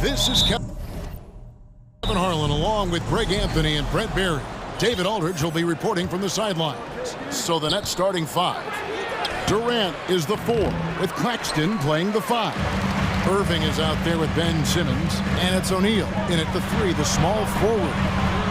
This is Kevin Harlan along with Greg Anthony and Brent Berry. David Aldridge will be reporting from the sidelines. So the net starting five. Durant is the 4, with Claxton playing the 5. Irving is out there with Ben Simmons, and it's O'Neal in at the 3, the small forward.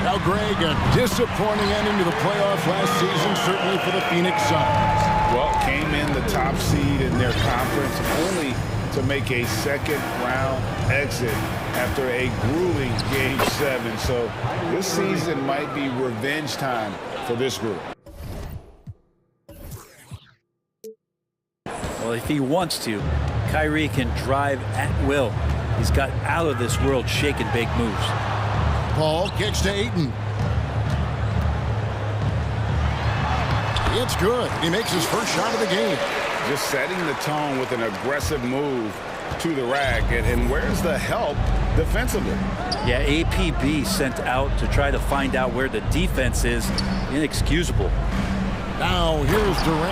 Now, Greg, a disappointing ending to the playoffs last season, certainly for the Phoenix Suns. Well, came in the top seed in their conference, only to make a second-round exit after a grueling Game 7. So this season might be revenge time for this group. Well, if he wants to, Kyrie can drive at will. He's got out of this world shake and bake moves. Paul kicks to Ayton. It's good. He makes his first shot of the game. Just setting the tone with an aggressive move to the rack. And where's the help defensively? Yeah, APB sent out to try to find out where the defense is. Inexcusable. Now here's Durant.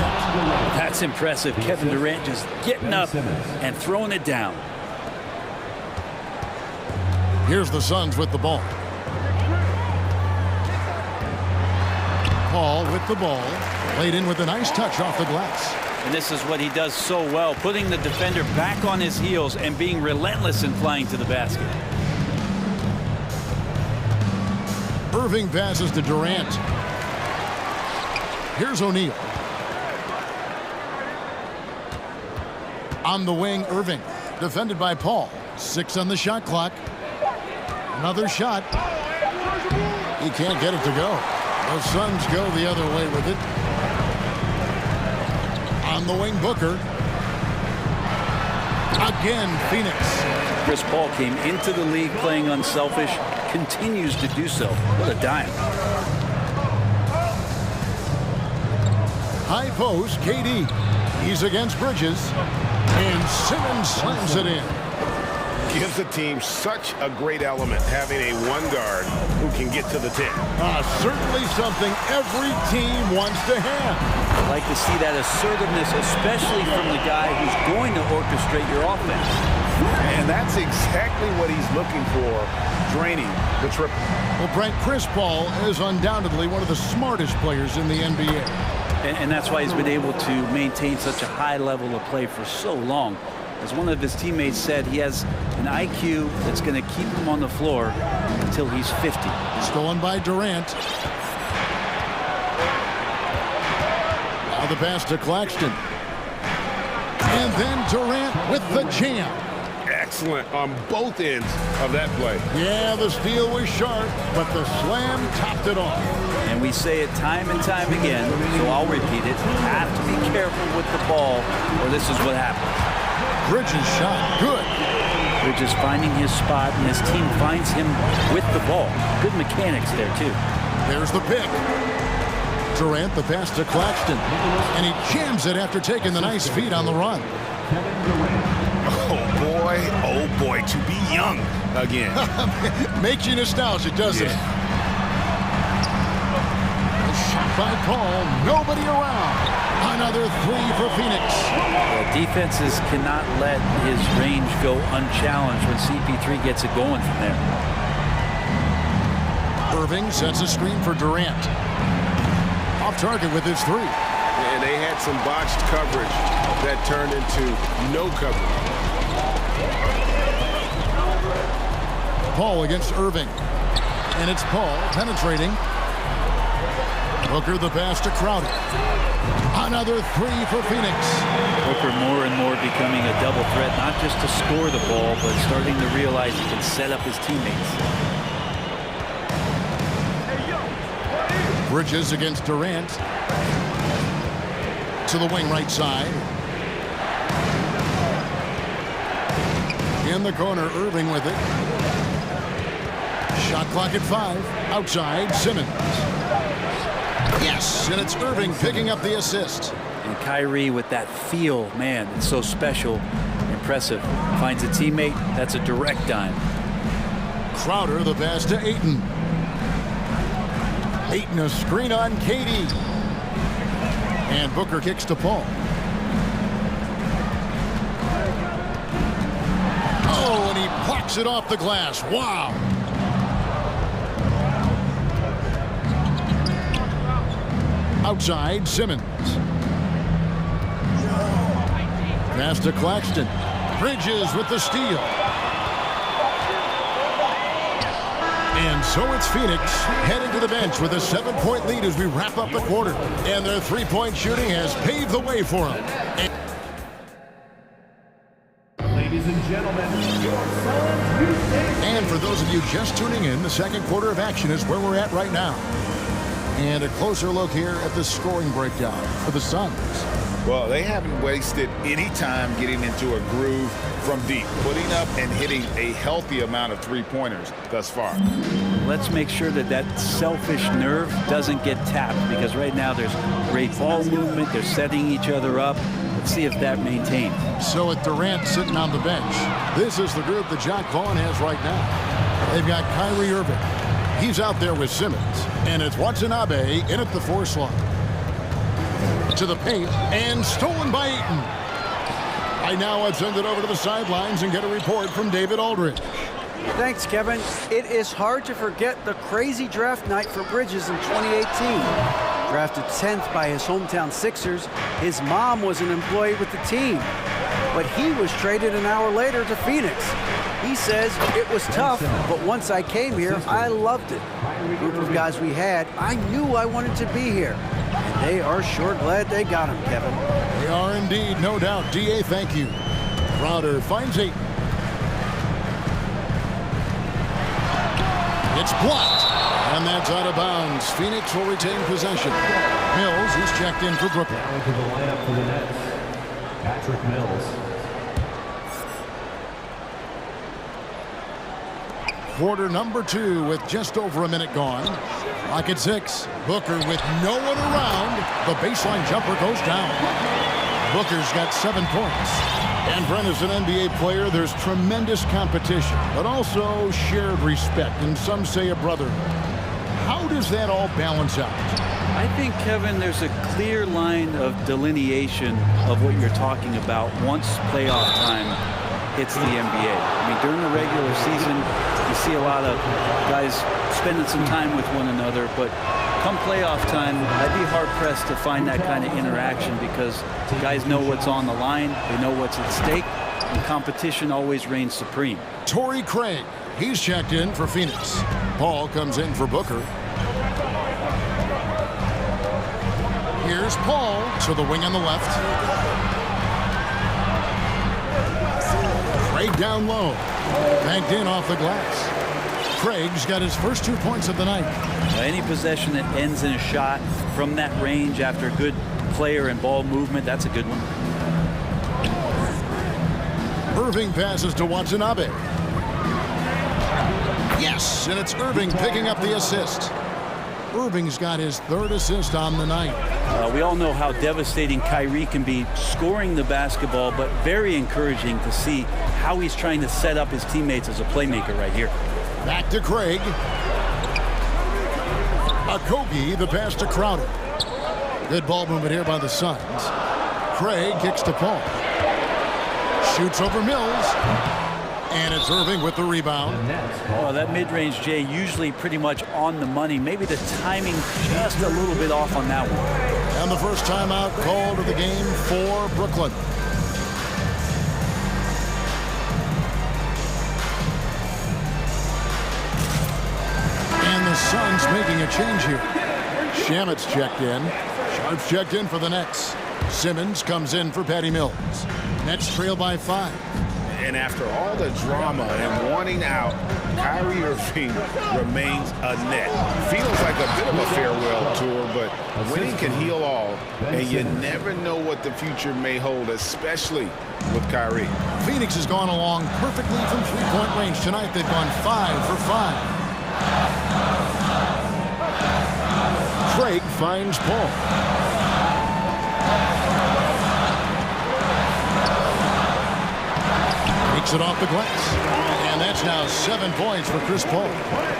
That's impressive. Kevin Durant just getting up and throwing it down. Here's the Suns with the ball. Paul with the ball. Laid in with a nice touch off the glass. And this is what he does so well, putting the defender back on his heels and being relentless in flying to the basket. Irving passes to Durant. Here's O'Neal. On the wing, Irving. Defended by Paul. 6 on the shot clock. Another shot. He can't get it to go. The Suns go the other way with it. On the wing, Booker. Again, Phoenix. Chris Paul came into the league playing unselfish, continues to do so. What a dime. High post, KD. He's against Bridges. And Simmons slams it in. Gives the team such a great element having a one guard who can get to the tip. Certainly something every team wants to have. I'd like to see that assertiveness, especially from the guy who's going to orchestrate your offense. And that's exactly what he's looking for, draining the triple. Well, Brent, Chris Paul is undoubtedly one of the smartest players in the NBA. And that's why he's been able to maintain such a high level of play for so long. As one of his teammates said, he has an IQ that's going to keep him on the floor until he's 50. Stolen by Durant. Now the pass to Claxton. And then Durant with the jam. Excellent on both ends of that play. Yeah, the steal was sharp, but the slam topped it off. And we say it time and time again, so I'll repeat it. You have to be careful with the ball, or this is what happens. Bridges shot, good. Bridges finding his spot, and his team finds him with the ball. Good mechanics there, too. There's the pick. Durant, the pass to Claxton. And he jams it after taking the nice feed on the run. Oh boy, to be young again. Makes you nostalgic, doesn't it? A shot by Paul, nobody around. Another 3 for Phoenix. Well, defenses cannot let his range go unchallenged when CP3 gets it going from there. Irving sets a screen for Durant. Off target with his 3. And they had some botched coverage that turned into no coverage. Paul against Irving. And it's Paul penetrating. Booker the pass to Crowder. Another 3 for Phoenix. Booker more and more becoming a double threat, not just to score the ball, but starting to realize he can set up his teammates. Bridges against Durant. To the wing right side. In the corner, Irving with it. Shot clock at 5. Outside, Simmons. Yes, and it's Irving picking up the assist. And Kyrie with that feel, man, it's so special, impressive. Finds a teammate, that's a direct dime. Crowder the pass to Ayton. Ayton a screen on KD. And Booker kicks to Paul. Oh, and he blocked Knocks it off the glass. Wow. Outside, Simmons. Pass to Claxton. Bridges with the steal. And so it's Phoenix heading to the bench with a 7-point lead as we wrap up the quarter. And their three-point shooting has paved the way for them. Ladies and gentlemen, and for those of you just tuning in, the second quarter of action is where we're at right now. And a closer look here at the scoring breakdown for the Suns. Well, they haven't wasted any time getting into a groove from deep, putting up and hitting a healthy amount of three-pointers thus far. Let's make sure that that selfish nerve doesn't get tapped, because right now there's great ball movement. They're setting each other up. Let's see if that maintains. So with Durant sitting on the bench, this is the group that Jacque Vaughn has right now. They've got Kyrie Irving. He's out there with Simmons. And it's Watanabe in at the 4 slot. To the paint, and stolen by Ayton. I now would send it over to the sidelines and get a report from David Aldridge. Thanks, Kevin. It is hard to forget the crazy draft night for Bridges in 2018. Drafted 10th by his hometown Sixers, his mom was an employee with the team. But he was traded an hour later to Phoenix. He says it was tough, but once I came here, I loved it. The group of guys we had, I knew I wanted to be here. And they are sure glad they got him, Kevin. They are indeed, no doubt. D.A., thank you. Crowder finds Ayton. It's blocked, and that's out of bounds. Phoenix will retain possession. Mills, he's checked in for Brooklyn. down to the lineup for the Nets, Patrick Mills. Quarter number 2 with just over a minute gone. Clock at 6. Booker with no one around. The baseline jumper goes down. Booker's got 7 points. And Brent, as an NBA player, there's tremendous competition, but also shared respect, and some say a brotherhood. How does that all balance out? I think, Kevin, there's a clear line of delineation of what you're talking about once playoff time hits the NBA. I mean, during the regular season, you see a lot of guys spending some time with one another, but come playoff time, I'd be hard-pressed to find that kind of interaction, because guys know what's on the line, they know what's at stake, and competition always reigns supreme. Torrey Craig, he's checked in for Phoenix. Paul comes in for Booker. Here's Paul to the wing on the left. Craig down low. Banked in off the glass. Craig's got his first 2 points of the night. Any possession that ends in a shot from that range after good player and ball movement, that's a good one. Irving passes to Watanabe. Yes, and it's Irving picking up the assist. Irving's got his 3rd assist on the night. We all know how devastating Kyrie can be scoring the basketball, but very encouraging to see how he's trying to set up his teammates as a playmaker right here. Back to Craig. Okogie, the pass to Crowder. Good ball movement here by the Suns. Craig kicks to Paul. Shoots over Mills. And it's Irving with the rebound. Oh, that mid-range, Jay, usually pretty much on the money. Maybe the timing just a little bit off on that one. And the first timeout called of the game for Brooklyn. And the Suns making a change here. Shamet's checked in. Sharp's checked in for the Nets. Simmons comes in for Patty Mills. Nets trail by 5. And after all the drama and wanting out, Kyrie Irving remains a net. Feels like a bit of a farewell tour, but winning can heal all, and you never know what the future may hold, especially with Kyrie. Phoenix has gone along perfectly from three-point range tonight. They've gone 5 for 5. Craig finds Paul. Takes it off the glass. And that's now 7 points for Chris Paul.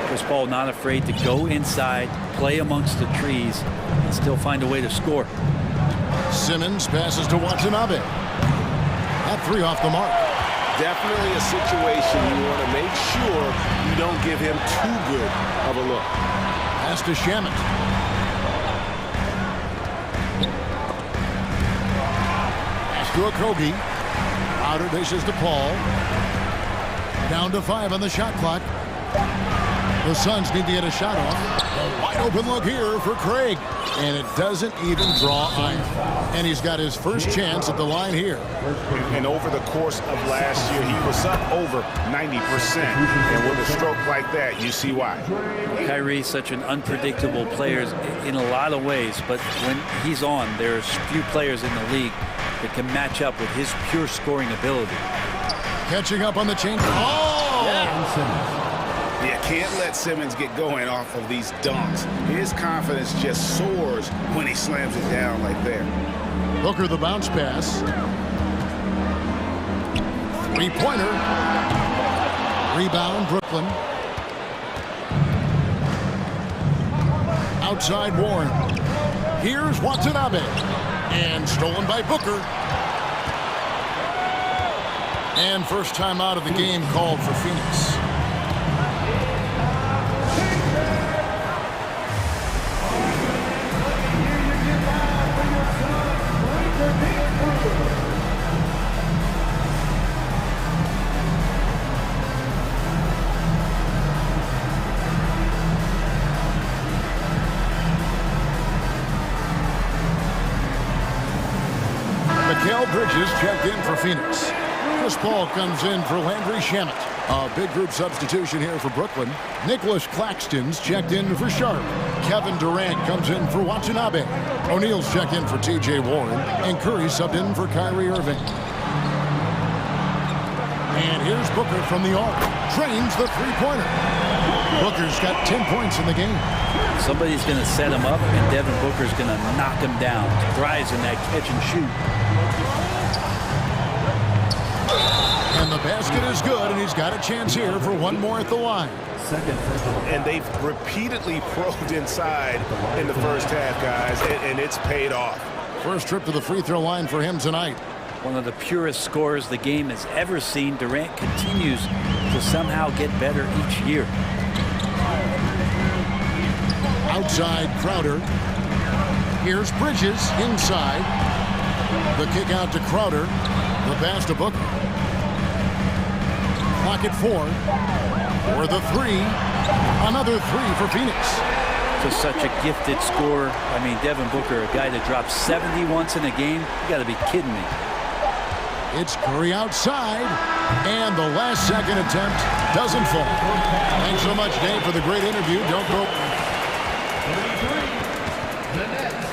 Chris Paul not afraid to go inside, play amongst the trees, and still find a way to score. Simmons passes to Watanabe. That 3 off the mark. definitely a situation you want to make sure you don't give him too good of a look. Pass to Shamet. Pass to Okogie. Outer dishes to Paul. Down to 5 on the shot clock. The Suns need to get a shot off. A wide open look here for Craig. And it doesn't even draw iron. And he's got his first chance at the line here. And over the course of last year, he was up over 90%. And with a stroke like that, you see why. Kyrie's such an unpredictable player in a lot of ways, but when he's on, there's few players in the league that can match up with his pure scoring ability. Catching up on the change. Oh! You can't let Simmons get going off of these dunks. His confidence just soars when he slams it down like that. Booker the bounce pass. Three-pointer. Rebound, Brooklyn. Outside Warren. Here's Watanabe. And stolen by Booker. And first time out of the game called for Phoenix. Bridges checked in for Phoenix. Chris Paul comes in for Landry Shamet. A big group substitution here for Brooklyn. Nicholas Claxton's checked in for Sharp. Kevin Durant comes in for Watanabe. O'Neal's checked in for T.J. Warren. And Curry subbed in for Kyrie Irving. And here's Booker from the arc. Trains the three-pointer. Booker's got 10 points in the game. Somebody's going to set him up, and Devin Booker's going to knock him down. Thrives in that catch and shoot. And the basket is good, and he's got a chance here for one more at the line. And they've repeatedly probed inside in the first half, guys, and it's paid off. First trip to the free throw line for him tonight. One of the purest scorers the game has ever seen. Durant continues to somehow get better each year. Outside Crowder. Here's Bridges inside. The kick out to Crowder. The pass to Booker. Clock at 4. For the three. Another three for Phoenix. Just such a gifted scorer. I mean, Devin Booker, a guy that drops 70 once in a game. You got to be kidding me. It's Curry outside. And the last second attempt doesn't fall. Thanks so much, Dave, for the great interview. Don't go. 33. The Nets.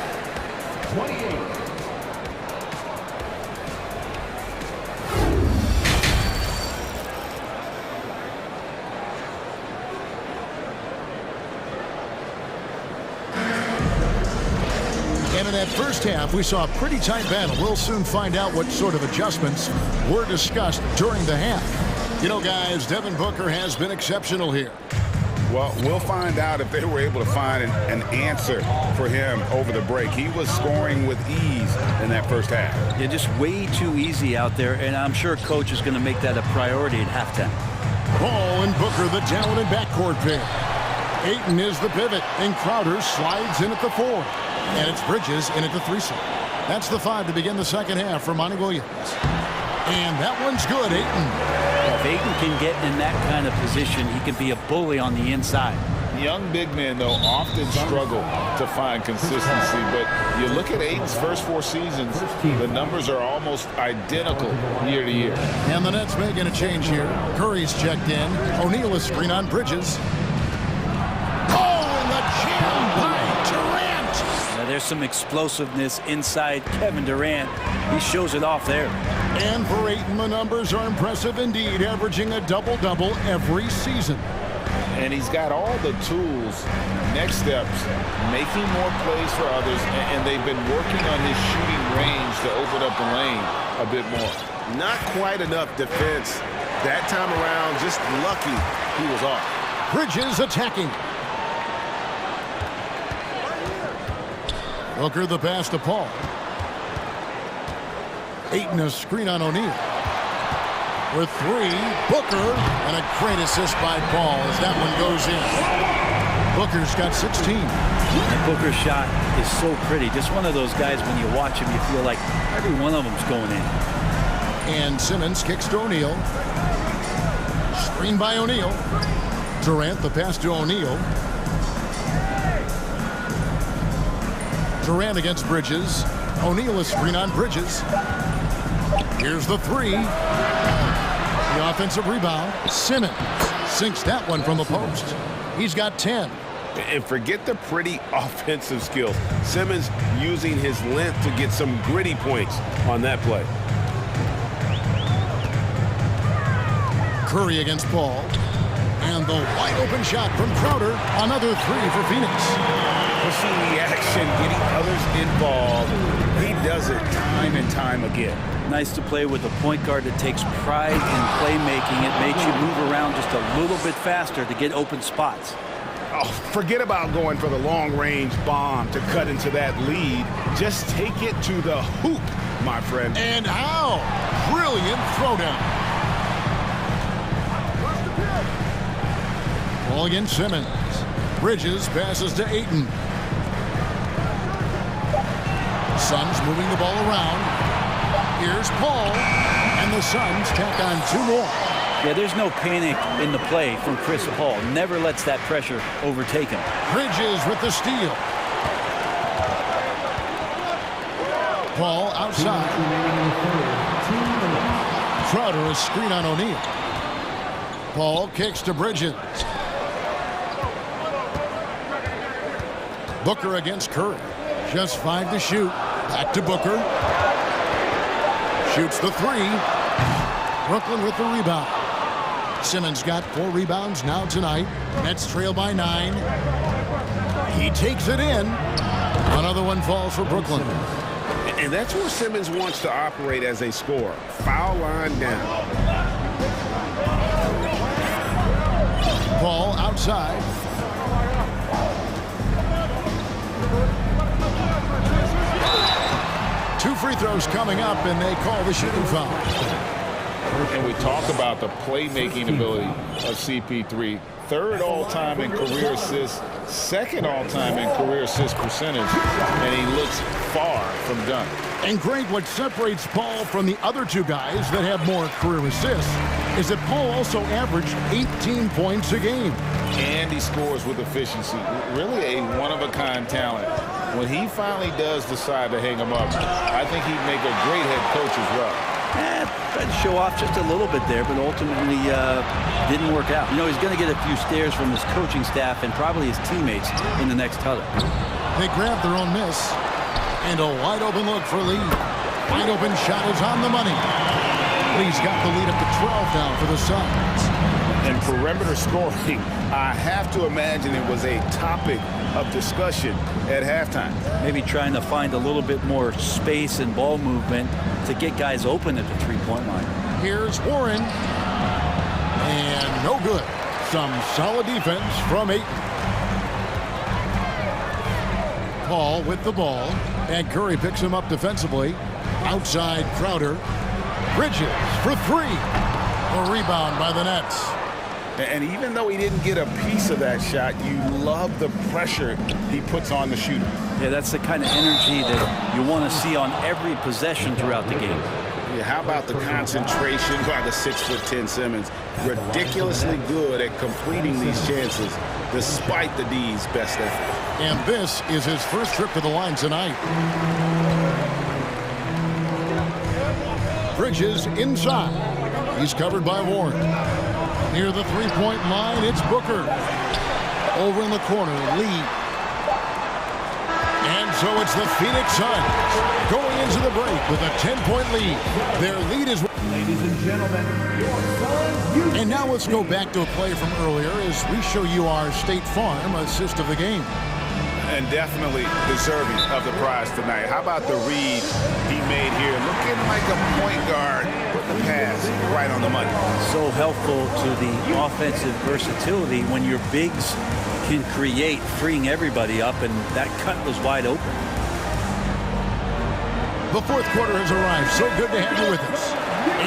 28. And in that first half, we saw a pretty tight battle. We'll soon find out what sort of adjustments were discussed during the half. You know, guys, Devin Booker has been exceptional here. Well, we'll find out if they were able to find an answer for him over the break. He was scoring with ease in that first half. Yeah, just way too easy out there, and I'm sure coach is going to make that a priority at halftime. Paul and Booker, the talented backcourt pair. Ayton is the pivot, and Crowder slides in at the 4. And it's Bridges in at the 3 slot. That's the 5 to begin the second half for Monty Williams. And that one's good, Ayton. If Ayton can get in that kind of position, he can be a bully on the inside. Young big men, though, often struggle to find consistency. But you look at Ayton's first 4 seasons, the numbers are almost identical year to year. And the Nets making a change here. Curry's checked in. O'Neal is screen on Bridges. Oh, and the jam by Durant. Now, there's some explosiveness inside Kevin Durant. He shows it off there. And for Ayton, the numbers are impressive indeed, averaging a double-double every season. And he's got all the tools. Next steps, making more plays for others, and they've been working on his shooting range to open up the lane a bit more. Not quite enough defense. That time around, just lucky he was off. Bridges attacking. Booker the pass to Paul. Ayton a screen on O'Neal. with 3. Booker, and a great assist by Paul as that one goes in. Booker's got 16. And Booker's shot is so pretty. Just one of those guys, when you watch him, you feel like every one of them's going in. And Simmons kicks to O'Neal. Screen by O'Neal. Durant, the pass to O'Neal. Durant against Bridges. O'Neal is screen on Bridges. Here's the 3. The offensive rebound. Simmons sinks that one from the post. He's got 10. And forget the pretty offensive skills. Simmons using his length to get some gritty points on that play. Curry against Paul. And the wide open shot from Crowder. Another 3 for Phoenix. Pushing the action, getting others involved. He does it time and time again. Nice to play with a point guard that takes pride in playmaking. It makes you move around just a little bit faster to get open spots. Oh, forget about going for the long-range bomb to cut into that lead. Just take it to the hoop, my friend. And how? Brilliant throwdown. Ball against Simmons. Bridges passes to Ayton. Suns moving the ball around. Here's Paul. And the Suns tack on 2 more. Yeah, there's no panic in the play from Chris Paul. Never lets that pressure overtake him. Bridges with the steal. Paul outside. Crowder is screen on O'Neal. Paul kicks to Bridges. Booker against Curry. Just 5 to shoot. Back to Booker. Shoots the 3. Brooklyn with the rebound. Simmons got 4 rebounds now tonight. Nets trail by 9. He takes it in. Another one falls for Brooklyn. And that's where Simmons wants to operate as a scorer. Foul line down. Paul outside. Two free throws coming up, and they call the shooting foul. And we talk about the playmaking ability of CP3. 3rd all-time in career assists, 2nd all-time in career assist percentage, and he looks far from done. And Greg, what separates Paul from the other 2 guys that have more career assists is that Paul also averaged 18 points a game. And he scores with efficiency. Really a one-of-a-kind talent. When he finally does decide to hang him up, I think he'd make a great head coach as well. Tried to show off just a little bit there, but ultimately didn't work out. You know, he's going to get a few stares from his coaching staff and probably his teammates in the next huddle. They grab their own miss. And a wide open look for Lee. Wide open shot is on the money. Lee's got the lead up to 12 now for the Suns. And perimeter scoring, I have to imagine it was a topic of discussion at halftime. Maybe trying to find a little bit more space and ball movement to get guys open at the 3-point line. Here's Warren. And no good. Some solid defense from Ayton. Paul with the ball. And Curry picks him up defensively. Outside Crowder. Bridges for 3. A rebound by the Nets. And even though he didn't get a piece of that shot, you love the pressure he puts on the shooter. Yeah, that's the kind of energy that you want to see on every possession throughout the game. Yeah, how about the concentration by the 6'10" Simmons? Ridiculously good at completing these chances despite the D's best effort. And this is his first trip to the line tonight. Bridges inside. He's covered by Warren. Near the 3-point line, it's Booker. Over in the corner, Lee. And so it's the Phoenix Suns going into the break with a 10-point lead. Their lead is... Ladies and gentlemen, your Suns... And now let's go back to a play from earlier as we show you our State Farm assist of the game. And definitely deserving of the prize tonight. How about the read he made here? Looking like a point guard. Put the pass right on the money. So helpful to the offensive versatility when your bigs can create, freeing everybody up, and that cut was wide open. The fourth quarter has arrived. So good to have you with us.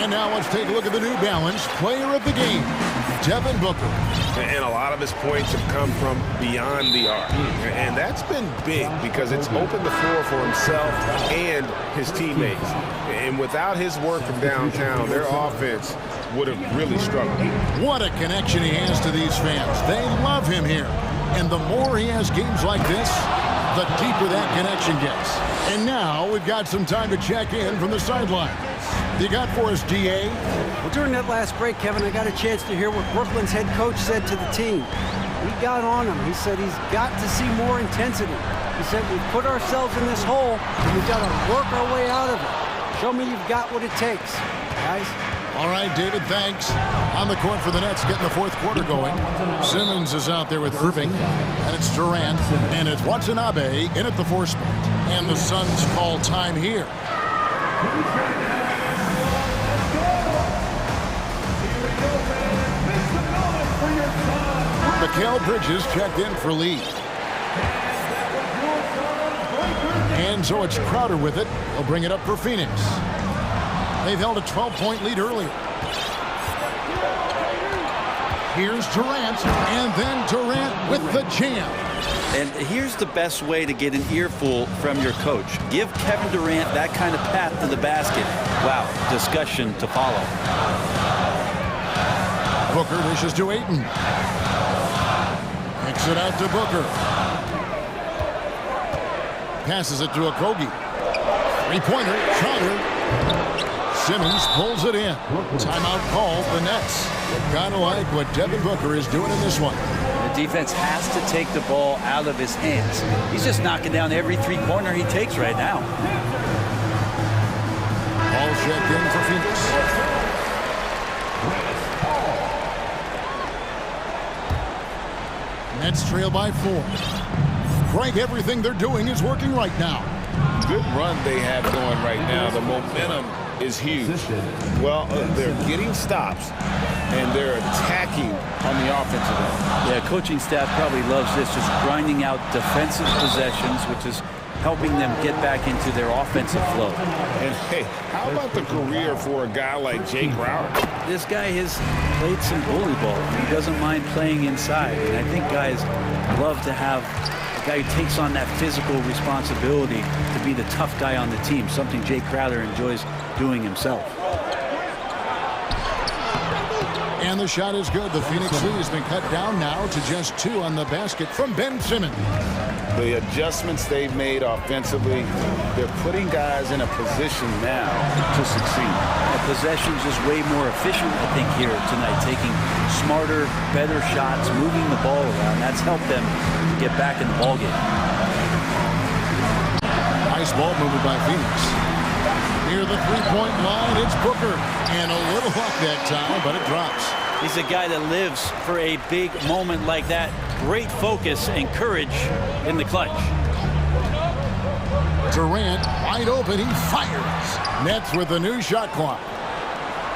And now let's take a look at the New Balance Player of the Game, Devin Booker. And a lot of his points have come from beyond the arc. And that's been big because it's opened the floor for himself and his teammates. And without his work from downtown, their offense would have really struggled. What a connection he has to these fans. They love him here. And the more he has games like this, the deeper that connection gets. And now we've got some time to check in from the sideline. You got for us, DA? Well, during that last break, Kevin, I got a chance to hear what Brooklyn's head coach said to the team. He got on him. He said he's got to see more intensity. He said we've put ourselves in this hole, and we've got to work our way out of it. Show me you've got what it takes, guys. All right, David, thanks. On the court for the Nets, getting the fourth quarter going. Simmons is out there with Irving, and it's Durant, and it's Watanabe in at the 4 spot. And the Suns call time here. Mikal Bridges checked in for Lee. And so it's Crowder with it. He'll bring it up for Phoenix. They've held a 12-point lead earlier. Here's Durant, and then Durant with the jam. And here's the best way to get an earful from your coach. Give Kevin Durant that kind of path to the basket. Wow, discussion to follow. Booker dishes to Ayton. Kicks it out to Booker. Passes it to Okogie. Three-pointer, Crowder. Simmons pulls it in. Timeout called the Nets. Kind of like what Devin Booker is doing in this one. The defense has to take the ball out of his hands. He's just knocking down every three-pointer he takes right now. Ball checked in for Phoenix. Nets trail by 4. Greg, everything they're doing is working right now. Good run they have going right now. The momentum is huge. Well, they're getting stops, and they're attacking on the offensive end. Yeah, coaching staff probably loves this, just grinding out defensive possessions, which is helping them get back into their offensive flow. And, hey, how about the career for a guy like Jay Crowder? This guy has played some bully ball. He doesn't mind playing inside. And I think guys love to have a guy who takes on that physical responsibility to be the tough guy on the team, something Jay Crowder enjoys doing himself. And the shot is good. The Phoenix lead has been cut down now to just 2 on the basket from Ben Simmons. The adjustments they've made offensively, they're putting guys in a position now to succeed. The possession's just way more efficient, I think, here tonight, taking smarter, better shots, moving the ball around. That's helped them get back in the ballgame. Nice ball movement by Phoenix. Near the three-point line, it's Booker. And a little luck that time, but it drops. He's a guy that lives for a big moment like that. Great focus and courage in the clutch. Durant wide open, he fires. Nets with the new shot clock.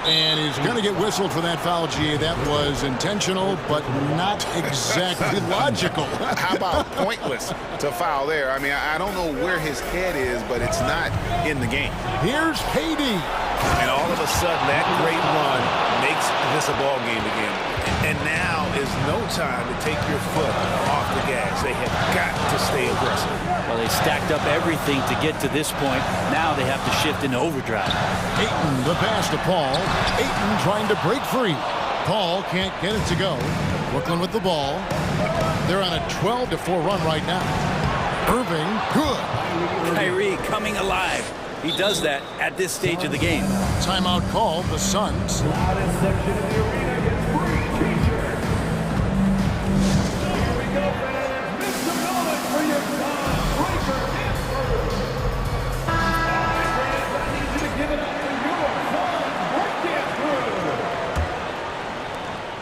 And he's going to get whistled for that foul, G. That was intentional, but not exactly logical. How about pointless to foul there? I mean, I don't know where his head is, but it's not in the game. Here's Haiti. And all of a sudden, that great run makes this a ball game again. And now is no time to take your foot off the gas. They have got to stay aggressive. Well, they stacked up everything to get to this point. Now they have to shift into overdrive. Ayton, the pass to Paul. Ayton trying to break free. Paul can't get it to go. Brooklyn with the ball. They're on a 12-4 run right now. Irving, good. Kyrie coming alive. He does that at this stage of the game. Timeout called, the Suns.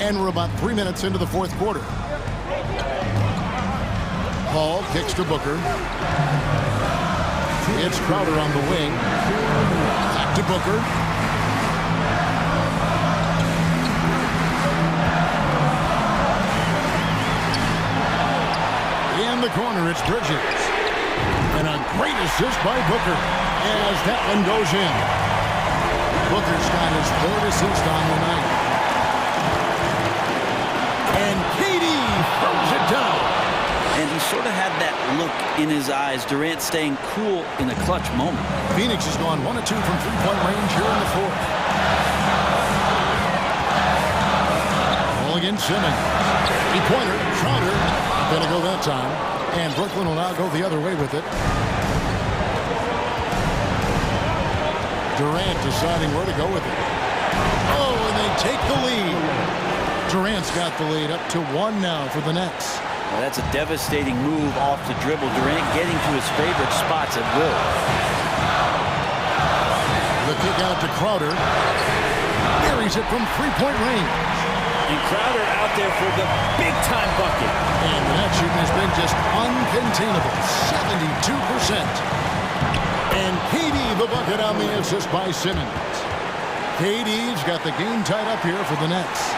And we're about 3 minutes into the fourth quarter. Paul kicks to Booker. It's Crowder on the wing. Back to Booker. In the corner, it's Bridges. And a great assist by Booker as that one goes in. Booker's got his third assist on the night. And KD throws it down. And he sort of had that look in his eyes. Durant staying cool in a clutch moment. Phoenix has gone 1 of 2 from three-point range here in the fourth. Ball against Simmons. Three-pointer, Crowder. Gonna go that time. And Brooklyn will now go the other way with it. Durant deciding where to go with it. Oh, and they take the lead. Durant's got the lead up to 1 now for the Nets. Well, that's a devastating move off the dribble. Durant getting to his favorite spots at will. The kick out to Crowder. Buries it from three-point range. And Crowder out there for the big-time bucket. And the net shooting has been just uncontainable, 72%. And KD the bucket on the assist by Simmons. KD's got the game tied up here for the Nets.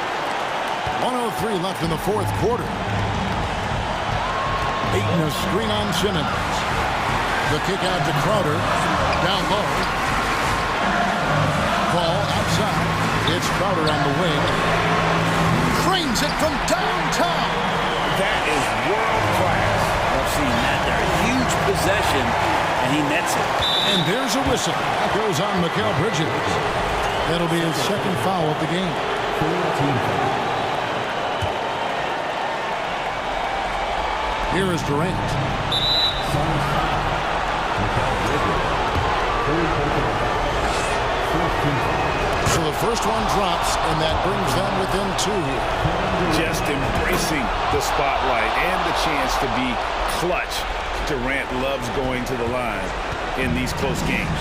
1:03 left in the fourth quarter. Aiton a screen on Simmons. The kick out to Crowder. Down low. Ball outside. It's Crowder on the wing. Cranes it from downtown. That is world class. I've seen that there. A huge possession, and he nets it. And there's a whistle. That goes on Mikal Bridges. That'll be his second foul of the game. Here is Durant. So the first one drops, and that brings them within 2 here. Just embracing the spotlight and the chance to be clutch. Durant loves going to the line in these close games.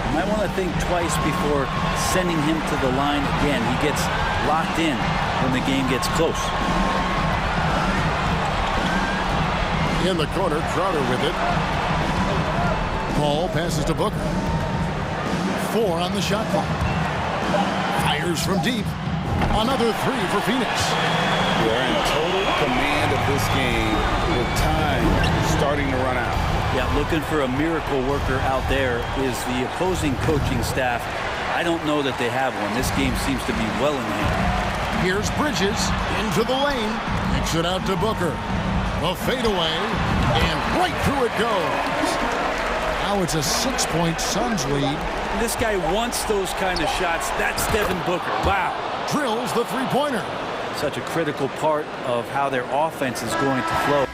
You might want to think twice before sending him to the line again. He gets locked in when the game gets close. In the corner, Crowder with it. Ball passes to Booker. 4 on the shot clock. Fires from deep. Another 3 for Phoenix. They're in total command of this game with time starting to run out. Yeah, looking for a miracle worker out there is the opposing coaching staff. I don't know that they have one. This game seems to be well in hand. Here's Bridges into the lane. Kicks it out to Booker. A fadeaway, and right through it goes. Now it's a 6-point Suns lead. This guy wants those kind of shots. That's Devin Booker. Wow. Drills the three-pointer. Such a critical part of how their offense is going to flow.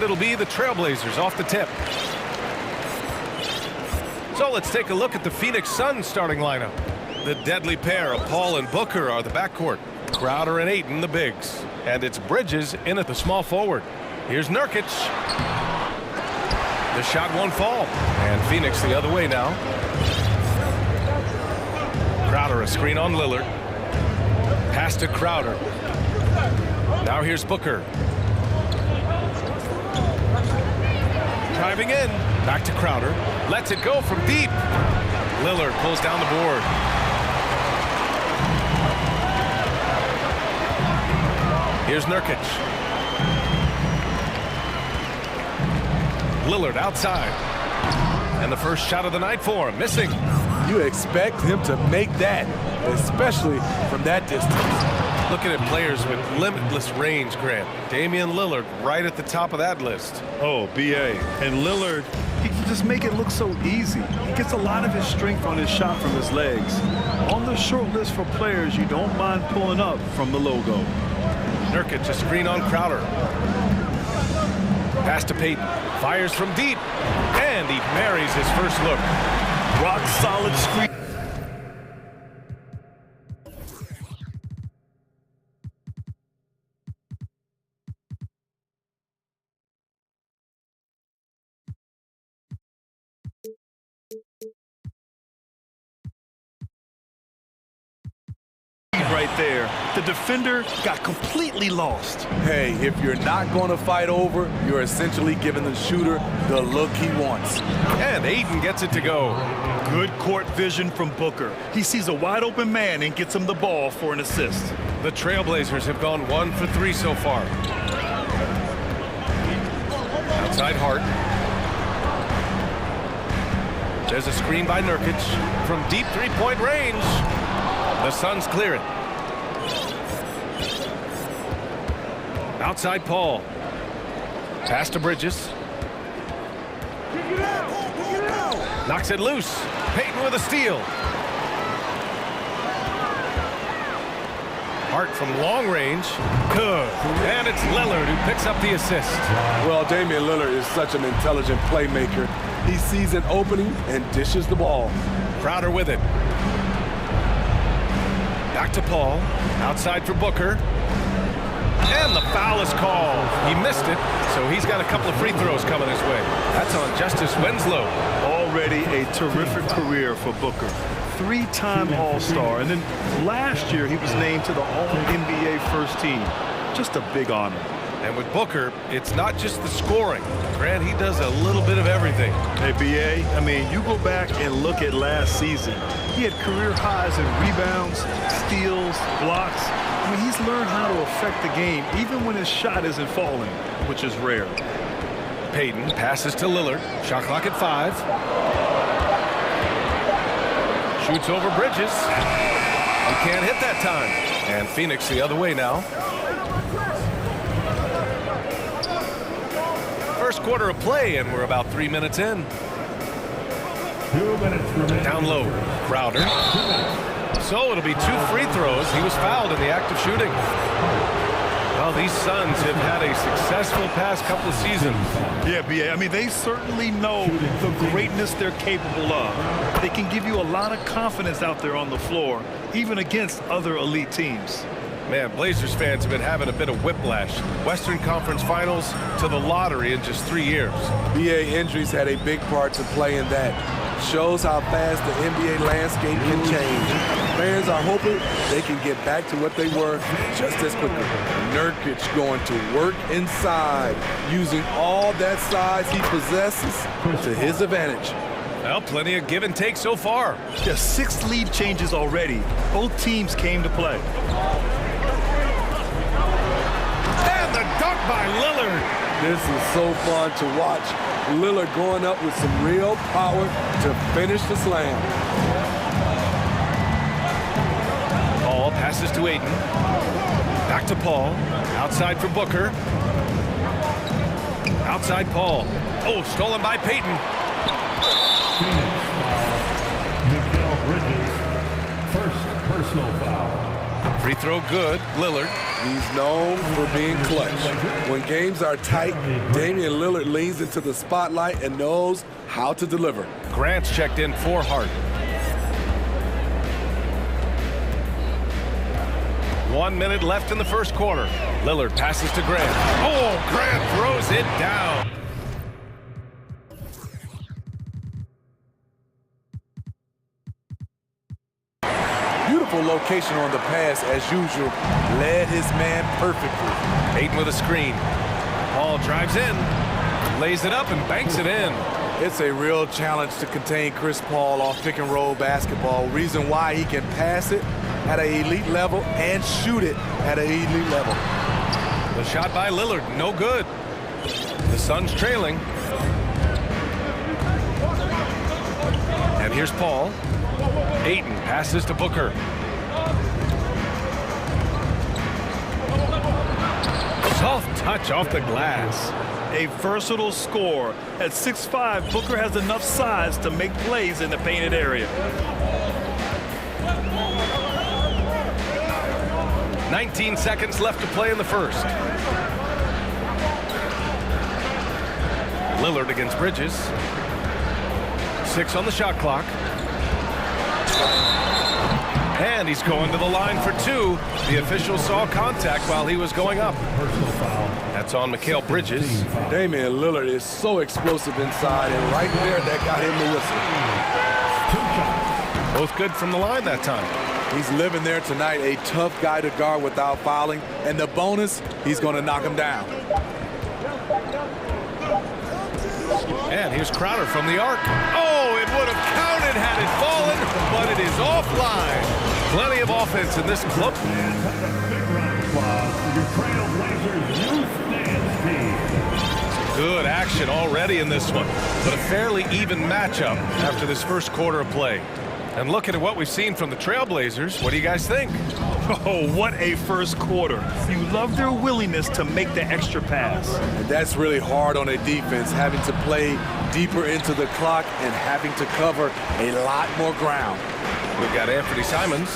it'll be the Trailblazers off the tip. So let's take a look at the Phoenix Suns starting lineup. The deadly pair of Paul and Booker are the backcourt. Crowder and Ayton the bigs. And it's Bridges in at the small forward. Here's Nurkic. The shot won't fall. And Phoenix the other way now. Crowder a screen on Lillard. Pass to Crowder. Now here's Booker. Driving in. Back to Crowder. Lets it go from deep. Lillard pulls down the board. Here's Nurkic. Lillard outside. And the first shot of the night for him, missing. You expect him to make that, especially from that distance. Looking at players with limitless range, Grant. Damian Lillard right at the top of that list. Oh, B.A. And Lillard, he can just make it look so easy. He gets a lot of his strength on his shot from his legs. On the short list for players you don't mind pulling up from the logo. Nurkic a screen on Crowder. Pass to Payton. Fires from deep. And he marries his first look. Rock solid screen. Right there. The defender got completely lost. Hey, if you're not going to fight over, you're essentially giving the shooter the look he wants. And Ayton gets it to go. Good court vision from Booker. He sees a wide open man and gets him the ball for an assist. The Trailblazers have gone 1 for 3 so far. Outside Hart. There's a screen by Nurkic from deep three-point range. The Suns clear it. Outside Paul. Pass to Bridges. Knocks it loose. Payton with a steal. Hart from long range. Good. And it's Lillard who picks up the assist. Well, Damian Lillard is such an intelligent playmaker. He sees an opening and dishes the ball. Crowder with it. Back to Paul. Outside for Booker. And the foul is called. He missed it, so he's got a couple of free throws coming his way. That's on Justice Winslow. Already a terrific career for Booker. 3-time All-Star, and then last year he was named to the All-NBA first team. Just a big honor. And with Booker, it's not just the scoring. Grant, he does a little bit of everything. Hey, B.A., I mean, you go back and look at last season. He had career highs in rebounds, steals, blocks. I mean, he's learned how to affect the game, even when his shot isn't falling, which is rare. Payton passes to Lillard. Shot clock at 5. Shoots over Bridges. He can't hit that time. And Phoenix the other way now. First quarter of play, and we're about 3 minutes in. 2 minutes remaining. Down low, Crowder. So it'll be 2 free throws. He was fouled in the act of shooting. Well, these Suns have had a successful past couple of seasons. Yeah, B.A., I mean, they certainly know the greatness they're capable of. They can give you a lot of confidence out there on the floor, even against other elite teams. Man, Blazers fans have been having a bit of whiplash. Western Conference Finals to the lottery in just 3 years. BA injuries had a big part to play in that. Shows how fast the NBA landscape can change. Fans are hoping they can get back to what they were just as quickly. Nurkic going to work inside, using all that size he possesses to his advantage. Well, plenty of give and take so far. Just 6 lead changes already. Both teams came to play. And the dunk by Lillard. This is so fun to watch. Lillard going up with some real power to finish the slam. Paul passes to Ayton. Back to Paul. Outside for Booker. Outside Paul. Oh, stolen by Payton. Bridges, first personal foul. Free throw good. Lillard. He's known for being clutch. When games are tight, Damian Lillard leans into the spotlight and knows how to deliver. Grant's checked in for Hart. 1 minute left in the first quarter. Lillard passes to Grant. Oh, Grant throws it down. Beautiful location on the pass, as usual. Led his man perfectly. Ayton with a screen. Paul drives in, lays it up and banks it in. It's a real challenge to contain Chris Paul off pick-and-roll basketball. Reason why he can pass it at an elite level and shoot it at an elite level. The shot by Lillard, no good. The Suns trailing. And here's Paul. Ayton passes to Booker. Soft touch off the glass. A versatile scorer. At 6'5", Booker has enough size to make plays in the painted area. 19 seconds left to play in the first. Lillard against Bridges. 6 on the shot clock. And he's going to the line for 2. The official saw contact while he was going up. That's on Mikal Bridges. Damian Lillard is so explosive inside, and right there, that got him the whistle. Both good from the line that time. He's living there tonight, a tough guy to guard without fouling. And the bonus, he's going to knock him down. And here's Crowder from the arc. Oh, it would have counted had it fallen, but it is offline. Plenty of offense in this club. Good action already in this one, but a fairly even matchup after this first quarter of play. And looking at what we've seen from the Trailblazers, what do you guys think? Oh, what a first quarter. You love their willingness to make the extra pass. And that's really hard on a defense, having to play deeper into the clock and having to cover a lot more ground. We've got Anthony Simons,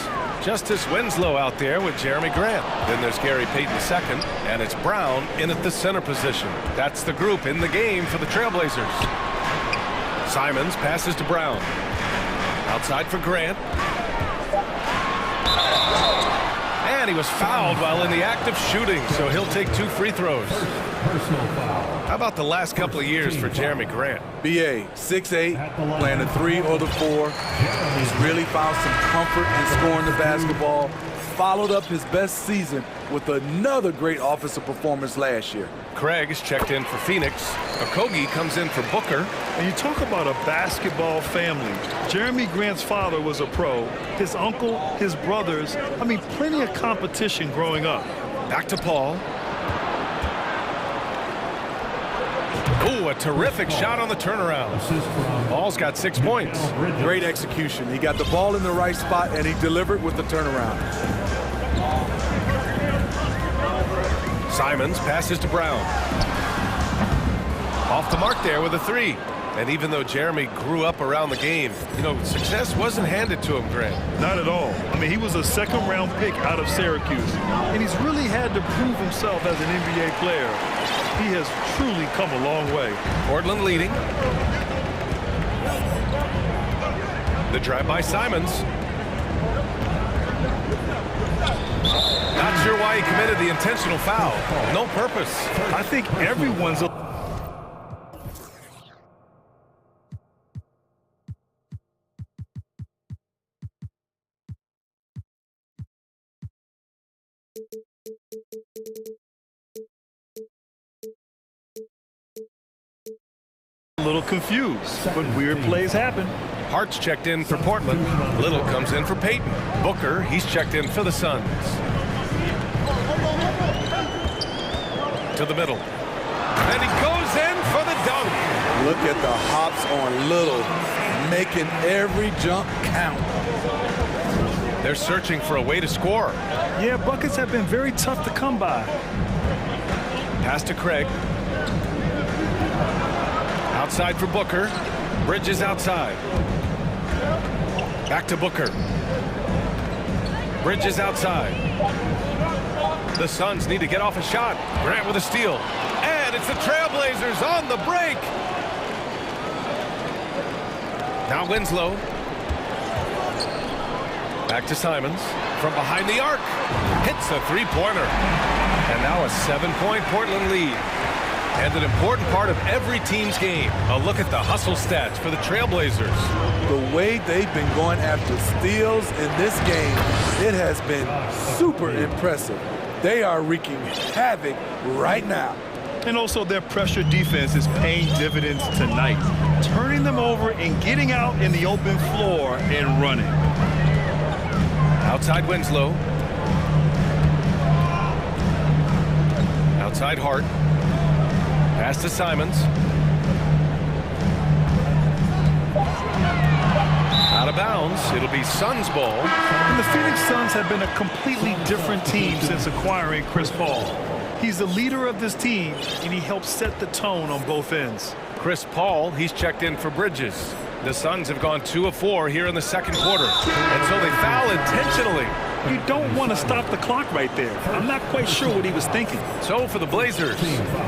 Justice Winslow out there with Jeremy Grant. Then there's Gary Payton II, and it's Brown in at the center position. That's the group in the game for the Trailblazers. Simons passes to Brown. Outside for Grant. And he was fouled while in the act of shooting, so he'll take 2 free throws. How about the last couple of years for Jeremy Grant? BA, 6'8", playing the 3 or the 4. He's really found some comfort in scoring the basketball. Followed up his best season with another great offensive performance last year. Craig is checked in for Phoenix. Okogie comes in for Booker. And you talk about a basketball family. Jeremy Grant's father was a pro. His uncle, his brothers. I mean, plenty of competition growing up. Back to Paul. Ooh, a terrific shot on the turnaround. Paul's got 6 points. Great execution. He got the ball in the right spot, and he delivered with the turnaround. Simons passes to Brown. Off the mark there with a 3. And even though Jeremy grew up around the game, you know, success wasn't handed to him, Grant. Not at all. I mean, he was a second-round pick out of Syracuse. And he's really had to prove himself as an NBA player. He has truly come a long way. Portland leading. The drive by Simons. Not sure why he committed the intentional foul. No purpose. I think everyone's a little confused, but weird plays happen. Hart's checked in for Portland. Little comes in for Payton. Booker, he's checked in for the Suns. To the middle. And he goes in for the dunk. Look at the hops on Little, making every jump count. They're searching for a way to score. Yeah, buckets have been very tough to come by. Pass to Craig. Outside for Booker. Bridges outside. Back to Booker. Bridges outside. The Suns need to get off a shot. Grant with a steal. And it's the Trailblazers on the break. Now Winslow. Back to Simons. From behind the arc. Hits a three-pointer. And now a 7-point Portland lead. And an important part of every team's game. A look at the hustle stats for the Trailblazers. The way they've been going after steals in this game, it has been super impressive. They are wreaking havoc right now. And also their pressure defense is paying dividends tonight, turning them over and getting out in the open floor and running. Outside Winslow. Outside Hart. Pass to Simons. Out of bounds. It'll be Suns ball. And the Phoenix Suns have been a completely different team since acquiring Chris Paul. He's the leader of this team, and he helps set the tone on both ends. Chris Paul, he's checked in for Bridges. The Suns have gone 2 of 4 here in the second quarter. And so they foul intentionally. You don't want to stop the clock right there. I'm not quite sure what he was thinking. So for the Blazers,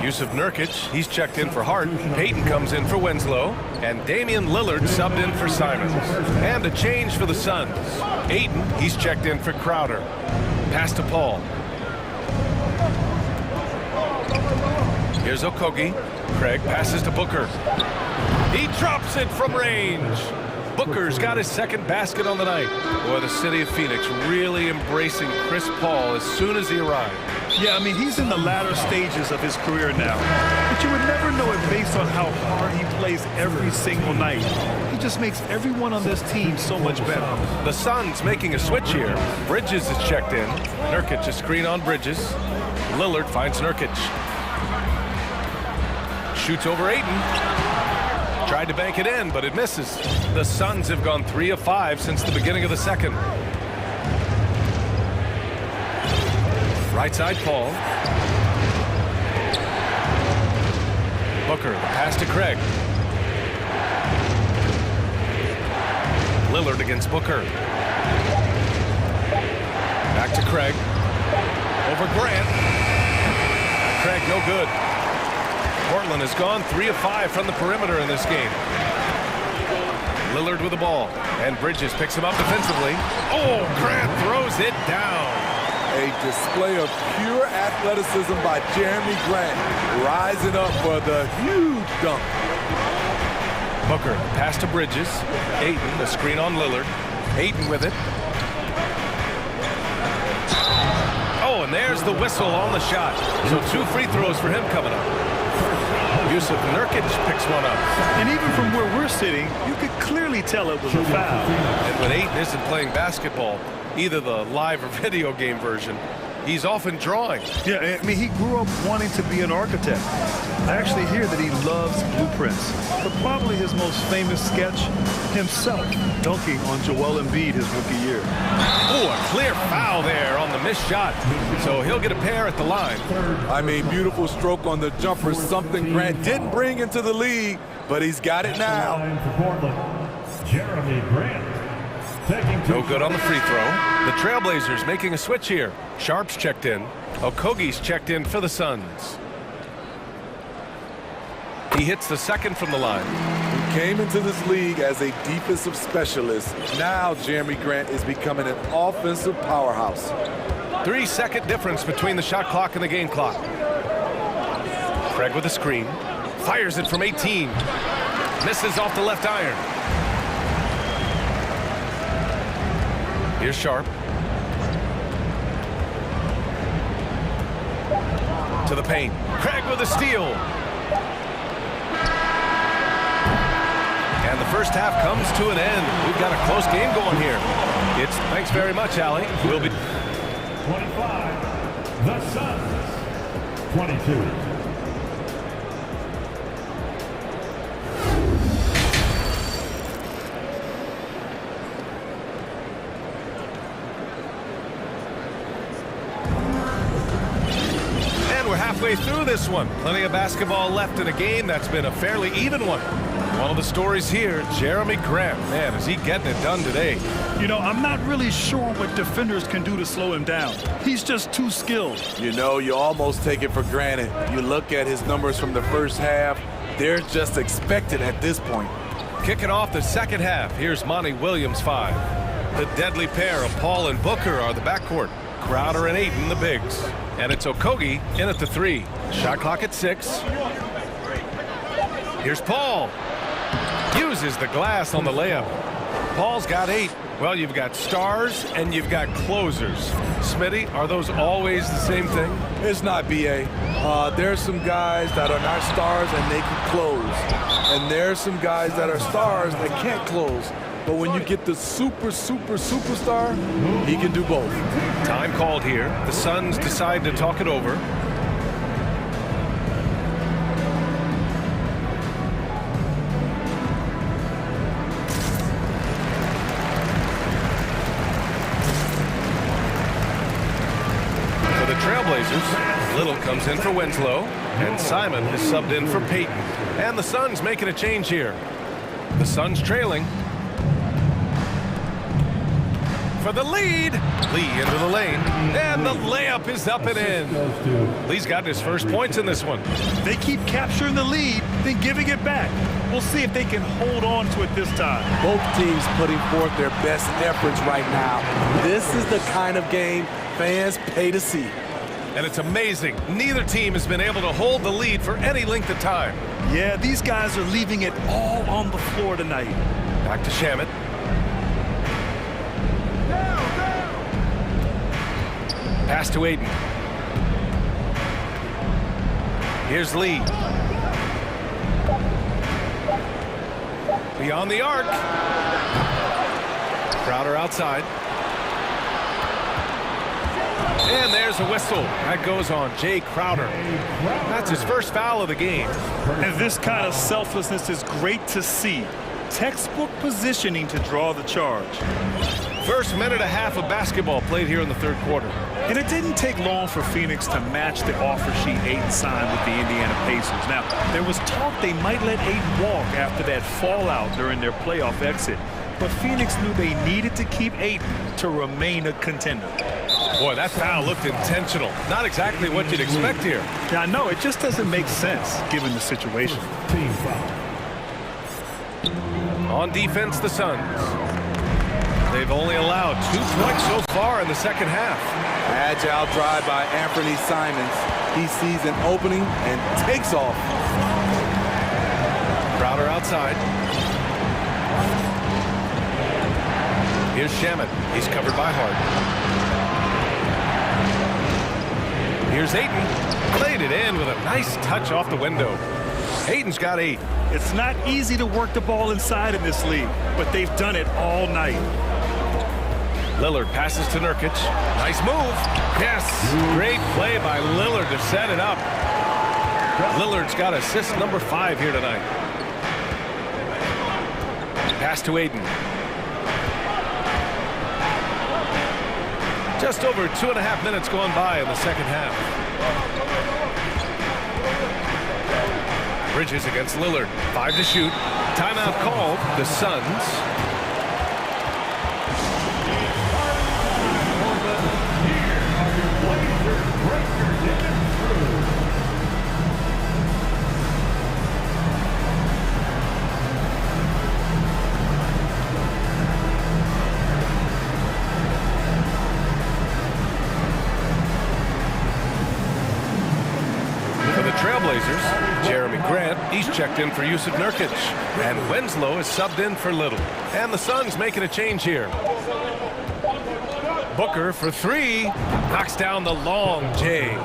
Yusuf Nurkic, he's checked in for Hart. Payton comes in for Winslow. And Damian Lillard subbed in for Simons. And a change for the Suns. Ayton, he's checked in for Crowder. Pass to Paul. Here's Okogie. Craig passes to Booker. He drops it from range. Booker's got his second basket on the night. Boy, the city of Phoenix really embracing Chris Paul as soon as he arrived. Yeah, I mean, he's in the latter stages of his career now. But you would never know it based on how hard he plays every single night. He just makes everyone on this team so much better. The Suns making a switch here. Bridges is checked in. Nurkic a screen on Bridges. Lillard finds Nurkic. Shoots over Ayton. Tried to bank it in, but it misses. The Suns have gone 3 of 5 since the beginning of the second. Right side, Paul. Booker, the pass to Craig. Lillard against Booker. Back to Craig. Over Grant. Craig, no good. Portland has gone 3 of 5 from the perimeter in this game. Lillard with the ball, and Bridges picks him up defensively. Oh, Grant throws it down. A display of pure athleticism by Jeremy Grant, rising up for the huge dunk. Booker, pass to Bridges. Ayton, the screen on Lillard. Ayton with it. Oh, and there's the whistle on the shot. So 2 free throws for him coming up. Yusuf Nurkic picks one up. And even from where we're sitting, you could clearly tell it was a foul. And when Ayton isn't playing basketball, either the live or video game version, he's often drawing. Yeah, I mean, he grew up wanting to be an architect. I actually hear that he loves blueprints. But probably his most famous sketch, himself dunking on Joel Embiid his rookie year. Oh, a clear foul there on the missed shot. So he'll get a pair at the line. I mean, beautiful stroke on the jumper, something Grant didn't bring into the league, but he's got it now. Jeremy Grant. No good on the free throw. The Trailblazers making a switch here. Sharp's checked in. Okogie's checked in for the Suns. He hits the second from the line. He came into this league as a defensive specialist. Now Jeremy Grant is becoming an offensive powerhouse. 3-second difference between the shot clock and the game clock. Craig with a screen. Fires it from 18. Misses off the left iron. Here's Sharp. To the paint. Craig with a steal. And the first half comes to an end. We've got a close game going here. Thanks very much, Allie. We'll be 25, the Suns, 22. We're halfway through this one. Plenty of basketball left in a game that's been a fairly even one. One of the stories here, Jeremy Grant. Man, is he getting it done today. You know, I'm not really sure what defenders can do to slow him down. He's just too skilled. You know, you almost take it for granted. You look at his numbers from the first half, they're just expected at this point. Kicking off the second half, here's Monty Williams 5. The deadly pair of Paul and Booker are the backcourt. Crowder and Ayton the bigs. And it's Okogie in at the 3. Shot clock at 6. Here's Paul. Uses the glass on the layup. Paul's got 8. Well, you've got stars and you've got closers. Smitty, are those always the same thing? It's not, B.A. There's some guys that are not stars and they can close. And there's some guys that are stars that can't close. But when you get the superstar, he can do both. Time called here. The Suns decide to talk it over. For the Trailblazers, Little comes in for Winslow, and Simon is subbed in for Payton. And the Suns making a change here. The Suns trailing. For the lead. Lee into the lane. And the layup is up and in. Lee's gotten his first points in this one. They keep capturing the lead, then giving it back. We'll see if they can hold on to it this time. Both teams putting forth their best efforts right now. This is the kind of game fans pay to see. And it's amazing. Neither team has been able to hold the lead for any length of time. Yeah, these guys are leaving it all on the floor tonight. Back to Shamet. Pass to Ayton. Here's Lee. Beyond the arc. Crowder outside. And there's a whistle. That goes on Jay Crowder. That's his first foul of the game. And this kind of selflessness is great to see. Textbook positioning to draw the charge. First minute and a half of basketball played here in the third quarter. And it didn't take long for Phoenix to match the offer sheet Ayton signed with the Indiana Pacers. Now, there was talk they might let Ayton walk after that fallout during their playoff exit. But Phoenix knew they needed to keep Ayton to remain a contender. Boy, that foul looked intentional. Not exactly what you'd expect here. Yeah, I know. It just doesn't make sense given the situation. On defense, the Suns. They've only allowed 2 points so far in the second half. Agile drive by Anthony Simons. He sees an opening and takes off. Crowder outside. Here's Shamet. He's covered by Hart. Here's Ayton. Played it in with a nice touch off the window. Ayton's got 8. It's not easy to work the ball inside in this league, but they've done it all night. Lillard passes to Nurkic. Nice move. Yes. Great play by Lillard to set it up. Lillard's got assist number 5 here tonight. Pass to Ayton. Just over 2.5 minutes gone by in the second half. Bridges against Lillard. 5 to shoot. Timeout called. The Suns. Trailblazers, Jeremy Grant, he's checked in for Yusuf Nurkic. And Winslow is subbed in for Little. And the Suns making a change here. Booker for 3. Knocks down the long J.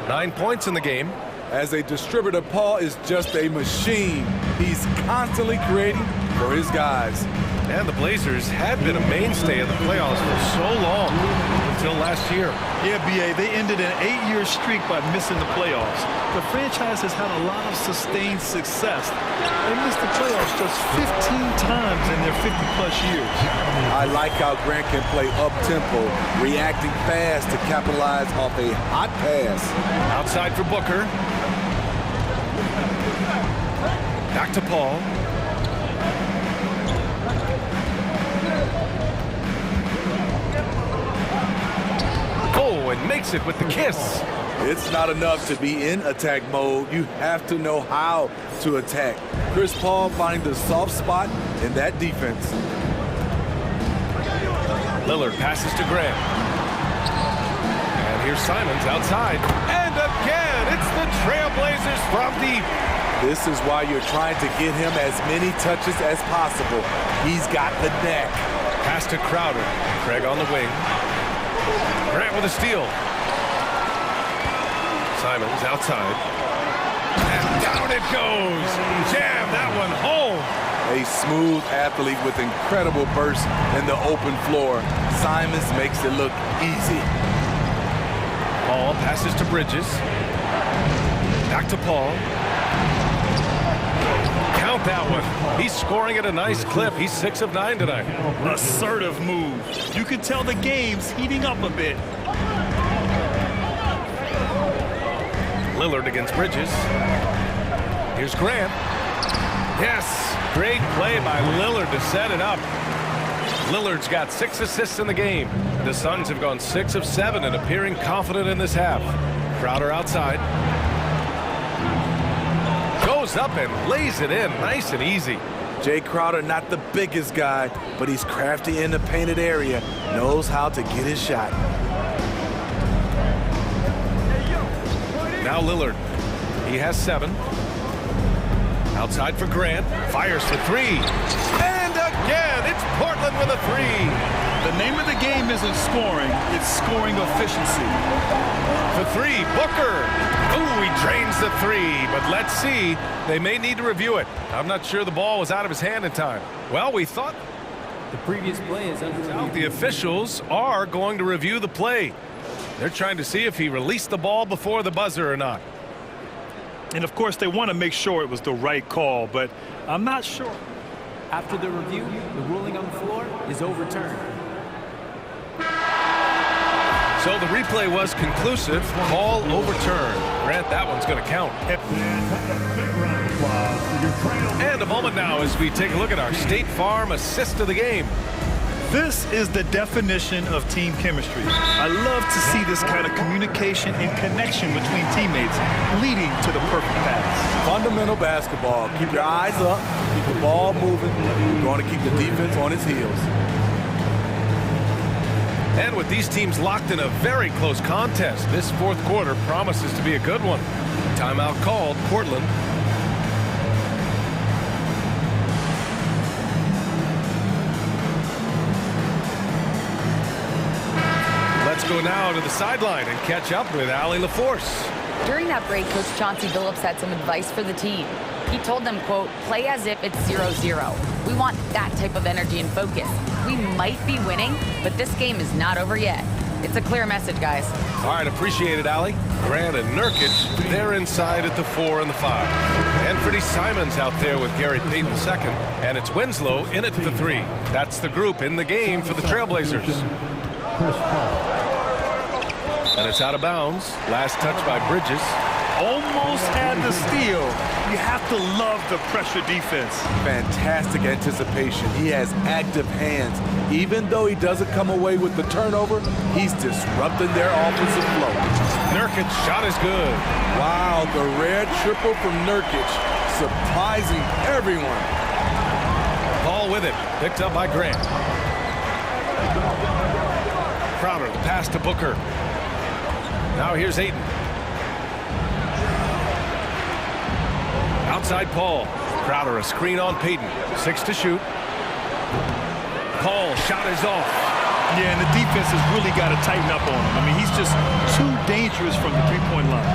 9 points in the game. As a distributor, Paul is just a machine. He's constantly creating for his guys. And the Blazers had been a mainstay of the playoffs for so long, until last year. Yeah, B.A., they ended an 8-year streak by missing the playoffs. The franchise has had a lot of sustained success. They missed the playoffs just 15 times in their 50-plus years. I like how Grant can play up-tempo, reacting fast to capitalize off a hot pass. Outside for Booker. Back to Paul. takes it with the kiss. It's not enough to be in attack mode. You have to know how to attack. Chris Paul finding the soft spot in that defense. Lillard passes to Grant. And here's Simons outside. And again, it's the Trailblazers from deep. This is why you're trying to get him as many touches as possible. He's got the neck. Pass to Crowder. Craig on the wing. Grant with a steal. Simons outside. And down it goes. Jam that one home. A smooth athlete with incredible burst in the open floor. Simons makes it look easy. Paul passes to Bridges. Back to Paul. Count that one. He's scoring at a nice clip. He's 6 of 9 tonight. Assertive move. You can tell the game's heating up a bit. Lillard against Bridges. Here's Grant. Yes, great play by Lillard to set it up. Lillard's got 6 assists in the game. The Suns have gone 6 of 7 and appearing confident in this half. Crowder outside. Goes up and lays it in, nice and easy. Jay Crowder, not the biggest guy, but he's crafty in the painted area, knows how to get his shot. Now Lillard, he has 7. Outside for Grant, fires for 3. And again, it's Portland with a 3. The name of the game isn't scoring, it's scoring efficiency. For 3, Booker. Ooh, he drains the 3, but let's see. They may need to review it. I'm not sure the ball was out of his hand in time. Well, we thought The previous play is under review. the officials are going to review the play. They're trying to see if he released the ball before the buzzer or not. And of course, they want to make sure it was the right call, but I'm not sure. After the review, the ruling on the floor is overturned. So the replay was conclusive. Call overturned. Grant, that one's going to count. And a moment now as we take a look at our State Farm assist of the game. This is the definition of team chemistry. I love to see this kind of communication and connection between teammates leading to the perfect pass. Fundamental basketball. Keep your eyes up, keep the ball moving. You're going to keep the defense on its heels. And with these teams locked in a very close contest, this fourth quarter promises to be a good one. Timeout called, Portland. Let's go now to the sideline and catch up with Allie LaForce. During that break, Coach Chauncey Billups had some advice for the team. He told them, quote, play as if it's 0-0. We want that type of energy and focus. We might be winning, but this game is not over yet. It's a clear message, guys. All right, appreciate it, Allie. Grant and Nurkic, they're inside at the 4 and the 5. And Freddie Simons out there with Gary Payton second. And it's Winslow in at the 3. That's the group in the game for the Trailblazers. And it's out of bounds. Last touch by Bridges. Almost had the steal. You have to love the pressure defense. Fantastic anticipation. He has active hands. Even though he doesn't come away with the turnover, he's disrupting their offensive flow. Nurkic's shot is good. Wow, the rare triple from Nurkic, surprising everyone. Paul with it, picked up by Grant. Crowder, the pass to Booker. Now here's Ayton. Outside Paul. Crowder, a screen on Payton. 6 to shoot. Paul, shot is off. Yeah, and the defense has really got to tighten up on him. I mean, he's just too dangerous from the three-point line.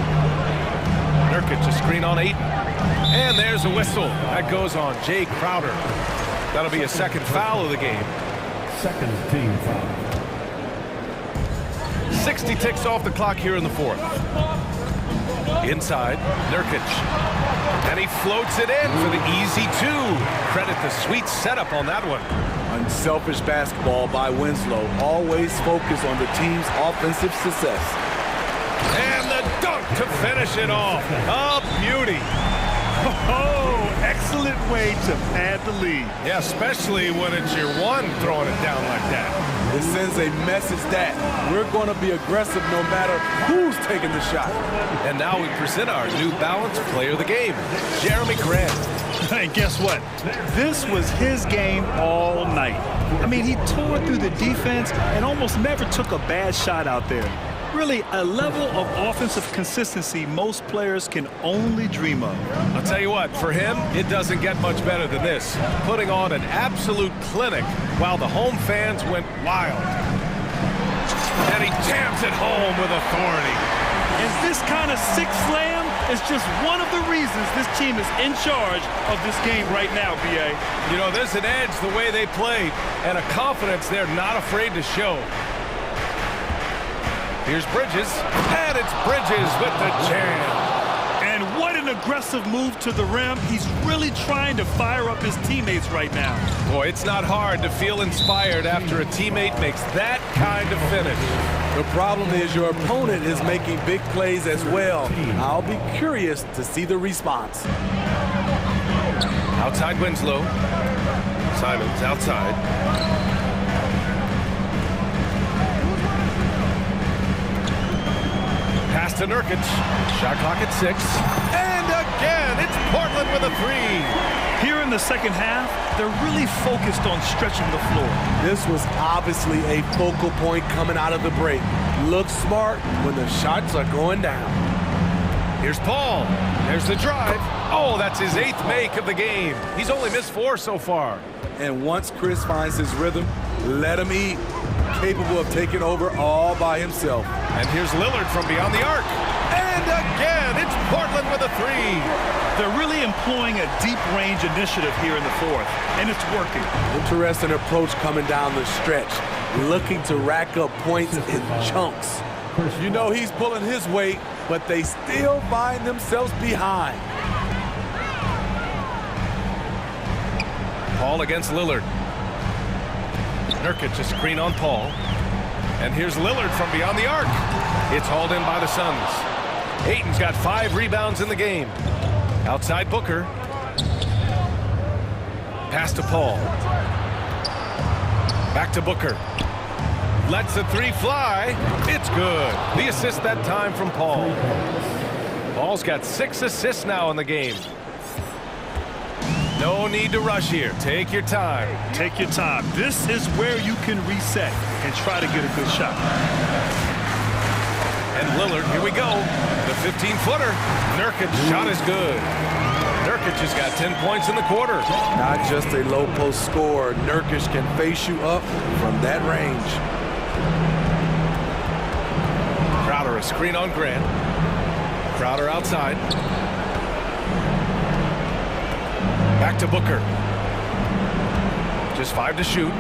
Nurkic, a screen on Ayton. And there's a whistle. That goes on Jay Crowder. That'll be a second foul of the game. Second team foul. 60 ticks off the clock here in the fourth. Inside, Nurkic. And he floats it in for the easy 2. Credit the sweet setup on that one. Unselfish basketball by Winslow. Always focus on the team's offensive success. And the dunk to finish it off. A beauty. Oh, excellent way to pad the lead. Yeah, especially when it's your one throwing it down like that. It sends a message that we're going to be aggressive no matter who's taking the shot. And now we present our New Balance Player of the Game, Jeremy Grant. And guess what? This was his game all night. I mean, he tore through the defense and almost never took a bad shot out there. Really, a level of offensive consistency most players can only dream of. I'll tell you what, for him, it doesn't get much better than this. Putting on an absolute clinic while the home fans went wild. And he jams it home with authority. And this kind of sick slam is just one of the reasons this team is in charge of this game right now, B.A. You know, there's an edge the way they played and a confidence they're not afraid to show. Here's Bridges, and it's Bridges with the jam. And what an aggressive move to the rim. He's really trying to fire up his teammates right now. Boy, it's not hard to feel inspired after a teammate makes that kind of finish. The problem is your opponent is making big plays as well. I'll be curious to see the response. Outside Winslow. Simons outside. Pass to Nurkic. Shot clock at 6. And again, it's Portland with a 3. Here in the second half, they're really focused on stretching the floor. This was obviously a focal point coming out of the break. Look smart when the shots are going down. Here's Paul. There's the drive. Oh, that's his 8th make of the game. He's only missed 4 so far. And once Chris finds his rhythm, let him eat. Capable of taking over all by himself. And here's Lillard from beyond the arc. And again, it's Portland with a 3. They're really employing a deep range initiative here in the fourth, and it's working. Interesting approach coming down the stretch, looking to rack up points in chunks. You know he's pulling his weight, but they still find themselves behind. Paul against Lillard. Nurkic, a screen on Paul. And here's Lillard from beyond the arc. It's hauled in by the Suns. Ayton's got 5 rebounds in the game. Outside Booker. Pass to Paul. Back to Booker. Lets the 3 fly. It's good. The assist that time from Paul. Paul's got 6 assists now in the game. No need to rush here. Take your time. Take your time. This is where you can reset and try to get a good shot. And Lillard, here we go. The 15-footer. Nurkic's shot is good. Nurkic has got 10 points in the quarter. Not just a low post scorer. Nurkic can face you up from that range. Crowder, a screen on Grant. Crowder outside. Back to Booker. Just 5 to shoot.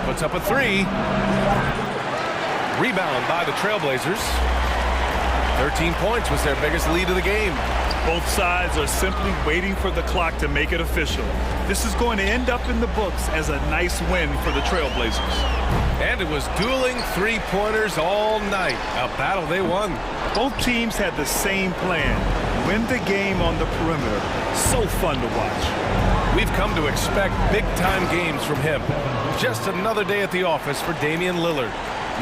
Puts up a 3. Rebound by the Trailblazers. 13 points was their biggest lead of the game. Both sides are simply waiting for the clock to make it official. This is going to end up in the books as a nice win for the Trailblazers. And it was dueling 3-pointers all night. A battle they won. Both teams had the same plan. Win the game on the perimeter. So fun to watch. We've come to expect big-time games from him. Just another day at the office for Damian Lillard.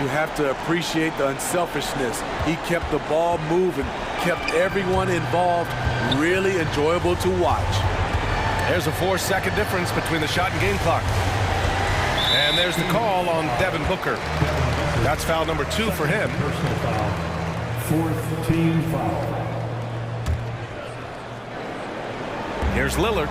You have to appreciate the unselfishness. He kept the ball moving, kept everyone involved. Really enjoyable to watch. There's a 4-second difference between the shot and game clock. And there's the call on Devin Booker. That's foul number 2 for him. Personal foul. 4th team foul. Here's Lillard.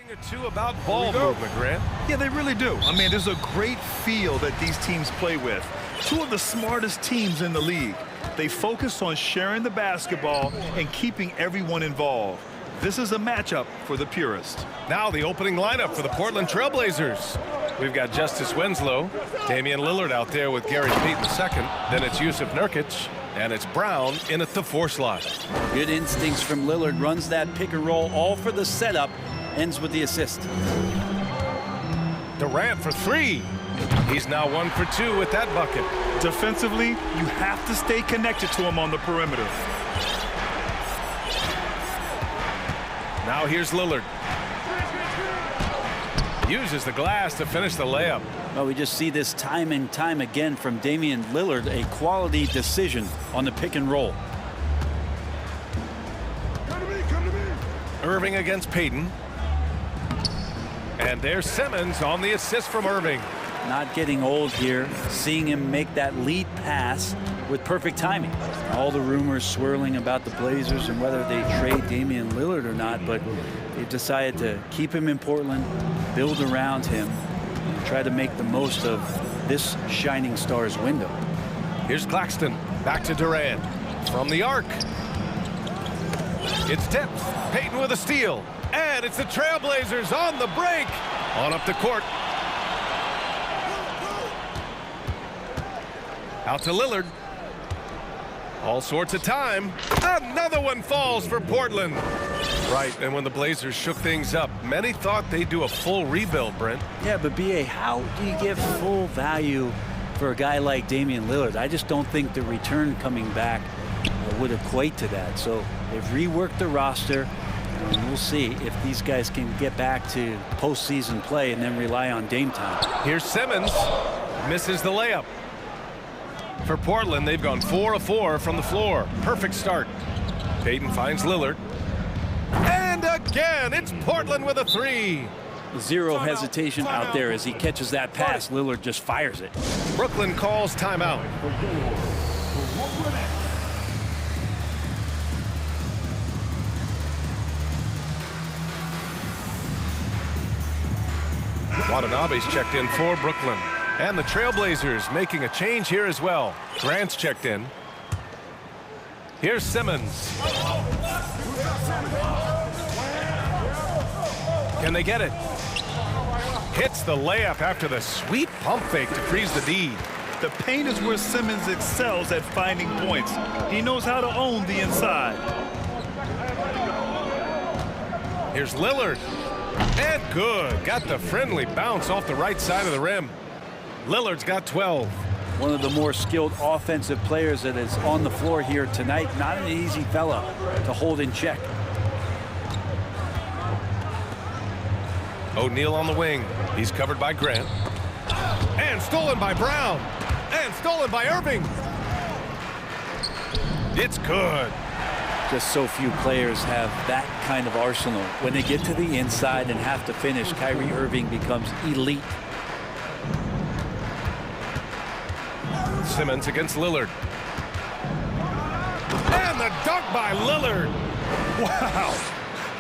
Thing or two about ball movement, Grant. Yeah, they really do. I mean, there's a great feel that these teams play with. Two of the smartest teams in the league. They focus on sharing the basketball and keeping everyone involved. This is a matchup for the purist. Now the opening lineup for the Portland Trailblazers. We've got Justice Winslow, Damian Lillard out there with Gary Payton II. Then it's Yusuf Nurkic, and it's Brown in at the 4 slot. Good instincts from Lillard. Runs that pick and roll, all for the setup. Ends with the assist. Durant for 3. He's now 1 for 2 with that bucket. Defensively, you have to stay connected to him on the perimeter. Now here's Lillard. Uses the glass to finish the layup. Well, we just see this time and time again from Damian Lillard, a quality decision on the pick and roll. Irving against Payton. And there's Simmons on the assist from Irving. Not getting old here, seeing him make that lead pass with perfect timing. All the rumors swirling about the Blazers and whether they trade Damian Lillard or not, but they've decided to keep him in Portland, build around him, and try to make the most of this shining star's window. Here's Claxton, back to Durant. From the arc. It's tipped. Payton with a steal. And it's the Trailblazers on the break. On up the court. Out to Lillard. All sorts of time. Another one falls for Portland. Right, and when the Blazers shook things up, many thought they'd do a full rebuild, Brent. Yeah, but B.A., how do you give full value for a guy like Damian Lillard? I just don't think the return coming back would equate to that. So they've reworked the roster, and we'll see if these guys can get back to postseason play and then rely on Dame time. Here's Simmons. Misses the layup. For Portland, they've gone 4 of 4 from the floor. Perfect start. Payton finds Lillard. And again, it's Portland with a 3. Zero hesitation out there as he catches that pass. Lillard just fires it. Brooklyn calls timeout. Watanabe's checked in for Brooklyn. And the Trailblazers making a change here as well. Grant's checked in. Here's Simmons. Can they get it? Hits the layup after the sweet pump fake to freeze the D. The paint is where Simmons excels at finding points. He knows how to own the inside. Here's Lillard. And good. Got the friendly bounce off the right side of the rim. Lillard's got 12. One of the more skilled offensive players that is on the floor here tonight. Not an easy fella to hold in check. O'Neal on the wing. He's covered by Grant. And stolen by Brown. And stolen by Irving. It's good. Just so few players have that kind of arsenal. When they get to the inside and have to finish, Kyrie Irving becomes elite. Simmons against Lillard. And the dunk by Lillard. Wow.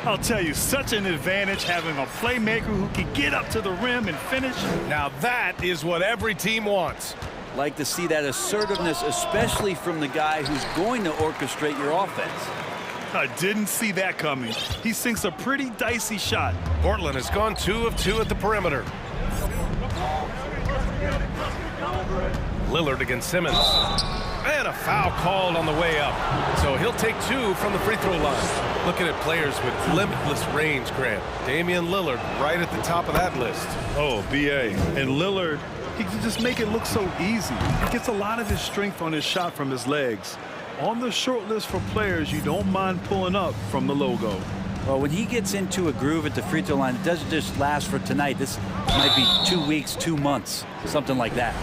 I'll tell you, such an advantage having a playmaker who can get up to the rim and finish. Now that is what every team wants. Like to see that assertiveness, especially from the guy who's going to orchestrate your offense. I didn't see that coming. He sinks a pretty dicey shot. Portland has gone 2 of 2 at the perimeter. Lillard against Simmons. And a foul called on the way up. So he'll take 2 from the free throw line. Looking at players with limitless range, Grant. Damian Lillard right at the top of that list. Oh, B.A. And Lillard, he can just make it look so easy. He gets a lot of his strength on his shot from his legs. On the short list for players you don't mind pulling up from the logo. Well, when he gets into a groove at the free throw line, it doesn't just last for tonight. This might be 2 weeks, 2 months, something like that.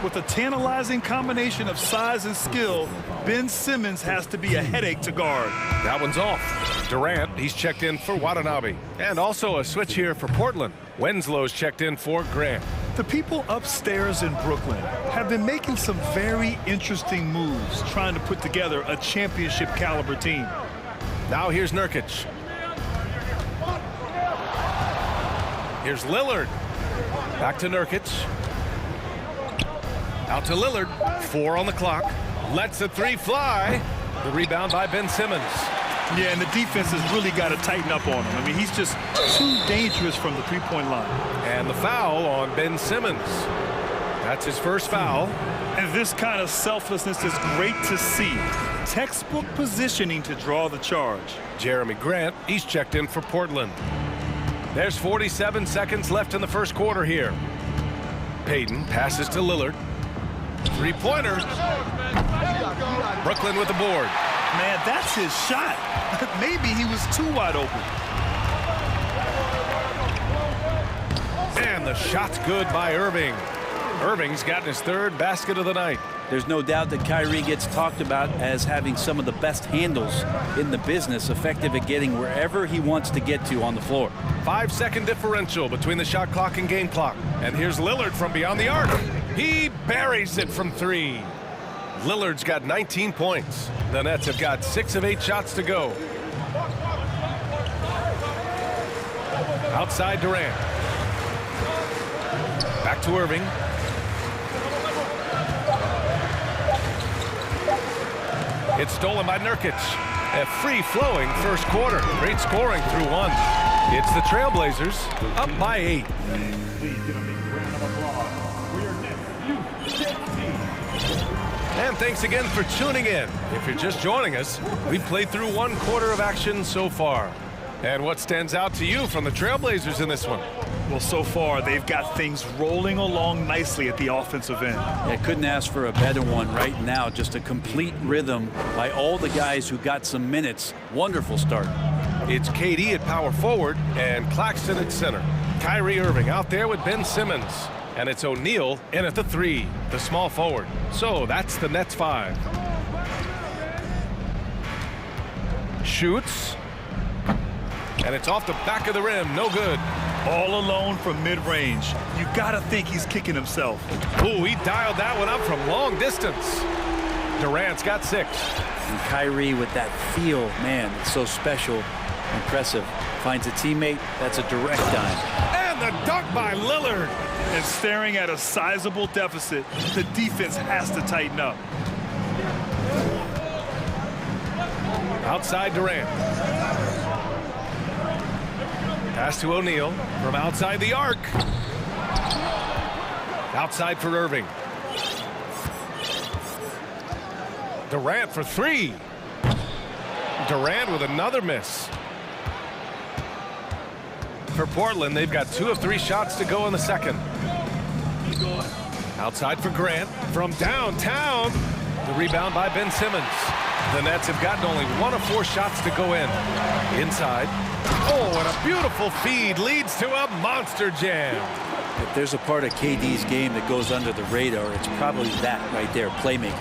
With a tantalizing combination of size and skill, Ben Simmons has to be a headache to guard. That one's off. Durant, he's checked in for Watanabe. And also a switch here for Portland. Winslow's checked in for Grant. The people upstairs in Brooklyn have been making some very interesting moves trying to put together a championship caliber team. Now here's Nurkic. Here's Lillard. Back to Nurkic. Out to Lillard. 4 on the clock. Lets the three fly. The rebound by Ben Simmons. Yeah, and the defense has really got to tighten up on him. I mean, he's just too dangerous from the three-point line. And the foul on Ben Simmons. That's his first foul. And this kind of selflessness is great to see. Textbook positioning to draw the charge. Jeremy Grant, he's checked in for Portland. There's 47 seconds left in the first quarter here. Payton passes to Lillard. Three-pointer. Brooklyn with the board. Man, that's his shot. Maybe he was too wide open. And the shot's good by Irving. Irving's gotten his third basket of the night. There's no doubt that Kyrie gets talked about as having some of the best handles in the business, effective at getting wherever he wants to get to on the floor. 5-second differential between the shot clock and game clock. And here's Lillard from beyond the arc. He buries it from 3. Lillard's got 19 points. The Nets have got 6 of 8 shots to go. Outside Durant. Back to Irving. It's stolen by Nurkic. A free-flowing first quarter. Great scoring through 1. It's the Trailblazers up by 8. And thanks again for tuning in. If you're just joining us, we've played through 1 quarter of action so far. And what stands out to you from the Trailblazers in this one? Well, so far, they've got things rolling along nicely at the offensive end. Yeah, couldn't ask for a better one right now. Just a complete rhythm by all the guys who got some minutes. Wonderful start. It's KD at power forward and Claxton at center. Kyrie Irving out there with Ben Simmons. And it's O'Neal in at the 3, the small forward. So that's the Nets 5. Shoots. And it's off the back of the rim. No good. All alone from mid-range. You got to think he's kicking himself. Ooh, he dialed that one up from long distance. Durant's got 6. And Kyrie with that feel, man, it's so special, impressive. Finds a teammate, that's a direct dime. And the dunk by Lillard. And staring at a sizable deficit, the defense has to tighten up. Outside Durant. Pass to O'Neal from outside the arc. Outside for Irving. Durant for 3. Durant with another miss. For Portland, they've got 2 of 3 shots to go in the second. Outside for Grant from downtown. The rebound by Ben Simmons. The Nets have gotten only 1 of 4 shots to go in. Inside. Oh, and a beautiful feed leads to a monster jam. If there's a part of KD's game that goes under the radar, it's probably that right there, playmaking.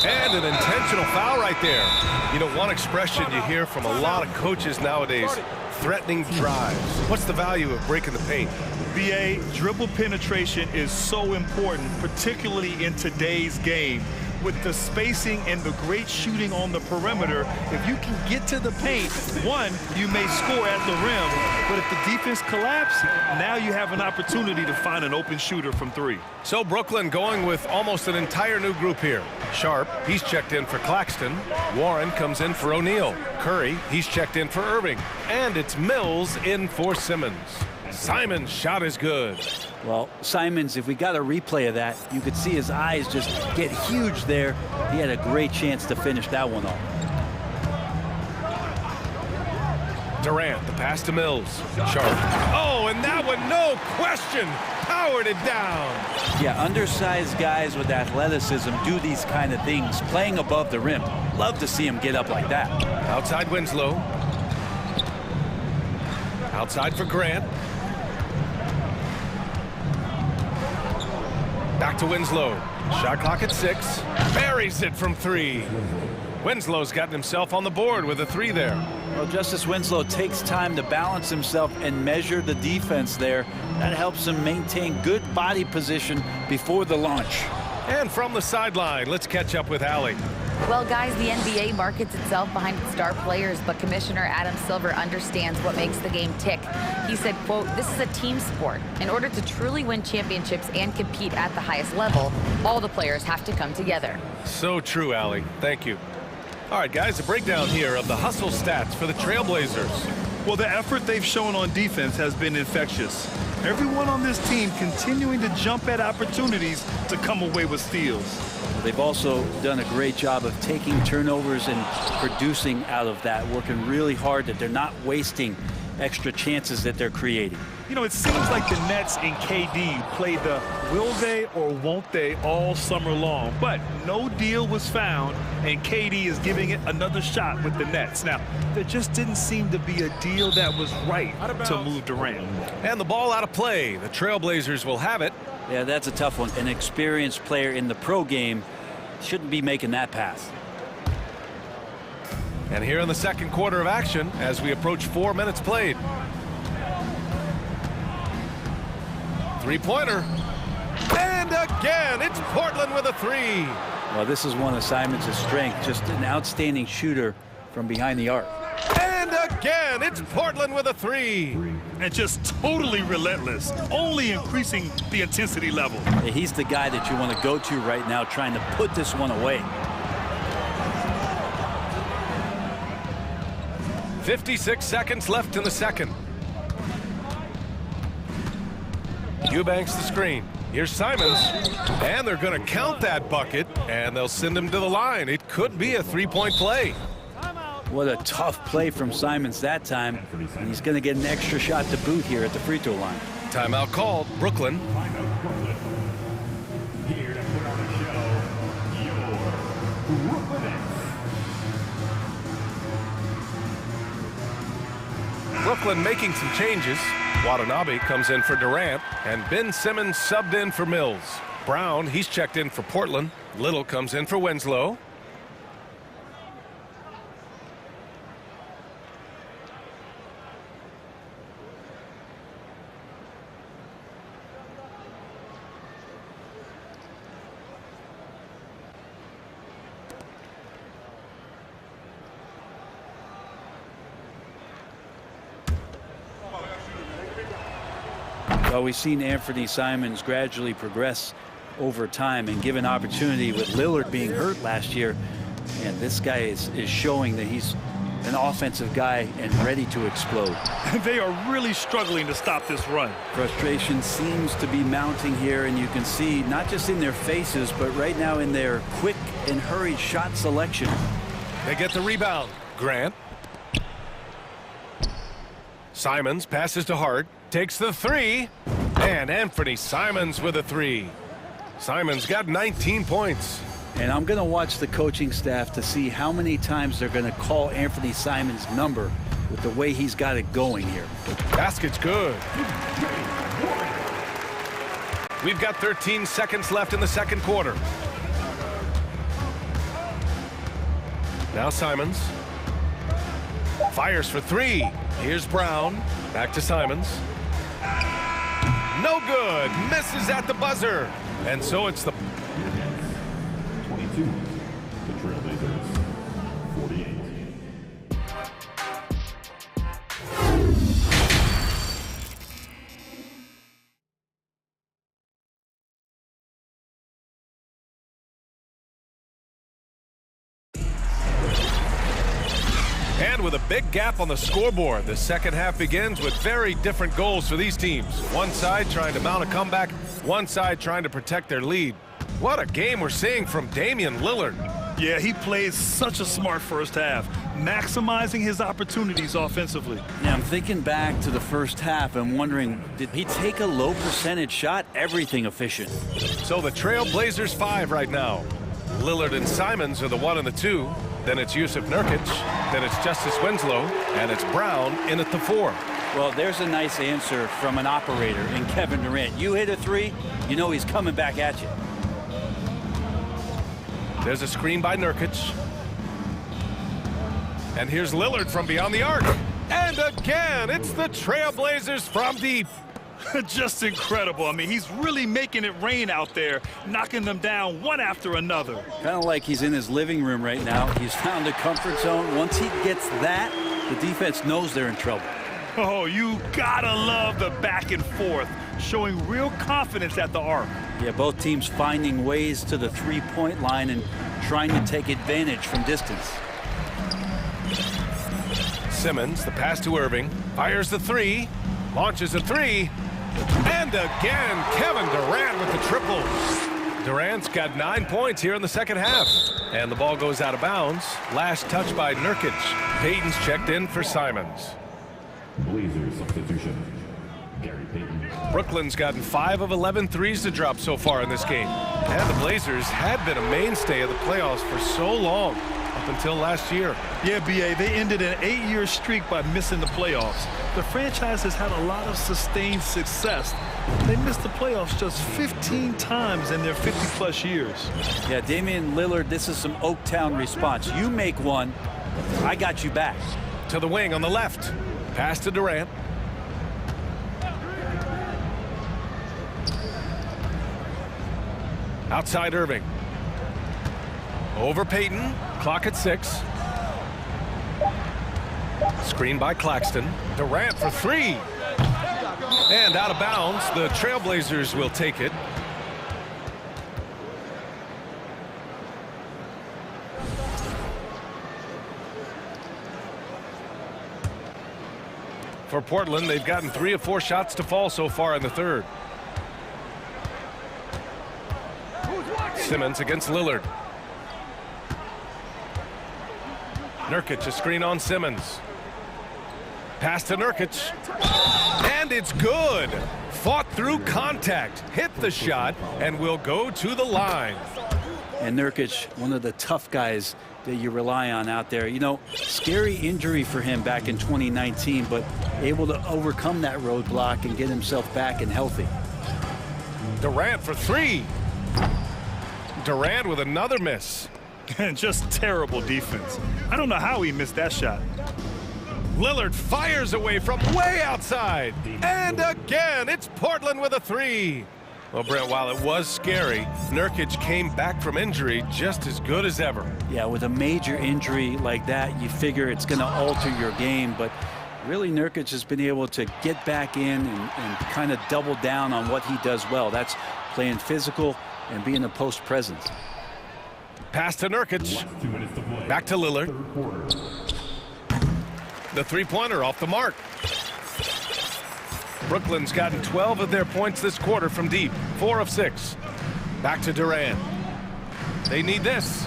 And an intentional foul right there. You know, one expression you hear from a lot of coaches nowadays, threatening drives. What's the value of breaking the paint? BA, dribble penetration is so important, particularly in today's game. With the spacing and the great shooting on the perimeter, if you can get to the paint, 1, you may score at the rim, but if the defense collapses, now you have an opportunity to find an open shooter from 3. So Brooklyn going with almost an entire new group here. Sharp, he's checked in for Claxton. Warren comes in for O'Neal. Curry, he's checked in for Irving. And it's Mills in for Simmons. Simon's shot is good. Well, Simons, if we got a replay of that, you could see his eyes just get huge there. He had a great chance to finish that one off. Durant, the pass to Mills. Sharp. Oh, and that one, no question, powered it down. Yeah, undersized guys with athleticism do these kind of things, playing above the rim. Love to see him get up like that. Outside Winslow. Outside for Grant. Back to Winslow. Shot clock at 6. Buries it from 3. Winslow's gotten himself on the board with a 3 there. Well, Justice Winslow takes time to balance himself and measure the defense there. That helps him maintain good body position before the launch. And from the sideline, let's catch up with Allie. Well, guys, the NBA markets itself behind its star players, but Commissioner Adam Silver understands what makes the game tick. He said, quote, "This is a team sport. In order to truly win championships and compete at the highest level, all the players have to come together." So true, Allie. Thank you. All right, guys, a breakdown here of the hustle stats for the Trailblazers. Well, the effort they've shown on defense has been infectious. Everyone on this team continuing to jump at opportunities to come away with steals. They've also done a great job of taking turnovers and producing out of that, working really hard that they're not wasting extra chances that they're creating. You know, it seems like the Nets and KD played the will they or won't they all summer long, but no deal was found, and KD is giving it another shot with the Nets. Now, there just didn't seem to be a deal that was right to move Durant. And the ball out of play. The Trailblazers will have it. Yeah, that's a tough one. An experienced player in the pro game shouldn't be making that pass. And here in the second quarter of action, as we approach 4 minutes played. Three-pointer. And again, it's Portland with a three. Well, this is one of Simons' strengths, just an outstanding shooter from behind the arc. And again, it's Portland with a three. And just totally relentless, only increasing the intensity level. Yeah, he's the guy that you want to go to right now, trying to put this one away. 56 seconds left in the second. Eubanks the screen. Here's Simons. And they're going to count that bucket, and they'll send him to the line. It could be a three-point play. What a tough play from Simons that time. And he's going to get an extra shot to boot here at the free throw line. Timeout called. Brooklyn. Brooklyn making some changes. Watanabe comes in for Durant, and Ben Simmons subbed in for Mills. Brown, he's checked in for Portland. Little comes in for Winslow. Well, we've seen Anthony Simons gradually progress over time and given opportunity with Lillard being hurt last year. And this guy is showing that he's an offensive guy and ready to explode. They are really struggling to stop this run. Frustration seems to be mounting here, and you can see not just in their faces, but right now in their quick and hurried shot selection. They get the rebound. Grant. Simons passes to Hart. Takes the three, and Anthony Simons with a three. Simons got 19 points. And I'm going to watch the coaching staff to see how many times they're going to call Anthony Simons' number with the way he's got it going here. Basket's good. We've got 13 seconds left in the second quarter. Now Simons. Fires for three. Here's Brown. Back to Simons. No good. Misses at the buzzer. And so it's the 22. The Trailblazers. 48. And with a big gap on the scoreboard, the second half begins with very different goals for these teams. One side trying to mount a comeback, one side trying to protect their lead. What a game we're seeing from Damian Lillard. Yeah, he plays such a smart first half, maximizing his opportunities offensively. Yeah, I'm thinking back to the first half and wondering, did he take a low percentage shot? Everything efficient. So the Trailblazers 5 right now. Lillard and Simons are the 1 and the 2. Then it's Yusuf Nurkic. Then it's Justice Winslow. And it's Brown in at the 4. Well, there's a nice answer from an operator in Kevin Durant. You hit a three, you know he's coming back at you. There's a screen by Nurkic. And here's Lillard from beyond the arc. And again, it's the Trailblazers from deep. Just incredible. I mean, he's really making it rain out there, knocking them down one after another. Kind of like he's in his living room right now. He's found a comfort zone. Once he gets that, the defense knows they're in trouble. Oh, you gotta love the back and forth, showing real confidence at the arc. Yeah, both teams finding ways to the three-point line and trying to take advantage from distance. Simmons, the pass to Irving, fires the three, launches a three, and again, Kevin Durant with the triple. Durant's got 9 points here in the second half. And the ball goes out of bounds. Last touch by Nurkic. Payton's checked in for Simons. Blazers substitution. Gary Payton. Brooklyn's gotten 5 of 11 threes to drop so far in this game. And the Blazers had been a mainstay of the playoffs for so long, up until last year. Yeah, B.A., they ended an 8-year streak by missing the playoffs. The franchise has had a lot of sustained success. They missed the playoffs just 15 times in their 50-plus years. Yeah, Damian Lillard, this is some Oaktown response. You make one, I got you back. To the wing on the left. Pass to Durant. Outside Irving. Over Payton. Clock at 6. Screen by Claxton. Durant for 3. And out of bounds. The Trailblazers will take it. For Portland, they've gotten 3 of 4 shots to fall so far in the third. Simmons against Lillard. Nurkic, a screen on Simmons. Pass to Nurkic. And it's good. Fought through contact. Hit the shot and will go to the line. And Nurkic, one of the tough guys that you rely on out there. You know, scary injury for him back in 2019, but able to overcome that roadblock and get himself back and healthy. Durant for 3. Durant with another miss. Just terrible defense. I don't know how he missed that shot. Lillard fires away from way outside. And again, it's Portland with a 3. Well, Brent, while it was scary, Nurkic came back from injury just as good as ever. Yeah, with a major injury like that, you figure it's going to alter your game. But really, Nurkic has been able to get back in and kind of double down on what he does well. That's playing physical and being a post presence. Pass to Nurkic. Back to Lillard. The three-pointer off the mark. Brooklyn's gotten 12 of their points this quarter from deep. 4 of 6. Back to Durant. They need this.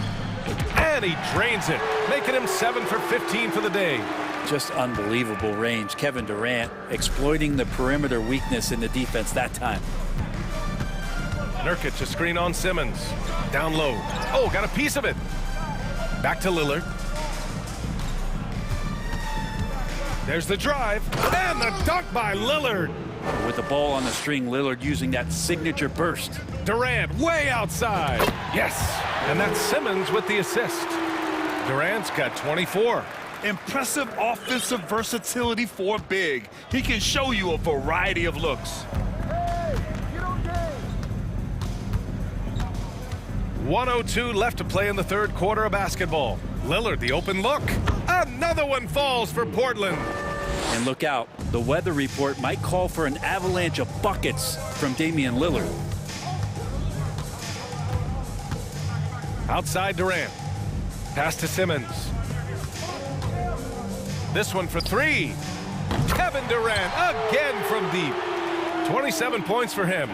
And he drains it, making him 7 for 15 for the day. Just unbelievable range. Kevin Durant exploiting the perimeter weakness in the defense that time. Nurkic, a screen on Simmons. Down low. Oh, got a piece of it. Back to Lillard. There's the drive. And the dunk by Lillard. With the ball on the string, Lillard using that signature burst. Durant way outside. Yes. And that's Simmons with the assist. Durant's got 24. Impressive offensive versatility for big. He can show you a variety of looks. 1:02 left to play in the third quarter of basketball. Lillard, the open look. Another one falls for Portland. And look out, the weather report might call for an avalanche of buckets from Damian Lillard. Outside Durant. Pass to Simmons. This one for 3. Kevin Durant again from deep. 27 points for him.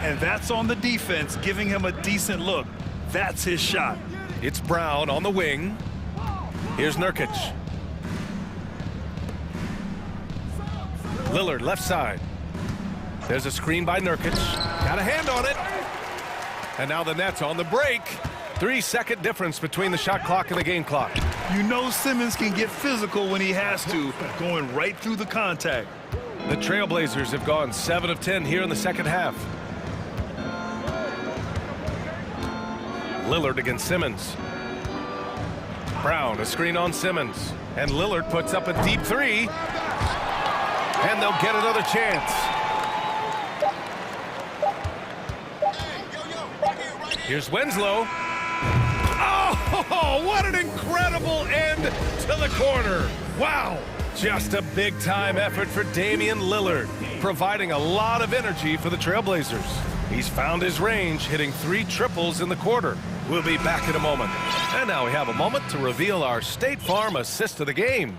And that's on the defense, giving him a decent look. That's his shot. It's Brown on the wing. Here's Nurkic. Lillard left side. There's a screen by Nurkic. Got a hand on it. And now the Nets on the break. 3-second difference between the shot clock and the game clock. You know Simmons can get physical when he has to, going right through the contact. The Trailblazers have gone 7 of 10 here in the second half. Lillard against Simmons. Brown, a screen on Simmons. And Lillard puts up a deep 3. And they'll get another chance. Here's Winslow. Oh, what an incredible end to the quarter. Wow. Just a big-time effort for Damian Lillard, providing a lot of energy for the Trailblazers. He's found his range, hitting 3 triples in the quarter. We'll be back in a moment. And now we have a moment to reveal our State Farm assist of the game.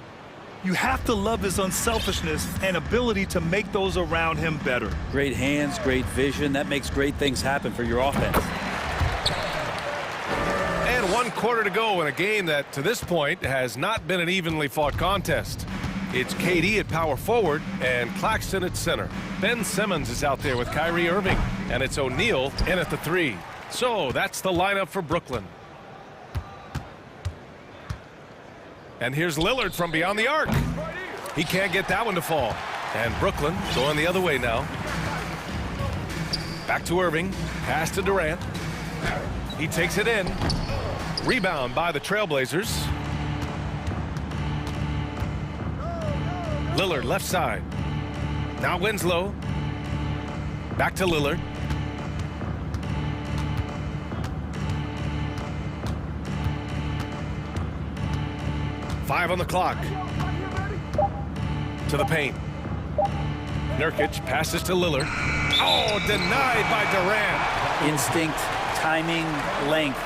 You have to love his unselfishness and ability to make those around him better. Great hands, great vision. That makes great things happen for your offense. And 1 quarter to go in a game that, to this point, has not been an evenly fought contest. It's KD at power forward and Claxton at center. Ben Simmons is out there with Kyrie Irving, and it's O'Neal in at the 3. So that's the lineup for Brooklyn. And here's Lillard from beyond the arc. He can't get that one to fall. And Brooklyn going the other way now. Back to Irving. Pass to Durant. He takes it in. Rebound by the Trailblazers. Lillard left side. Now Winslow. Back to Lillard. Five on the clock. To the paint. Nurkic passes to Lillard. Oh, denied by Durant. Instinct, timing, length.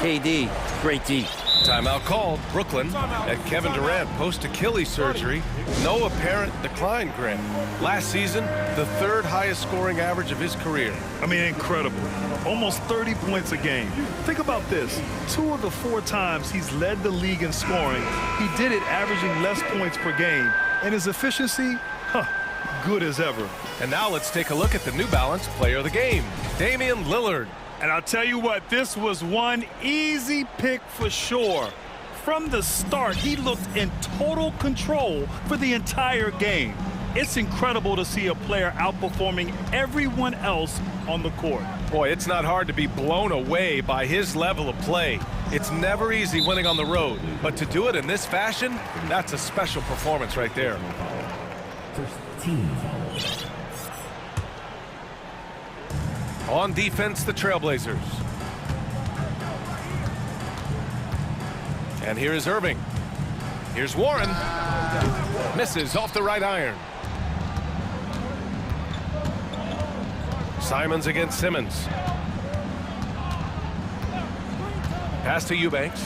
KD, great D. Timeout called. Brooklyn at Kevin Durant post-Achilles surgery. No apparent decline, Grant. Last season, the 3rd highest scoring average of his career. I mean, incredible. Almost 30 points a game. Think about this. 2 of the 4 times he's led the league in scoring, he did it averaging less points per game. And his efficiency, good as ever. And now let's take a look at the New Balance player of the game, Damian Lillard. And I'll tell you what, this was one easy pick for sure. From the start, he looked in total control for the entire game. It's incredible to see a player outperforming everyone else on the court. Boy, it's not hard to be blown away by his level of play. It's never easy winning on the road, but to do it in this fashion, that's a special performance right there. On defense, the Trailblazers. And here is Irving. Here's Warren. Misses off the right iron. Simons against Simmons. Pass to Eubanks.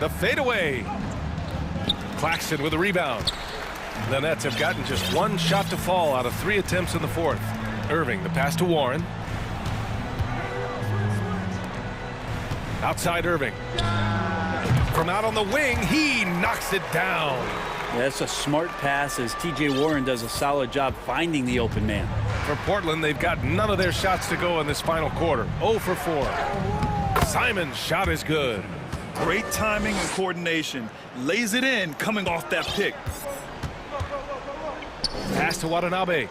The fadeaway. Claxton with a rebound. The Nets have gotten just 1 shot to fall out of 3 attempts in the 4th. Irving, the pass to Warren. Outside Irving. From out on the wing, he knocks it down. Yeah, that's a smart pass as T.J. Warren does a solid job finding the open man. For Portland, they've got none of their shots to go in this final quarter. 0 for 4. Simon's shot is good. Great timing and coordination. Lays it in coming off that pick. Pass to Watanabe.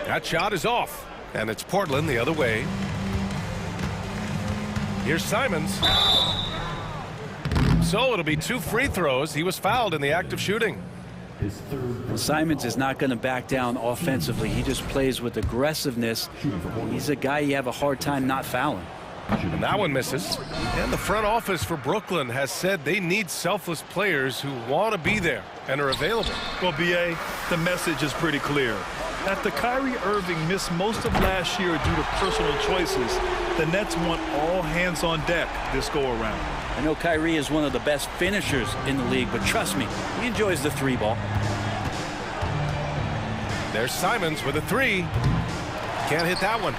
That shot is off. And it's Portland the other way. Here's Simons. So it'll be 2 free throws. He was fouled in the act of shooting. Simons is not going to back down offensively. He just plays with aggressiveness. He's a guy you have a hard time not fouling. And that one misses. And the front office for Brooklyn has said they need selfless players who want to be there and are available. Well, B.A., the message is pretty clear. After Kyrie Irving missed most of last year due to personal choices, the Nets want all hands on deck this go-around. I know Kyrie is one of the best finishers in the league, but trust me, he enjoys the 3 ball. There's Simons with a 3. Can't hit that one.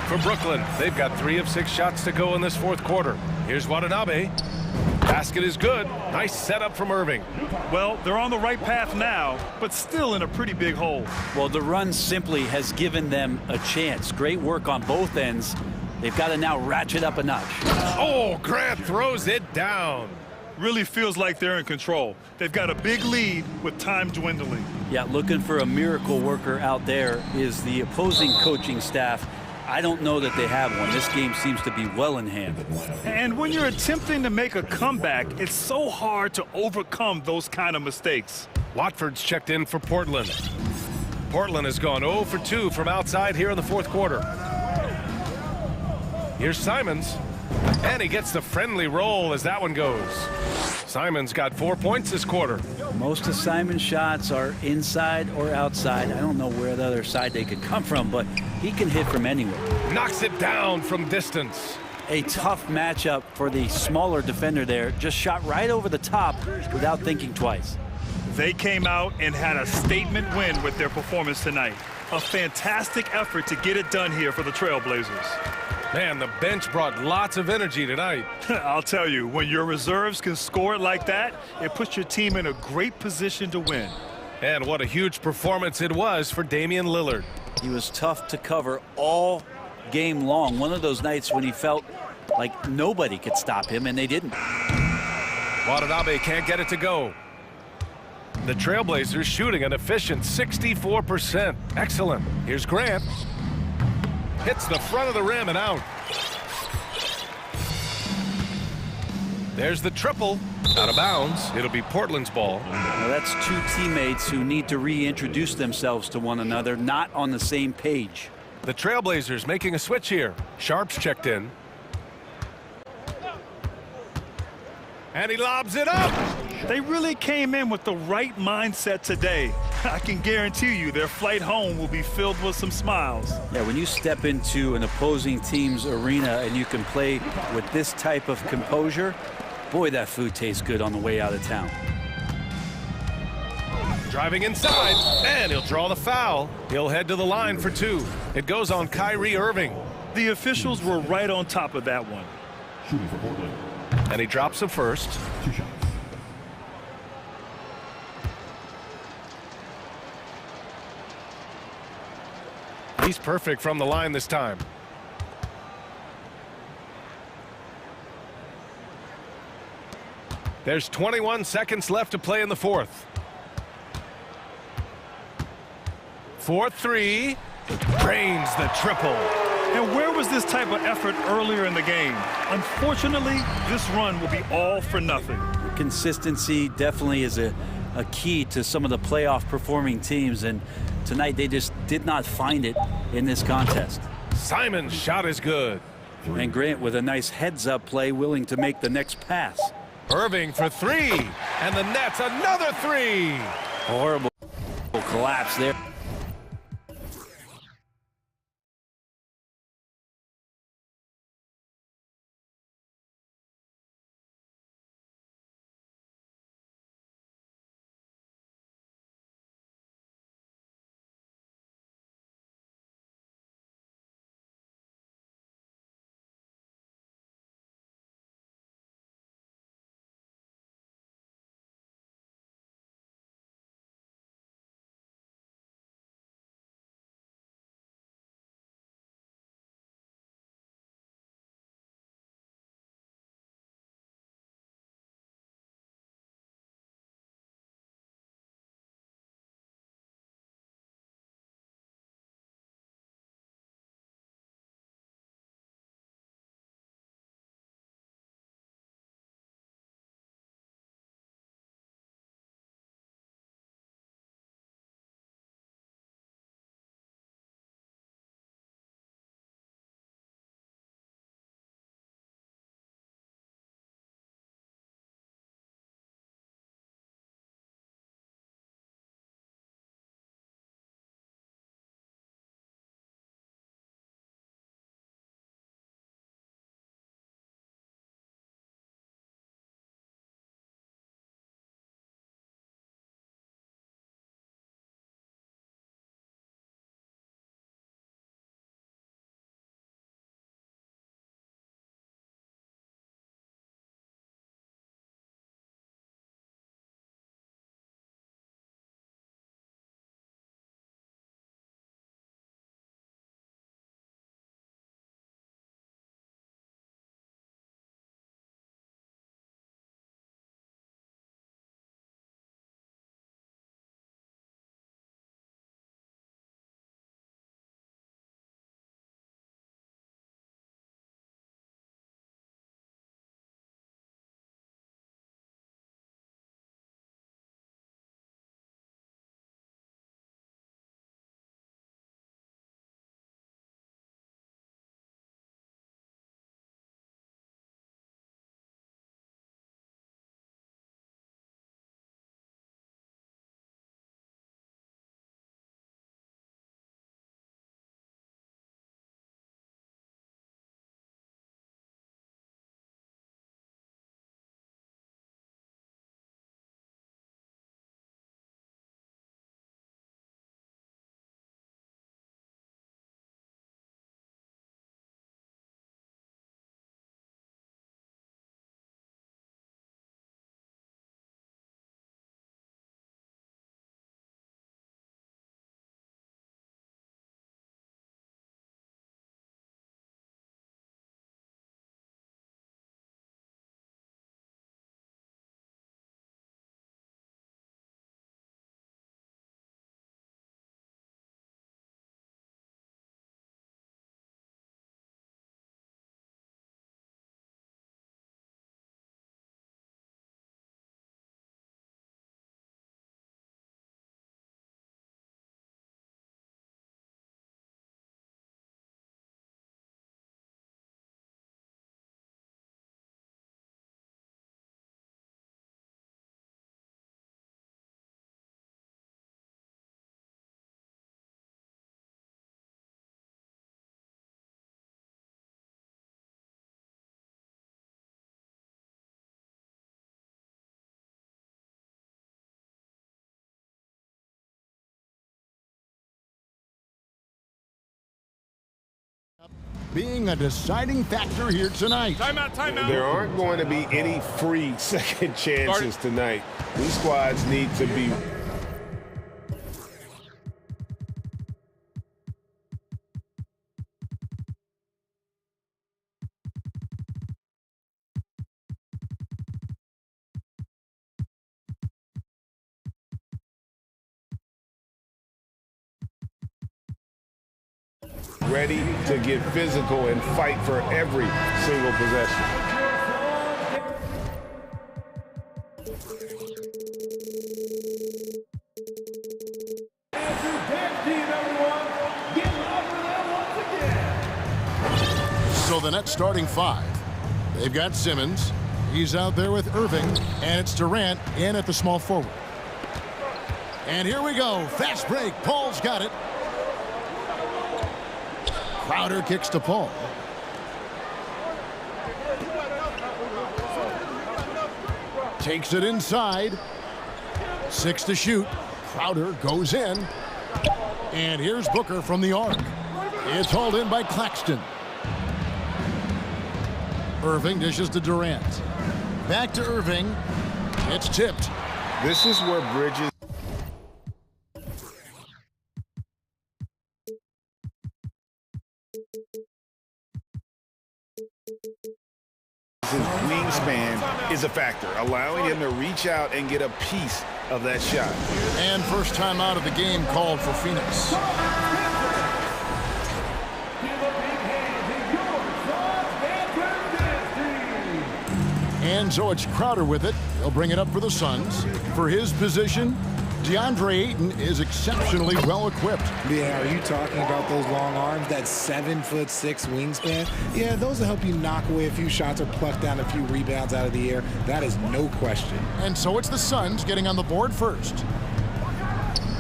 For Brooklyn, they've got 3 of 6 shots to go in this 4th quarter. Here's Watanabe. Basket is good. Nice setup from Irving. Well, they're on the right path now, but still in a pretty big hole. Well, the run simply has given them a chance. Great work on both ends. They've got to now ratchet up a notch. Oh, Grant throws it down. Really feels like they're in control. They've got a big lead with time dwindling. Yeah, looking for a miracle worker out there is the opposing coaching staff. I don't know that they have one. This game seems to be well in hand. And when you're attempting to make a comeback, it's so hard to overcome those kind of mistakes. Watford's checked in for Portland. Portland has gone 0 for 2 from outside here in the fourth quarter. Here's Simons, and he gets the friendly roll as that one goes. Simons got 4 points this quarter. Most of Simon's shots are inside or outside. I don't know where the other side they could come from, but he can hit from anywhere. Knocks it down from distance. A tough matchup for the smaller defender there. Just shot right over the top without thinking twice. They came out and had a statement win with their performance tonight. A fantastic effort to get it done here for the Trailblazers. Man, the bench brought lots of energy tonight. I'll tell you, when your reserves can score it like that, it puts your team in a great position to win. And what a huge performance it was for Damian Lillard. He was tough to cover all game long. One of those nights when he felt like nobody could stop him, and they didn't. Watanabe can't get it to go. The Trailblazers shooting an efficient 64%. Excellent. Here's Grant. Hits the front of the rim and out. There's the triple. Out of bounds. It'll be Portland's ball. Now that's two teammates who need to reintroduce themselves to one another, not on the same page. The Trailblazers making a switch here. Sharp's checked in. And he lobs it up. They really came in with the right mindset today. I can guarantee you their flight home will be filled with some smiles. Yeah, when you step into an opposing team's arena and you can play with this type of composure, boy, that food tastes good on the way out of town. Driving inside, and he'll draw the foul. He'll head to the line for two. It goes on Kyrie Irving. The officials were right on top of that one. And he drops a first. 2 shots. He's perfect from the line this time. There's 21 seconds left to play in the fourth. 4-3. Drains the triple. And where was this type of effort earlier in the game? Unfortunately, this run will be all for nothing. Consistency definitely is a key to some of the playoff performing teams, and tonight they just did not find it in this contest. Simon's shot is good. And Grant with a nice heads-up play, willing to make the next pass. Irving for three, and the Nets another three. Horrible collapse there. being a deciding factor here tonight. Timeout, timeout. There aren't going to be any free second chances tonight. These squads need to be ready to get physical and fight for every single possession. So the net starting five. They've got Simmons. He's out there with Irving, and it's Durant in at the small forward. And here we go. Fast break. Paul's got it. Crowder kicks to Paul. Takes it inside. 6 to shoot. Crowder goes in. And here's Booker from the arc. It's hauled in by Claxton. Irving dishes to Durant. Back to Irving. It's tipped. This is where Bridges his wingspan is a factor, allowing him to reach out and get a piece of that shot. And first time out of the game called for Phoenix. And so it's Crowder with it. He'll bring it up for the Suns. For his position, DeAndre Ayton is exceptionally well equipped. Yeah, are you talking about those long arms, that 7'6" wingspan? Yeah, those will help you knock away a few shots or pluck down a few rebounds out of the air. That is no question. And so it's the Suns getting on the board first.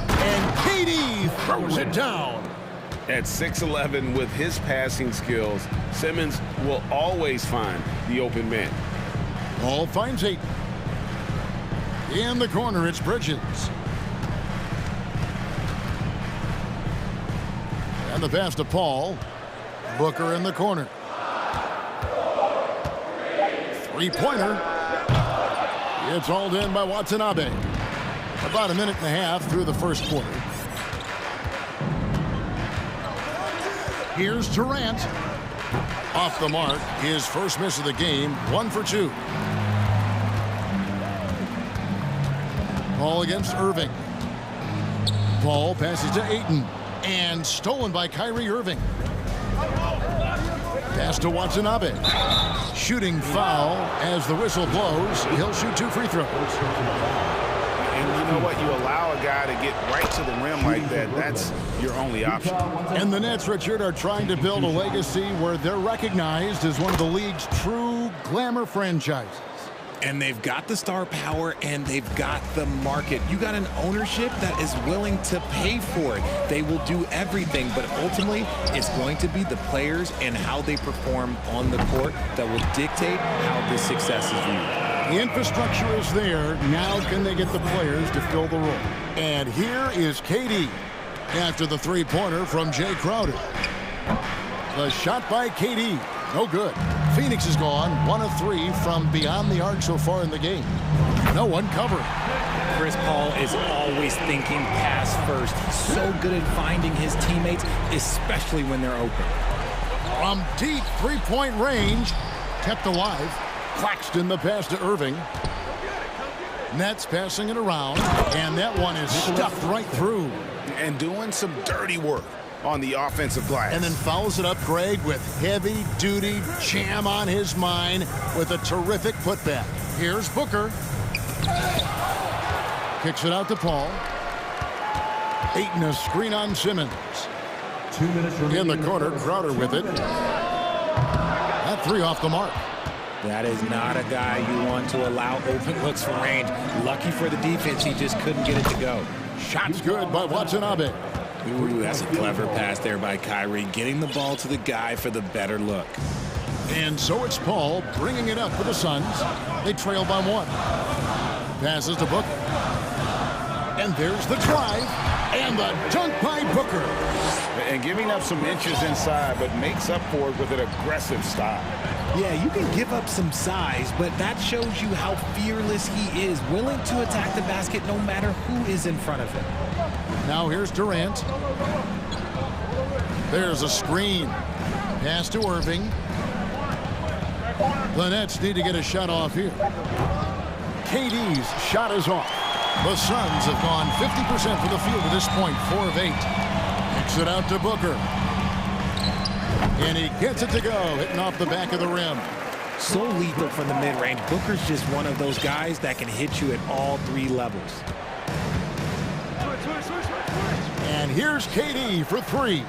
And KD throws it down. At 6'11" with his passing skills, Simmons will always find the open man. Paul finds Ayton. In the corner, it's Bridges. And the pass to Paul. Booker in the corner. Three-pointer. It's hauled in by Watanabe. About a minute and a half through the first quarter. Here's Durant. Off the mark, his first miss of the game, 1 for 2. Paul against Irving. Paul passes to Ayton. And stolen by Kyrie Irving. Pass to Watanabe. Shooting foul as the whistle blows. He'll shoot 2 free throws. And you know what? You allow a guy to get right to the rim like that. That's your only option. And the Nets, Richard, are trying to build a legacy where they're recognized as one of the league's true glamour franchises. And they've got the star power and they've got the market. You got an ownership that is willing to pay for it. They will do everything, but ultimately it's going to be the players and how they perform on the court that will dictate how this success is viewed. The infrastructure is there. Now can they get the players to fill the role? And here is KD after the three-pointer from Jay Crowder. The shot by KD. No good. Phoenix is gone 1 of 3 from beyond the arc so far in the game. No one covering. Chris Paul is always thinking pass first. He's so good at finding his teammates, especially when they're open. From deep three-point range, kept alive. Claxton the pass to Irving. Nets passing it around, and that one is stuffed right through. And doing some dirty work on the offensive glass. And then follows it up, Greg, with heavy-duty jam on his mind with a terrific putback. Here's Booker. Kicks it out to Paul. Ayton a screen on Simmons. 2 minutes in the corner, Crowder with it. That 3 off the mark. That is not a guy you want to allow open looks for range. Lucky for the defense, he just couldn't get it to go. Shot's good by Watanabe. Ooh, that's a clever pass there by Kyrie, getting the ball to the guy for the better look. And so it's Paul bringing it up for the Suns. They trail by 1. Passes to Booker. And there's the drive. And the dunk by Booker. And giving up some inches inside, but makes up for it with an aggressive style. Yeah, you can give up some size, but that shows you how fearless he is, willing to attack the basket no matter who is in front of him. Now here's Durant. There's a screen. Pass to Irving. The Nets need to get a shot off here. KD's shot is off. The Suns have gone 50% from the field at this point, 4 of 8. Kicks it out to Booker. And he gets it to go, hitting off the back of the rim. So lethal from the mid-range. Booker's just one of those guys that can hit you at all 3 levels. And here's KD for 3.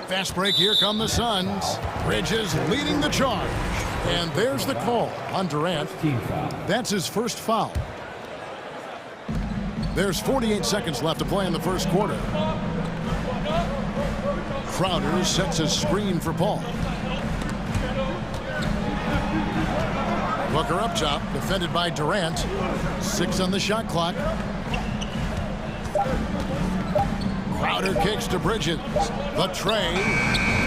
Fast break, here come the Suns. Bridges leading the charge. And there's the call on Durant. That's his first foul. There's 48 seconds left to play in the first quarter. Crowder sets a screen for Paul. Booker up top, defended by Durant. 6 on the shot clock. Crowder kicks to Bridges. The tray.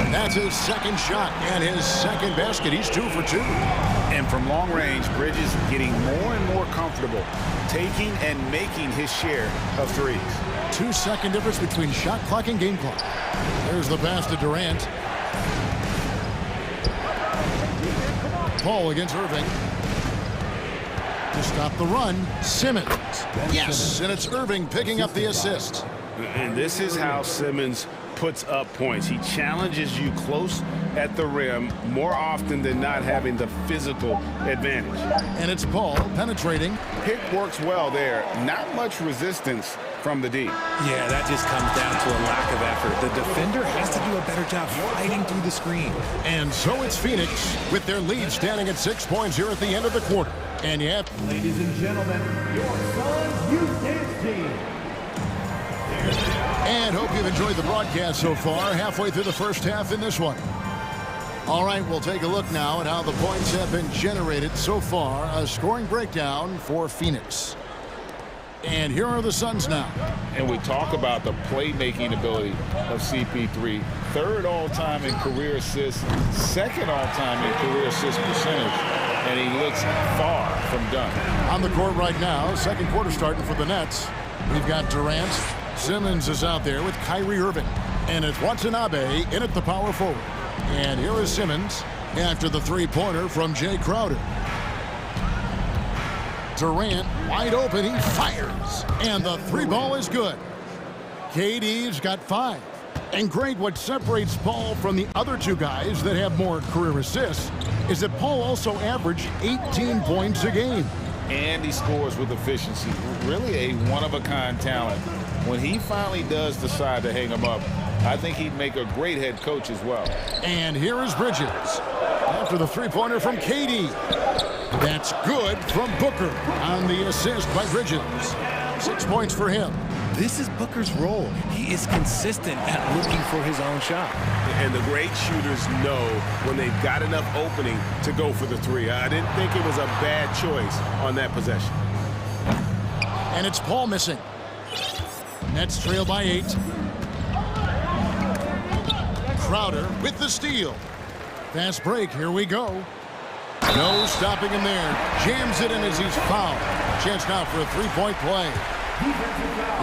That's his second shot and his second basket. He's 2 for 2. And from long range, Bridges getting more and more comfortable taking and making his share of threes. 2-second difference between shot clock and game clock. There's the pass to Durant. Paul against Irving. To stop the run, Simmons. Yes, and it's Irving picking up the assist. And this is how Simmons puts up points. He challenges you close at the rim more often than not, having the physical advantage. And it's Paul penetrating. Pick works well there. Not much resistance from the D. Yeah, that just comes down to a lack of effort. The defender has to do a better job fighting through the screen. And so it's Phoenix with their lead standing at 6 points here at the end of the quarter. And yet, Ladies and gentlemen, your Suns Youth Dance Team. And hope you've enjoyed the broadcast so far, halfway through the first half in this one. All right, we'll take a look now at how the points have been generated so far. A scoring breakdown for Phoenix. And here are the Suns now. And we talk about the playmaking ability of CP3. 3rd all-time in career assists, 2nd all-time in career assist percentage. And he looks far from done. On the court right now, second quarter starting for the Nets. We've got Durant. Simmons is out there with Kyrie Irving. And it's Watanabe in at the power forward. And here is Simmons after the three-pointer from Jay Crowder. Durant wide open, he fires. And the 3-ball is good. KD's got 5. And great, what separates Paul from the other 2 guys that have more career assists is that Paul also averaged 18 points a game. And he scores with efficiency. Really a one-of-a-kind talent. When he finally does decide to hang him up, I think he'd make a great head coach as well. And here is Bridges after the 3-pointer from KD. That's good from Booker on the assist by Bridges. 6 points for him. This is Booker's role. He is consistent at looking for his own shot. And the great shooters know when they've got enough opening to go for the 3. I didn't think it was a bad choice on that possession. And it's Paul missing. Nets trail by 8. Crowder with the steal. Fast break, here we go. No stopping him there. Jams it in as he's fouled. Chance now for a 3-point play.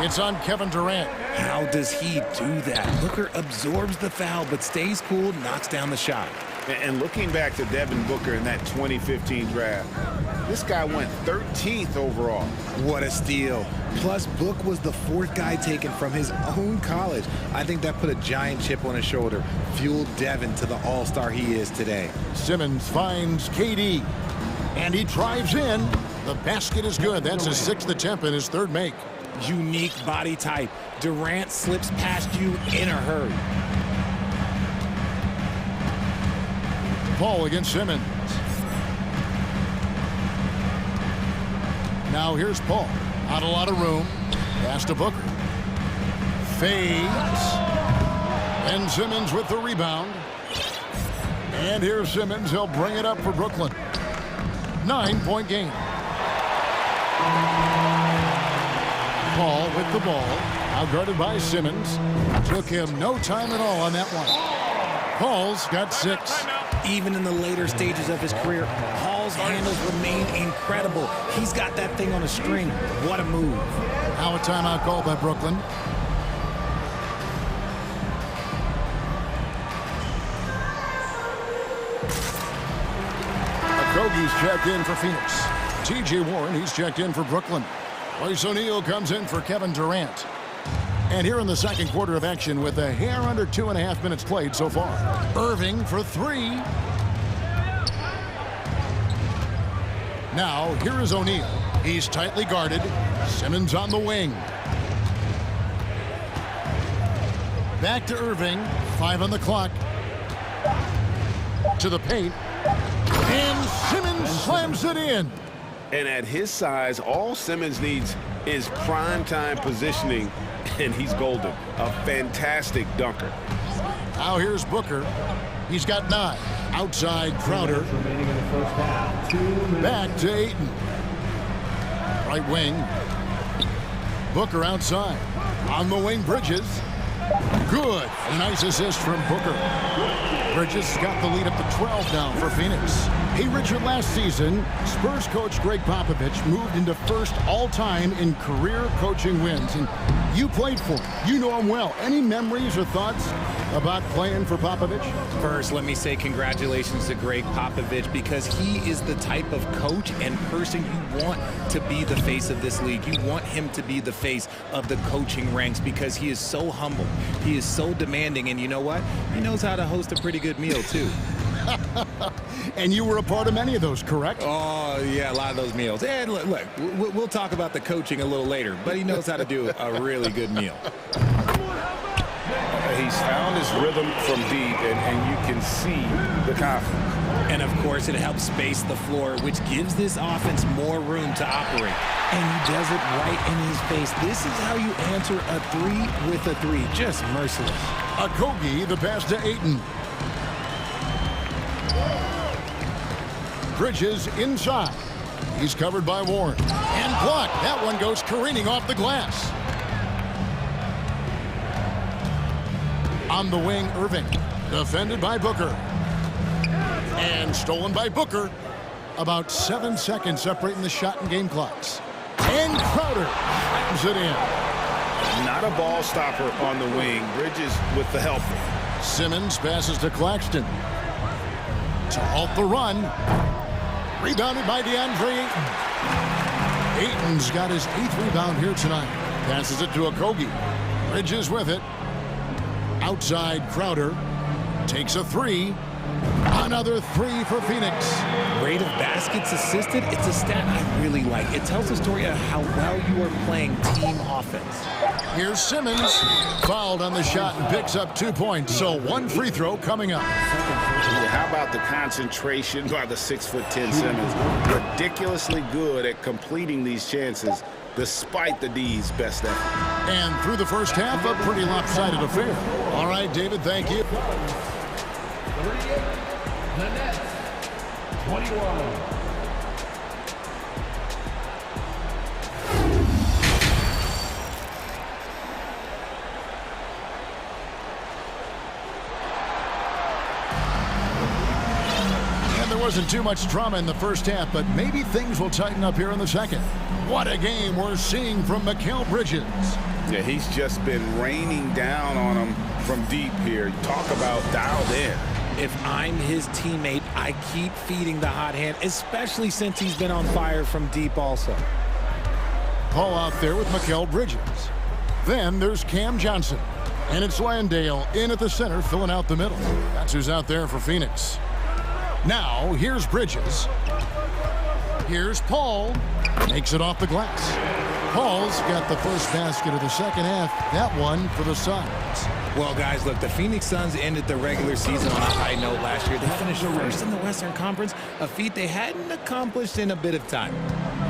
It's on Kevin Durant. How does he do that? Booker absorbs the foul but stays cool, knocks down the shot. And looking back to Devin Booker in that 2015 draft, this guy went 13th overall. What a steal. Plus, Book was the 4th guy taken from his own college. I think that put a giant chip on his shoulder, fueled Devin to the all-star he is today. Simmons finds KD, and he drives in. The basket is good. That's his 6th attempt and his 3rd make. Unique body type. Durant slips past you in a hurry. Paul against Simmons. Now here's Paul. Not a lot of room. Pass to Booker. Fades. And Simmons with the rebound. And here's Simmons. He'll bring it up for Brooklyn. 9-point game. Paul with the ball. Now guarded by Simmons. Took him no time at all on that one. Paul's got 6. Even in the later stages of his career, Paul's handles remain incredible. He's got that thing on a string. What a move. Now a timeout call by Brooklyn. Okogie's checked in for Phoenix. T.J. Warren, he's checked in for Brooklyn. Royce O'Neal comes in for Kevin Durant. And here in the second quarter of action with a hair under 2.5 minutes played so far. Irving for 3. Now, here is O'Neal. He's tightly guarded. Simmons on the wing. Back to Irving. 5 on the clock. To the paint. And Simmons slams it in. And at his size, all Simmons needs is prime-time positioning, and he's golden. A fantastic dunker. Now here's Booker. He's got 9. Outside Crowder. Back to Ayton. Right wing. Booker outside. On the wing, Bridges. Good. A nice assist from Booker. Bridges has got the lead up to 12 now for Phoenix. Hey, Richard, last season, Spurs coach Greg Popovich moved into first all-time in career coaching wins. And you played for him. You know him well. Any memories or thoughts about playing for Popovich? First, let me say congratulations to Greg Popovich, because he is the type of coach and person you want to be the face of this league. You want him to be the face of the coaching ranks, because he is so humble. He is so demanding, and you know what? He knows how to host a pretty good meal, too. And you were a part of many of those, correct? Oh, yeah, a lot of those meals. And look, we'll talk about the coaching a little later, but he knows how to do a really good meal. He's found his rhythm from deep, and you can see the confidence. And, of course, it helps space the floor, which gives this offense more room to operate. And he does it right in his face. This is how you answer a 3 with a 3. Just merciless. Okogie, the pass to Ayton. Bridges inside. He's covered by Warren. And blocked. That one goes careening off the glass. On the wing, Irving. Defended by Booker. And stolen by Booker. About 7 seconds separating the shot and game clocks. And Crowder slams it in. Not a ball stopper on the wing. Bridges with the help. Simmons passes to Claxton. To halt the run. Rebounded by DeAndre Ayton. Ayton's got his 8th rebound here tonight. Passes it to Okogie. Bridges with it. Outside Crowder. Takes a 3. Another 3 for Phoenix. Rate of baskets assisted, it's a stat I really like. It tells the story of how well you are playing team offense. Here's Simmons. Fouled on the shot and picks up 2 points. So 1 free throw coming up. How about the concentration by the 6'10" Simmons? Ridiculously good at completing these chances despite the D's best effort. And through the first half, a pretty lopsided affair. All right, David, thank you. The Nets, 21. There wasn't too much drama in the first half, but maybe things will tighten up here in the second. What a game we're seeing from Mikal Bridges. Yeah, he's just been raining down on him from deep here. Talk about dialed in. If I'm his teammate, I keep feeding the hot hand, especially since he's been on fire from deep also. Paul out there with Mikal Bridges. Then there's Cam Johnson. And it's Landale in at the center, filling out the middle. That's who's out there for Phoenix. Now, here's Bridges. Here's Paul. Makes it off the glass. Paul's got the first basket of the second half. That one for the Suns. Well, guys, look, the Phoenix Suns ended the regular season on a high note last year. They finished first in the Western Conference, a feat they hadn't accomplished in a bit of time.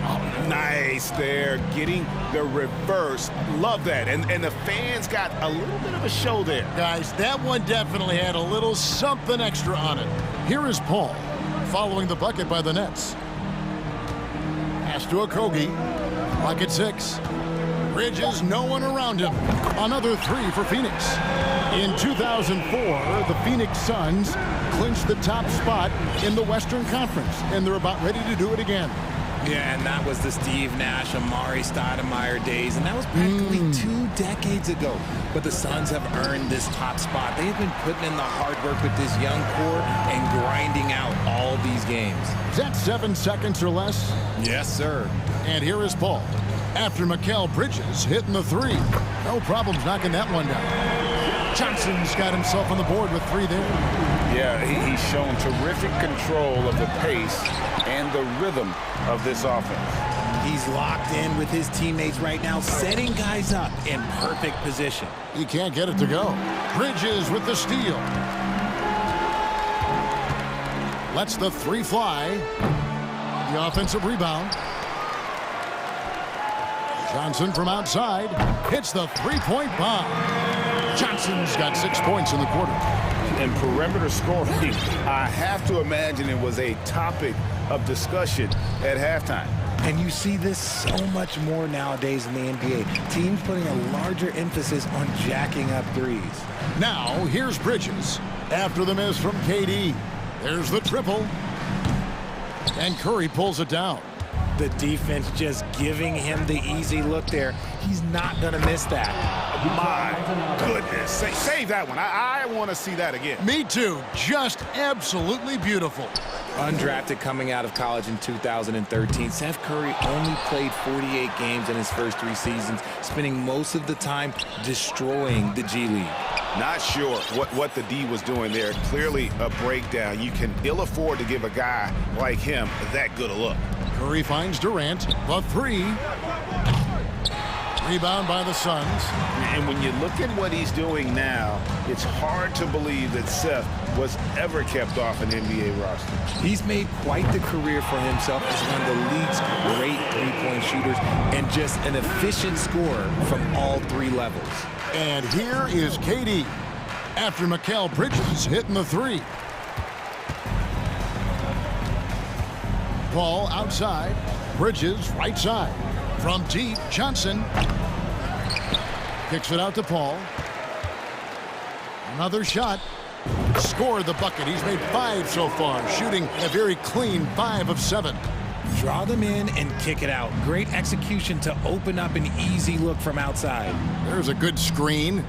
Oh, nice there, getting the reverse. Love that. And the fans got a little bit of a show there. Guys, that one definitely had a little something extra on it. Here is Paul, following the bucket by the Nets. Pass to Okogie. Clock at 6. Bridges, no one around him. Another three for Phoenix. In 2004, the Phoenix Suns clinched the top spot in the Western Conference, and they're about ready to do it again. Yeah, and that was the Steve Nash, Amari Stoudemire days, and that was practically 2 decades ago. But the Suns have earned this top spot. They have been putting in the hard work with this young core and grinding out all these games. Is that 7 seconds or less? Yes, sir. And here is Paul. After Mikal Bridges hitting the three. No problems knocking that one down. Johnson's got himself on the board with 3 there. Yeah, he's shown terrific control of the pace and the rhythm of this offense. He's locked in with his teammates right now, setting guys up in perfect position. He can't get it to go. Bridges with the steal. Lets the 3 fly. The offensive rebound. Johnson from outside hits the 3-point bomb. Johnson's got 6 points in the quarter. And perimeter scoring, I have to imagine it was a topic of discussion at halftime. And you see this so much more nowadays in the NBA. Teams putting a larger emphasis on jacking up threes. Now, here's Bridges. After the miss from KD. There's the triple. And Curry pulls it down. The defense just giving him the easy look there. He's not going to miss that. My goodness. Save that one. I want to see that again. Me too. Just absolutely beautiful. Undrafted coming out of college in 2013, Steph Curry only played 48 games in his first 3 seasons, spending most of the time destroying the G League. Not sure what the D was doing there. Clearly a breakdown. You can ill afford to give a guy like him that good a look. Curry finds Durant. The 3. Rebound by the Suns. And when you look at what he's doing now, it's hard to believe that Seth was ever kept off an NBA roster. He's made quite the career for himself as one of the league's great three-point shooters and just an efficient scorer from all 3 levels. And here is KD after Mikal Bridges hitting the 3. Paul outside. Bridges right side. From deep, Johnson kicks it out to Paul. Another shot. Scored the bucket. He's made 5 so far, shooting a very clean 5 of 7. Draw them in and kick it out. Great execution to open up an easy look from outside. There's a good screen.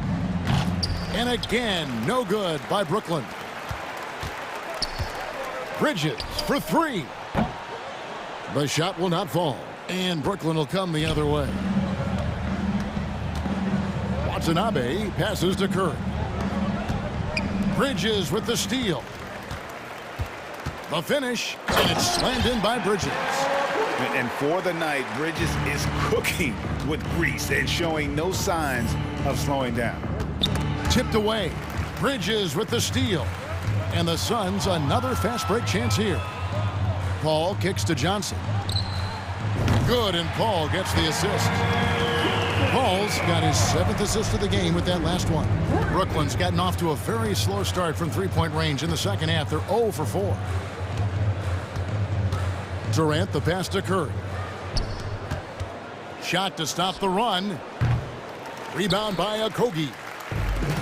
And again, no good by Brooklyn. Bridges for 3. The shot will not fall. And Brooklyn will come the other way. Watanabe passes to Curry. Bridges with the steal. The finish, and it's slammed in by Bridges. And for the night, Bridges is cooking with grease and showing no signs of slowing down. Tipped away. Bridges with the steal. And the Suns another fast break chance here. Paul kicks to Johnson. Good, and Paul gets the assist. Paul's got his 7th assist of the game with that last one. Brooklyn's gotten off to a very slow start from 3-point range in the second half. They're 0 for 4. Durant, the pass to Curry. Shot to stop the run. Rebound by Okogie.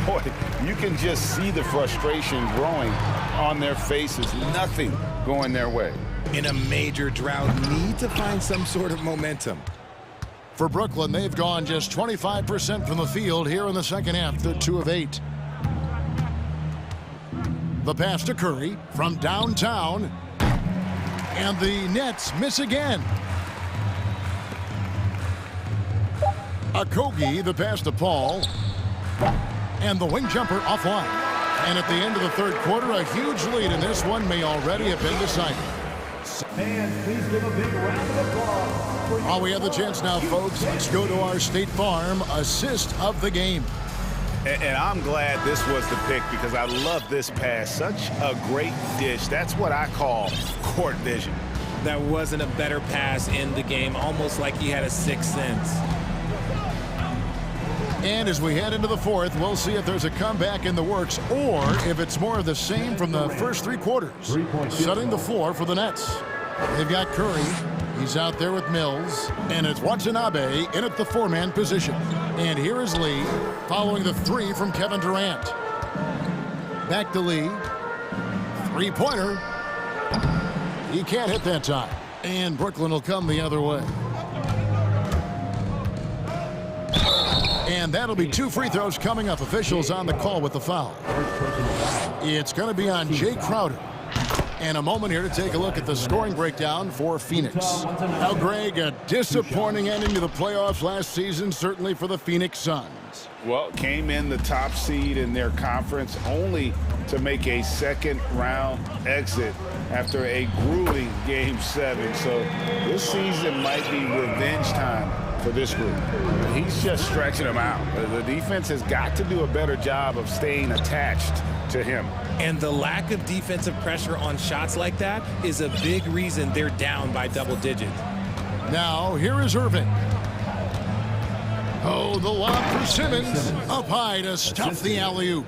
Boy, you can just see the frustration growing on their faces. Nothing going their way. In a major drought, need to find some sort of momentum. For Brooklyn, they've gone just 25% from the field here in the second half. They're 2 of 8. The pass to Curry from downtown. And the Nets miss again. Okogie, the pass to Paul. And the wing jumper offline. And at the end of the third quarter, a huge lead in this one may already have been decided. And please give a big round of applause. While we have the chance now, folks, let's go to our State Farm assist of the game. And I'm glad this was the pick because I love this pass. Such a great dish. That's what I call court vision. That wasn't a better pass in the game, almost like he had a 6th sense. And as we head into the fourth, we'll see if there's a comeback in the works or if it's more of the same from the first 3 quarters. Setting the floor for the Nets. They've got Curry. He's out there with Mills, and it's Watanabe in at the four-man position. And here is Lee, following the three from Kevin Durant. Back to Lee. Three-pointer. He can't hit that time. And Brooklyn will come the other way. And that'll be 2 free throws coming up. Officials on the call with the foul. It's going to be on Jay Crowder. And a moment here to take a look at the scoring breakdown for Phoenix. Now, Greg, a disappointing ending to the playoffs last season, certainly for the Phoenix Suns. Well, came in the top seed in their conference only to make a second-round exit after a grueling Game 7. So this season might be revenge time for this group. He's just stretching them out. The defense has got to do a better job of staying attached to him. And the lack of defensive pressure on shots like that is a big reason they're down by double digits. Now, here is Irving. Oh, the lob for Simmons. Up high to stuff the alley-oop.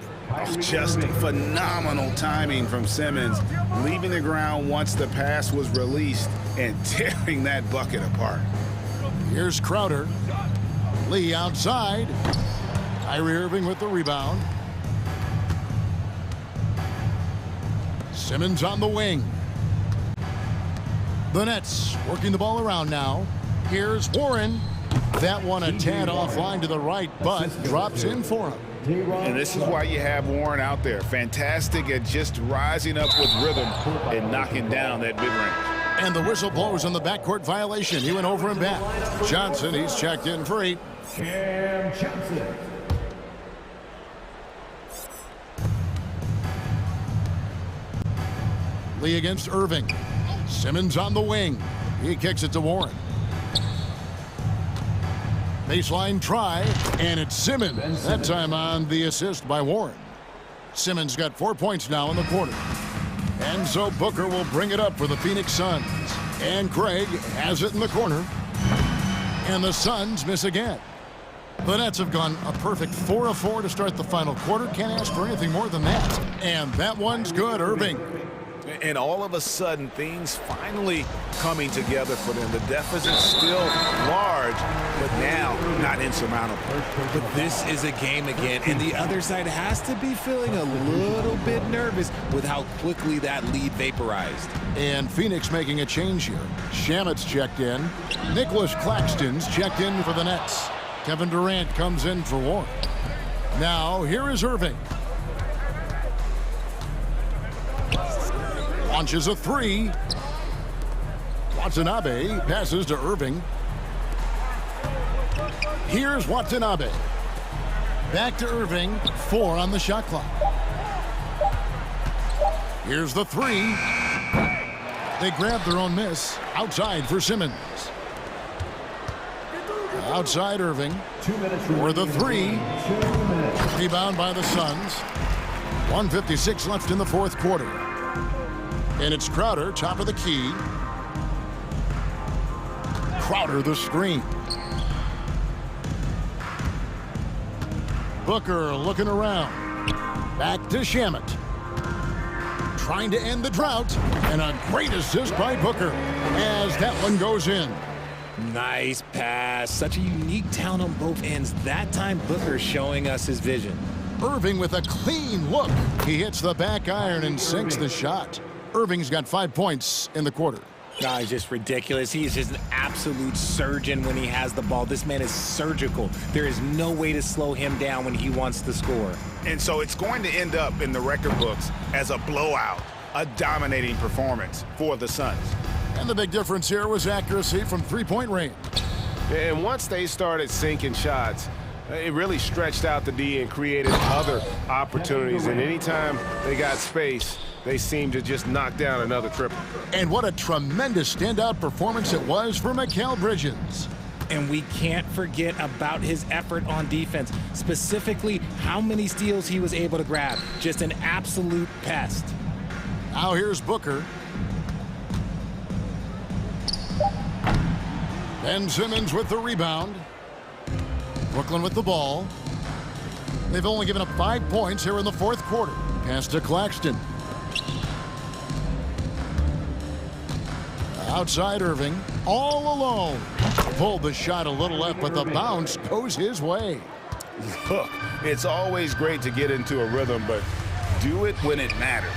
Just phenomenal timing from Simmons, leaving the ground once the pass was released and tearing that bucket apart. Here's Crowder. Lee outside. Kyrie Irving with the rebound. Simmons on the wing. The Nets working the ball around now. Here's Warren. That one a tad offline to the right, but drops in for him. And this is why you have Warren out there. Fantastic at just rising up with rhythm and knocking down that mid-range. And the whistle blows on the backcourt violation. He went over and back. Johnson, he's checked in for 8. Cam Johnson. Lee against Irving. Simmons on the wing. He kicks it to Warren. Baseline try, and it's Simmons. That time on the assist by Warren. Simmons got 4 points now in the quarter. And so Booker will bring it up for the Phoenix Suns. And Craig has it in the corner. And the Suns miss again. The Nets have gone a perfect 4 of 4 to start the final quarter. Can't ask for anything more than that. And that one's good, Irving. And all of a sudden, things finally coming together for them. The deficit's still large, but now not insurmountable. But this is a game again, and the other side has to be feeling a little bit nervous with how quickly that lead vaporized. And Phoenix making a change here. Shamet's checked in. Nicholas Claxton's checked in for the Nets. Kevin Durant comes in for Warren. Now, here is Irving. Launches a 3. Watanabe passes to Irving. Here's Watanabe. Back to Irving. 4 on the shot clock. Here's the 3. They grab their own miss. Outside for Simmons. Outside Irving. For the 3. Rebound by the Suns. 1:56 left in the fourth quarter. And it's Crowder, top of the key. Crowder, the screen. Booker looking around. Back to Shamet. Trying to end the drought. And a great assist by Booker as that one goes in. Nice pass. Such a unique talent on both ends. That time, Booker showing us his vision. Irving with a clean look. He hits the back iron and sinks the shot. Irving's got 5 points in the quarter. God, he's just ridiculous. He is just an absolute surgeon when he has the ball. This man is surgical. There is no way to slow him down when he wants to score. And so it's going to end up in the record books as a blowout, a dominating performance for the Suns. And the big difference here was accuracy from three-point range. And once they started sinking shots, it really stretched out the D and created other opportunities. And anytime they got space, they seemed to just knock down another triple. And what a tremendous standout performance it was for Mikal Bridges. And we can't forget about his effort on defense, specifically how many steals he was able to grab. Just an absolute pest. Now here's Booker. Ben Simmons with the rebound. Brooklyn with the ball. They've only given up 5 points here in the fourth quarter. Pass to Claxton. Outside Irving, all alone. Pulled the shot a little left, but the bounce goes his way. Look, it's always great to get into a rhythm, but do it when it matters.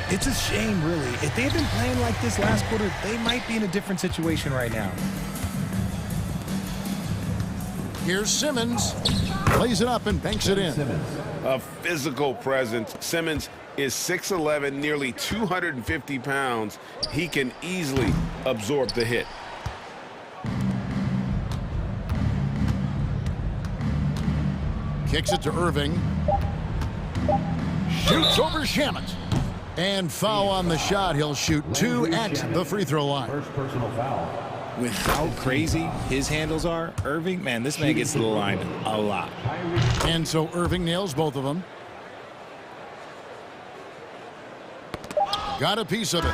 It's a shame, really. If they had been playing like this last quarter, they might be in a different situation right now. Here's Simmons. Plays it up and banks it in. A physical presence. Simmons is 6'11", nearly 250 pounds. He can easily absorb the hit. Kicks it to Irving. Shoots over Shamet. And foul on the shot. He'll shoot 2 at the free throw line. First personal foul. With how crazy his handles are, Irving, man, this man gets to the line a lot. And so Irving nails both of them. Got a piece of it.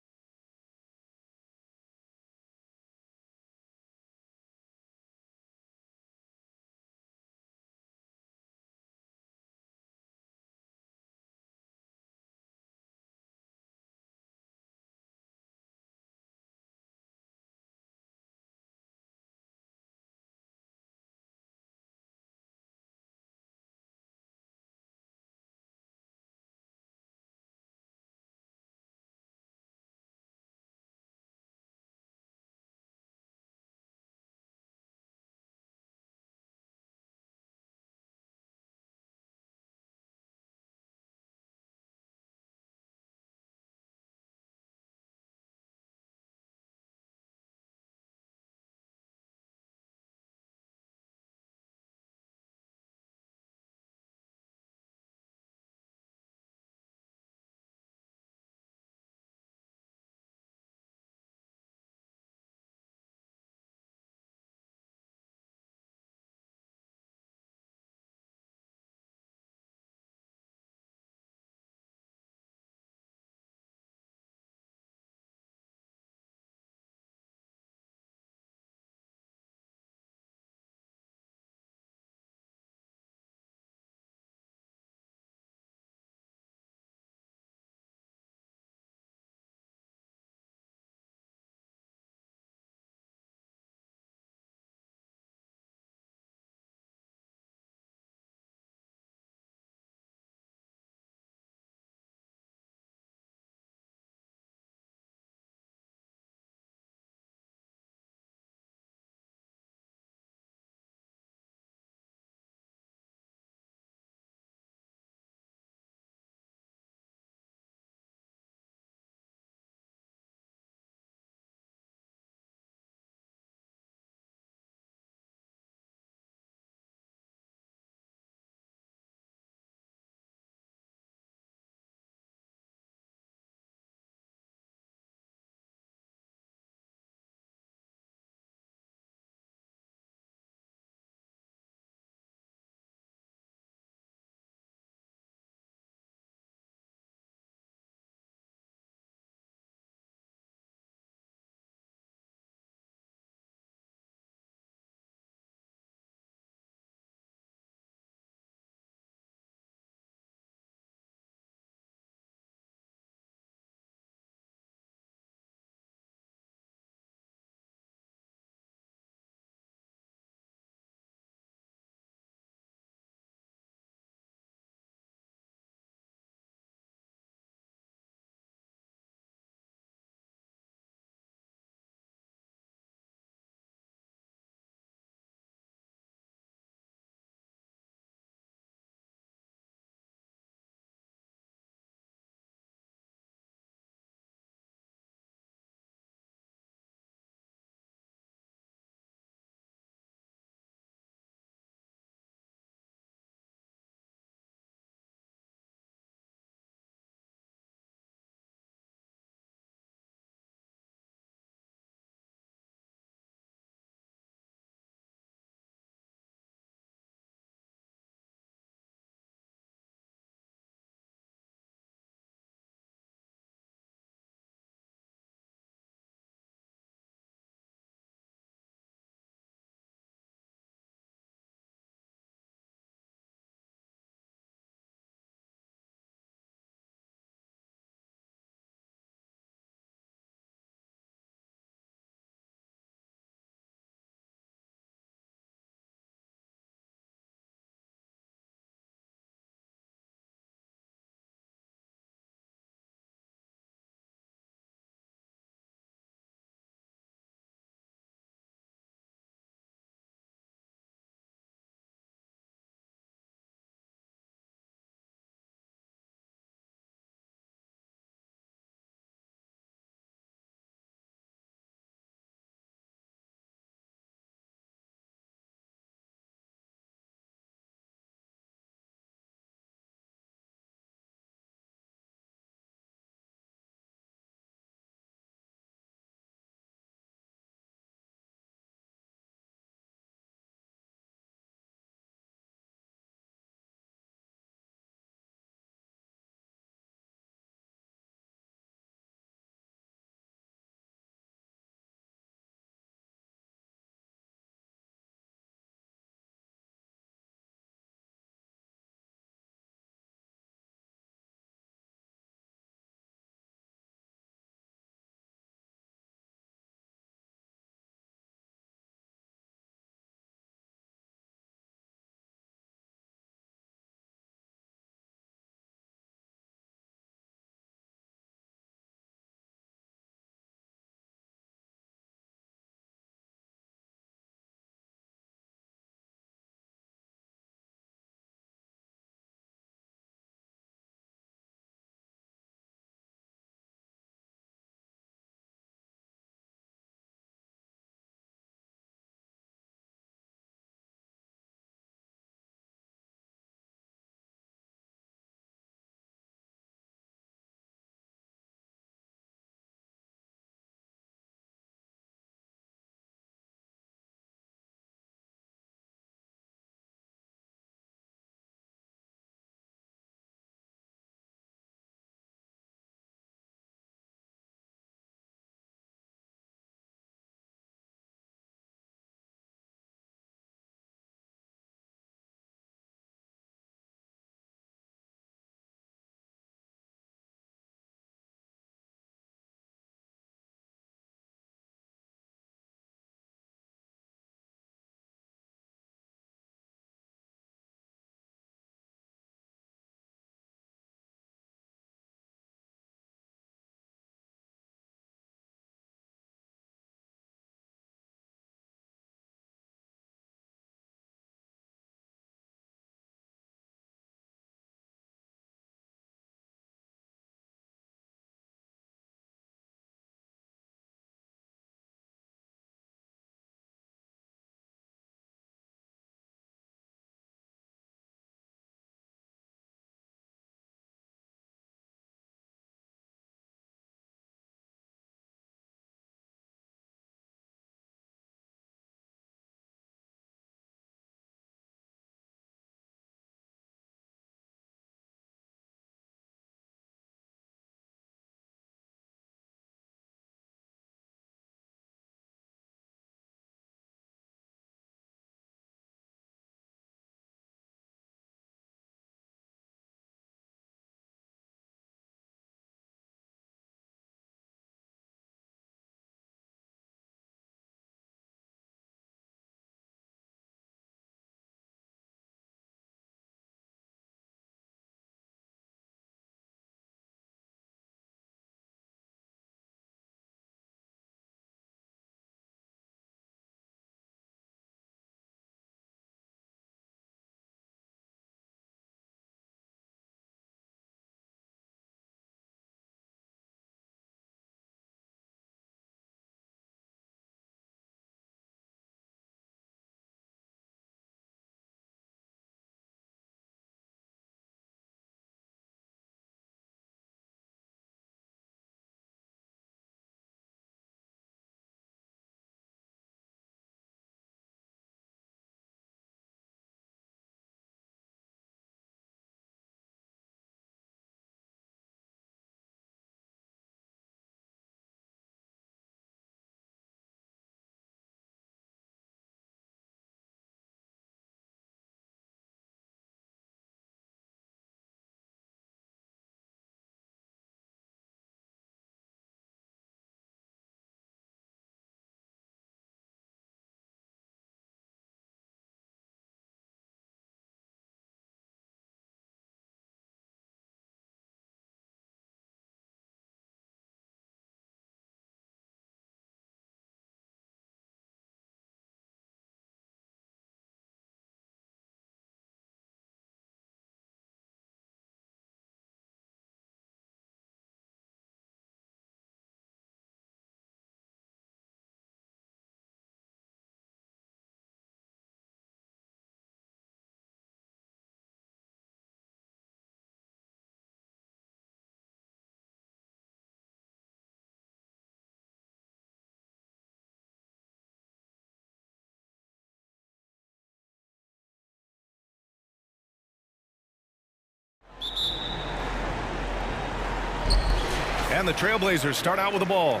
And the Trailblazers start out with the ball.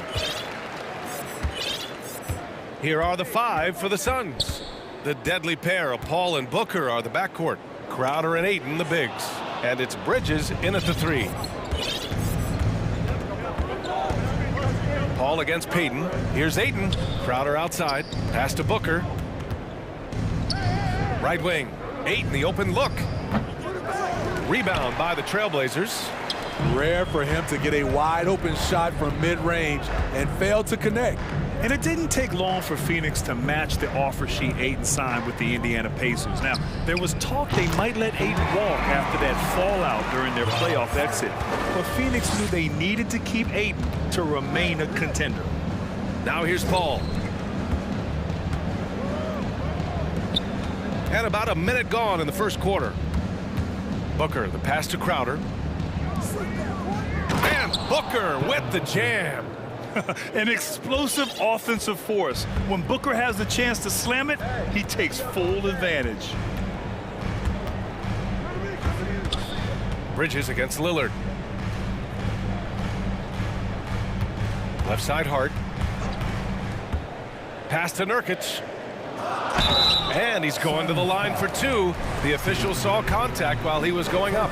Here are the 5 for the Suns. The deadly pair of Paul and Booker are the backcourt. Crowder and Ayton the bigs. And it's Bridges in at the 3. Paul against Payton. Here's Ayton. Crowder outside. Pass to Booker. Right wing. Ayton, the open look. Rebound by the Trailblazers. Rare for him to get a wide open shot from mid-range and fail to connect. And it didn't take long for Phoenix to match the offer sheet Ayton signed with the Indiana Pacers. Now, there was talk they might let Ayton walk after that fallout during their playoff exit. But Phoenix knew they needed to keep Ayton to remain a contender. Now here's Paul. And about a minute gone in the first quarter. Booker, the pass to Crowder. And Booker with the jam. An explosive offensive force. When Booker has the chance to slam it, he takes full advantage. Bridges against Lillard. Left side Hart. Pass to Nurkic. And he's going to the line for 2. The official saw contact while he was going up.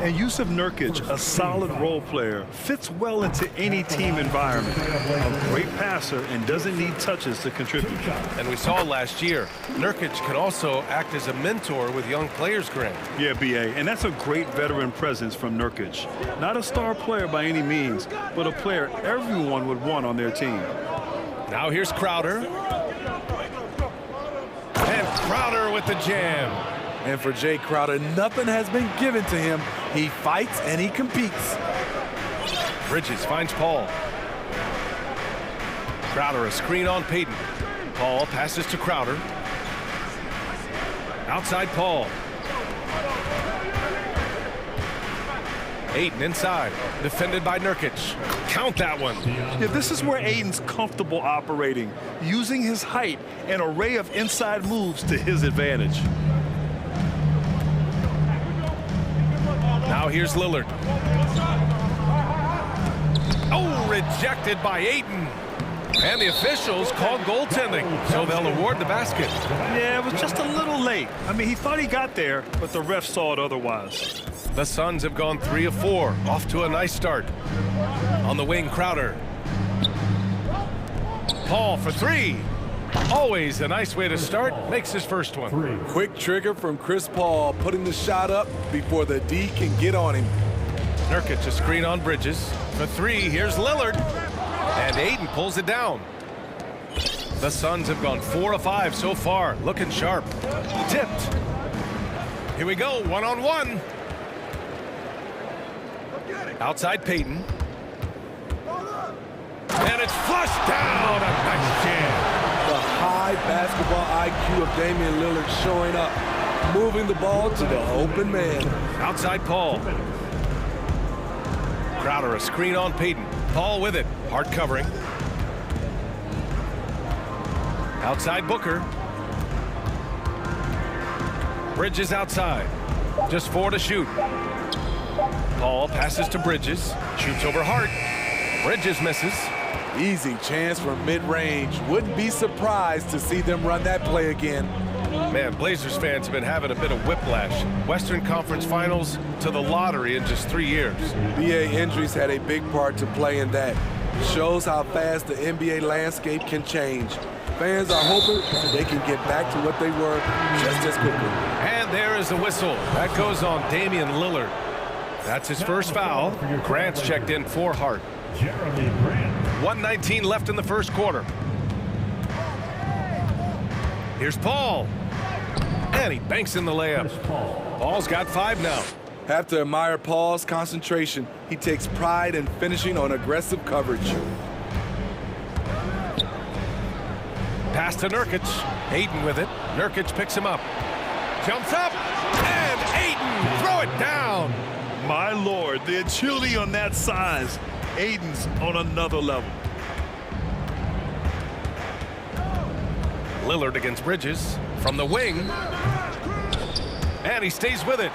And Yusuf Nurkic, a solid role player, fits well into any team environment. A great passer and doesn't need touches to contribute. And we saw last year, Nurkic can also act as a mentor with young players, Grant. Yeah, B.A., and that's a great veteran presence from Nurkic. Not a star player by any means, but a player everyone would want on their team. Now here's Crowder. And Crowder with the jam. And for Jay Crowder, nothing has been given to him. He fights and he competes. Bridges finds Paul. Crowder a screen on Payton. Paul passes to Crowder. Outside Paul. Ayton inside, defended by Nurkic. Count that one. Yeah, this is where Ayton's comfortable operating, using his height and array of inside moves to his advantage. Now here's Lillard. Oh, rejected by Ayton. And the officials called goaltending, so they'll award the basket. Yeah, it was just a little late. I mean, he thought he got there, but the ref saw it otherwise. The Suns have gone 3 of 4, off to a nice start. On the wing, Crowder. Paul for 3. Always a nice way to start. Makes his first one. Quick trigger from Chris Paul, putting the shot up before the D can get on him. Nurkic a screen on Bridges. For 3, here's Lillard. And Ayton pulls it down. The Suns have gone 4 of 5 so far. Looking sharp. Tipped. Here we go, 1-on-1. Outside Payton. And it's flushed down. A nice jam. The high basketball IQ of Damian Lillard showing up, moving the ball to the open man. Outside Paul. Crowder a screen on Payton. Paul with it. Hard covering. Outside Booker. Bridges outside. Just 4 to shoot. Paul passes to Bridges. Shoots over Hart. Bridges misses. Easy chance from mid-range. Wouldn't be surprised to see them run that play again. Man, Blazers fans have been having a bit of whiplash. Western Conference Finals to the lottery in just 3 years. NBA injuries had a big part to play in that. Shows how fast the NBA landscape can change. Fans are hoping they can get back to what they were just as quickly. And there is the whistle. That goes on Damian Lillard. That's his first foul. Grant's checked in for Hart. 1:19 left in the first quarter. Here's Paul. And he banks in the layup. Paul's got 5 now. Have to admire Paul's concentration. He takes pride in finishing on aggressive coverage. Pass to Nurkic. Ayton with it. Nurkic picks him up. Jumps up. And Ayton throw it down. My Lord, the agility on that size. Ayton's on another level. Lillard against Bridges from the wing. And he stays with it.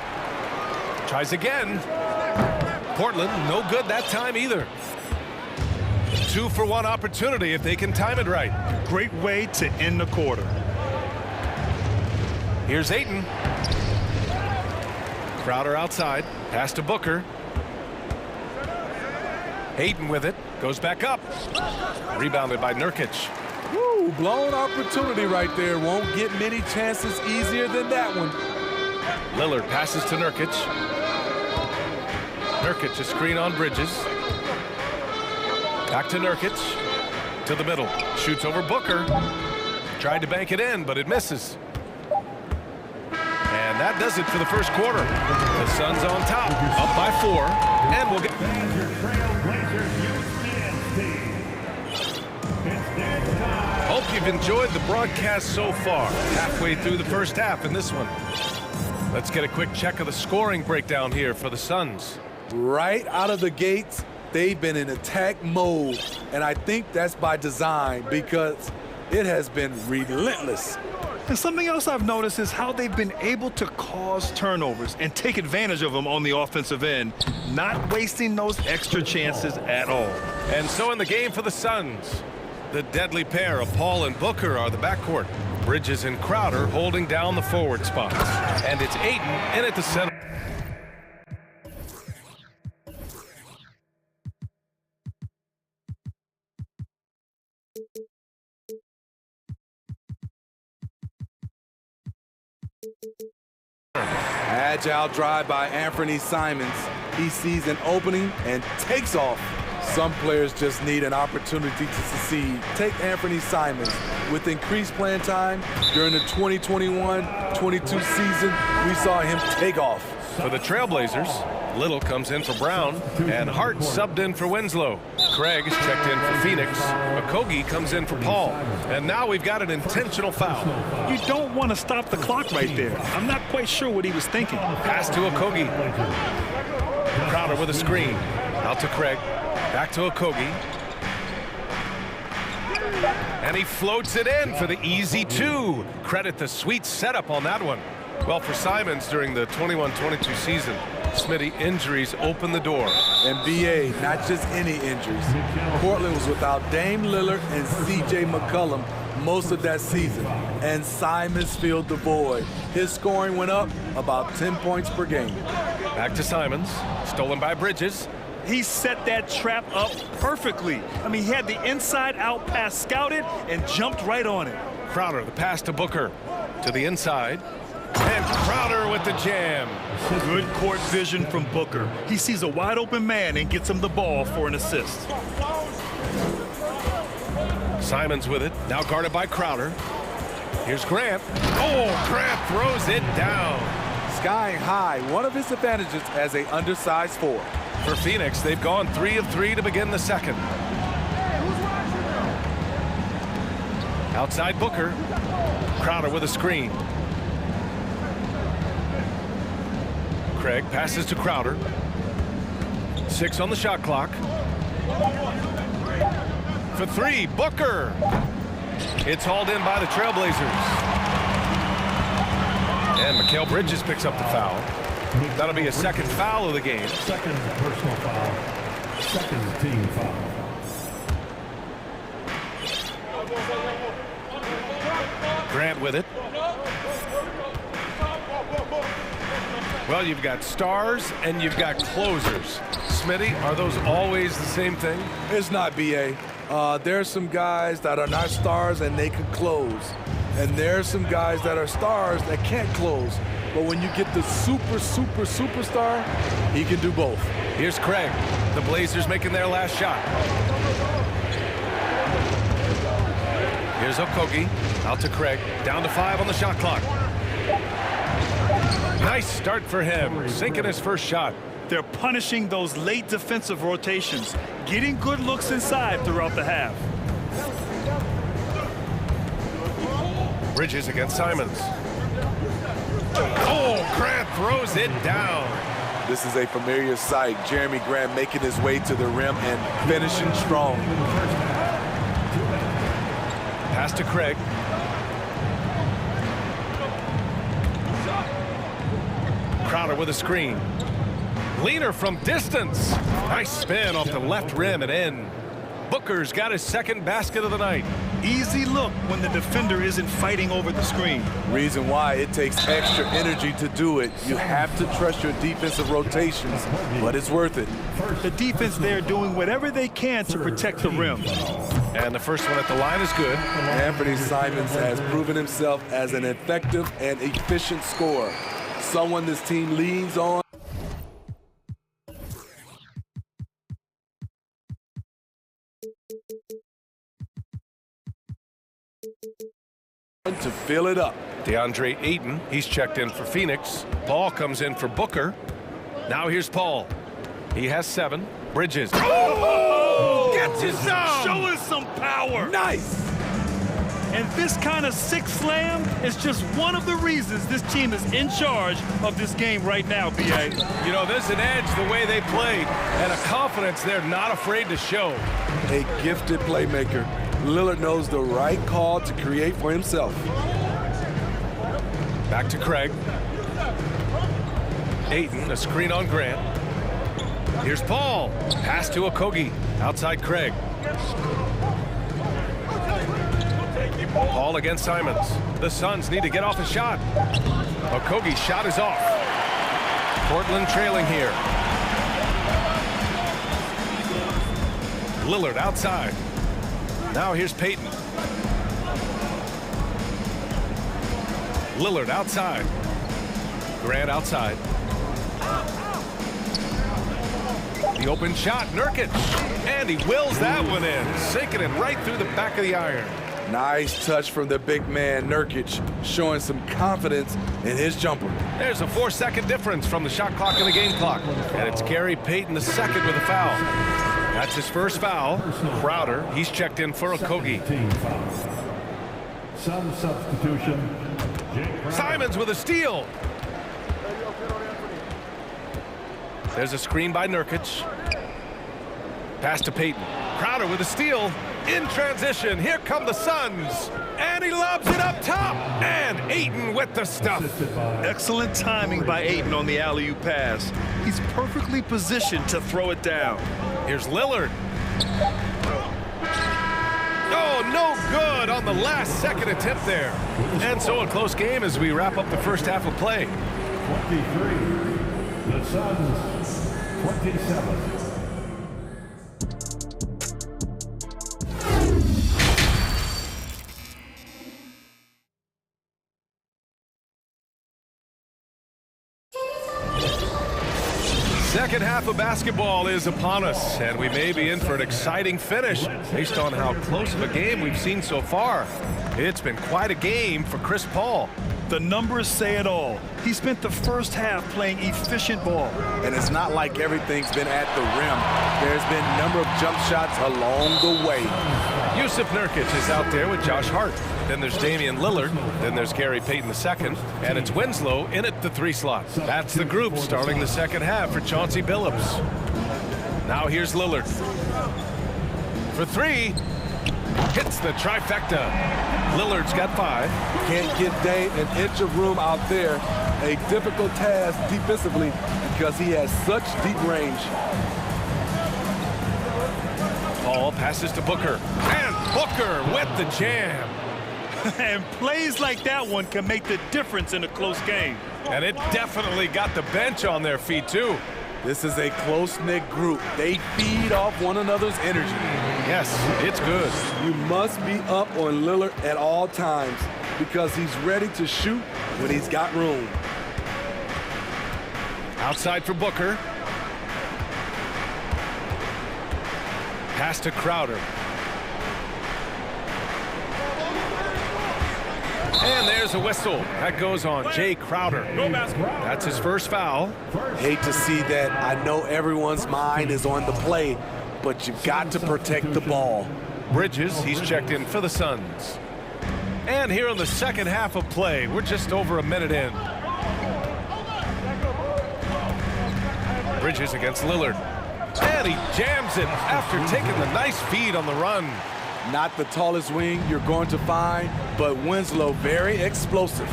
Tries again. Portland, no good that time either. 2-for-1 opportunity if they can time it right. Great way to end the quarter. Here's Ayton. Crowder outside. Pass to Booker. Ayton with it. Goes back up. Rebounded by Nurkic. Woo, blown opportunity right there. Won't get many chances easier than that one. Lillard passes to Nurkic. Nurkic a screen on Bridges. Back to Nurkic. To the middle. Shoots over Booker. Tried to bank it in, but it misses. And that does it for the first quarter. The Suns on top, up by 4, and we'll get... Hope you've enjoyed the broadcast so far. Halfway through the first half in this one. Let's get a quick check of the scoring breakdown here for the Suns. Right out of the gates, they've been in attack mode. And I think that's by design because it has been relentless. And something else I've noticed is how they've been able to cause turnovers and take advantage of them on the offensive end, not wasting those extra chances at all. And so in the game for the Suns, the deadly pair of Paul and Booker are the backcourt. Bridges and Crowder holding down the forward spots. And it's Ayton in at the center. Agile drive by Anthony Simons. He sees an opening and takes off. Some players just need an opportunity to succeed. Take Anthony Simons. With increased playing time during the 2021-22 season, we saw him take off. For the Trailblazers, Little comes in for Brown, and Hart subbed in for Winslow. Craig is checked in for Phoenix. Okogie comes in for Paul. And now we've got an intentional foul. You don't want to stop the clock right there. I'm not quite sure what he was thinking. Pass to Okogie. Crowder with a screen. Out to Craig. Back to Okogie. And he floats it in for the easy 2. Credit the sweet setup on that one. Well, for Simons during the 21-22 season, Smitty, injuries open the door. And BA, not just any injuries. Portland was without Dame Lillard and CJ McCollum most of that season, and Simons filled the void. His scoring went up about 10 points per game. Back to Simons, stolen by Bridges. He set that trap up perfectly. I mean, he had the inside-out pass scouted and jumped right on it. Crowder, the pass to Booker. To the inside. And Crowder with the jam. Good court vision from Booker. He sees a wide-open man and gets him the ball for an assist. Simons with it, now guarded by Crowder. Here's Grant. Oh, Grant throws it down. Skying high, one of his advantages as an undersized 4. For Phoenix, they've gone 3 of 3 to begin the second. Outside Booker. Crowder with a screen. Craig passes to Crowder. 6 on the shot clock. For 3, Booker. It's hauled in by the Trailblazers. And Mikal Bridges picks up the foul. That'll be a second foul of the game. Second personal foul. Second team foul. Grant with it. Well, you've got stars and you've got closers. Smitty, are those always the same thing? It's not, BA. There's some guys that are not stars and they can close. And there's some guys that are stars that can't close. But when you get the superstar, he can do both. Here's Craig. The Blazers making their last shot. Here's Okogie. Out to Craig. Down to 5 on the shot clock. Nice start for him. Sinking his first shot. They're punishing those late defensive rotations, getting good looks inside throughout the half. Bridges against Simons. Oh, Grant throws it down. This is a familiar sight. Jeremy Grant making his way to the rim and finishing strong. Pass to Craig. Crowder with a screen. Leaner from distance. Nice spin off the left rim and in. Booker's got his second basket of the night. Easy look when the defender isn't fighting over the screen. Reason why it takes extra energy to do it. You have to trust your defensive rotations, but it's worth it. The defense there doing whatever they can to protect the rim. And the first one at the line is good. Anthony Simons has proven himself as an effective and efficient scorer. Someone this team leans on. To fill it up. DeAndre Ayton, he's checked in for Phoenix. Paul comes in for Booker. Now here's Paul. He has 7. Bridges. Oh! Gets his zone! Show us some power! Nice! And this kind of six slam is just one of the reasons this team is in charge of this game right now, B.A. You know, there's an edge the way they played and a confidence they're not afraid to show. A gifted playmaker. Lillard knows the right call to create for himself. Back to Craig. Ayton, a screen on Grant. Here's Paul. Pass to Okogie. Outside Craig. Paul against Simons. The Suns need to get off a shot. Okogie's shot is off. Portland trailing here. Lillard outside. Now here's Payton. Lillard outside. Grant outside. The open shot, Nurkic. And he wills that one in, sinking it right through the back of the iron. Nice touch from the big man, Nurkic, showing some confidence in his jumper. There's a 4-second difference from the shot clock and the game clock. And it's Gary Payton the second with a foul. That's his first foul. Crowder, he's checked in for Okogie. Some substitution. Simons with a steal. There's a screen by Nurkic. Pass to Payton. Crowder with a steal. In transition, here come the Suns. And he lobs it up top. And Ayton with the stuff. Excellent timing by Ayton on the alley-oop pass. He's perfectly positioned to throw it down. Here's Lillard. Oh, no good on the last second attempt there. And so a close game as we wrap up the first half of play. 23. The Suns, 27. Second half of basketball is upon us, and we may be in for an exciting finish based on how close of a game we've seen so far. It's been quite a game for Chris Paul. The numbers say it all. He spent the first half playing efficient ball. And it's not like everything's been at the rim. There's been a number of jump shots along the way. Yusuf Nurkic is out there with Josh Hart. Then there's Damian Lillard. Then there's Gary Payton II. And it's Winslow in at the 3 slot. That's the group starting the second half for Chauncey Billups. Now here's Lillard. For 3. Hits the trifecta. Lillard's got 5. Can't get Dame an inch of room out there. A difficult task defensively because he has such deep range. Paul passes to Booker. And Booker with the jam. And plays like that one can make the difference in a close game. And it definitely got the bench on their feet, too. This is a close-knit group. They feed off one another's energy. Yes, it's good. You must be up on Lillard at all times because he's ready to shoot when he's got room. Outside for Booker. Pass to Crowder. And there's a whistle. That goes on Jay Crowder. That's his first foul. Hate to see that. I know everyone's mind is on the play, but you've got to protect the ball. Bridges, he's checked in for the Suns. And here in the second half of play, we're just over a minute in. Bridges against Lillard. And he jams it after taking the nice feed on the run. Not the tallest wing you're going to find, but Winslow very explosive.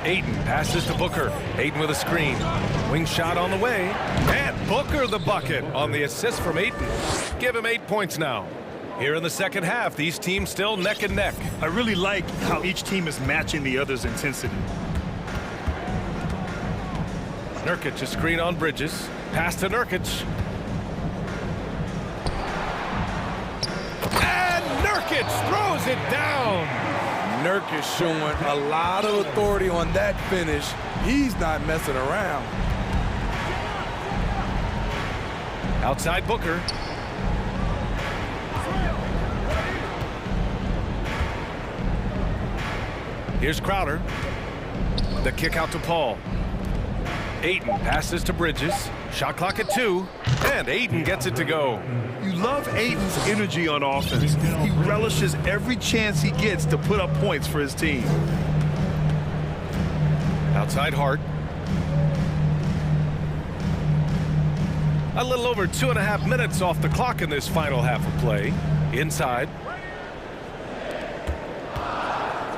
Ayton passes to Booker. Ayton with a screen. Wing shot on the way. And Booker the bucket on the assist from Ayton. Give him 8 points now. Here in the second half, these teams still neck and neck. I really like how each team is matching the other's intensity. Nurkic a screen on Bridges. Pass to Nurkic. And Nurkic throws it down. Nurkic showing a lot of authority on that finish. He's not messing around. Outside Booker. Here's Crowder. The kick out to Paul. Ayton passes to Bridges. Shot clock at 2. And Ayton gets it to go. You love Ayton's energy on offense. He relishes every chance he gets to put up points for his team. Outside Hart. A little over 2.5 minutes off the clock in this final half of play. Inside.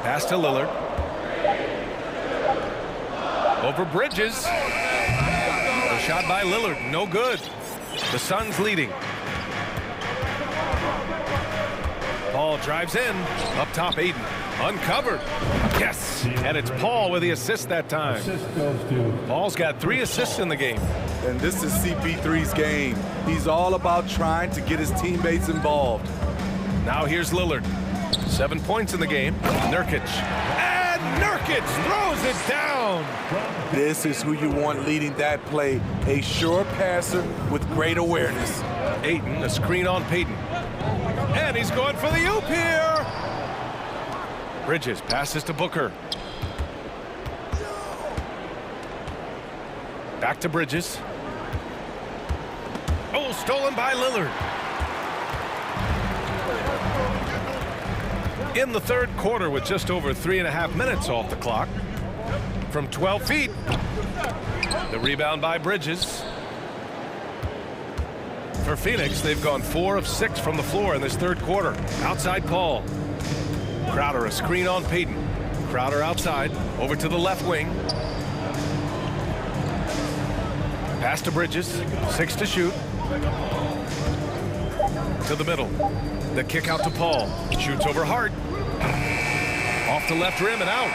Pass to Lillard. Over Bridges. A shot by Lillard, no good. The Suns leading. Paul drives in. Up top, Ayton. Uncovered. Yes! And it's Paul with the assist that time. Paul's got 3 assists in the game. And this is CP3's game. He's all about trying to get his teammates involved. Now here's Lillard. 7 points in the game. Nurkic. And Nurkic throws it down. This is who you want leading that play. A sure passer with great awareness. Ayton, a screen on Payton. And he's going for the oop here. Bridges passes to Booker. Back to Bridges. Oh, stolen by Lillard. In the third quarter with just over 3.5 minutes off the clock. From 12 feet. The rebound by Bridges. For Phoenix, they've gone 4 of 6 from the floor in this third quarter. Outside Paul. Crowder a screen on Payton. Crowder outside. Over to the left wing. Pass to Bridges. 6 to shoot. To the middle. The kick out to Paul. Shoots over Hart. Off the left rim and out.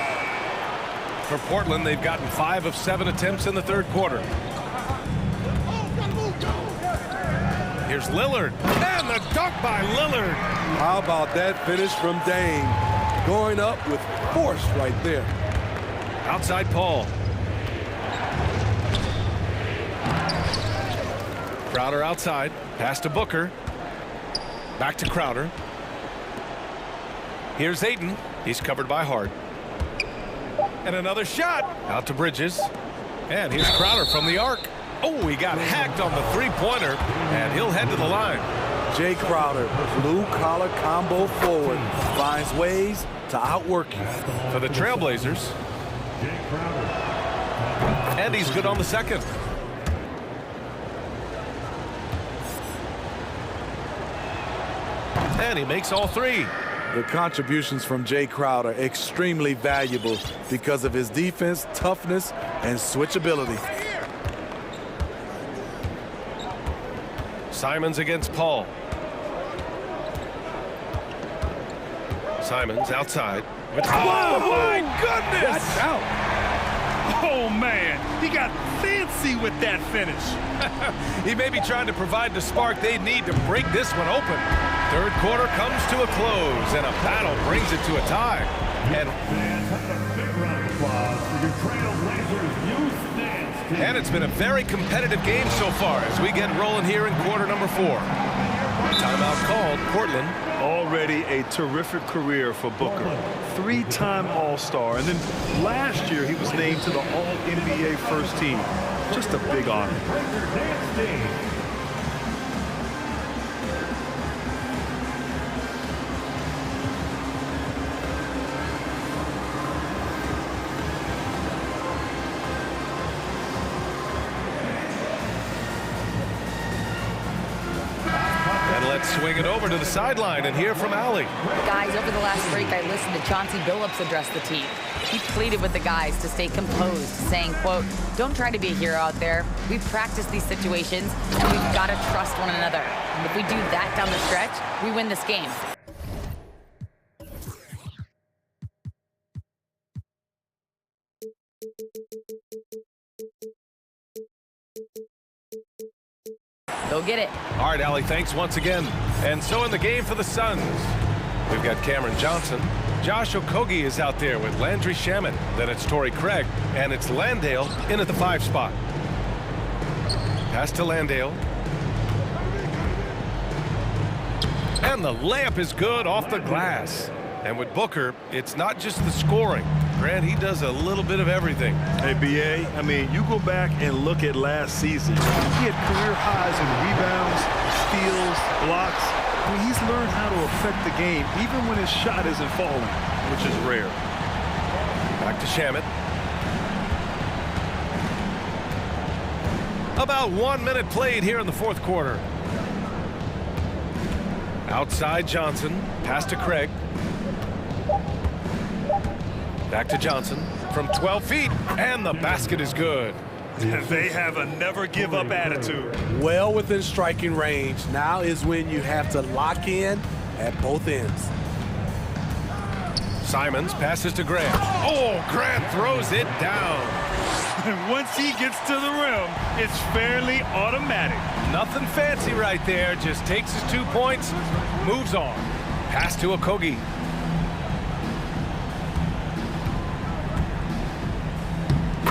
For Portland, they've gotten 5 of 7 attempts in the third quarter. Here's Lillard. And the dunk by Lillard. How about that finish from Dame? Going up with force right there. Outside Paul. Crowder outside. Pass to Booker. Back to Crowder. Here's Ayton. He's covered by Hart. And another shot. Out to Bridges. And here's Crowder from the arc. Oh, he got hacked on the three-pointer, and he'll head to the line. Jay Crowder, blue-collar combo forward, finds ways to outwork you. For the Trailblazers. And he's good on the second. And he makes all 3. The contributions from Jay Crowder extremely valuable because of his defense, toughness, and switchability. Simons against Paul. Simons outside. Oh, my goodness! Watch out! Oh, man. He got fancy with that finish. He may be trying to provide the spark they need to break this one open. Third quarter comes to a close, and a battle brings it to a tie. And it's been a very competitive game so far as we get rolling here in quarter number 4. Timeout called, Portland. Already a terrific career for Booker. 3-time All-Star, and then last year he was named to the All-NBA first team. Just a big honor. Let's swing it over to the sideline and hear from Allie. Guys, over the last break, I listened to Chauncey Billups address the team. He pleaded with the guys to stay composed, saying, quote, "Don't try to be a hero out there. We've practiced these situations, and we've got to trust one another. If we do that down the stretch, we win this game." Go get it. All right, Allie, thanks once again. And so in the game for the Suns, we've got Cameron Johnson. Josh Okogie is out there with Landry Shamet. Then it's Torrey Craig, and it's Landale in at the 5 spot. Pass to Landale. And the layup is good off the glass. And with Booker, it's not just the scoring. Grant, he does a little bit of everything. Hey, B.A., I mean, you go back and look at last season. He had career highs in rebounds, steals, blocks. I mean, he's learned how to affect the game, even when his shot isn't falling, which is rare. Back to Shamet. About 1 minute played here in the fourth quarter. Outside Johnson. Pass to Craig. Back to Johnson from 12 feet, and the basket is good. They have a never-give-up attitude. Well within striking range. Now is when you have to lock in at both ends. Simons passes to Grant. Oh, Grant throws it down. And once he gets to the rim, it's fairly automatic. Nothing fancy right there. Just takes his 2 points, moves on. Pass to Okogie.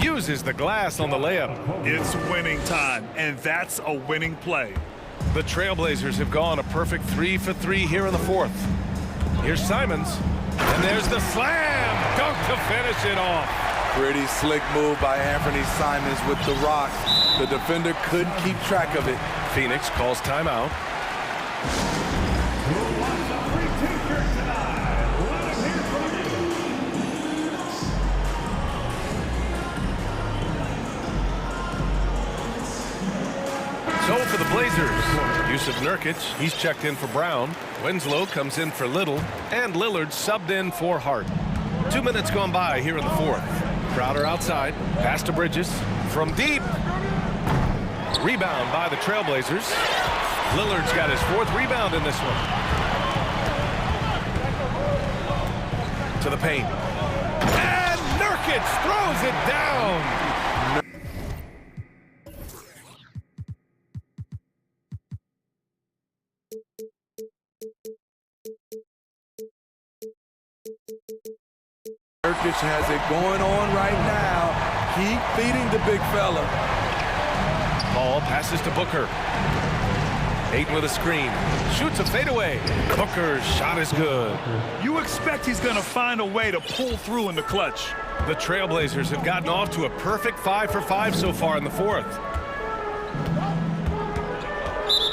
Uses the glass on the layup. It's winning time, and that's a winning play. The Trailblazers have gone a perfect 3 for 3 here in the fourth. Here's Simons, and there's the slam dunk to finish it off. Pretty slick move by Anthony Simons with the rock. The defender couldn't keep track of it. Phoenix calls timeout. So for the Blazers, Yusuf Nurkic, he's checked in for Brown. Winslow comes in for Little, and Lillard subbed in for Hart. 2 minutes gone by here in the fourth. Crowder outside, pass to Bridges from deep. Rebound by the Trailblazers. Lillard's got his 4th rebound in this one. To the paint. And Nurkic throws it down. Nurkic has it going on right now. Keep feeding the big fella. Ball passes to Booker. Ayton with a screen. Shoots a fadeaway. Booker's shot is good. You expect he's going to find a way to pull through in the clutch. The Trailblazers have gotten off to a perfect 5 for 5 so far in the fourth.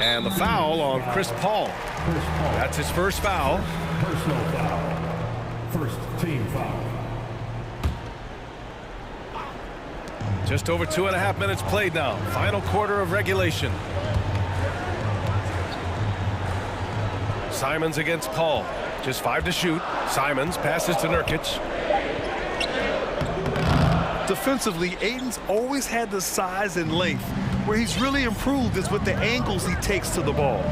And the foul on Chris Paul. That's his first foul. Personal foul. First team foul. Just over 2.5 minutes played now. Final quarter of regulation. Simons against Paul. Just 5 to shoot. Simons passes to Nurkic. Defensively, Ayton's always had the size and length. Where he's really improved is with the angles he takes to the ball.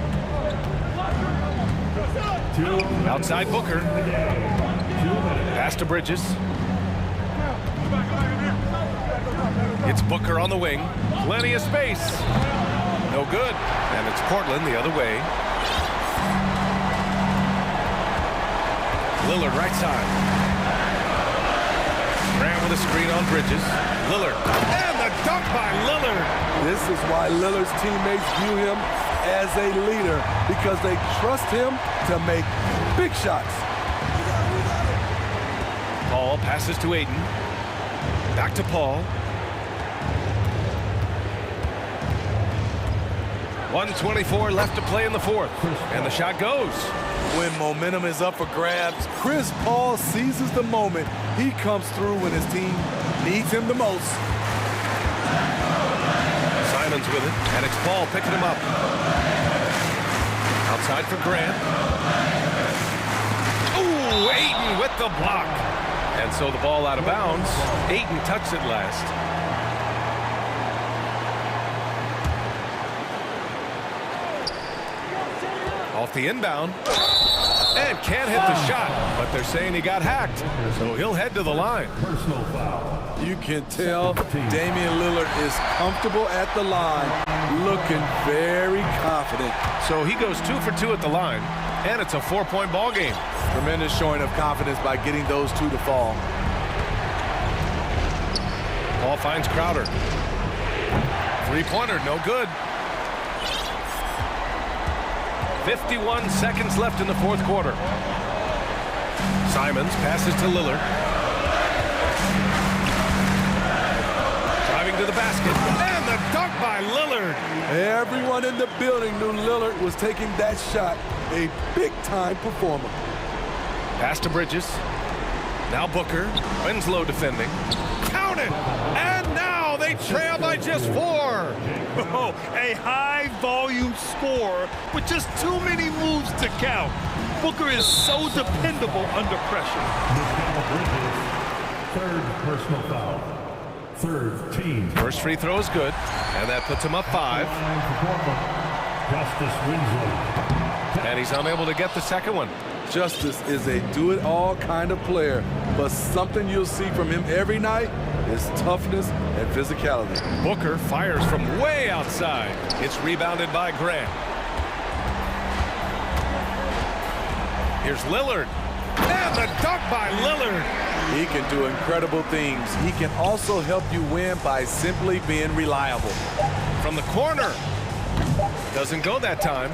Outside Booker. Pass to Bridges. It's Booker on the wing. Plenty of space. No good. And it's Portland the other way. Lillard right side. Grant with a screen on Bridges. Lillard. And the dunk by Lillard. This is why Lillard's teammates view him as a leader, because they trust him to make big shots. Paul passes to Ayton. Back to Paul. 1:24 left to play in the fourth. And the shot goes. When momentum is up for grabs, Chris Paul seizes the moment. He comes through when his team needs him the most. Simons with it, and it's Paul picking him up. Outside for Grant. Ooh, Ayton with the block. And so the ball out of bounds. Ayton touched it last. Off the inbound. And can't hit the shot, but they're saying he got hacked. So he'll head to the line. Personal foul. You can tell Damian Lillard is comfortable at the line, looking very confident. So he goes 2 for 2 at the line, and it's a 4-point ball game. Tremendous showing of confidence by getting those two to fall. Ball finds Crowder. Three-pointer, no good. 51 seconds left in the fourth quarter. Simons passes to Lillard. Driving to the basket, and the dunk by Lillard. Everyone in the building knew Lillard was taking that shot. A big-time performer. Pass to Bridges. Now Booker. Winslow defending. Count it! And now they trail by just 4. Oh, a high-volume score with just too many moves to count. Booker is so dependable under pressure. Third personal foul. Third team. First free throw is good, and that puts him up 5. Justice Winslow. And he's unable to get the second one. Justice is a do-it-all kind of player, but something you'll see from him every night is toughness and physicality. Booker fires from way outside. It's rebounded by Grant. Here's Lillard. And the dunk by Lillard. He can do incredible things. He can also help you win by simply being reliable. From the corner. Doesn't go that time.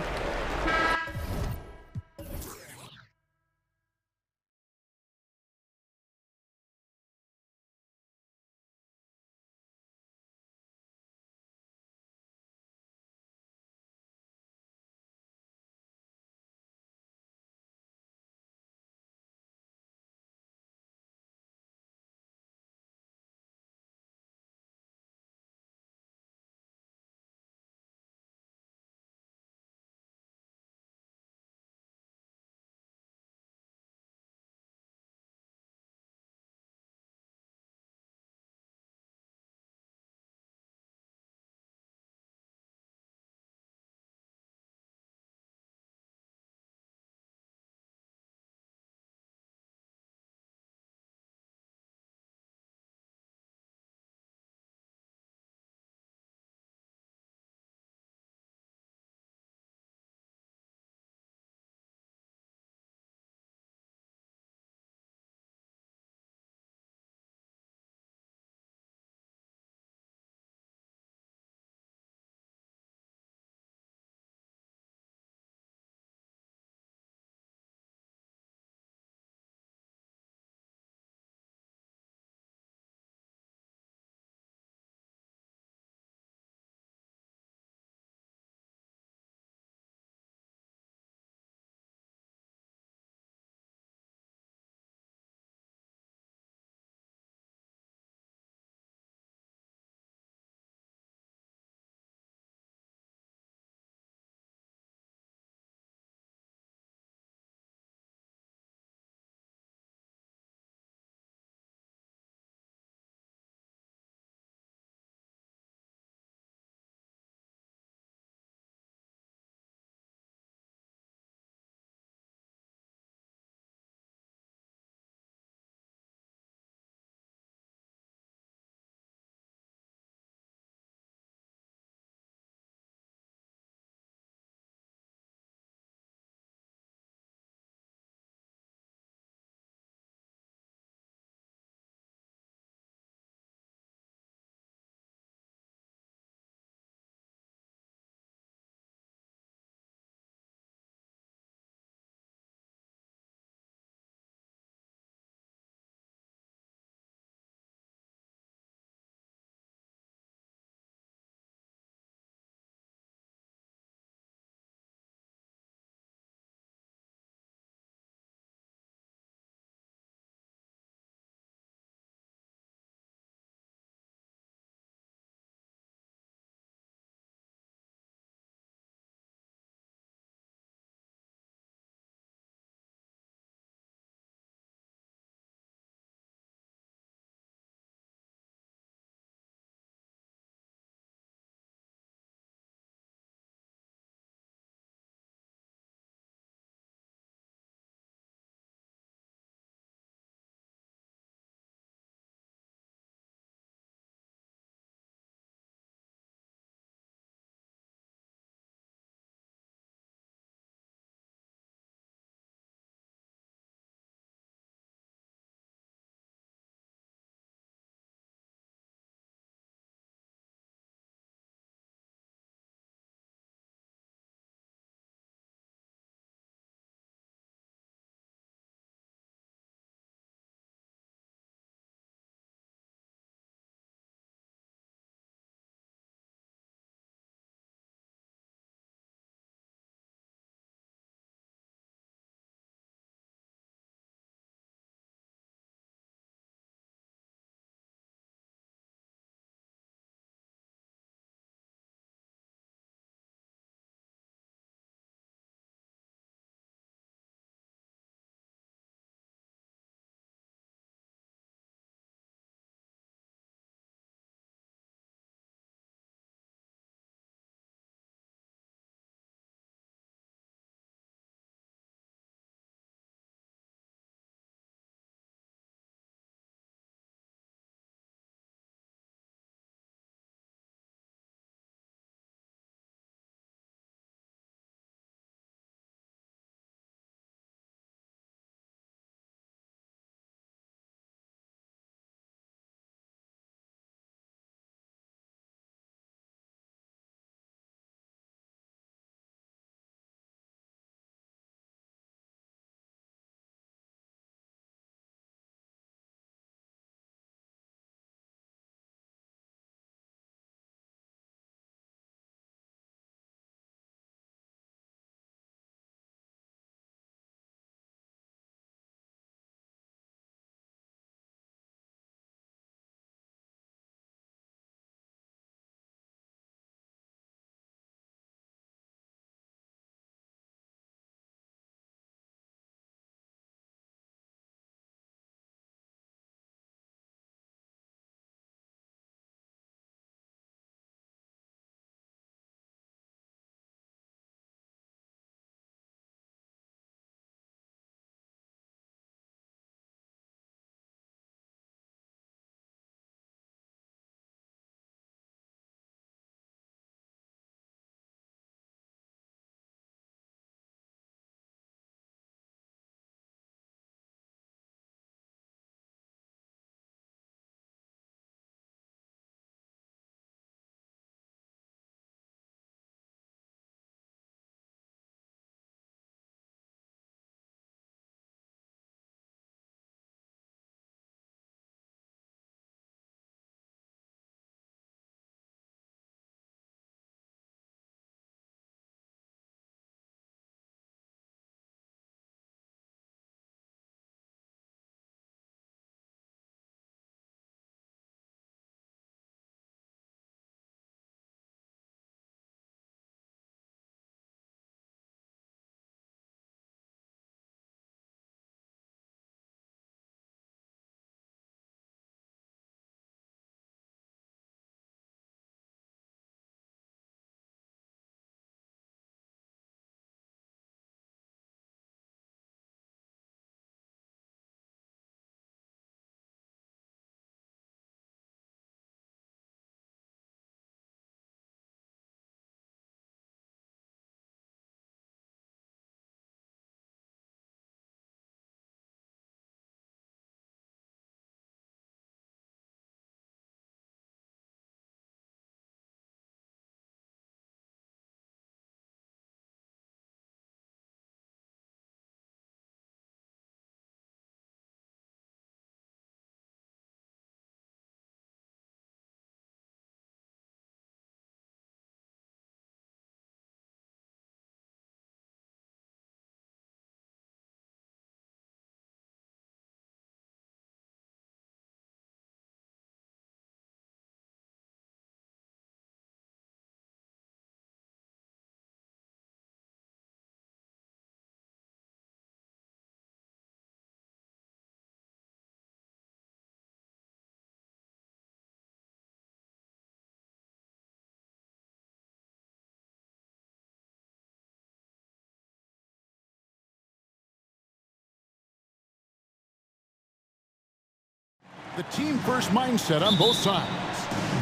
The team-first mindset on both sides.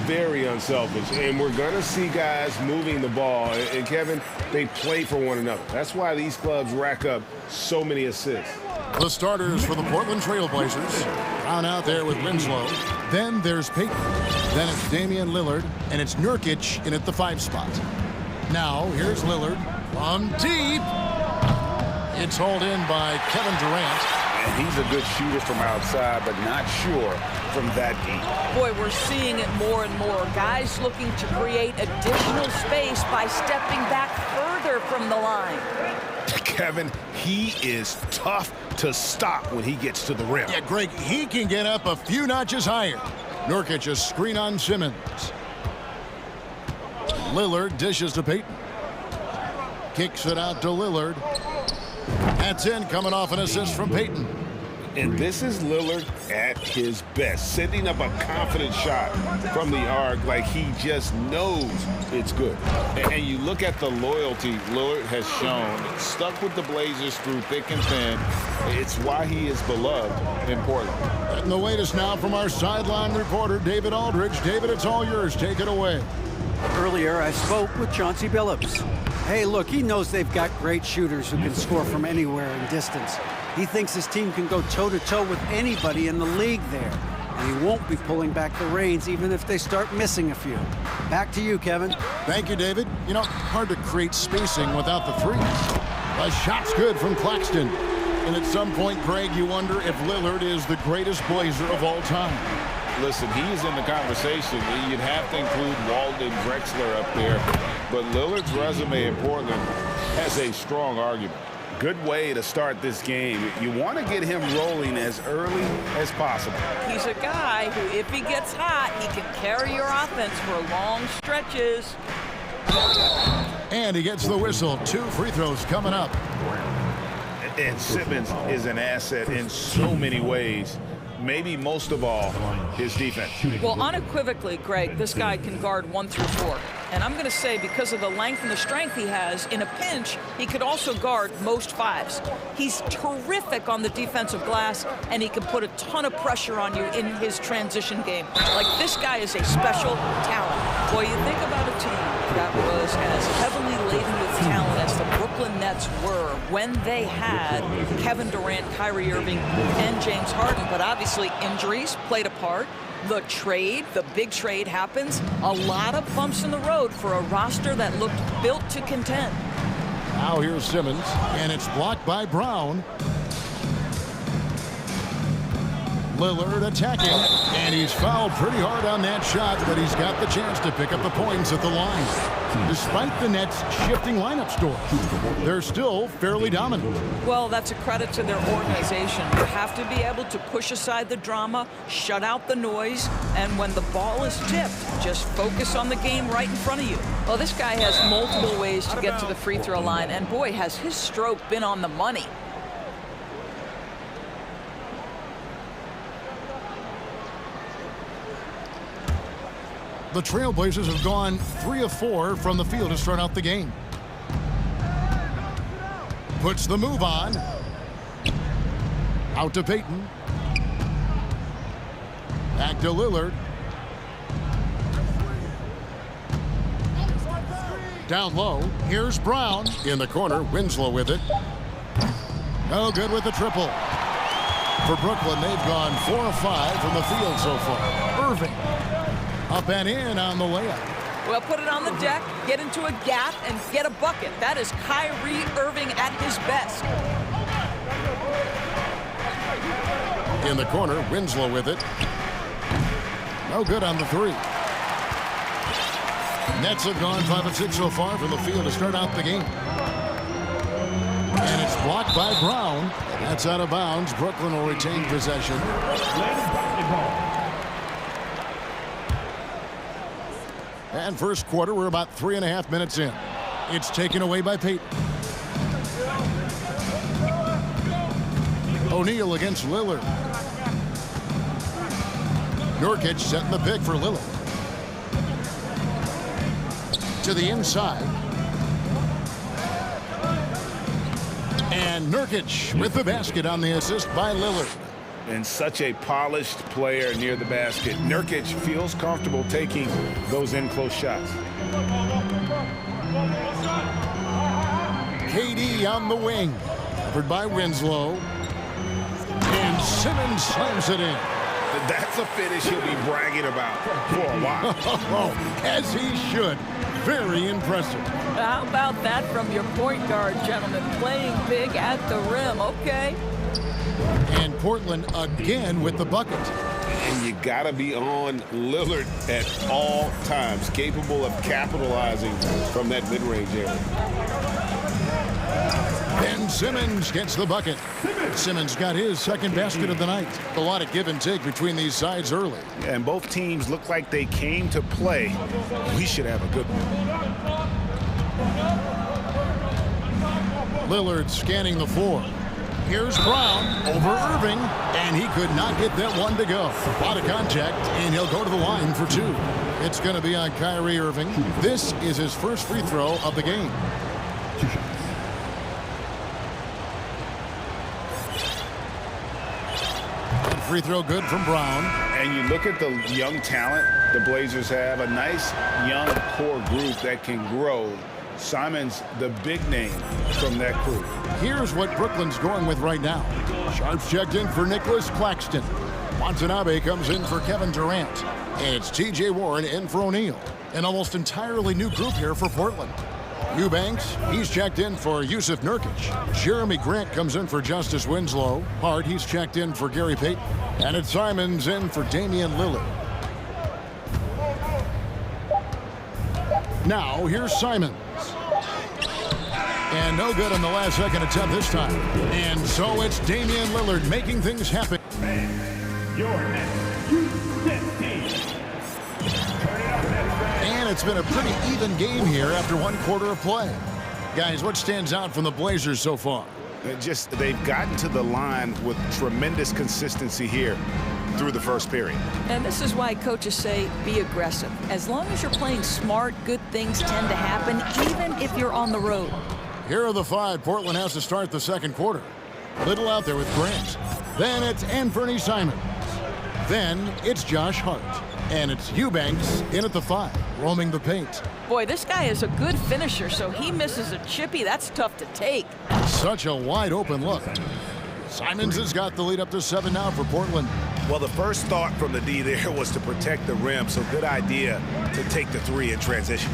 Very unselfish, and we're going to see guys moving the ball. And Kevin, they play for one another. That's why these clubs rack up so many assists. The starters for the Portland Trailblazers. Brown out there with Winslow. Then there's Payton. Then it's Damian Lillard, and it's Nurkic in at the 5 spot. Now, here's Lillard from deep. It's hauled in by Kevin Durant. And he's a good shooter from outside, but not sure from that deep. Boy, we're seeing it more and more. Guys looking to create additional space by stepping back further from the line. Kevin, he is tough to stop when he gets to the rim. Yeah, Greg, he can get up a few notches higher. Nurkic a screen on Simmons. Lillard dishes to Payton. Kicks it out to Lillard. That's in, coming off an assist from Payton. And this is Lillard at his best, sending up a confident shot from the arc like he just knows it's good. And you look at the loyalty Lillard has shown, stuck with the Blazers through thick and thin. It's why he is beloved in Portland. And the latest now from our sideline reporter, David Aldridge. David, it's all yours. Take it away. Earlier, I spoke with Chauncey Billups. Hey, look, he knows they've got great shooters who can score from anywhere in distance. He thinks his team can go toe-to-toe with anybody in the league there. And he won't be pulling back the reins even if they start missing a few. Back to you, Kevin. Thank you, David. You know, hard to create spacing without the threes. A shot's good from Claxton. And at some point, Greg, you wonder if Lillard is the greatest Blazer of all time. Listen, he's in the conversation. You'd have to include Walden Drexler up there. But Lillard's resume in Portland has a strong argument. Good way to start this game. You want to get him rolling as early as possible. He's a guy who, if he gets hot, he can carry your offense for long stretches. And he gets the whistle. 2 free throws coming up. And Simmons is an asset in so many ways. Maybe most of all, his defense. Well, unequivocally, Greg, this guy can guard 1 through 4. And I'm going to say because of the length and the strength he has, in a pinch, he could also guard most 5s. He's terrific on the defensive glass, and he can put a ton of pressure on you in his transition game. Like, this guy is a special talent. Boy, you think about a team that was as heavily laden with talent as the Brooklyn Nets were when they had Kevin Durant, Kyrie Irving, and James Harden. But obviously, injuries played a part. The trade, the big trade happens. A lot of bumps in the road for a roster that looked built to contend. Now here's Simmons, and it's blocked by Brown. Lillard attacking, and he's fouled pretty hard on that shot, but he's got the chance to pick up the points at the line. Despite the Nets shifting lineup story, they're still fairly dominant. Well, that's a credit to their organization. You have to be able to push aside the drama, shut out the noise, and when the ball is tipped, just focus on the game right in front of you. Well, this guy has multiple ways to get to the free throw line, and boy, has his stroke been on the money. The Trailblazers have gone 3 of 4 from the field to start out the game. Puts the move on. Out to Payton. Back to Lillard. Down low. Here's Brown. In the corner, Winslow with it. No good with the triple. For Brooklyn, they've gone 4 of 5 from the field so far. Irving. Up and in on the layup. Well, put it on the deck, get into a gap, and get a bucket. That is Kyrie Irving at his best. In the corner, Winslow with it. No good on the 3. Nets have gone 5 of 6 so far from the field to start out the game. And it's blocked by Brown. That's out of bounds. Brooklyn will retain possession. And first quarter, we're about 3.5 minutes in. It's taken away by Payton. O'Neal against Lillard. Nurkic setting the pick for Lillard. To the inside. And Nurkic with the basket on the assist by Lillard. And such a polished player near the basket. Nurkic feels comfortable taking those in-close shots. KD on the wing. Covered by Winslow. And Simmons slams it in. That's a finish he'll be bragging about for a while. As he should. Very impressive. How about that from your point guard, gentlemen? Playing big at the rim, okay. And Portland again with the bucket. And you gotta be on Lillard at all times, capable of capitalizing from that mid-range area. Ben Simmons gets the bucket. Simmons got his second basket of the night. A lot of give and take between these sides early. And both teams look like they came to play. We should have a good one. Lillard scanning the floor. Here's Brown over Irving, and he could not get that one to go. Out of contact, and he'll go to the line for two. It's going to be on Kyrie Irving. This is his first free throw of the game. And free throw good from Brown. And you look at the young talent the Blazers have, a nice young core group that can grow. Simon's the big name from that crew. Here's what Brooklyn's going with right now. Sharp's checked in for Nicholas Claxton. Watanabe comes in for Kevin Durant. And it's T.J. Warren in for O'Neal. An almost entirely new group here for Portland. Eubanks, he's checked in for Yusuf Nurkic. Jeremy Grant comes in for Justice Winslow. Hart, he's checked in for Gary Payton. And it's Simons in for Damian Lillard. Now, here's Simons. And no good on the last second attempt this time. And so it's Damian Lillard making things happen. And it's been a pretty even game here after one quarter of play. Guys, what stands out from the Blazers so far? They've gotten to the line with tremendous consistency here through the first period. And this is why coaches say be aggressive. As long as you're playing smart, good things tend to happen, even if you're on the road. Here are the five Portland has to start the second quarter. Little out there with Grant. Then it's Anthony Simons. Then it's Josh Hart. And it's Eubanks in at the 5, roaming the paint. Boy, this guy is a good finisher, so he misses a chippy. That's tough to take. Such a wide open look. Simons has got the lead up to 7 now for Portland. Well, the first thought from the D there was to protect the rim, so good idea to take the 3 in transition.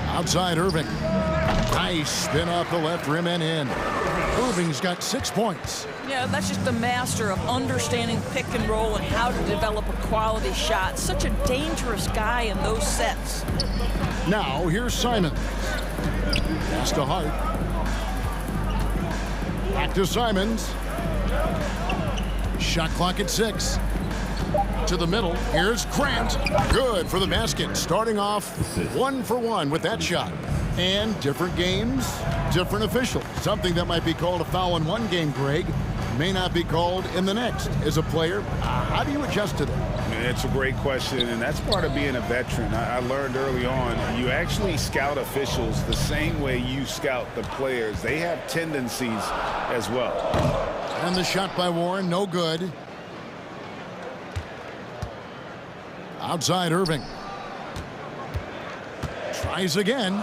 Outside Irving. Nice spin off the left rim and in. Irving's got 6 points. Yeah, that's just a master of understanding pick and roll and how to develop a quality shot. Such a dangerous guy in those sets. Now, here's Simons. Pass to Hart. Back to Simons. Shot clock at 6. To the middle. Here's Grant. Good for the basket. Starting off 1 for 1 with that shot. And different games, different officials. Something that might be called a foul in one game, Greg, may not be called in the next. As a player, how do you adjust to that? It's a great question, and that's part of being a veteran. I learned early on, you actually scout officials the same way you scout the players. They have tendencies as well. And the shot by Warren, no good. Outside Irving. Tries again.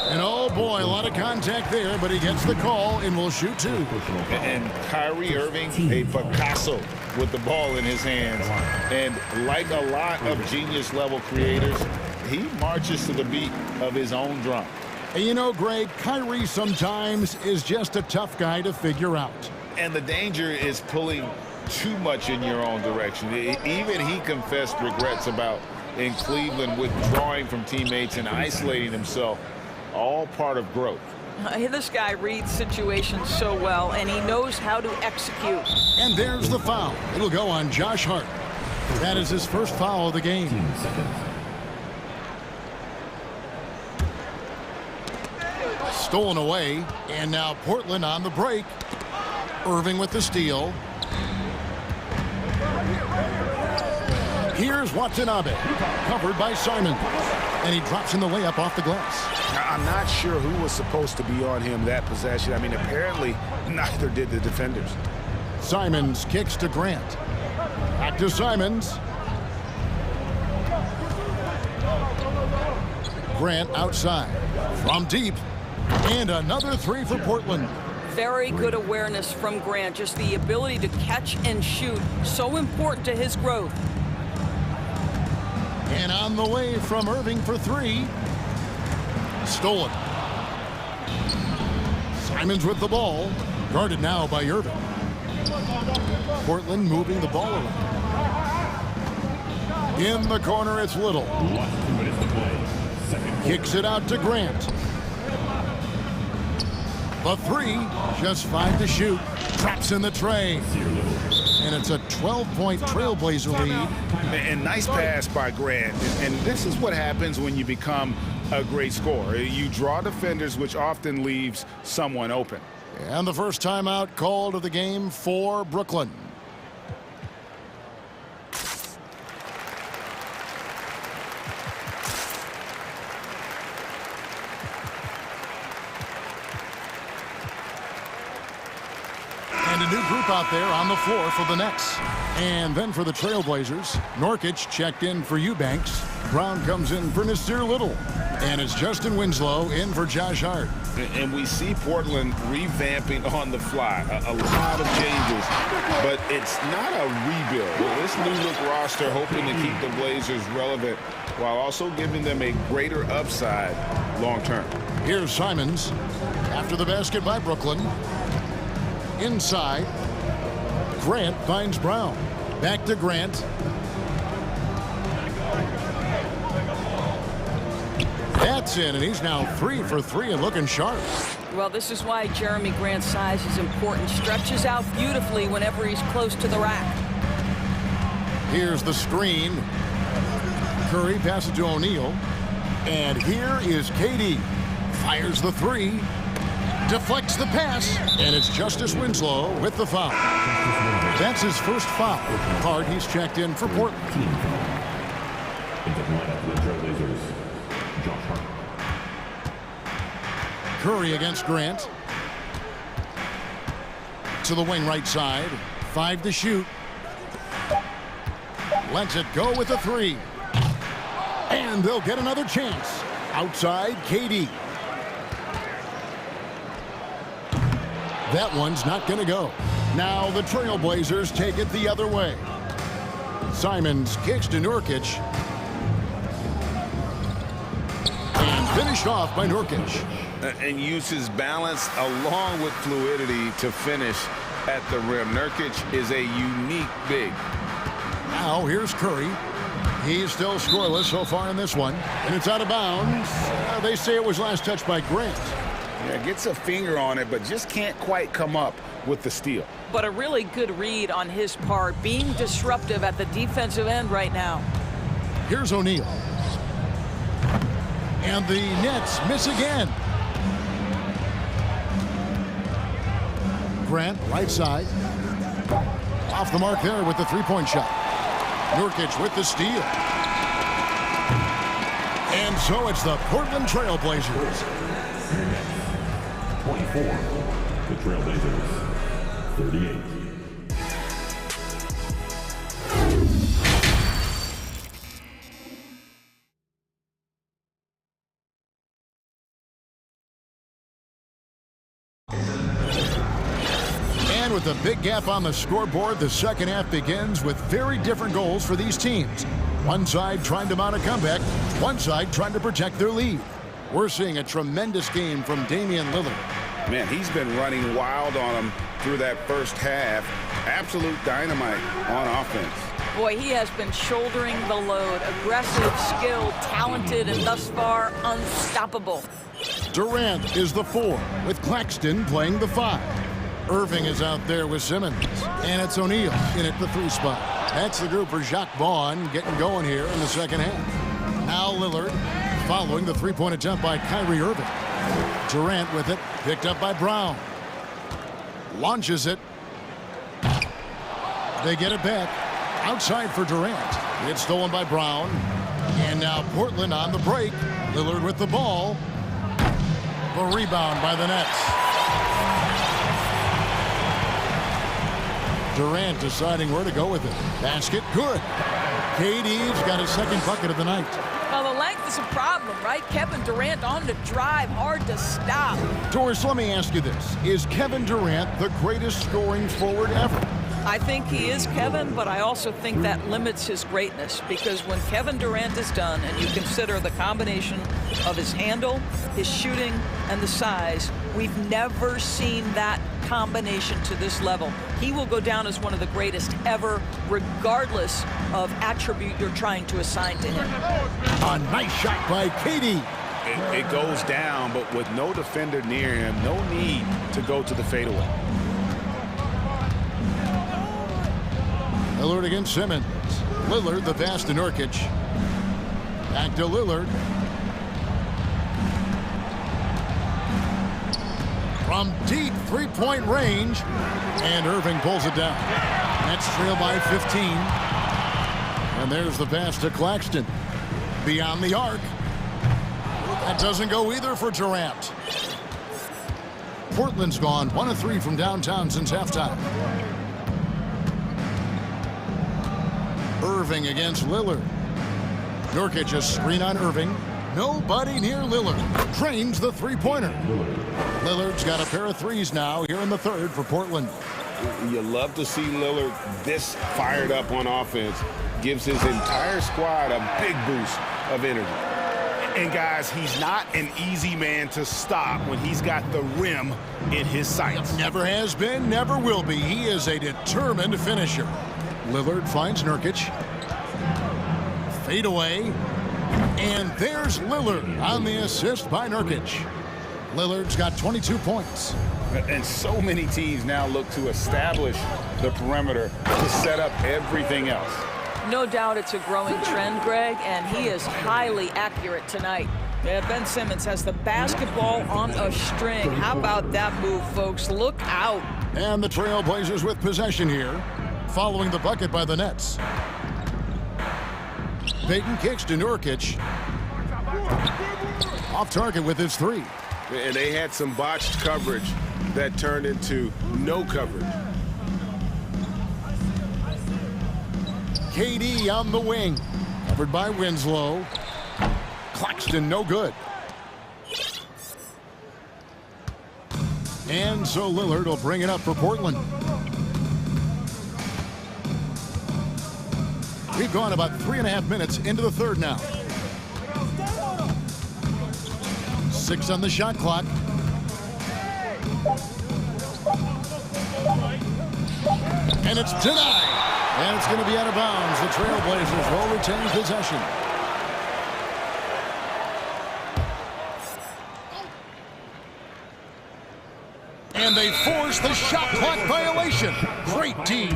And oh boy, a lot of contact there, but he gets the call and will shoot 2. And Kyrie Irving, a Picasso with the ball in his hands. And like a lot of genius level creators, he marches to the beat of his own drum. And you know, Greg, Kyrie sometimes is just a tough guy to figure out. And the danger is pulling too much in your own direction. Even he confessed regrets about in Cleveland withdrawing from teammates and isolating himself. All part of growth. This guy reads situations so well, and he knows how to execute. And there's the foul. It'll go on Josh Hart. That is his first foul of the game. Stolen away, and now Portland on the break. Irving with the steal. Here's Watanabe, covered by Simons. And he drops in the layup off the glass. I'm not sure who was supposed to be on him that possession. I mean, apparently neither did the defenders. Simons kicks to Grant. Back to Simons. Grant outside. From deep. And another three for Portland. Very good awareness from Grant. Just the ability to catch and shoot. So important to his growth. And on the way from Irving for three. Stolen. Simons with the ball. Guarded now by Irving. Portland moving the ball around. In the corner, it's Little. Kicks it out to Grant. The three, just 5 to shoot. Traps in the tray. And it's a 12-point Trailblazer lead. And nice pass by Grant. And this is what happens when you become a great scorer. You draw defenders, which often leaves someone open. And the first timeout called of the game for Brooklyn. And a new group out there on the floor for the Nets. And then for the Trailblazers, Nurkic checked in for Eubanks. Brown comes in for Nasir Little. And it's Justin Winslow in for Josh Hart. And we see Portland revamping on the fly. A lot of changes, but it's not a rebuild. This new-look roster hoping to keep the Blazers relevant while also giving them a greater upside long-term. Here's Simons after the basket by Brooklyn. Inside, Grant finds Brown. Back to Grant. That's in, and he's now 3 for 3 and looking sharp. Well, this is why Jeremy Grant's size is important. Stretches out beautifully whenever he's close to the rack. Here's the screen. Curry passes to O'Neal. And here is KD. Fires the three. Deflects the pass. And it's Justice Winslow with the foul. That's his first foul. Hard, he's checked in for Portland. Curry against Grant. To the wing right side. 5 to shoot. Lets it go with a three. And they'll get another chance. Outside, KD. That one's not going to go. Now the Trailblazers take it the other way. Simons kicks to Nurkic. And finished off by Nurkic. And uses balance along with fluidity to finish at the rim. Nurkic is a unique big. Now here's Curry. He's still scoreless so far in this one. And it's out of bounds. They say it was last touched by Grant. Yeah, gets a finger on it, but just can't quite come up with the steal. But a really good read on his part, being disruptive at the defensive end right now. Here's O'Neal. And the Nets miss again. Grant, right side. Off the mark there with the three-point shot. Nurkic with the steal. And so it's the Portland Trailblazers. 24. The Trailblazers. 38. And with a big gap on the scoreboard, the second half begins with very different goals for these teams. One side trying to mount a comeback, one side trying to protect their lead. We're seeing a tremendous game from Damian Lillard. Man, he's been running wild on him through that first half. Absolute dynamite on offense. Boy, he has been shouldering the load. Aggressive, skilled, talented, and thus far unstoppable. Durant is the 4, with Claxton playing the 5. Irving is out there with Simmons. And it's O'Neal in at the 3 spot. That's the group for Jacques Vaughn getting going here in the second half. Now Lillard following the three-point attempt by Kyrie Irving. Durant with it, picked up by Brown. Launches it. They get it back. Outside for Durant. It's stolen by Brown. And now Portland on the break. Lillard with the ball. The rebound by the Nets. Durant deciding where to go with it. Basket, good. KD's got his second bucket of the night. Well, the length is a problem, right? Kevin Durant on the drive, hard to stop. Doris, let me ask you this. Is Kevin Durant the greatest scoring forward ever? I think he is, Kevin, but I also think that limits his greatness, because when Kevin Durant is done and you consider the combination of his handle, his shooting, and the size, we've never seen that combination to this level. He will go down as one of the greatest ever, regardless of attribute you're trying to assign to him. A nice shot by KD. It goes down, but with no defender near him, no need to go to the fadeaway. Lillard against Simmons. Lillard, the pass to Nurkic. Back to Lillard. From deep three-point range. And Irving pulls it down. Nets trail by 15. And there's the pass to Claxton. Beyond the arc. That doesn't go either for Durant. Portland's gone 1 of 3 from downtown since halftime. Irving against Lillard. Nurkic a screen on Irving. Nobody near Lillard. Drains the three-pointer. Lillard's got a pair of threes now here in the third for Portland. You love to see Lillard this fired up on offense. Gives his entire squad a big boost of energy. And guys, he's not an easy man to stop when he's got the rim in his sights. Never has been, never will be. He is a determined finisher. Lillard finds Nurkic. Fade away. And there's Lillard on the assist by Nurkic. Lillard's got 22 points. And so many teams now look to establish the perimeter to set up everything else. No doubt it's a growing trend, Greg, and he is highly accurate tonight. Yeah, Ben Simmons has the basketball on a string. How about that move, folks? Look out. And the Trailblazers with possession here, following the bucket by the Nets. Payton kicks to Nurkic. Off target with his three. And they had some botched coverage that turned into no coverage. KD on the wing. Covered by Winslow. Claxton no good. And so Lillard will bring it up for Portland. We've gone about 3.5 minutes into the third now. 6 on the shot clock. And it's denied. And it's going to be out of bounds. The Trailblazers will retain possession. And they force the shot clock violation. Great D.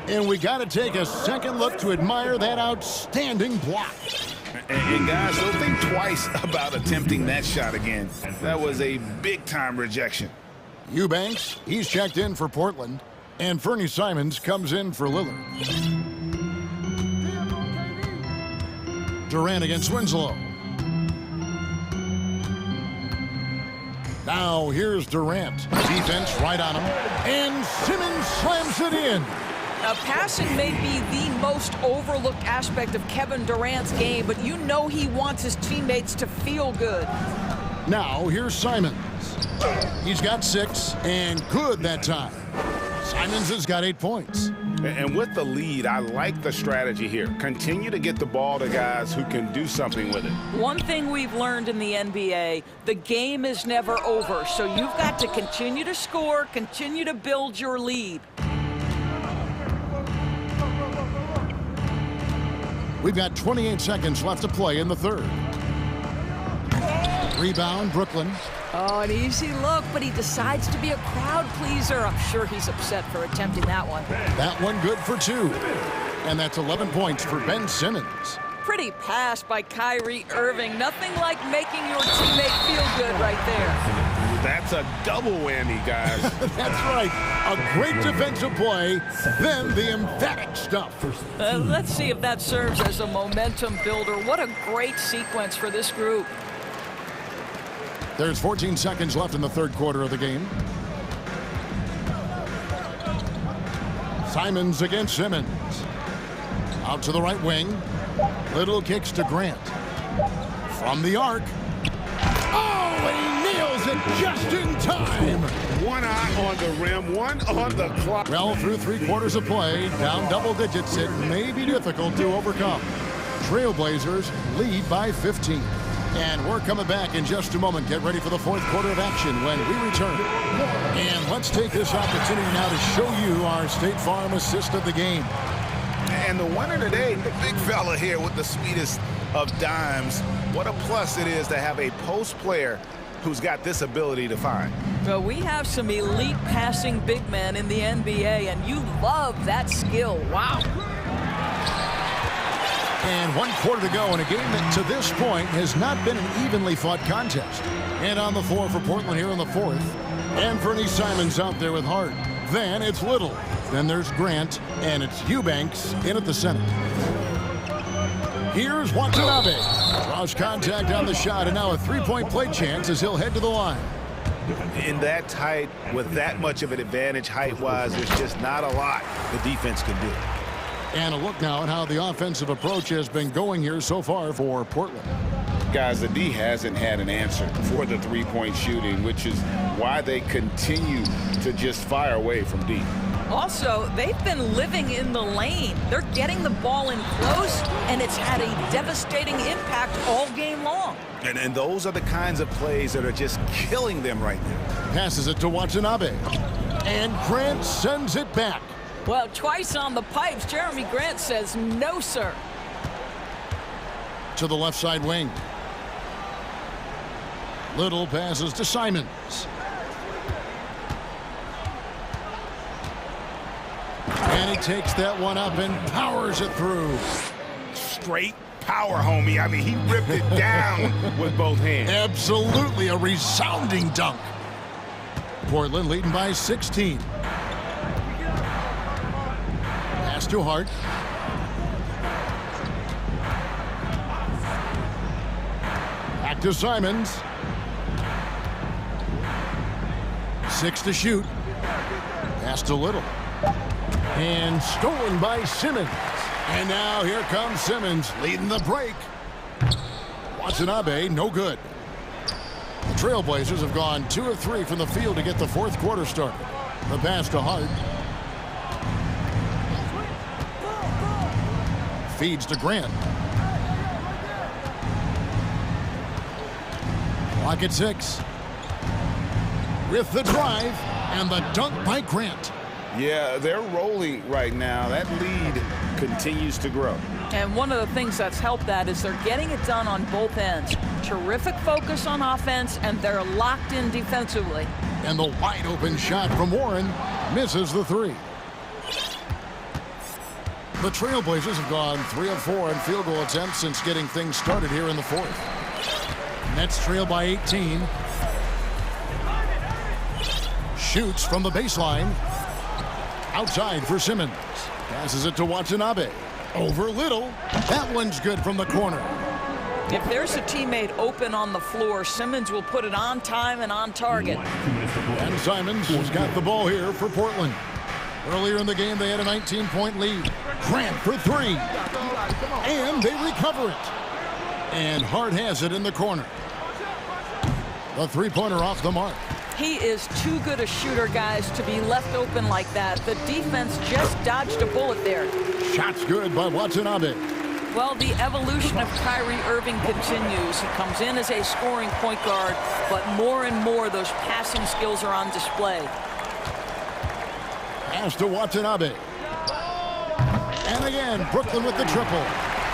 And we got to take a second look to admire that outstanding block. And guys, don't think twice about attempting that shot again. That was a big-time rejection. Eubanks, he's checked in for Portland. And Fernie Simons comes in for Lillard. Durant against Winslow. Now here's Durant. Defense right on him. And Simmons slams it in. Now, passing may be the most overlooked aspect of Kevin Durant's game, but you know he wants his teammates to feel good. Now here's Simons. He's got 6, and good that time. Simons has got 8 points. And with the lead, I like the strategy here. Continue to get the ball to guys who can do something with it. One thing we've learned in the NBA, the game is never over, so you've got to continue to score, continue to build your lead. We've got 28 seconds left to play in the third. Rebound, Brooklyn. Oh, an easy look, but he decides to be a crowd pleaser. I'm sure he's upset for attempting that one. That one good for 2. And that's 11 points for Ben Simmons. Pretty pass by Kyrie Irving. Nothing like making your teammate feel good right there. That's a double whammy, guys. That's right. A great defensive play, then the emphatic stuff. Let's see if that serves as a momentum builder. What a great sequence for this group. There's 14 seconds left in the third quarter of the game. Simons against Simmons. Out to the right wing. Little kicks to Grant. From the arc. Oh, he nails it just in time. One eye on the rim, one on the clock. Well, through 3 quarters of play, down double digits, it may be difficult to overcome. Trailblazers lead by 15. And we're coming back in just a moment. Get ready for the fourth quarter of action when we return. And let's take this opportunity now to show you our State Farm assist of the game. And the winner today, the big fella here with the sweetest of dimes. What a plus it is to have a post player who's got this ability to find. Well, we have some elite passing big men in the NBA, and you love that skill. Wow. And 1 quarter to go in a game that to this point has not been an evenly fought contest. And on the floor for Portland here in the fourth. And Fernie Simons out there with Hart. Then it's Little. Then there's Grant. And it's Eubanks in at the center. Here's Watanabe. Draws contact on the shot, and now a three-point play chance as he'll head to the line. In that tight, with that much of an advantage height-wise, there's just not a lot the defense can do. And a look now at how the offensive approach has been going here so far for Portland. Guys, the D hasn't had an answer for the three-point shooting, which is why they continue to just fire away from deep. Also, they've been living in the lane. They're getting the ball in close, and it's had a devastating impact all game long. And those are the kinds of plays that are just killing them right now. Passes it to Watanabe. And Grant sends it back. Well, twice on the pipes, Jeremy Grant says no, sir. To the left side wing. Little passes to Simons. And he takes that one up and powers it through. Straight power, homie. I mean, he ripped it down with both hands. Absolutely a resounding dunk. Portland leading by 16. Pass to Hart. Back to Simons. 6 to shoot. Pass to Little. And stolen by Simmons. And now here comes Simmons leading the break. Watanabe, no good. The Trailblazers have gone 2 of 3 from the field to get the fourth quarter started. The pass to Hart. Feeds to Grant. Clock at 6. With the drive and the dunk by Grant. Yeah, they're rolling right now. That lead continues to grow. And one of the things that's helped that is they're getting it done on both ends. Terrific focus on offense, and they're locked in defensively. And the wide open shot from Warren misses the 3. The Trailblazers have gone 3 of 4 in field goal attempts since getting things started here in the fourth. Nets trail by 18. Shoots from the baseline. Outside for Simmons. Passes it to Watanabe. Over Little. That one's good from the corner. If there's a teammate open on the floor, Simmons will put it on time and on target. And Simons has got the ball here for Portland. Earlier in the game, they had a 19-point lead. Grant for 3. And they recover it. And Hart has it in the corner. The three-pointer off the mark. He is too good a shooter, guys, to be left open like that. The defense just dodged a bullet there. Shot's good by Watanabe. Well, the evolution of Kyrie Irving continues. He comes in as a scoring point guard, but more and more those passing skills are on display. Pass to Watanabe. And again, Brooklyn with the triple.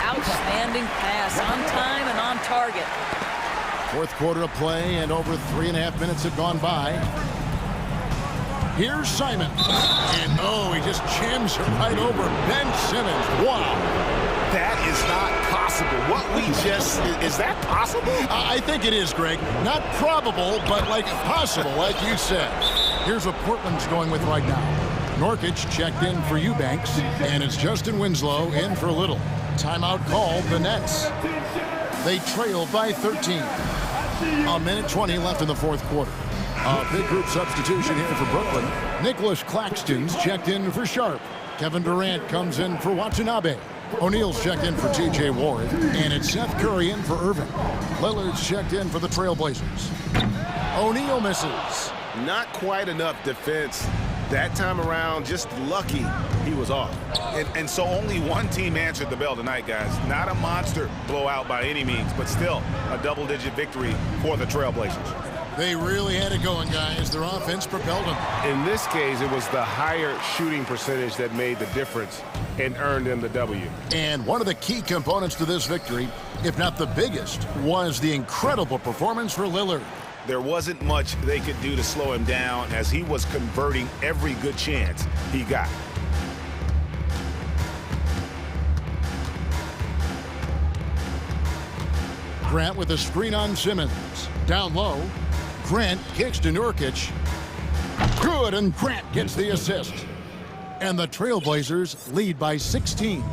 Outstanding pass, on time and on target. Fourth quarter of play, and over 3.5 minutes have gone by. Here's Simons. And he just jams her right over Ben Simmons. Wow. That is not possible. What we just, is that possible? I think it is, Greg. Not probable, but like possible, like you said. Here's what Portland's going with right now. Nurkic checked in for Eubanks, and it's Justin Winslow in for Little. Timeout called the Nets. They trail by 13. A minute 20 left in the fourth quarter. A big group substitution here for Brooklyn. Nicholas Claxton's checked in for Sharp. Kevin Durant comes in for Watanabe. O'Neal's checked in for T.J. Ward. And it's Seth Curry in for Irving. Lillard's checked in for the Trailblazers. O'Neal misses. Not quite enough defense. That time around, just lucky he was off. And so only one team answered the bell tonight, guys. Not a monster blowout by any means, but still a double-digit victory for the Trailblazers. They really had it going, guys. Their offense propelled them. In this case, it was the higher shooting percentage that made the difference and earned them the W. And one of the key components to this victory, if not the biggest, was the incredible performance for Lillard. There wasn't much they could do to slow him down as he was converting every good chance he got. Grant with a screen on Simmons. Down low. Grant kicks to Nurkic. Good, and Grant gets the assist. And the Trailblazers lead by 16.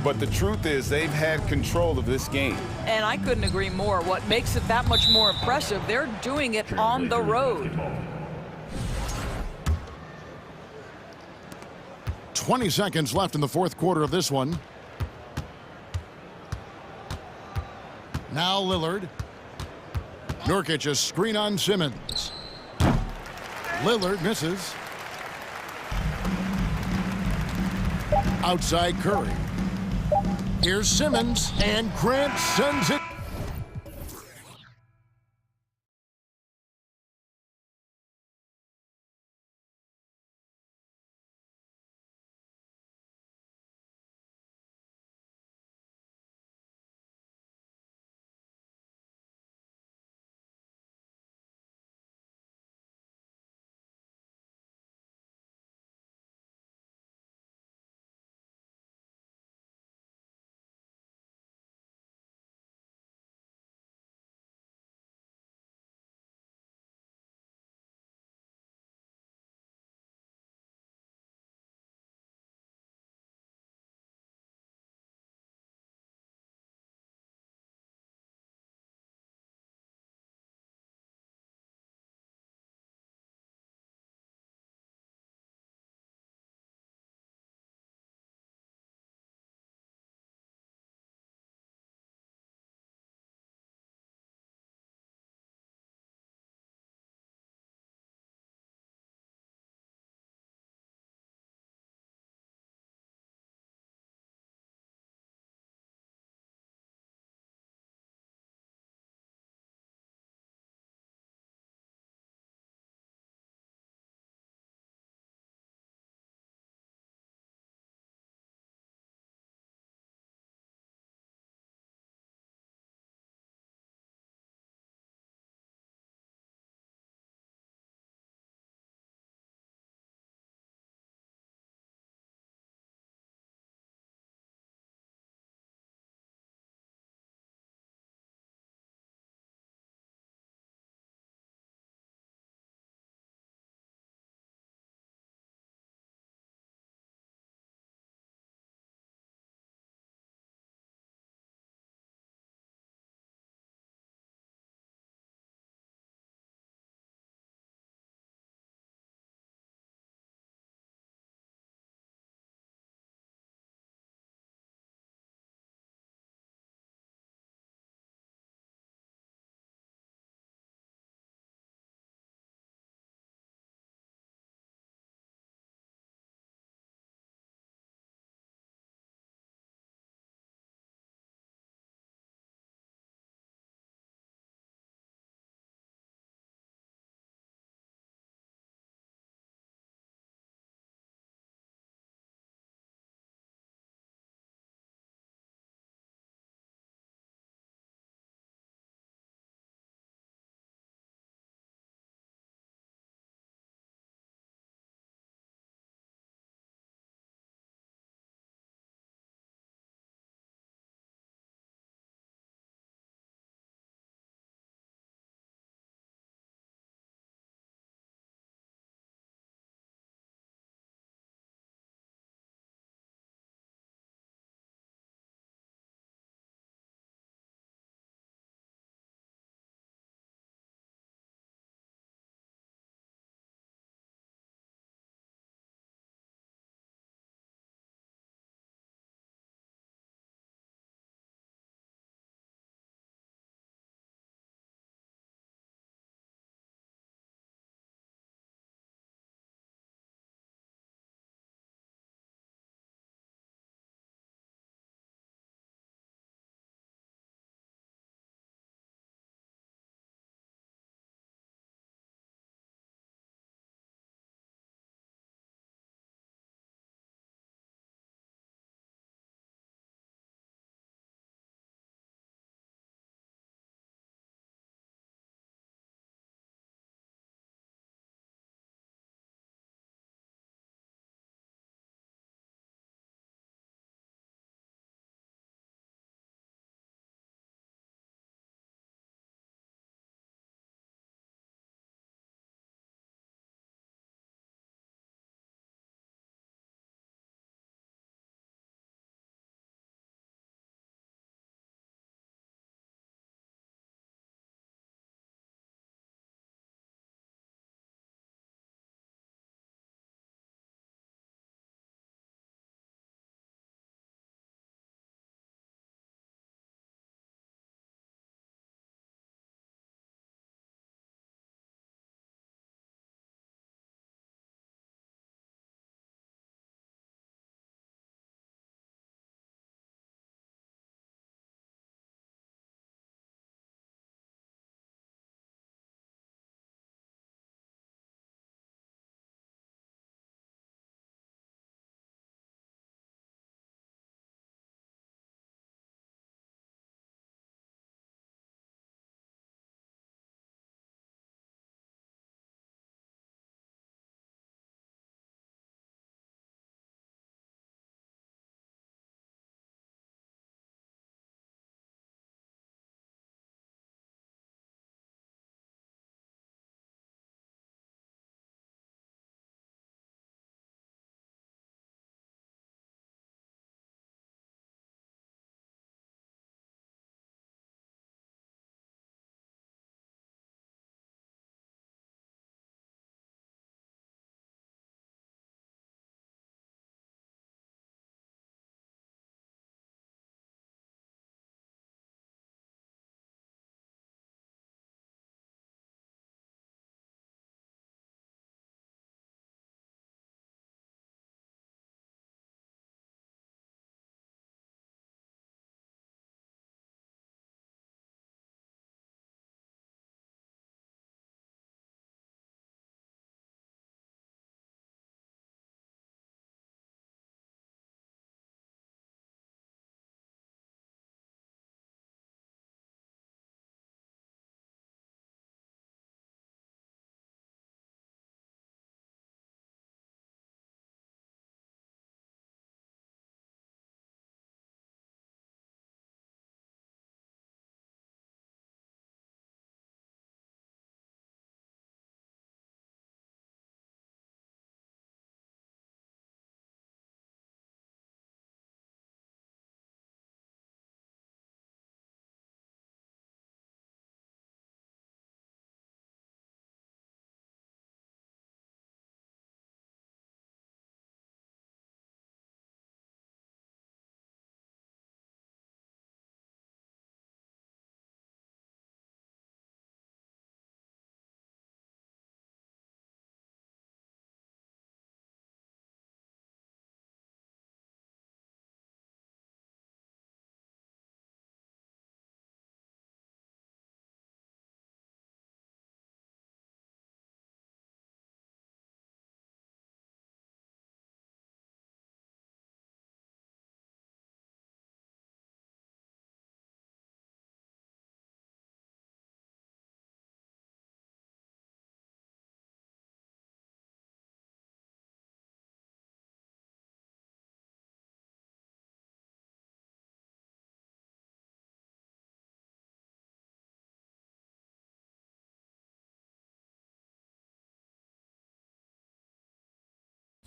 But the truth is they've had control of this game. And I couldn't agree more. What makes it that much more impressive, they're doing it on the road. 20 seconds left in the fourth quarter of this one. Now Lillard. Nurkic a screen on Simmons. Lillard misses. Outside Curry. Here's Simmons, and Grant sends it.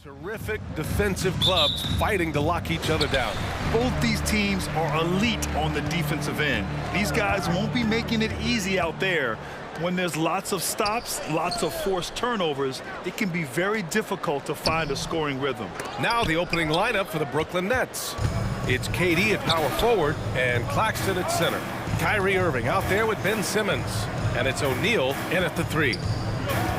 Terrific defensive clubs fighting to lock each other down. Both these teams are elite on the defensive end. These guys won't be making it easy out there. When there's lots of stops, lots of forced turnovers, it can be very difficult to find a scoring rhythm. Now the opening lineup for the Brooklyn Nets. It's KD at power forward and Claxton at center. Kyrie Irving out there with Ben Simmons. And it's O'Neal in at the 3.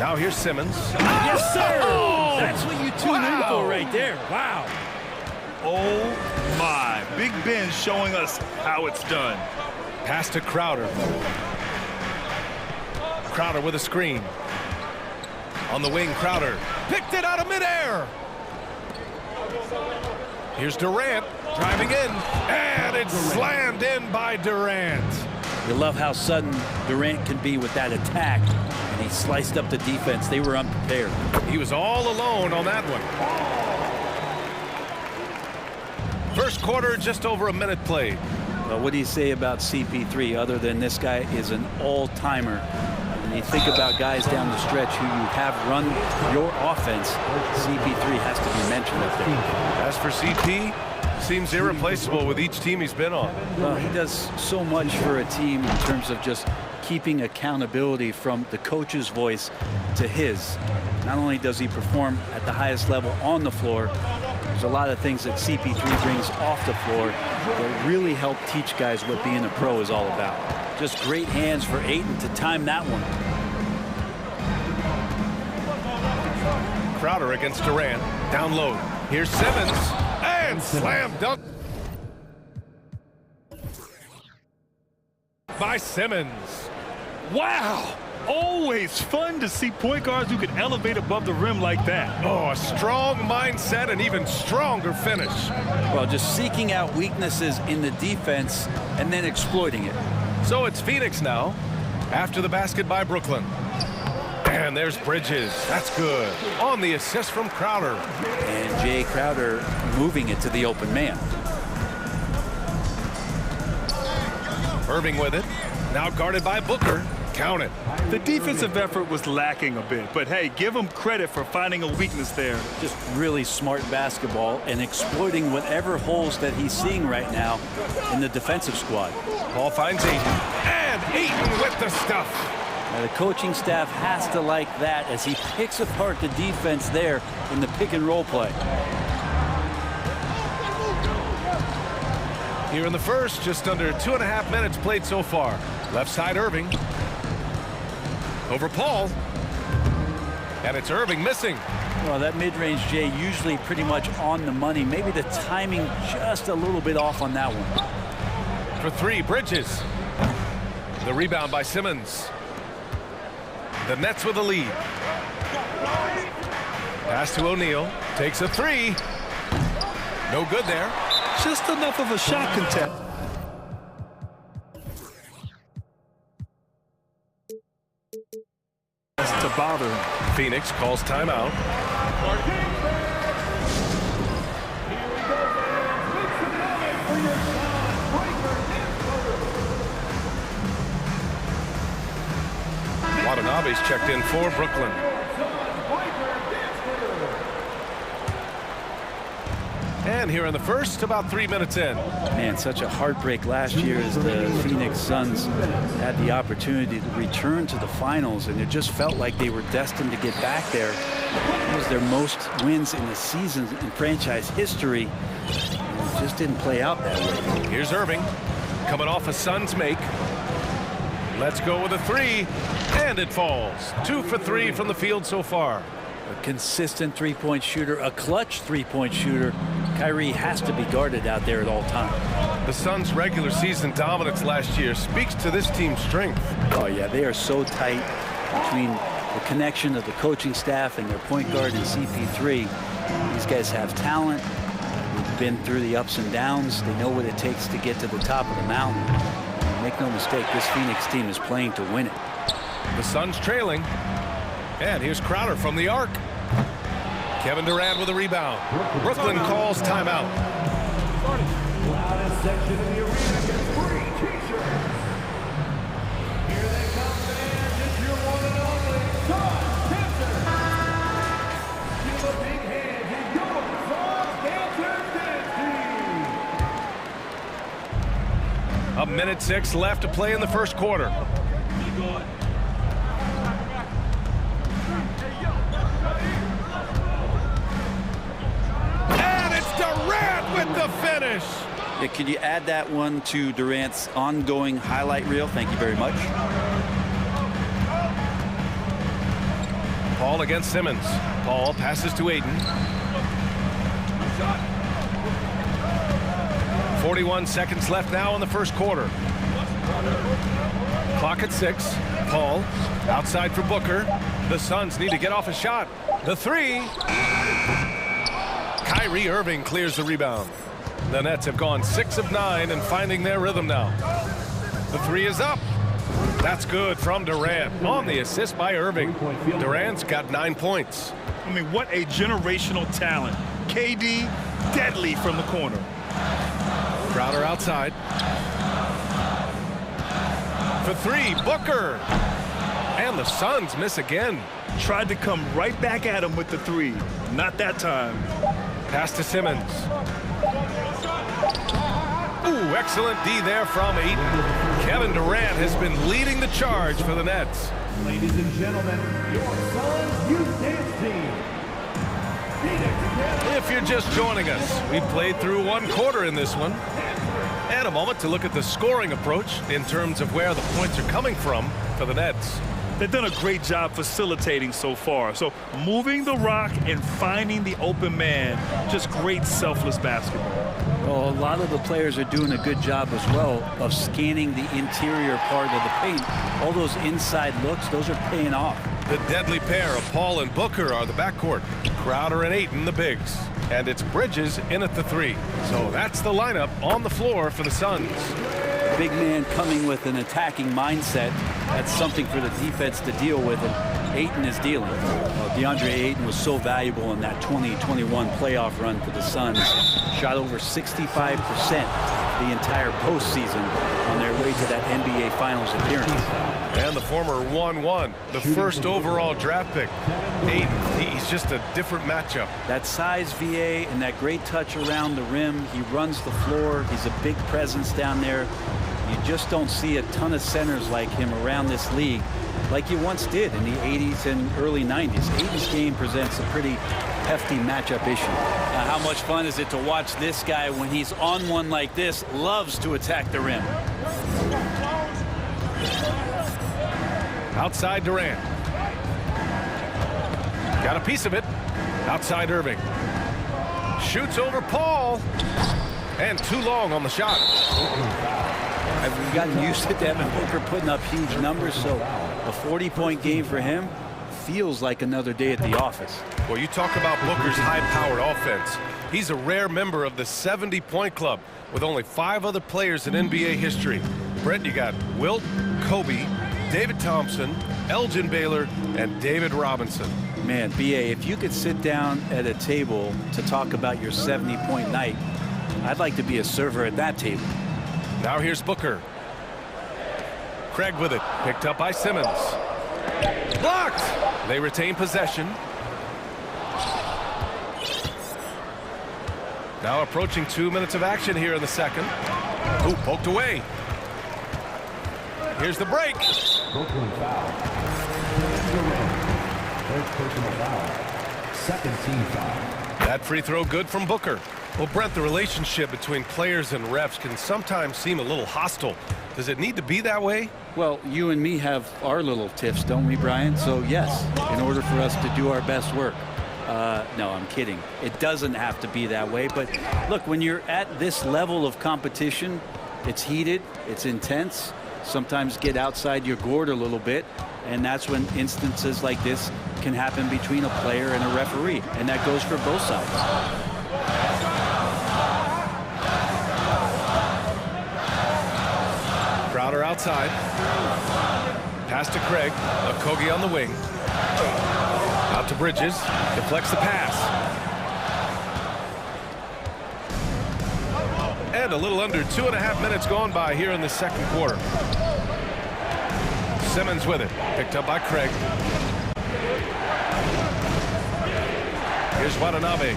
Now here's Simmons. Yes, sir! Oh! That's what you tune in for right there. Wow. Oh, my. Big Ben showing us how it's done. Pass to Crowder. Crowder with a screen. On the wing, Crowder. Picked it out of midair. Here's Durant driving in. And it's slammed in by Durant. You love how sudden Durant can be with that attack. And he sliced up the defense. They were unprepared. He was all alone on that one. First quarter, just over a minute played. Well, what do you say about CP3 other than this guy is an all-timer? When you think about guys down the stretch who you have run your offense, CP3 has to be mentioned up there. As for CP, seems irreplaceable with each team he's been on. Well, he does so much for a team in terms of just keeping accountability from the coach's voice to his. Not only does he perform at the highest level on the floor, there's a lot of things that CP3 brings off the floor that really help teach guys what being a pro is all about. Just great hands for Ayton to time that one. Crowder against Durant, down low. Here's Simmons, and slam dunk by Simmons. Wow! Always fun to see point guards who can elevate above the rim like that. Oh, a strong mindset and even stronger finish. Well, just seeking out weaknesses in the defense and then exploiting it. So it's Phoenix now, after the basket by Brooklyn. And there's Bridges. That's good. On the assist from Crowder. And Jay Crowder moving it to the open man. Irving with it. Now guarded by Booker. Count it. The defensive effort was lacking a bit, but hey, give him credit for finding a weakness there. Just really smart basketball and exploiting whatever holes that he's seeing right now in the defensive squad. Ball finds Ayton. And Ayton with the stuff. Now the coaching staff has to like that as he picks apart the defense there in the pick and roll play. Here in the first, just under 2.5 minutes played so far. Left side Irving. Over Paul. And it's Irving missing. Well, that mid-range Jay usually pretty much on the money. Maybe the timing just a little bit off on that one. For 3, Bridges. The rebound by Simmons. The Nets with the lead. Pass to O'Neal. Takes a 3. No good there. Just enough of a shot contest. To bother him. Phoenix calls timeout. Watanabe's checked in for Brooklyn. And here in the first, about 3 minutes in. Man, such a heartbreak last year as the Phoenix Suns had the opportunity to return to the finals, and it just felt like they were destined to get back there. It was their most wins in the season in franchise history. It just didn't play out that way. Here's Irving, coming off a Suns make. Let's go with a 3, and it falls. 2 for 3 from the field so far. A consistent three-point shooter, a clutch three-point shooter. Kyrie has to be guarded out there at all times. The Suns' regular season dominance last year speaks to this team's strength. Oh, yeah, they are so tight between the connection of the coaching staff and their point guard and CP3. These guys have talent. They've been through the ups and downs. They know what it takes to get to the top of the mountain. Make no mistake, this Phoenix team is playing to win it. The Suns trailing. And here's Crowder from the arc. Kevin Durant with a rebound. Brooklyn calls timeout. 1:06 left to play in the first quarter. And it's Durant with the finish. Yeah, could you add that one to Durant's ongoing highlight reel? Thank you very much. Paul against Simmons. Paul passes to Ayton. 41 seconds left now in the first quarter. Clock at 6. Paul outside for Booker. The Suns need to get off a shot. The three. Kyrie Irving clears the rebound. The Nets have gone 6 of 9 and finding their rhythm now. The three is up. That's good from Durant on the assist by Irving. Durant's got 9 points. I mean, what a generational talent. KD, deadly from the corner. Crowder outside. For three, Booker. And the Suns miss again. Tried to come right back at him with the three. Not that time. Pass to Simmons. Ooh, excellent D there from Ayton. Kevin Durant has been leading the charge for the Nets. Ladies and gentlemen, your Suns Youth Dance Team. If you're just joining us, we played through one quarter in this one. And a moment to look at the scoring approach in terms of where the points are coming from for the Nets. They've done a great job facilitating so far. So moving the rock and finding the open man, just great selfless basketball. Well, a lot of the players are doing a good job as well of scanning the interior part of the paint. All those inside looks, those are paying off. The deadly pair of Paul and Booker are the backcourt. Crowder and Ayton the bigs. And it's Bridges in at the three. So that's the lineup on the floor for the Suns. Big man coming with an attacking mindset. That's something for the defense to deal with, and Ayton is dealing. DeAndre Ayton was so valuable in that 2021 playoff run for the Suns. Shot over 65% the entire postseason on their way to that NBA Finals appearance. And the former 1-1, the first overall draft pick. Ayton, he's just a different matchup. That size VA and that great touch around the rim. He runs the floor. He's a big presence down there. You just don't see a ton of centers like him around this league like you once did in the 80s and early 90s. Ayton's game presents a pretty hefty matchup issue. How much fun is it to watch this guy when he's on one like this, loves to attack the rim. Outside Durant. Got a piece of it. Outside Irving. Shoots over Paul. And too long on the shot. I've gotten used to Devin Booker putting up huge numbers, so a 40-point game for him feels like another day at the office. Well, you talk about Booker's high-powered offense. He's a rare member of the 70-point club with only 5 other players in NBA history. Brett, you got Wilt, Kobe, David Thompson, Elgin Baylor, and David Robinson. Man, BA, if you could sit down at a table to talk about your 70-point night, I'd like to be a server at that table. Now here's Booker. Craig with it. Picked up by Simmons. Blocked! They retain possession. Now approaching 2 minutes of action here in the second. Ooh, poked away. Here's the break. Brooklyn foul. First personal foul. Second team foul. That free throw good from Booker. Well, Brent, the relationship between players and refs can sometimes seem a little hostile. Does it need to be that way? Well, you and me have our little tiffs, don't we, Brian? So, yes, in order for us to do our best work. No, I'm kidding. It doesn't have to be that way. But, look, when you're at this level of competition, it's heated, it's intense. Sometimes get outside your gourd a little bit. And that's when instances like this can happen between a player and a referee. And that goes for both sides. Crowder outside. Pass to Craig. Okogie on the wing. Out to Bridges. Deflects the pass. And a little under 2.5 minutes gone by here in the second quarter. Simmons with it. Picked up by Craig. Here's Watanabe.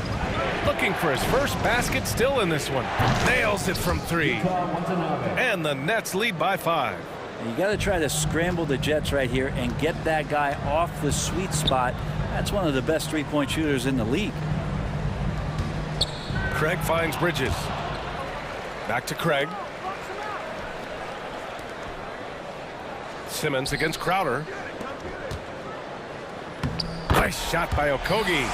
Looking for his first basket, still in this one. Nails it from 3. And the Nets lead by 5. And you got to try to scramble the Jets right here and get that guy off the sweet spot. That's one of the best three-point shooters in the league. Craig finds Bridges. Back to Craig. Simmons against Crowder. Nice shot by Okogie.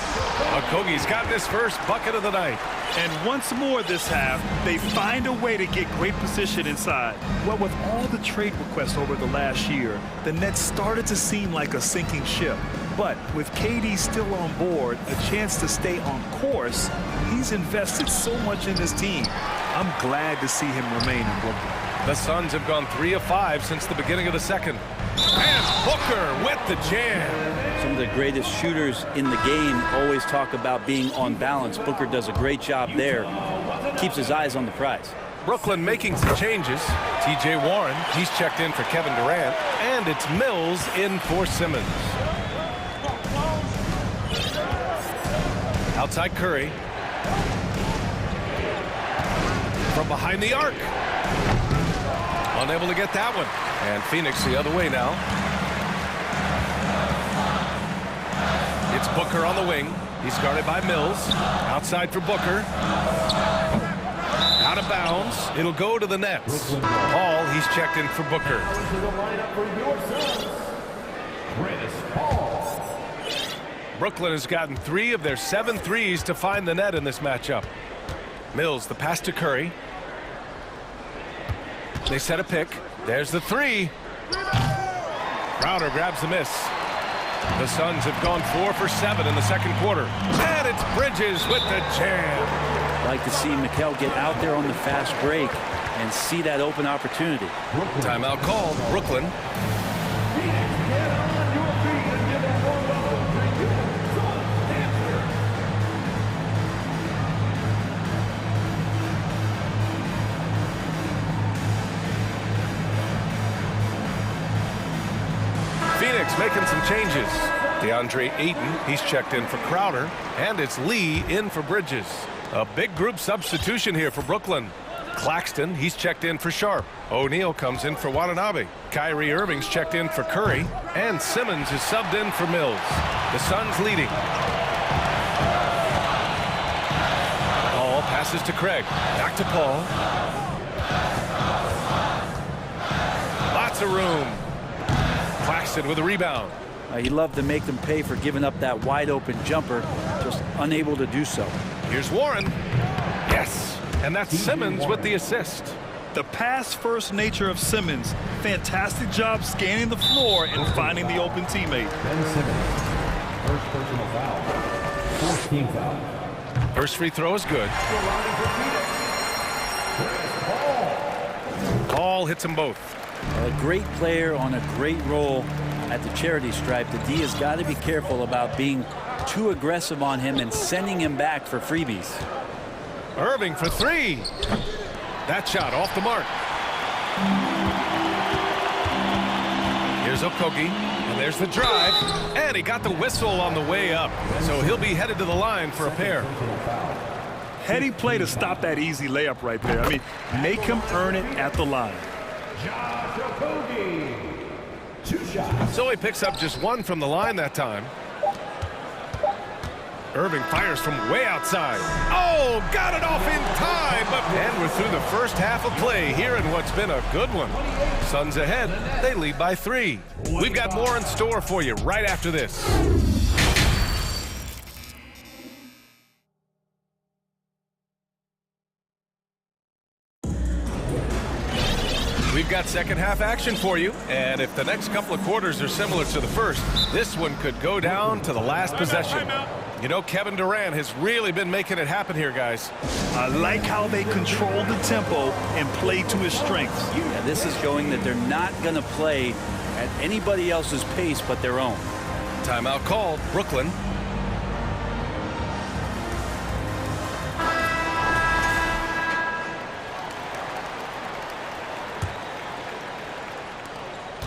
Okogie's got his first bucket of the night. And once more this half, they find a way to get great position inside. Well, with all the trade requests over the last year, the Nets started to seem like a sinking ship. But with KD still on board, a chance to stay on course, he's invested so much in his team. I'm glad to see him remain in Brooklyn. The Suns have gone 3 of 5 since the beginning of the second. And Booker with the jam. Some of the greatest shooters in the game always talk about being on balance. Booker does a great job there. Keeps his eyes on the prize. Brooklyn making some changes. T.J. Warren, he's checked in for Kevin Durant. And it's Mills in for Simmons. Outside Curry. From behind the arc. Unable to get that one. And Phoenix the other way now. It's Booker on the wing. He's guarded by Mills. Outside for Booker. Out of bounds. It'll go to the Nets. Paul, he's checked in for Booker. Brooklyn has gotten 3 of their 7 threes to find the net in this matchup. Mills, the pass to Curry. They set a pick. There's the 3. Crowder grabs the miss. The Suns have gone 4 for 7 in the second quarter. And it's Bridges with the jam. Like to see Mikal get out there on the fast break and see that open opportunity. Timeout called. Brooklyn. Phoenix making some changes. DeAndre Ayton, he's checked in for Crowder. And it's Lee in for Bridges. A big group substitution here for Brooklyn. Claxton, he's checked in for Sharp. O'Neal comes in for Watanabe. Kyrie Irving's checked in for Curry. And Simmons is subbed in for Mills. The Suns leading. Paul passes to Craig. Back to Paul. Lots of room. Claxton with a rebound. He loved to make them pay for giving up that wide open jumper, just unable to do so. Here's Warren. Yes, and that's Simmons with the assist. The pass-first nature of Simmons. Fantastic job scanning the floor and finding the open teammate. Ben Simmons, first personal foul, 4th team foul. First free throw is good. Paul hits them both. A great player on a great role at the charity stripe. The D has got to be careful about being too aggressive on him and sending him back for freebies. Irving for 3. That shot off the mark. Here's Okogie, and there's the drive, and he got the whistle on the way up, so he'll be headed to the line for a pair. Heady play to stop that easy layup right there. I mean, make him earn it at the line. So he picks up just 1 from the line that time. Irving fires from way outside. Oh, got it off in time. And we're through the first half of play here in what's been a good one. Suns ahead. They lead by 3. We've got more in store for you right after this. We've got second half action for you, and if the next couple of quarters are similar to the first, this one could go down to the last possession. You know, Kevin Durant has really been making it happen here, guys. I like how they control the tempo and play to his strengths. Yeah, this is showing that they're not going to play at anybody else's pace but their own. Timeout called. Brooklyn.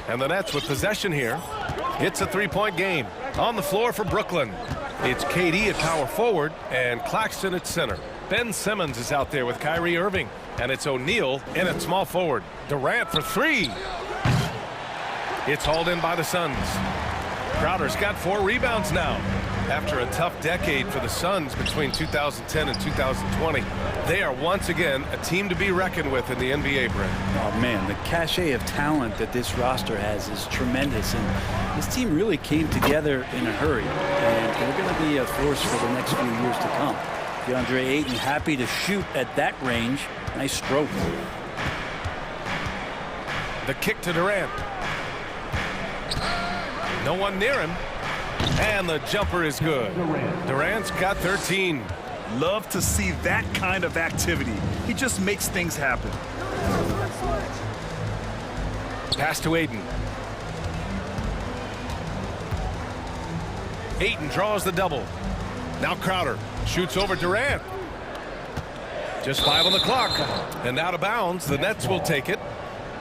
And the Nets with possession here. It's a 3-point game. On the floor for Brooklyn. It's KD at power forward and Claxton at center. Ben Simmons is out there with Kyrie Irving, and it's O'Neal in at small forward. Durant for three. It's hauled in by the Suns. Crowder's got 4 rebounds now. After a tough decade for the Suns between 2010 and 2020, they are once again a team to be reckoned with in the NBA, Brent. Oh, man, the cachet of talent that this roster has is tremendous, and this team really came together in a hurry, and they're going to be a force for the next few years to come. DeAndre Ayton happy to shoot at that range. Nice stroke. The kick to Durant. No one near him. And the jumper is good. Durant's got 13. Love to see that kind of activity. He just makes things happen. Pass to Ayton. Ayton draws the double. Now Crowder shoots over Durant. Just 5 on the clock. And out of bounds. The Nets will take it.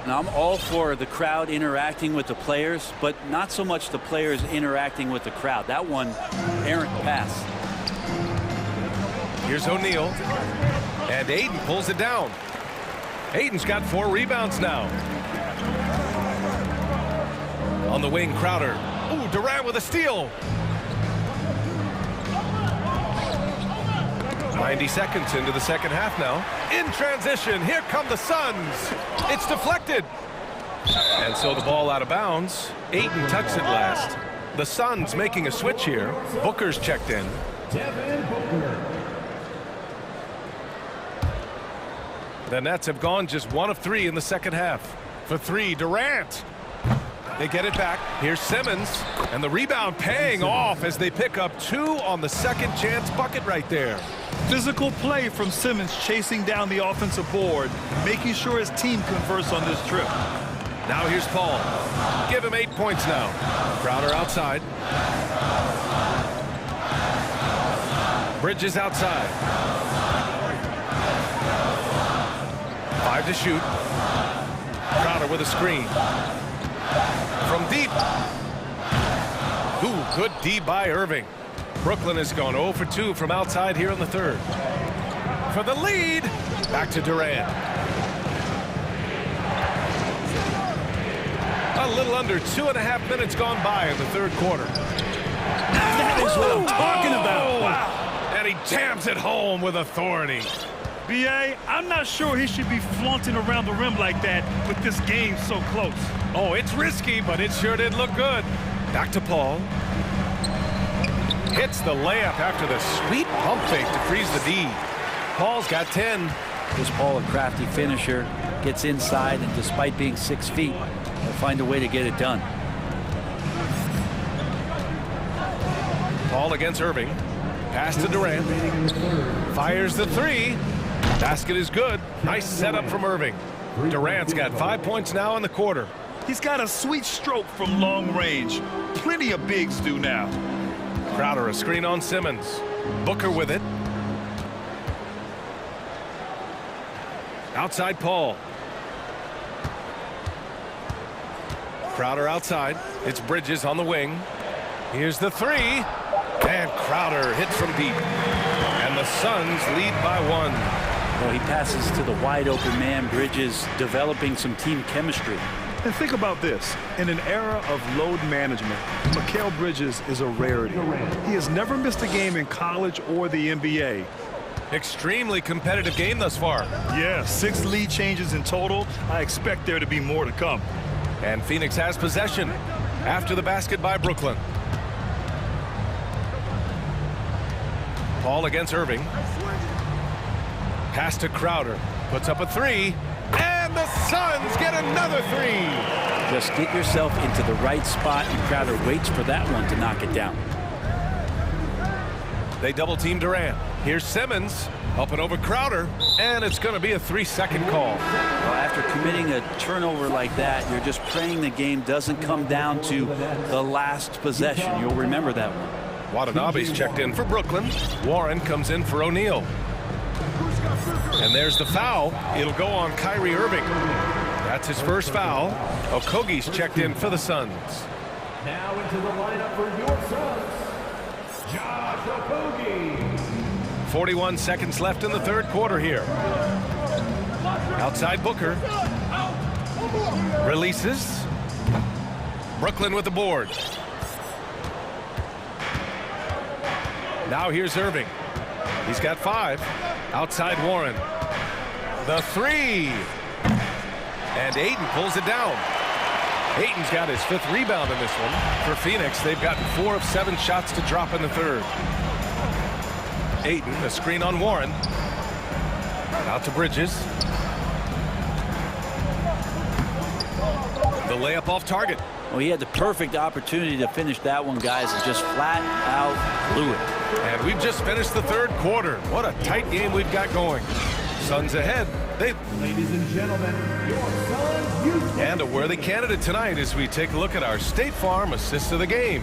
Now, I'm all for the crowd interacting with the players, but not so much the players interacting with the crowd. That one, errant pass. Here's O'Neal. And Ayton pulls it down. Ayton's got 4 rebounds now. On the wing, Crowder. Ooh, Durant with a steal. 90 seconds into the second half now. In transition, here come the Suns. It's deflected. And so the ball out of bounds. Ayton tucks it last. The Suns making a switch here. Booker's checked in. The Nets have gone just 1 of 3 in the second half. For 3, Durant. They get it back. Here's Simmons. And the rebound paying off as they pick up 2 on the second chance bucket right there. Physical play from Simmons chasing down the offensive board, making sure his team converts on this trip. Now here's Paul. Give him 8 points now. Crowder outside. Bridges outside. 5 to shoot. Crowder with a screen. From deep. Ooh, good D by Irving. Brooklyn has gone 0 for 2 from outside here in the third. For the lead, back to Durant. A little under 2.5 minutes gone by in the third quarter. That is what I'm talking about. Wow. And he jams it home with authority. B.A., I'm not sure he should be flaunting around the rim like that with this game so close. Oh, it's risky, but it sure did look good. Back to Paul. Hits the layup after the sweet pump fake to freeze the D. Paul's got 10. This Paul, a crafty finisher, gets inside, and despite being 6 feet, he'll find a way to get it done. Paul against Irving. Pass to Durant. Fires the 3. Basket is good. Nice setup from Irving. Durant's got 5 points now in the quarter. He's got a sweet stroke from long range. Plenty of bigs do now. Crowder a screen on Simmons. Booker with it. Outside Paul. Crowder outside. It's Bridges on the wing. Here's the 3. And Crowder hits from deep. And the Suns lead by 1. Well, he passes to the wide open man. Bridges developing some team chemistry. And think about this. In an era of load management, Mikal Bridges is a rarity. He has never missed a game in college or the NBA. Extremely competitive game thus far. Yeah, 6 lead changes in total. I expect there to be more to come. And Phoenix has possession after the basket by Brooklyn. Paul against Irving. Pass to Crowder. Puts up a 3. And the Suns get another 3. Just get yourself into the right spot, and Crowder waits for that one to knock it down. They double team Durant. Here's Simmons up and over Crowder, and it's going to be a 3-second call. Well, after committing a turnover like that, you're just praying the game doesn't come down to the last possession. You'll remember that one. Watanabe's checked in for Brooklyn. Warren comes in for O'Neal. And there's the foul. It'll go on Kyrie Irving. That's his first foul. Okogie's checked in for the Suns. Now into the lineup for your Suns, Josh 41 seconds left in the third quarter here. Outside Booker. Releases. Brooklyn with the board. Now here's Irving. He's got 5. Outside Warren. The 3. And Ayton pulls it down. Ayton's got his 5th rebound in this one. For Phoenix, they've gotten 4 of 7 shots to drop in the third. Ayton, a screen on Warren. Out to Bridges. The layup off target. Well, he had the perfect opportunity to finish that one, guys, and just flat out blew it. And we've just finished the third quarter. What a tight game we've got going. Suns ahead. Ladies and gentlemen, your Suns. And a worthy candidate tonight as we take a look at our State Farm assist of the game.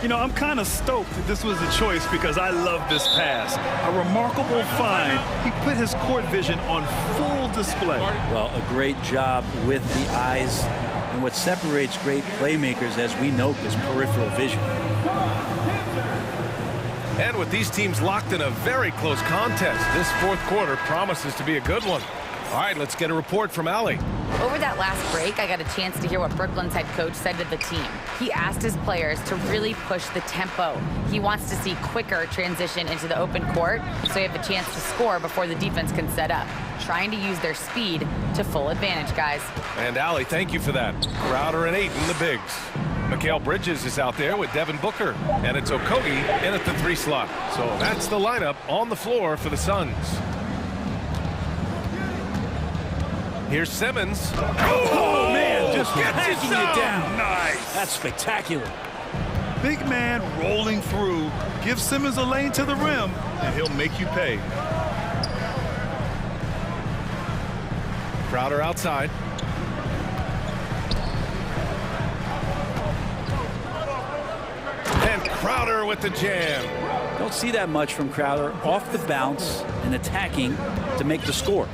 You know, I'm kind of stoked that this was a choice because I love this pass. A remarkable find. He put his court vision on full display. Well, a great job with the eyes. And what separates great playmakers, as we know, is peripheral vision. And with these teams locked in a very close contest, this fourth quarter promises to be a good one. All right, let's get a report from Allie. Over that last break, I got a chance to hear what Brooklyn's head coach said to the team. He asked his players to really push the tempo. He wants to see quicker transition into the open court so they have a chance to score before the defense can set up. Trying to use their speed to full advantage, guys. And Allie, thank you for that. Crowder and Ayton, the bigs. Mikal Bridges is out there with Devin Booker. And it's Okogie in at the 3 slot. So that's the lineup on the floor for the Suns. Here's Simmons. Oh, man, just hacking it down. Nice. That's spectacular. Big man rolling through. Give Simmons a lane to the rim, and he'll make you pay. Crowder outside. And Crowder with the jam. Don't see that much from Crowder. Off the bounce and attacking to make the score.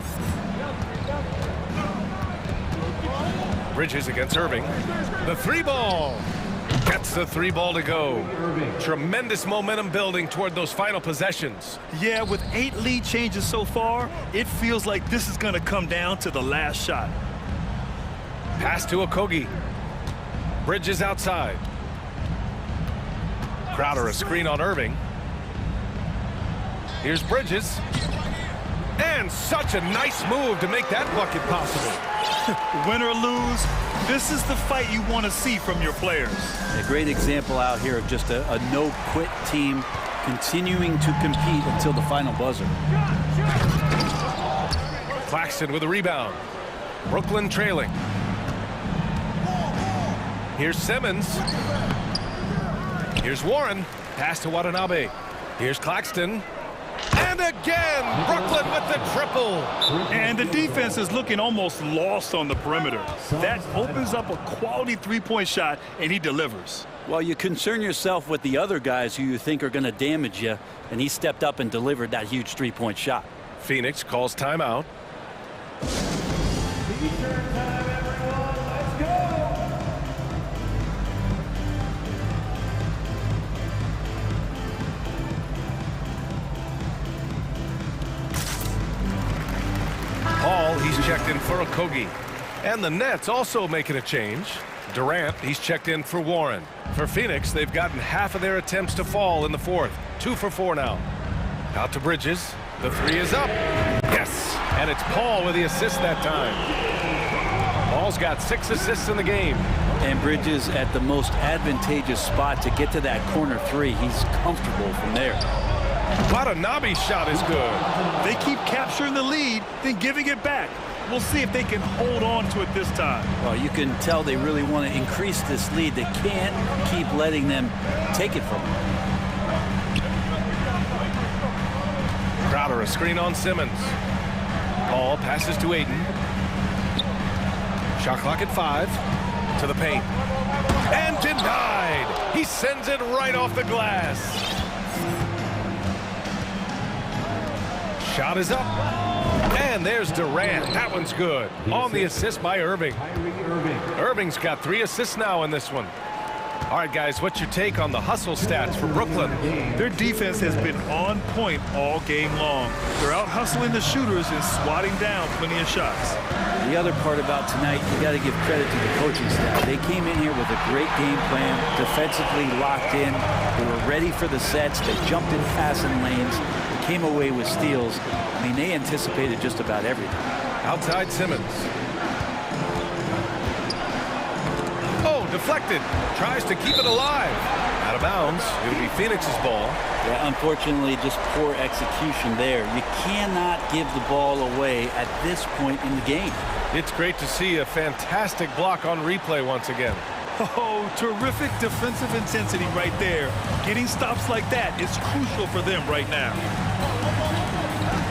Bridges against Irving. The 3-ball. Gets the 3-ball to go. Tremendous momentum building toward those final possessions. Yeah, with 8 lead changes so far, it feels like this is going to come down to the last shot. Pass to Okogie. Bridges outside. Crowder a screen on Irving. Here's Bridges. And such a nice move to make that bucket possible. Win or lose, this is the fight you want to see from your players. A great example out here of just a no-quit team continuing to compete until the final buzzer. Claxton with a rebound. Brooklyn trailing. Here's Simmons. Here's Warren. Pass to Watanabe. Here's Claxton. And again, Brooklyn with the triple. And the defense is looking almost lost on the perimeter. That opens up a quality 3-point shot, and he delivers. Well, you concern yourself with the other guys who you think are going to damage you, and he stepped up and delivered that huge 3-point shot. Phoenix calls timeout. Paul, he's checked in for Okogie. And the Nets also making a change. Durant, he's checked in for Warren. For Phoenix, they've gotten half of their attempts to fall in the fourth. 2 for 4 now. Out to Bridges. The 3 is up. Yes. And it's Paul with the assist that time. Paul's got 6 assists in the game. And Bridges at the most advantageous spot to get to that corner 3. He's comfortable from there. Watanabe's shot is good. They keep capturing the lead, then giving it back. We'll see if they can hold on to it this time. Well, you can tell they really want to increase this lead. They can't keep letting them take it from them. Crowder a screen on Simmons. Paul passes to Ayton. Shot clock at 5. To the paint. And denied. He sends it right off the glass. Shot is up. And there's Durant. That one's good. On the assist by Irving. Irving's got 3 assists now in this one. All right, guys, what's your take on the hustle stats for Brooklyn? Their defense has been on point all game long. They're out hustling the shooters and swatting down plenty of shots. The other part about tonight, you got to give credit to the coaching staff. They came in here with a great game plan, defensively locked in. They were ready for the sets. They jumped in passing lanes. They came away with steals. I mean, they anticipated just about everything. Outside Simmons. Oh, deflected. Tries to keep it alive. Out of bounds. It'll be Phoenix's ball. Yeah, unfortunately, just poor execution there. You cannot give the ball away at this point in the game. It's great to see a fantastic block on replay once again. Oh, terrific defensive intensity right there. Getting stops like that is crucial for them right now.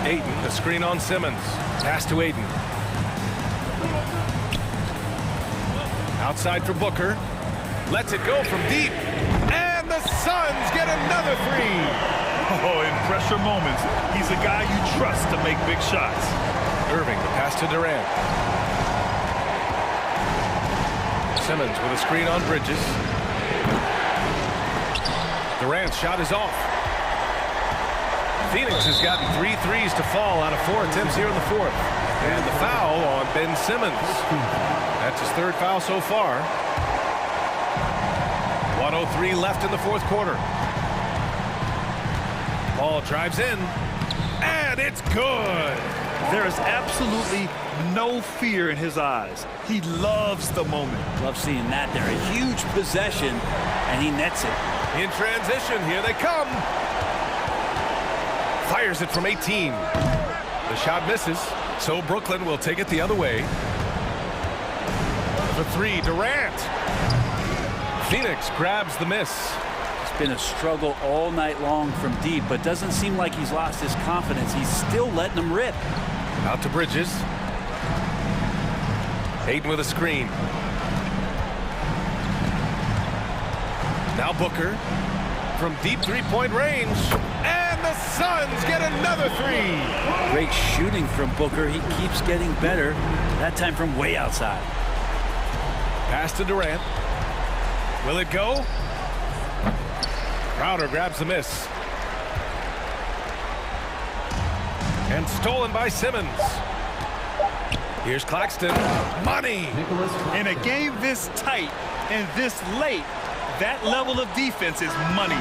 Ayton, the screen on Simmons. Pass to Ayton. Outside for Booker. Lets it go from deep. And the Suns get another three. Oh, in pressure moments, he's a guy you trust to make big shots. Irving, the pass to Durant. Simmons with a screen on Bridges. Durant's shot is off. Phoenix has gotten 3 threes to fall out of 4 attempts here in the fourth. And the foul on Ben Simmons. That's his third foul so far. 1:03 left in the fourth quarter. Ball drives in. And it's good. There is absolutely no fear in his eyes. He loves the moment. Love seeing that there. A huge possession, and he nets it. In transition, here they come. Fires it from 18. The shot misses, so Brooklyn will take it the other way. The three, Durant. Phoenix grabs the miss. It's been a struggle all night long from deep, but doesn't seem like he's lost his confidence. He's still letting them rip. Out to Bridges. Ayton with a screen. Now Booker from deep three-point range. And the Suns get another three. Great shooting from Booker. He keeps getting better, that time from way outside. Pass to Durant. Will it go? Crowder grabs the miss. And stolen by Simmons. Here's Claxton. Money! In a game this tight and this late, that level of defense is money.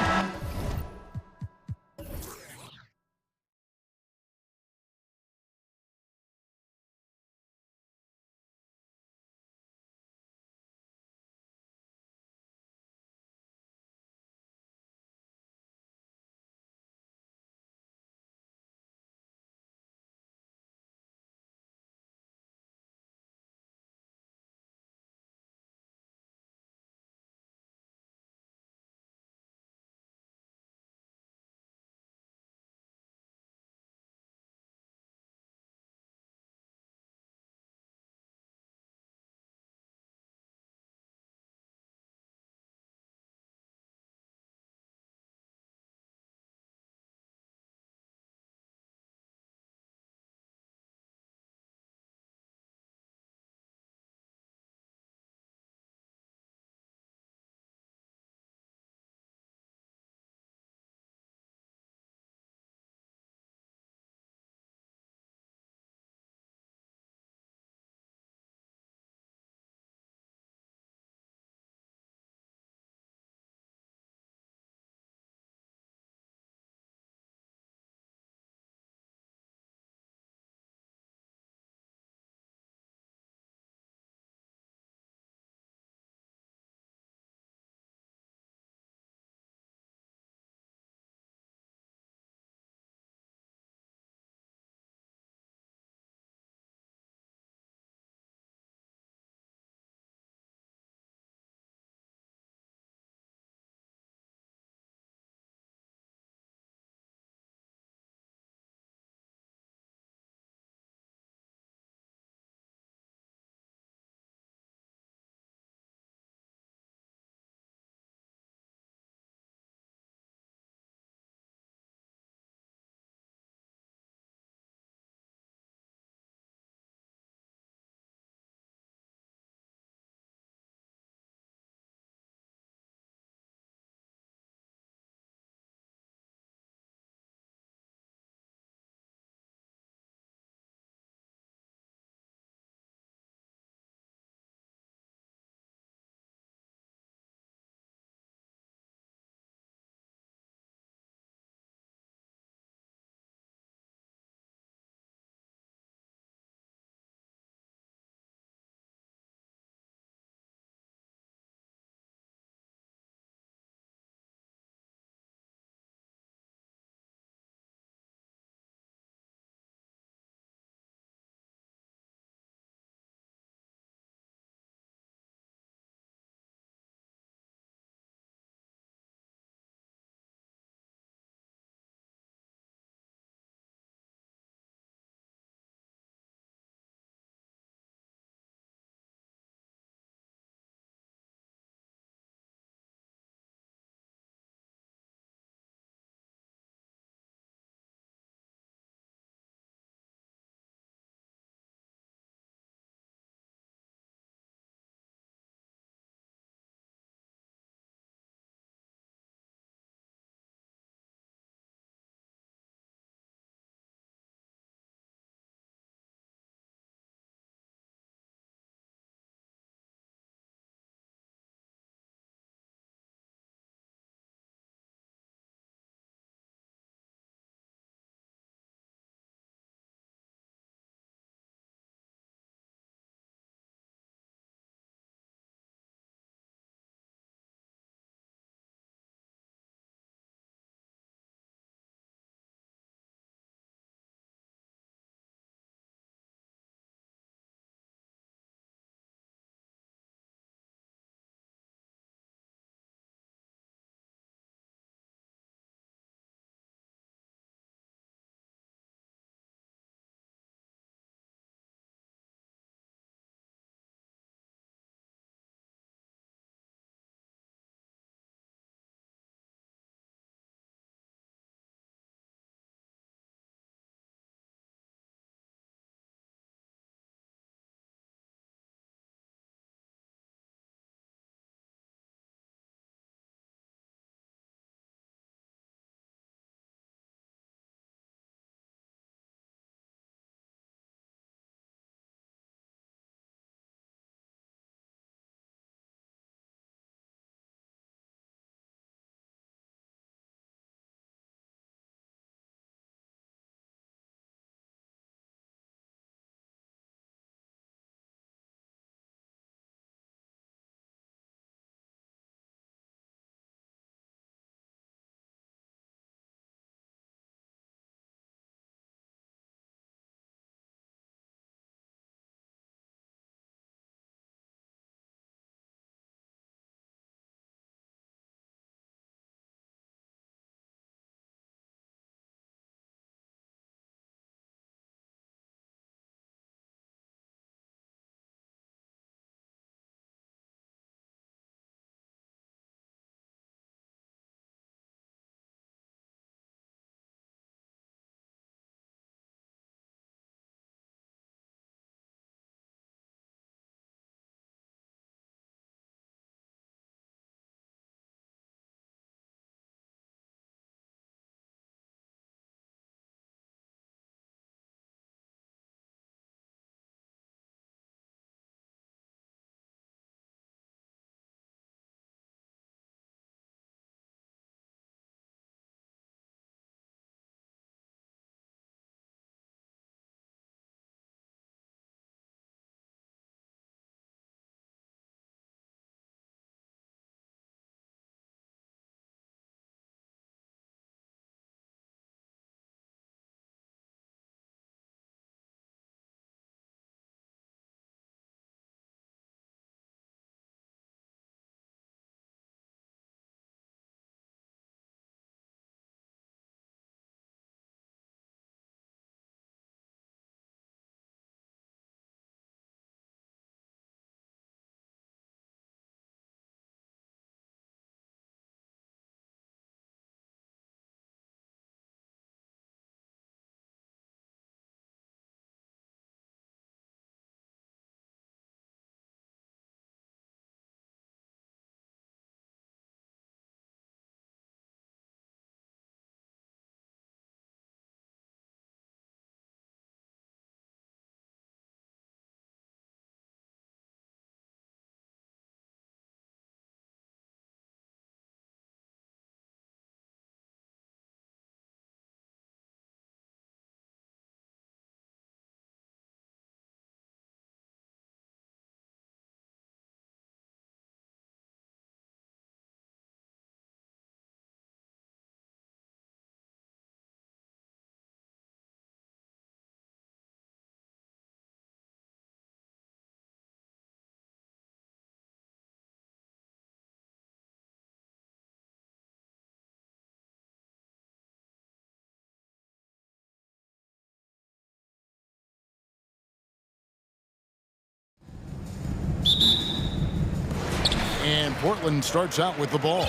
Portland starts out with the ball.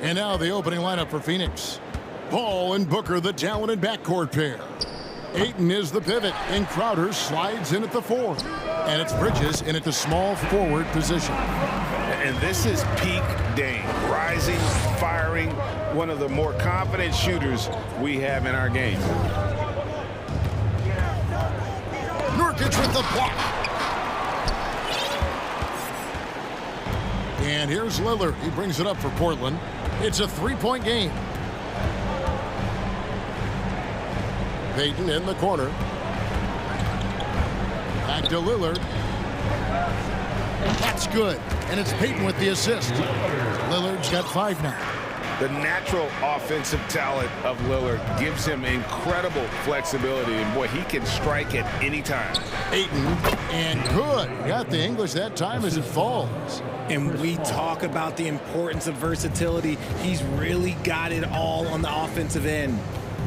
And now the opening lineup for Phoenix. Paul and Booker, the talented backcourt pair. Ayton is the pivot, and Crowder slides in at the 4. And it's Bridges in at the small forward position. And this is peak Dame. Rising, firing, one of the more confident shooters we have in our game. Nurkic with the block. And here's Lillard. He brings it up for Portland. It's a 3-point game. Payton in the corner. Back to Lillard. That's good. And it's Payton with the assist. Lillard's got 5 now. The natural offensive talent of Lillard gives him incredible flexibility, and boy, he can strike at any time. Ayton, and good. Got the English that time as it falls. And we talk about the importance of versatility. He's really got it all on the offensive end.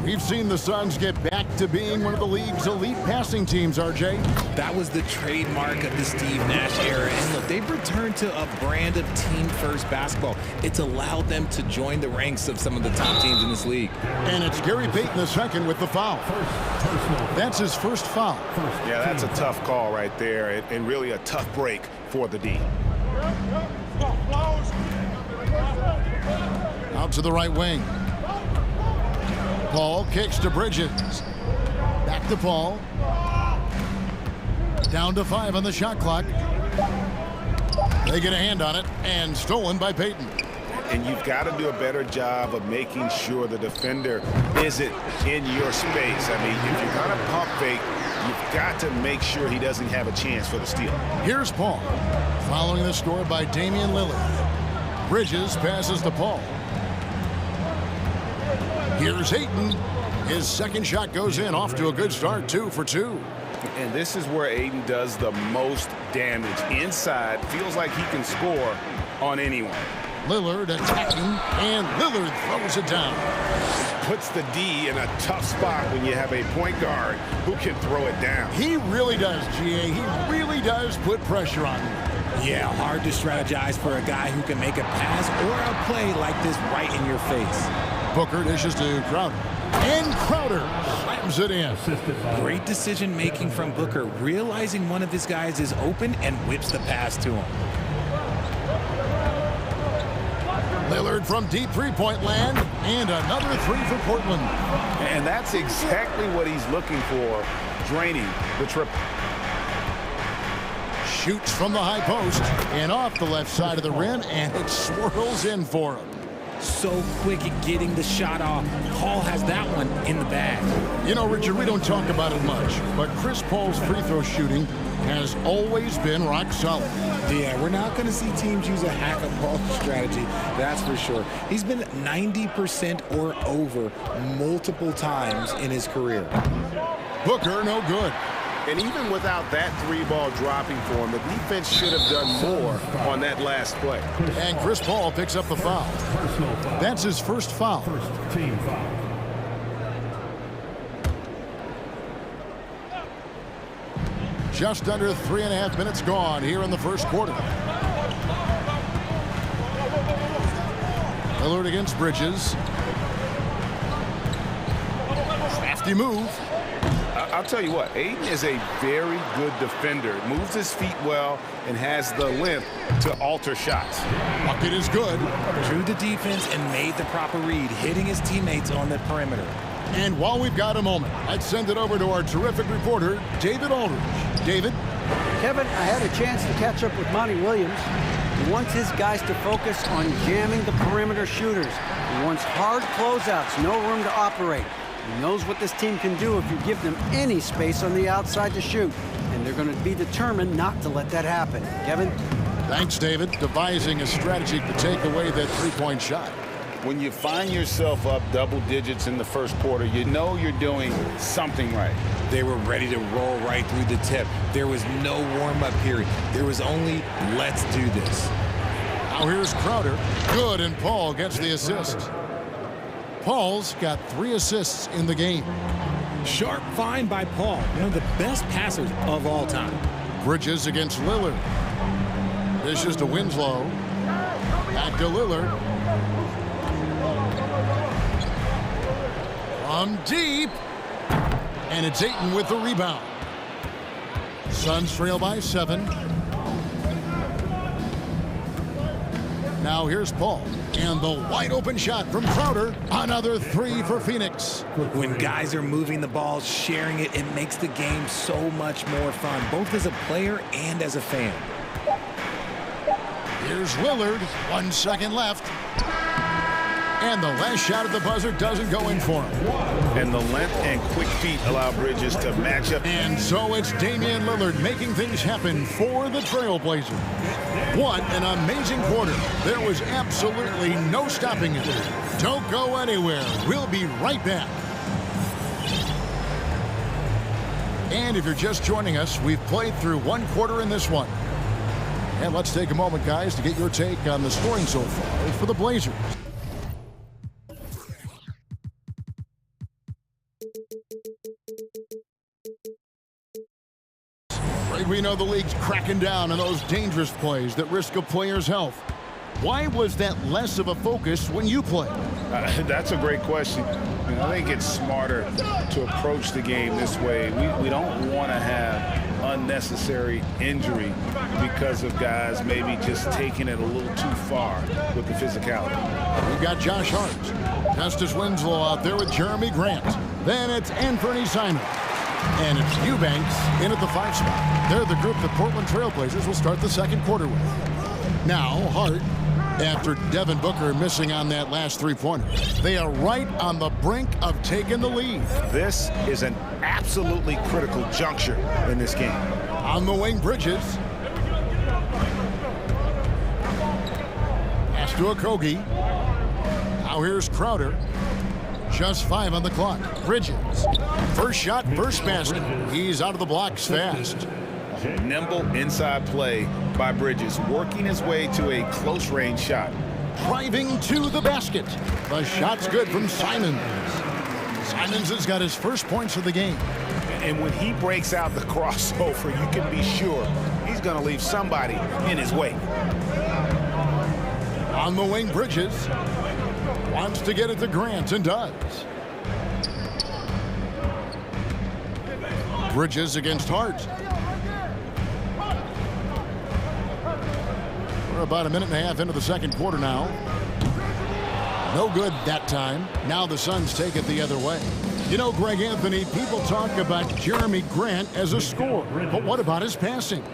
We've seen the Suns get back to being one of the league's elite passing teams, RJ. That was the trademark of the Steve Nash era. And look, they've returned to a brand of team-first basketball. It's allowed them to join the ranks of some of the top teams in this league. And it's Gary Payton II with the foul. That's his first foul. Yeah, that's a tough call right there, and really a tough break for the D. Out to the right wing. Paul kicks to Bridges. Back to Paul. Down to 5 on the shot clock. They get a hand on it, and stolen by Payton. And you've got to do a better job of making sure the defender isn't in your space. I mean, if you're going to pump fake, you've got to make sure he doesn't have a chance for the steal. Here's Paul. Following the score by Damian Lillard. Bridges passes to Paul. Here's Ayton. His second shot goes in, off to a good start, 2 for 2. And this is where Ayton does the most damage. Inside, feels like he can score on anyone. Lillard attacking, and Lillard throws it down. Puts the D in a tough spot when you have a point guard who can throw it down. He really does, GA. He really does put pressure on him. Yeah, hard to strategize for a guy who can make a pass or a play like this right in your face. Booker dishes to Crowder. And Crowder slams it in. Great decision making from Booker, realizing one of his guys is open and whips the pass to him. Lillard from deep three-point land, and another 3 for Portland. And that's exactly what he's looking for, draining the triple. Shoots from the high post and off the left side of the rim, and it swirls in for him. So quick at getting the shot off. Paul has that one in the bag. You know, Richard, we don't talk about it much, but Chris Paul's free throw shooting has always been rock solid. Yeah, we're not going to see teams use a hack-a-ball strategy, that's for sure. He's been 90% or over multiple times in his career. Booker, no good. And even without that 3-ball dropping for him, the defense should have done more on that last play. And Chris Paul picks up the foul. That's his first foul. First team foul. Just under 3.5 minutes gone here in the first quarter. Lillard against Bridges. Crafty move. I'll tell you what, Ayton is a very good defender. Moves his feet well and has the length to alter shots. Bucket is good. Drew the defense and made the proper read, hitting his teammates on the perimeter. And while we've got a moment, I'd send it over to our terrific reporter, David Aldridge. David? Kevin, I had a chance to catch up with Monty Williams. He wants his guys to focus on jamming the perimeter shooters. He wants hard closeouts, no room to operate. He knows what this team can do if you give them any space on the outside to shoot. And they're going to be determined not to let that happen. Kevin? Thanks, David. Devising a strategy to take away that three-point shot. When you find yourself up double digits in the first quarter, you know you're doing something right. They were ready to roll right through the tip. There was no warm-up period. There was only, let's do this. Now here's Crowder. Good, and Paul gets the assist. Paul's got 3 assists in the game. Sharp find by Paul, one of the best passers of all time. Bridges against Lillard. Dishes to Winslow. Back to Lillard. From deep. And it's Ayton with the rebound. Suns trail by 7. Now here's Paul. And the wide open shot from Crowder. Another 3 for Phoenix. When guys are moving the ball, sharing it, it makes the game so much more fun, both as a player and as a fan. Here's Lillard. 1 second left. And the last shot at the buzzer doesn't go in for him. And the length and quick feet allow Bridges to match up. And so it's Damian Lillard making things happen for the Trailblazers. What an amazing quarter. There was absolutely no stopping it. Don't go anywhere. We'll be right back. And if you're just joining us, we've played through 1 quarter in this one. And let's take a moment, guys, to get your take on the scoring so far for the Blazers. We know the league's cracking down on those dangerous plays that risk a player's health. Why was that less of a focus when you played? That's a great question. I think it's smarter to approach the game this way. We don't want to have unnecessary injury because of guys maybe just taking it a little too far with the physicality. We've got Josh Hart, Justice Winslow out there with Jeremy Grant. Then it's Anthony Simon. And it's Eubanks in at the 5 spot. They're the group the Portland Trailblazers will start the second quarter with. Now, Hart, after Devin Booker missing on that last 3-pointer, they are right on the brink of taking the lead. This is an absolutely critical juncture in this game. On the wing, Bridges. Pass to Okogie. Now here's Crowder. Just 5 on the clock. Bridges. First shot, first basket. He's out of the blocks fast. Nimble inside play by Bridges, working his way to a close-range shot. Driving to the basket. The shot's good from Simons. Simons has got his first points of the game. And when he breaks out the crossover, you can be sure he's going to leave somebody in his way. On the wing, Bridges. Wants to get it to Grant and does. Bridges against Hart. We're about a minute and a half into the second quarter now. No good that time. Now the Suns take it the other way. You know, Greg Anthony, people talk about Jeremy Grant as a scorer, but what about his passing?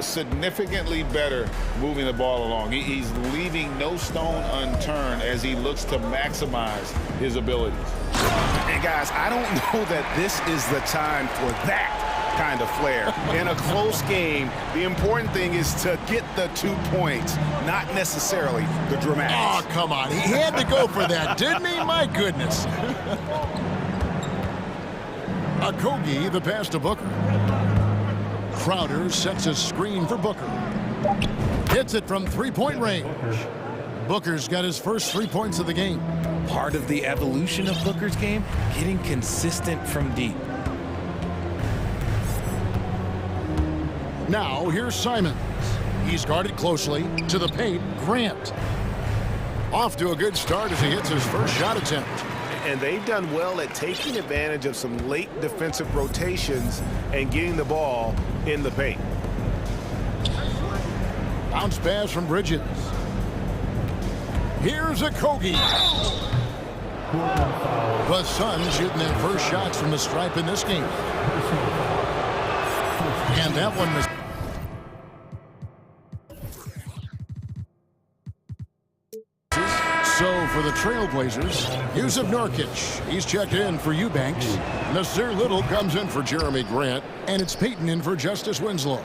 Significantly better moving the ball along. He's leaving no stone unturned as he looks to maximize his abilities. And guys, I don't know that this is the time for that kind of flair. In a close game, the important thing is to get the 2 points, not necessarily the dramatics. Oh, come on. He had to go for that, didn't he? My goodness. Okogie, the pass to Booker. Crowder sets a screen for Booker. Hits it from 3-point range. Booker's got his first 3 points of the game. Part of the evolution of Booker's game, getting consistent from deep. Now here's Simons. He's guarded closely to the paint. Grant. Off to a good start as he hits his first shot attempt. And they've done well at taking advantage of some late defensive rotations and getting the ball in the paint. Bounce pass from Bridges. Here's Okogie. The Suns shooting their first shots from the stripe in this game. And that one was... So for the Trailblazers, Yusuf Nurkic. He's checked in for Eubanks. Nasir Little comes in for Jeremy Grant. And it's Payton in for Justice Winslow.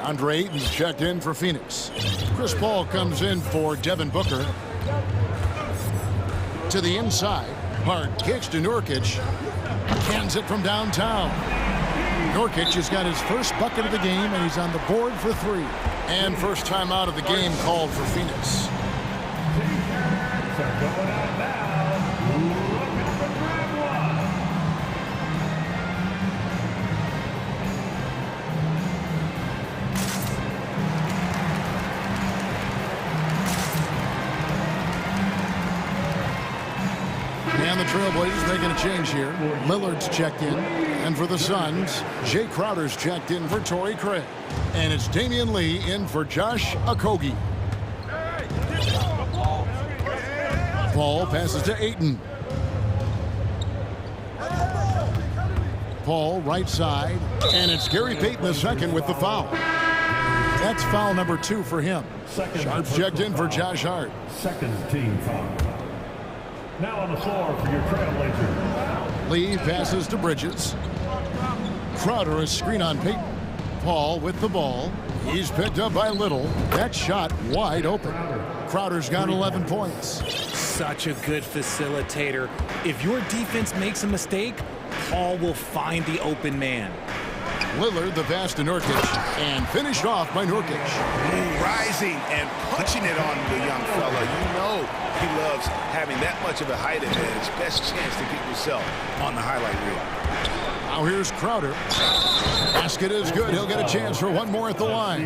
Andre Ayton's checked in for Phoenix. Chris Paul comes in for Devin Booker. To the inside. Hart kicks to Nurkic. Cans it from downtown. Nurkic has got his first bucket of the game, and he's on the board for 3. And first time out of the game called for Phoenix. And the Trailblazers making a change here. Lillard's checked in. And for the Suns, Jay Crowder's checked in for Torrey Craig. And it's Damian Lee in for Josh Okogie. Paul passes to Ayton. Paul right side. And it's Gary Payton II with the foul. That's foul number 2 for him. Sharp's checked in for Josh Hart. Second team foul. Now on the floor for your Trailblazers. Lee passes to Bridges. Crowder is screen on Payton. Paul with the ball. He's picked up by Little. That shot wide open. Crowder's got 11 points. Such a good facilitator. If your defense makes a mistake, Paul will find the open man. Lillard the pass to Nurkic and finished off by Nurkic. Rising and punching it on the young fella. You know he loves having that much of a height advantage. Best chance to get yourself on the highlight reel. Now here's Crowder. Basket is good. He'll get a chance for one more at the line.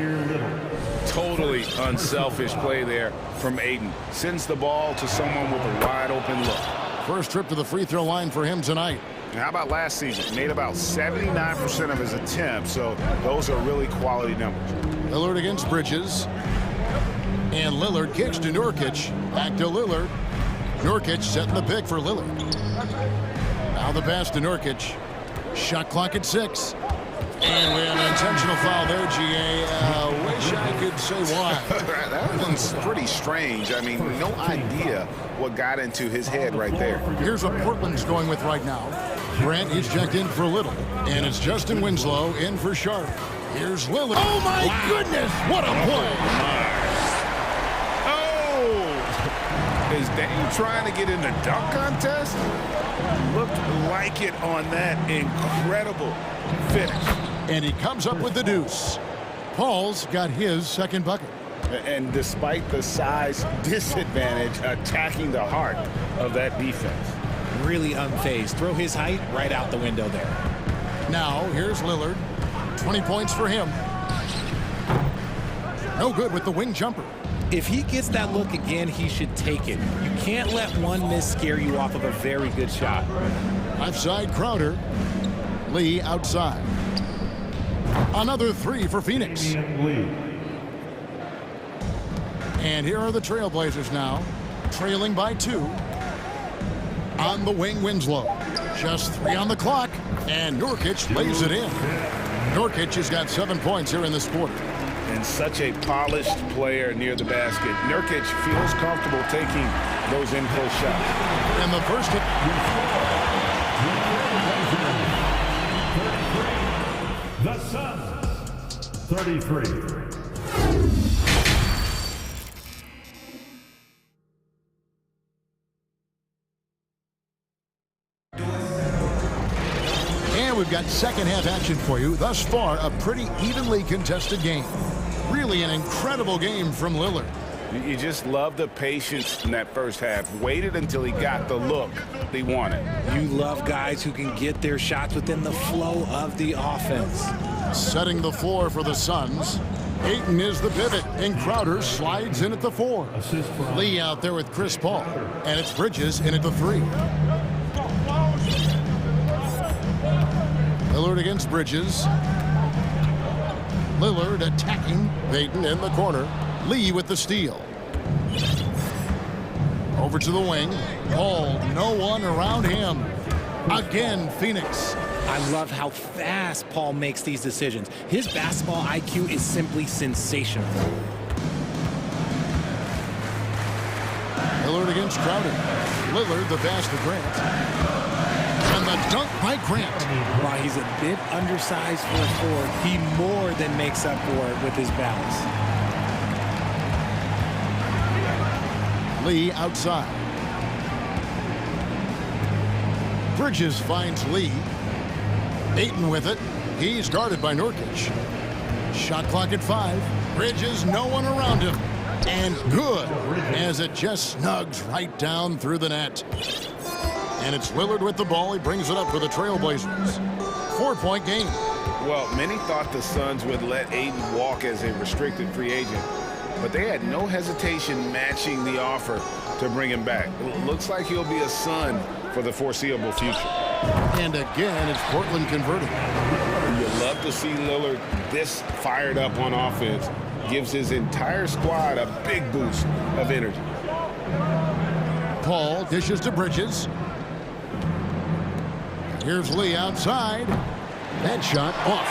Totally unselfish play there from Ayton. Sends the ball to someone with a wide open look. First trip to the free throw line for him tonight. How about last season? Made about 79% of his attempts, so those are really quality numbers. Lillard against Bridges. And Lillard kicks to Nurkic. Back to Lillard. Nurkic setting the pick for Lillard. Now the pass to Nurkic. Shot clock at 6. And we have an intentional foul there, GA. Wish I could say why. That one's pretty strange. I mean, no idea what got into his head right there. Here's what Portland's going with right now. Grant is checked in for Little. And it's Justin Winslow in for Sharp. Here's Lillard. Oh, my goodness. What a play. Oh! Is Dame trying to get in the dunk contest? Looked like it on that incredible finish. And he comes up with the deuce. Paul's got his second bucket. And despite the size disadvantage, attacking the heart of that defense. Really unfazed. Throw his height right out the window there. Now, here's Lillard. 20 points for him. No good with the wing jumper. If he gets that look again, he should take it. You can't let one miss scare you off of a very good shot. Left side, Crowder. Lee outside. Another 3 for Phoenix. And here are the Trailblazers now, trailing by 2. On the wing, Winslow. Just 3 on the clock, and Nurkic lays it in. Nurkic has got 7 points here in this quarter. And such a polished player near the basket. Nurkic feels comfortable taking those in-close shots. And the first hit. The Suns, 33. And we've got second half action for you. Thus far, a pretty evenly contested game. Really an incredible game from Lillard. You just love the patience in that first half. Waited until he got the look he wanted. You love guys who can get their shots within the flow of the offense. Setting the floor for the Suns. Ayton is the pivot, and Crowder slides in at the 4. Lee out there with Chris Paul, and it's Bridges in at the 3. Lillard against Bridges. Lillard attacking Payton in the corner. Lee with the steal. Over to the wing. Paul, no one around him. Again, Phoenix. I love how fast Paul makes these decisions. His basketball IQ is simply sensational. Lillard against Crowder. Lillard the pass to Grant. And the dunk by Grant. While he's a bit undersized for a forward, he more than makes up for it with his balance. Lee outside. Bridges finds Lee. Ayton with it. He's guarded by Nurkic. Shot clock at 5. Bridges, no one around him. And good, as it just snugs right down through the net. And it's Lillard with the ball. He brings it up for the Trailblazers. 4-point game. Well, many thought the Suns would let Ayton walk as a restricted free agent, but they had no hesitation matching the offer to bring him back. It looks like he'll be a Sun for the foreseeable future. And again, it's Portland converting. You love to see Lillard this fired up on offense. Gives his entire squad a big boost of energy. Paul dishes to Bridges. Here's Lee outside. That shot off.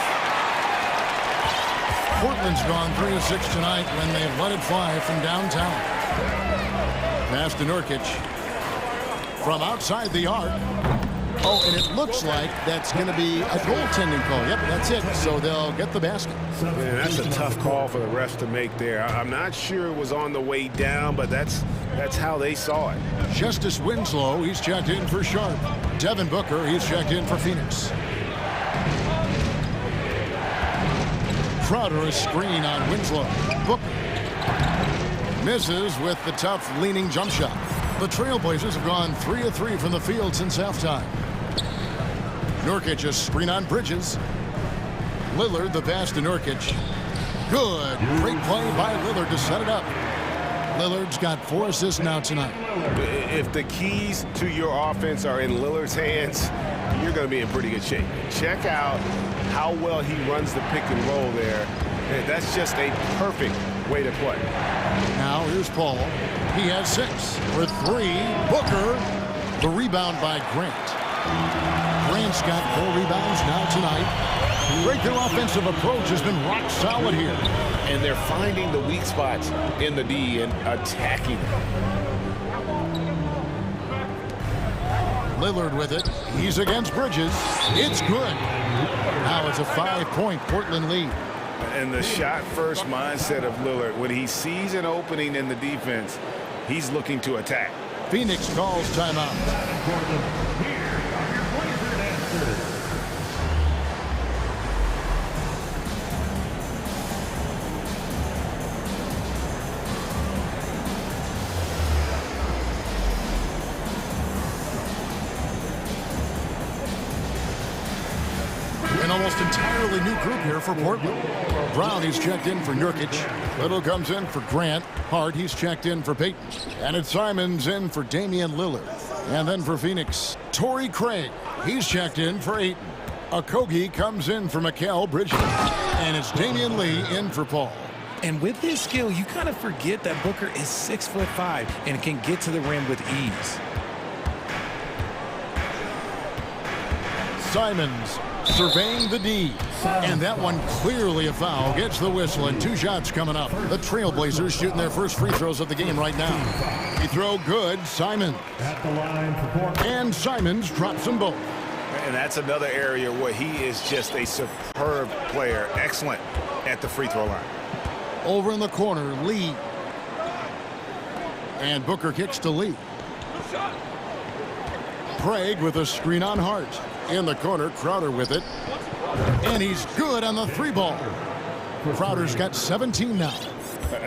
Portland's gone 3 of 6 tonight when they've let it fly from downtown. Pass to Nurkic. From outside the arc. Oh, and it looks like that's going to be a goaltending call. Yep, that's it. So they'll get the basket. Man, that's a tough call for the refs to make there. I'm not sure it was on the way down, but that's how they saw it. Justice Winslow, he's checked in for Sharp. Devin Booker, he's checked in for Phoenix. Crowder, a screen on Winslow. Booker misses with the tough leaning jump shot. The Trailblazers have gone 3 of 3 from the field since halftime. Nurkic, a screen on Bridges. Lillard, the pass to Nurkic. Good. Great play by Lillard to set it up. Lillard's got 4 assists now tonight. If the keys to your offense are in Lillard's hands, you're going to be in pretty good shape. Check out how well he runs the pick and roll there. That's just a perfect way to play. Now here's Paul. He has 6 for 3. Booker. The rebound by Grant. Grant's got 4 rebounds now tonight. Their offensive approach has been rock solid here. And they're finding the weak spots in the D and attacking them. Lillard with it. He's against Bridges. It's good. Now it's a 5-point Portland lead. And the shot-first mindset of Lillard, when he sees an opening in the defense, he's looking to attack. Phoenix calls timeout. An almost entirely new group here for Portland. Brown, he's checked in for Nurkic. Little comes in for Grant. Hart, he's checked in for Payton. And it's Simons in for Damian Lillard. And then for Phoenix, Torrey Craig. He's checked in for Ayton. Okogie comes in for Mikal Bridges. And it's Damian Lee in for Paul. And with his skill, you kind of forget that Booker is 6'5" and can get to the rim with ease. Simons surveying the D. And that one clearly a foul. Gets the whistle and 2 shots coming up. The Trailblazers shooting their first free throws of the game right now. He throw good. Simons. At the line for Portland. And Simons drops them both. And that's another area where he is just a superb player. Excellent at the free throw line. Over in the corner, Lee. And Booker kicks to Lee. Craig with a screen on Hart. In the corner, Crowder with it. And he's good on the 3-ball. Crowder's got 17 now.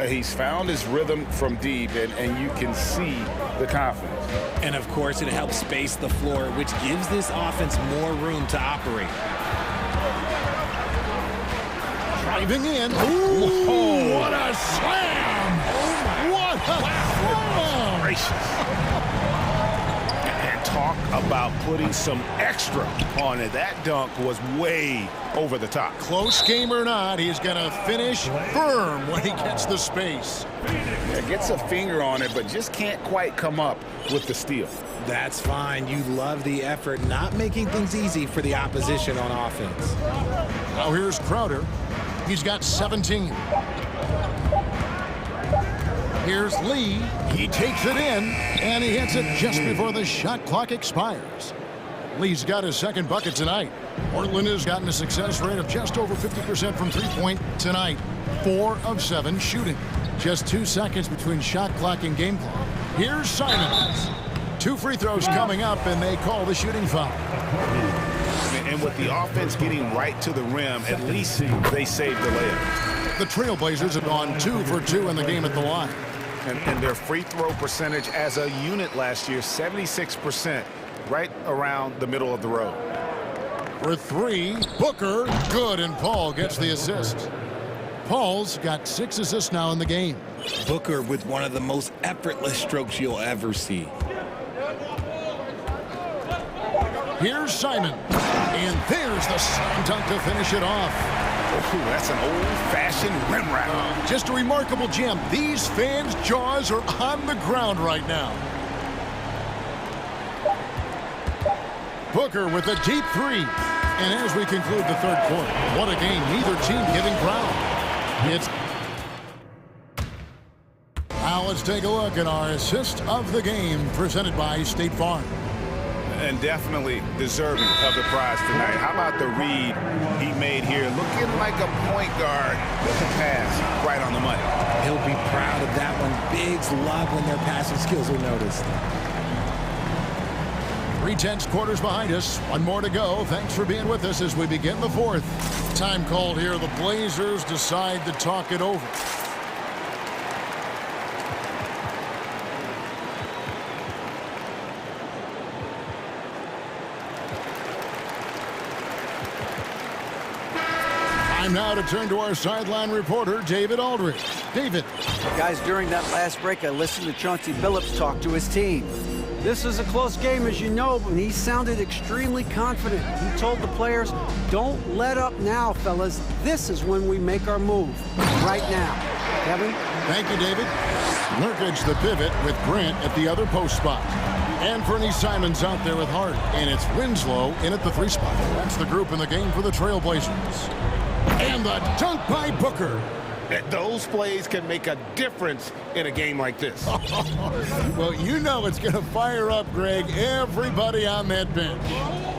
He's found his rhythm from deep, and you can see the confidence. And, of course, it helps space the floor, which gives this offense more room to operate. Driving in. Ooh, what a slam! What a slam! Gracious. Talk about putting some extra on it. That dunk was way over the top. Close game or not, he's going to finish firm when he gets the space. Yeah, gets a finger on it, but just can't quite come up with the steal. That's fine. You love the effort, not making things easy for the opposition on offense. Now here's Crowder. He's got 17. Here's Lee. He takes it in, and he hits it just before the shot clock expires. Lee's got his 2nd bucket tonight. Portland has gotten a success rate of just over 50% from three-point tonight. 4 of 7 shooting. Just 2 seconds between shot clock and game clock. Here's Simons. 2 free throws coming up, and they call the shooting foul. And with the offense getting right to the rim, at least they saved the layup. The Trailblazers have gone 2 for 2 in the game at the line. And their free throw percentage as a unit last year, 76%, right around the middle of the road. For 3, Booker, good, and Paul gets the assist. Paul's got 6 assists now in the game. Booker with one of the most effortless strokes you'll ever see. Here's Simon. And there's the slam dunk to finish it off. Ooh, that's an old-fashioned rim wrap. Just a remarkable gem. These fans' jaws are on the ground right now. Booker with a deep three. And as we conclude the third quarter, what a game. Neither team giving ground. Now let's take a look at our assist of the game presented by State Farm. And definitely deserving of the prize tonight. How about the read he made here? Looking like a point guard with a pass right on the money. He'll be proud of that one. Bigs love when their passing skills are noticed. 3/10 quarters behind us. One more to go. Thanks for being with us as we begin the fourth. Time called here. The Blazers decide to talk it over. Time now to turn to our sideline reporter, David Aldridge. David. Guys, during that last break, I listened to Chauncey Billups talk to his team. This is a close game, as you know, but he sounded extremely confident. He told the players, don't let up now, fellas. This is when we make our move. Right now. Kevin? Thank you, David. Nurkic the pivot with Grant at the other post spot. And Fernie Simons out there with Hart. And it's Winslow in at the 3 spot. That's the group in the game for the Trailblazers. And the dunk by Booker. Those plays can make a difference in a game like this. Well, you know it's going to fire up, Greg, everybody on that bench.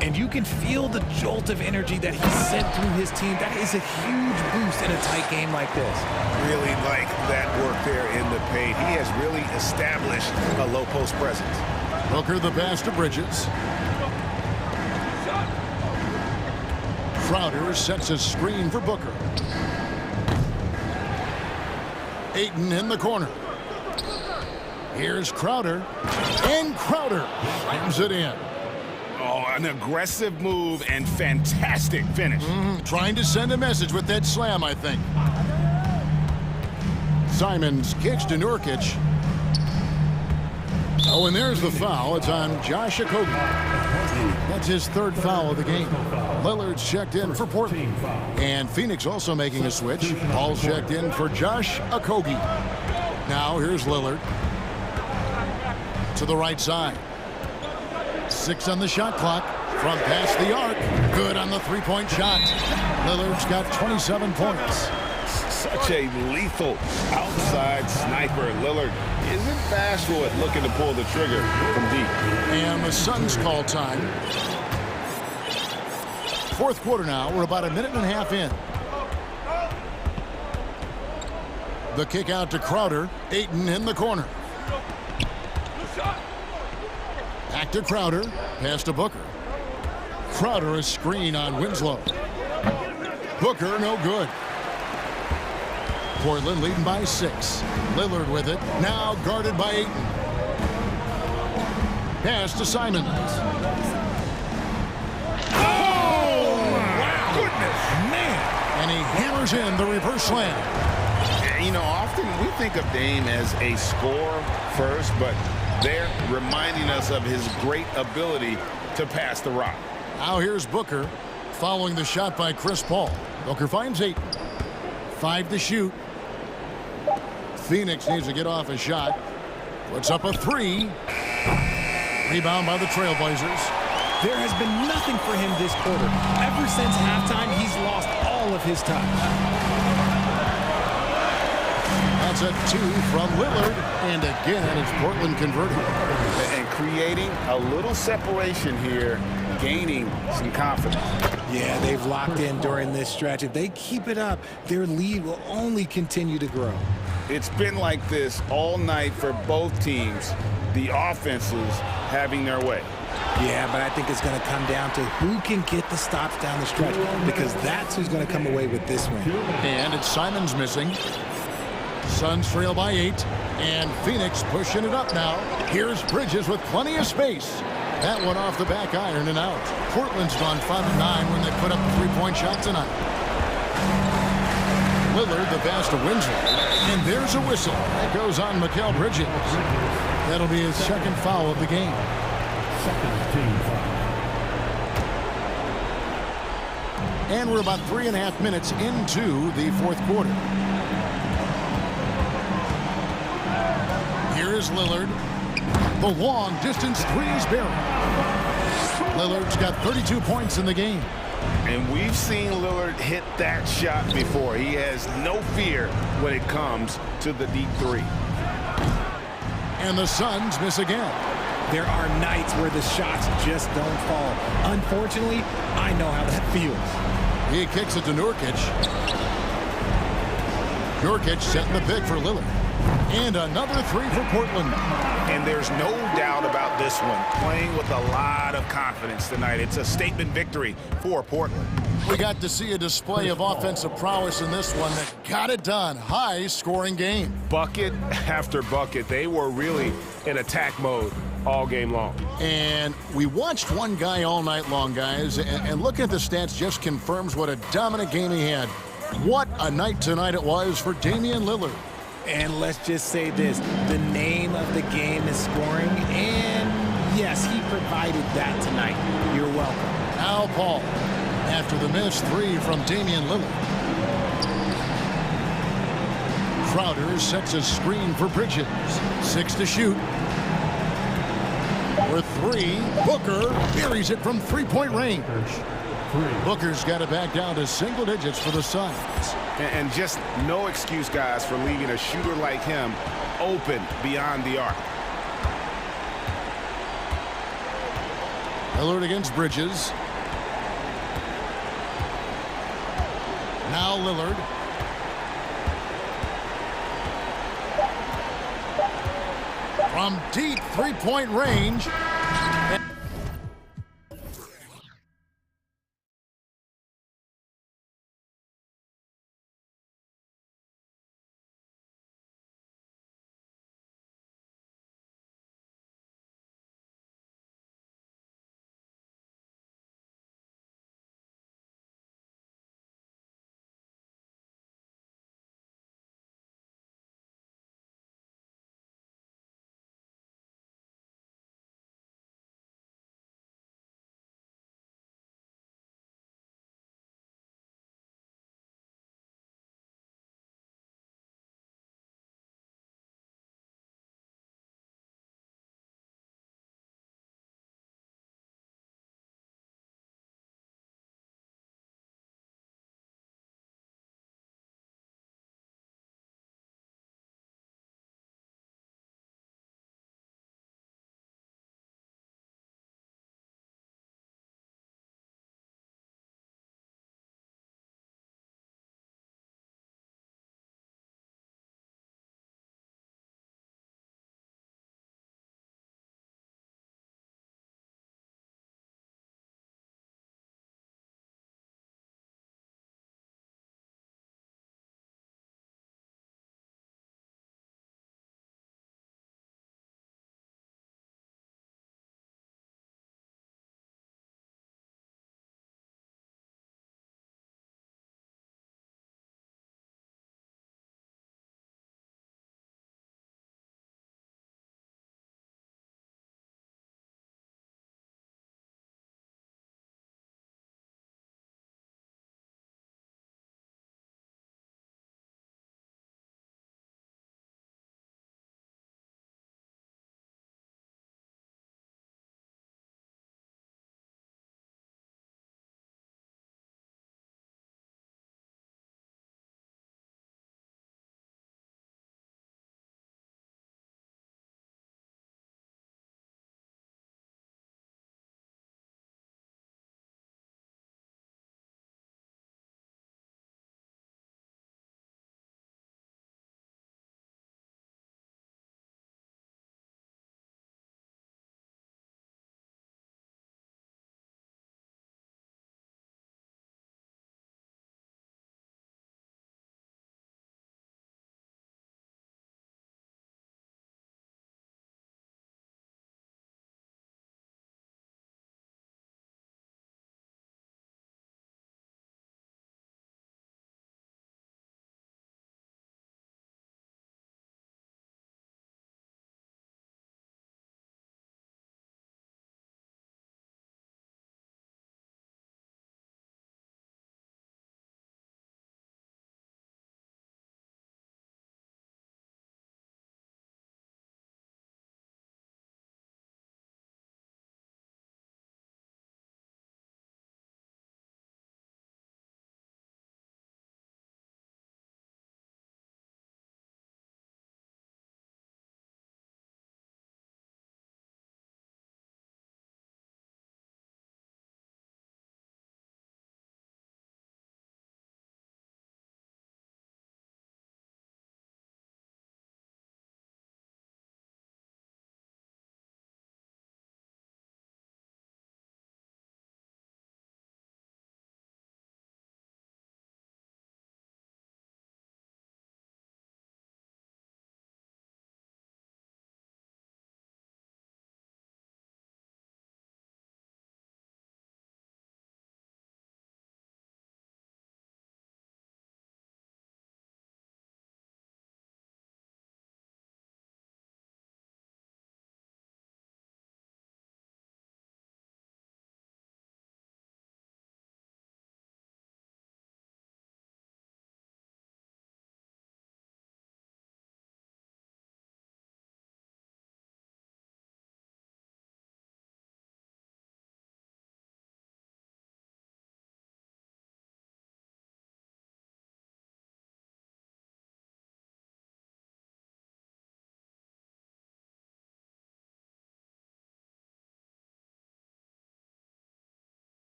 And you can feel the jolt of energy that he sent through his team. That is a huge boost in a tight game like this. Really like that work there in the paint. He has really established a low post presence. Booker the pass to Bridges. Crowder sets a screen for Booker. Ayton in the corner. Here's Crowder. And Crowder slams it in. Oh, an aggressive move and fantastic finish. Trying to send a message with that slam, I think. Simons kicks to Nurkic. Oh, and there's the foul. It's on Josh Okogie. That's his 3rd foul of the game. Lillard's checked in for Portland. And Phoenix also making a switch. Paul's checked in for Josh Okogie. Now here's Lillard. To the right side. 6 on the shot clock. From past the arc. Good on the 3-point shot. Lillard's got 27 points. Such a lethal outside sniper. Lillard isn't bashful at looking to pull the trigger from deep. And the Suns call time. 4th quarter now. We're about a minute and a half in. The kick out to Crowder. Ayton in the corner. Back to Crowder. Pass to Booker. Crowder a screen on Winslow. Booker no good. Portland leading by 6. Lillard with it. Now guarded by Ayton. Pass to Simons. Oh, wow. Goodness. Man. And he hammers in the reverse slam. You know, often we think of Dame as a scorer first, but they're reminding us of his great ability to pass the rock. Now here's Booker following the shot by Chris Paul. Booker finds Ayton. 5 to shoot. Phoenix needs to get off a shot. Puts up a 3. Rebound by the Trailblazers. There has been nothing for him this quarter. Ever since halftime, he's lost all of his touch. That's a 2 from Lillard. And again, it's Portland converting. And creating a little separation here, gaining some confidence. Yeah, they've locked in during this stretch. If they keep it up, their lead will only continue to grow. It's been like this all night for both teams. The offenses having their way. Yeah, but I think it's going to come down to who can get the stops down the stretch, because that's who's going to come away with this win. And it's Simons missing. Suns trail by 8. And Phoenix pushing it up now. Here's Bridges with plenty of space. That one off the back iron and out. Portland's gone 5-9 when they put up a 3-point shot tonight. Lillard the pass to Winslow. And there's a whistle. That goes on Mikal Bridges. That'll be his 2nd foul of the game. 2nd team foul. And we're about 3.5 minutes into the fourth quarter. Here is Lillard. The long distance three is buried. Lillard's got 32 points in the game. And we've seen Lillard hit that shot before. He has no fear when it comes to the deep three. And the Suns miss again. There are nights where the shots just don't fall. Unfortunately, I know how that feels. He kicks it to Nurkic. Nurkic setting the pick for Lillard. And another three for Portland. And there's no doubt about this one. Playing with a lot of confidence tonight. It's a statement victory for Portland. We got to see a display of offensive prowess in this one that got it done. High-scoring game. Bucket after bucket. They were really in attack mode all game long. And we watched one guy all night long, guys, and looking at the stats just confirms what a dominant game he had. What a night tonight it was for Damian Lillard. And let's just say this, the name of the game is scoring, and yes, he provided that tonight. You're welcome. Al Paul, after the missed three from Damian Lillard. Crowder sets a screen for Bridges. 6 to shoot. For three, Booker buries it from three-point range. Booker's got it back down to single digits for the Suns. And just no excuse, guys, for leaving a shooter like him open beyond the arc. Lillard against Bridges. Now Lillard. From deep three-point range.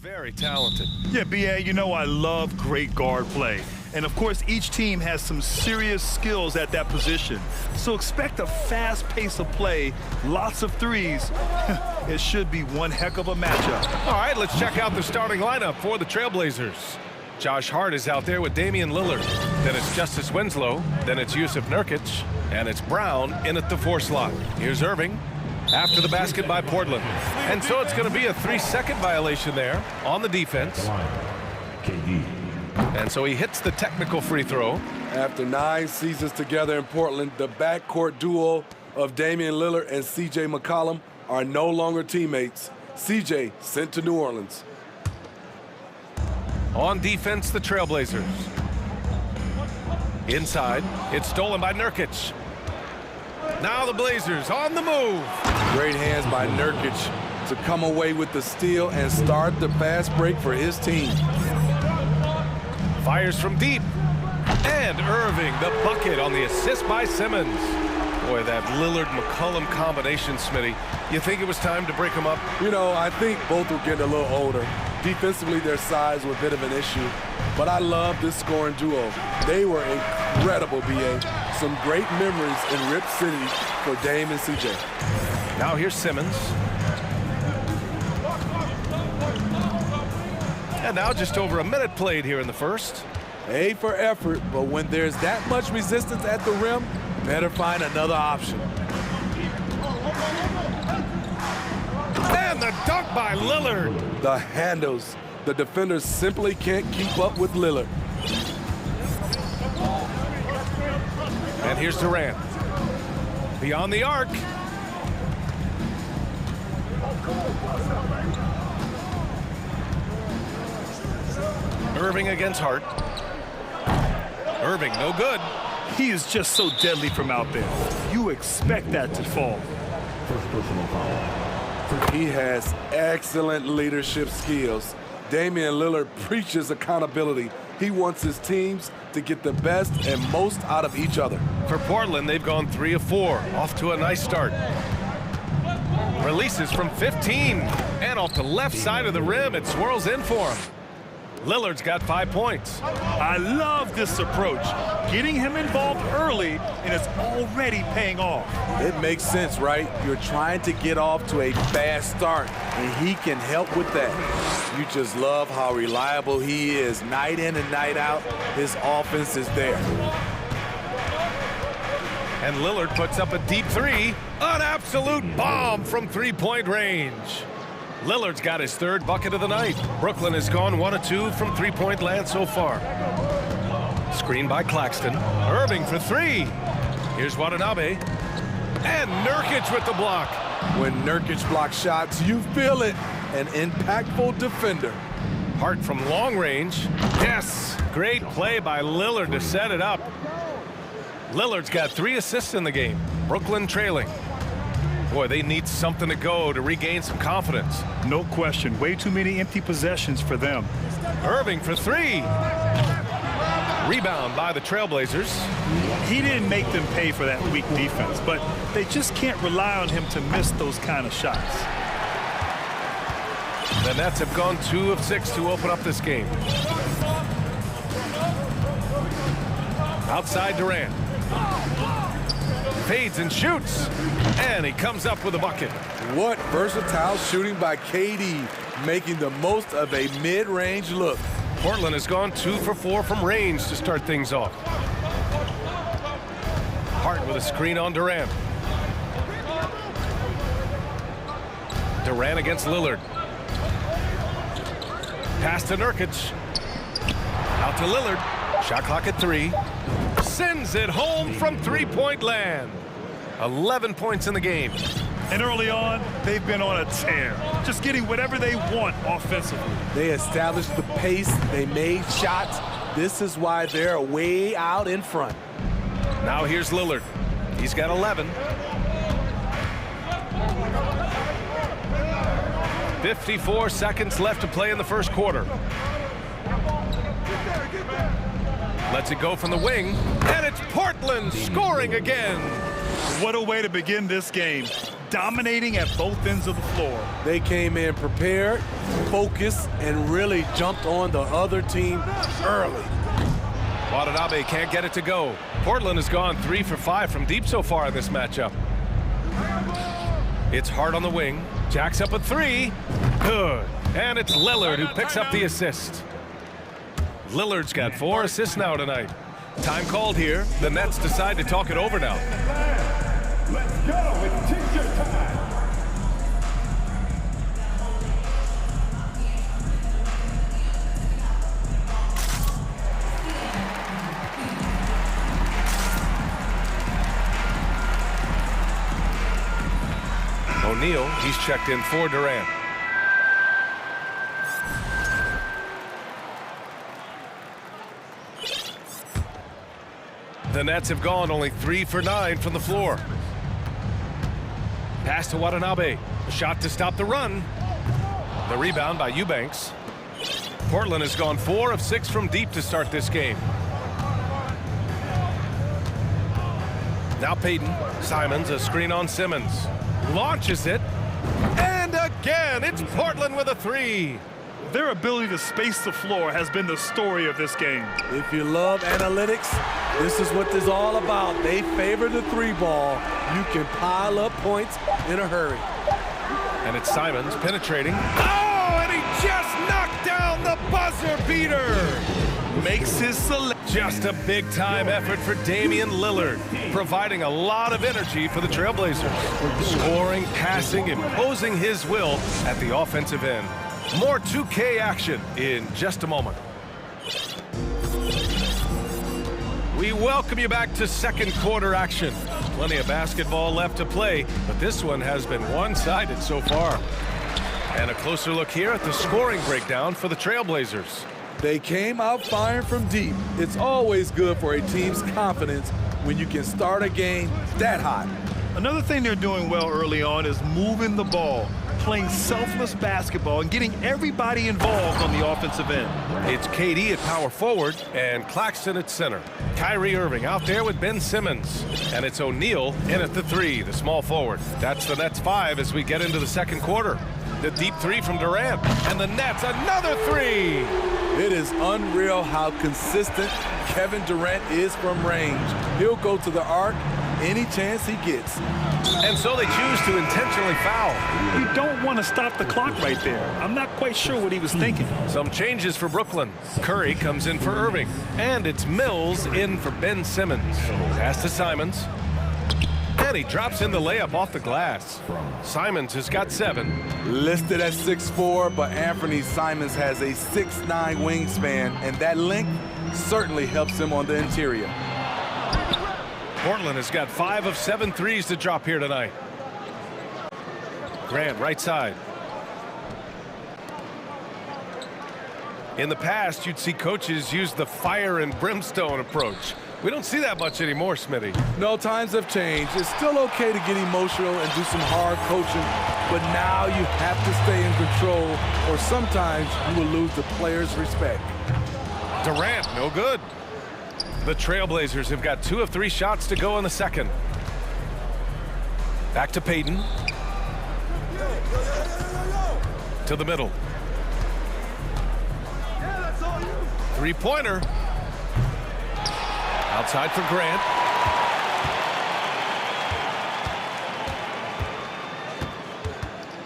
Very talented. Yeah, B.A., you know I love great guard play. And, of course, each team has some serious skills at that position. So expect a fast pace of play, lots of threes. It should be one heck of a matchup. All right, let's check out the starting lineup for the Trailblazers. Josh Hart is out there with Damian Lillard. Then it's Justice Winslow. Then it's Yusuf Nurkic. And it's Brown in at the 4 slot. Here's Irving after the basket by Portland. And so it's going to be a 3-second violation there on the defense. And so he hits the technical free throw. After 9 seasons together in Portland, the backcourt duo of Damian Lillard and C.J. McCollum are no longer teammates. C.J. sent to New Orleans. On defense, the Trailblazers. Inside, it's stolen by Nurkic. Now the Blazers on the move. Great hands by Nurkic to come away with the steal and start the fast break for his team. Fires from deep. And Irving, the bucket on the assist by Simmons. Boy, that Lillard-McCollum combination, Smitty. You think it was time to break them up? You know, I think both were getting a little older. Defensively, their size was a bit of an issue. But I love this scoring duo. They were incredible, B.A. Some great memories in Rip City for Dame and C.J. Now here's Simmons. And now just over a minute played here in the first. A for effort, but when there's that much resistance at the rim, better find another option. And the dunk by Lillard. The handles. The defenders simply can't keep up with Lillard. And here's Durant. Beyond the arc. Irving against Hart. Irving, no good. He is just so deadly from out there. You expect that to fall. He has excellent leadership skills. Damian Lillard preaches accountability. He wants his teams to get the best and most out of each other. For Portland, they've gone 3 of 4. Off to a nice start. Releases from 15. And off the left side of the rim, it swirls in for him. Lillard's got 5 points. I love this approach. Getting him involved early, and it's already paying off. It makes sense, right? You're trying to get off to a fast start, and he can help with that. You just love how reliable he is. Night in and night out, his offense is there. And Lillard puts up a deep 3. An absolute bomb from 3-point range. Lillard's got his 3rd bucket of the night. Brooklyn has gone 1 of 2 from 3-point land so far. Screen by Claxton. Irving for 3. Here's Watanabe. And Nurkic with the block. When Nurkic blocks shots, you feel it. An impactful defender. Hart from long range. Yes! Great play by Lillard to set it up. Lillard's got 3 assists in the game. Brooklyn trailing. Boy, they need something to go to regain some confidence. No question. Way too many empty possessions for them. Irving for 3. Rebound by the Trailblazers. He didn't make them pay for that weak defense, but they just can't rely on him to miss those kind of shots. The Nets have gone 2 of 6 to open up this game. Outside Durant. Fades and shoots. And he comes up with a bucket. What versatile shooting by KD, making the most of a mid-range look. Portland has gone 2 for 4 from range to start things off. Hart with a screen on Durant. Durant against Lillard. Pass to Nurkic. Out to Lillard. Shot clock at 3. Sends it home from 3-point land. 11 points in the game. And early on, they've been on a tear. Just getting whatever they want offensively. They established the pace. They made shots. This is why they're way out in front. Now here's Lillard. He's got 11. 54 seconds left to play in the first quarter. Lets it go from the wing, and it's Portland scoring again. What a way to begin this game. dominating at both ends of the floor. They came in prepared, focused, and really jumped on the other team early. Watanabe can't get it to go. Portland has gone 3 for 5 from deep so far in this matchup. It's Hart on the wing. Jacks up a 3. Good. And it's Lillard who picks up the assist. Lillard's got 4 assists now tonight. Time called here. The Nets decide to talk it over now. Let's go. It's t-shirt time. O'Neal, he's checked in for Durant. The Nets have gone only 3 for 9 from the floor. Pass to Watanabe. A shot to stop the run. The rebound by Eubanks. Portland has gone 4 of 6 from deep to start this game. Now Payton. Simons, a screen on Simmons. Launches it. And again, it's Portland with a 3. Their ability to space the floor has been the story of this game. If you love analytics, this is what this is all about. They favor the 3 ball. You can pile up points in a hurry. And it's Simons penetrating. Oh, and he just knocked down the buzzer beater. Makes his select. Just a big-time effort for Damian Lillard, providing a lot of energy for the Trailblazers. Scoring, passing, imposing his will at the offensive end. More 2K action in just a moment. We welcome you back to second quarter action. Plenty of basketball left to play, but this one has been one-sided so far. And a closer look here at the scoring breakdown for the Trailblazers. They came out firing from deep. It's always good for a team's confidence when you can start a game that hot. Another thing they're doing well early on is moving the ball, playing selfless basketball, and getting everybody involved on the offensive end. It's KD at power forward and Claxton at center. Kyrie Irving out there with Ben Simmons. And it's O'Neal in at the 3, the small forward. That's the Nets 5 as we get into the second quarter. The deep 3 from Durant. And the Nets another 3. It is unreal how consistent Kevin Durant is from range. He'll go to the arc any chance he gets. And so they choose to intentionally foul. You don't want to stop the clock right there. I'm not quite sure what he was thinking. Some changes for Brooklyn. Curry comes in for Irving. And it's Mills in for Ben Simmons. Pass to Simons. And he drops in the layup off the glass. Simons has got 7. Listed at 6'4", but Anthony Simons has a 6'9" wingspan, and that length certainly helps him on the interior. Portland has got 5 of 7 threes to drop here tonight. Grant, right side. In the past, you'd see coaches use the fire and brimstone approach. We don't see that much anymore, Smitty. No, times have changed. It's still okay to get emotional and do some hard coaching, but now you have to stay in control, or sometimes you will lose the players' respect. Durant, no good. The Trailblazers have got 2 of 3 shots to go in the second. Back to Payton. To the middle. Three-pointer. Outside for Grant.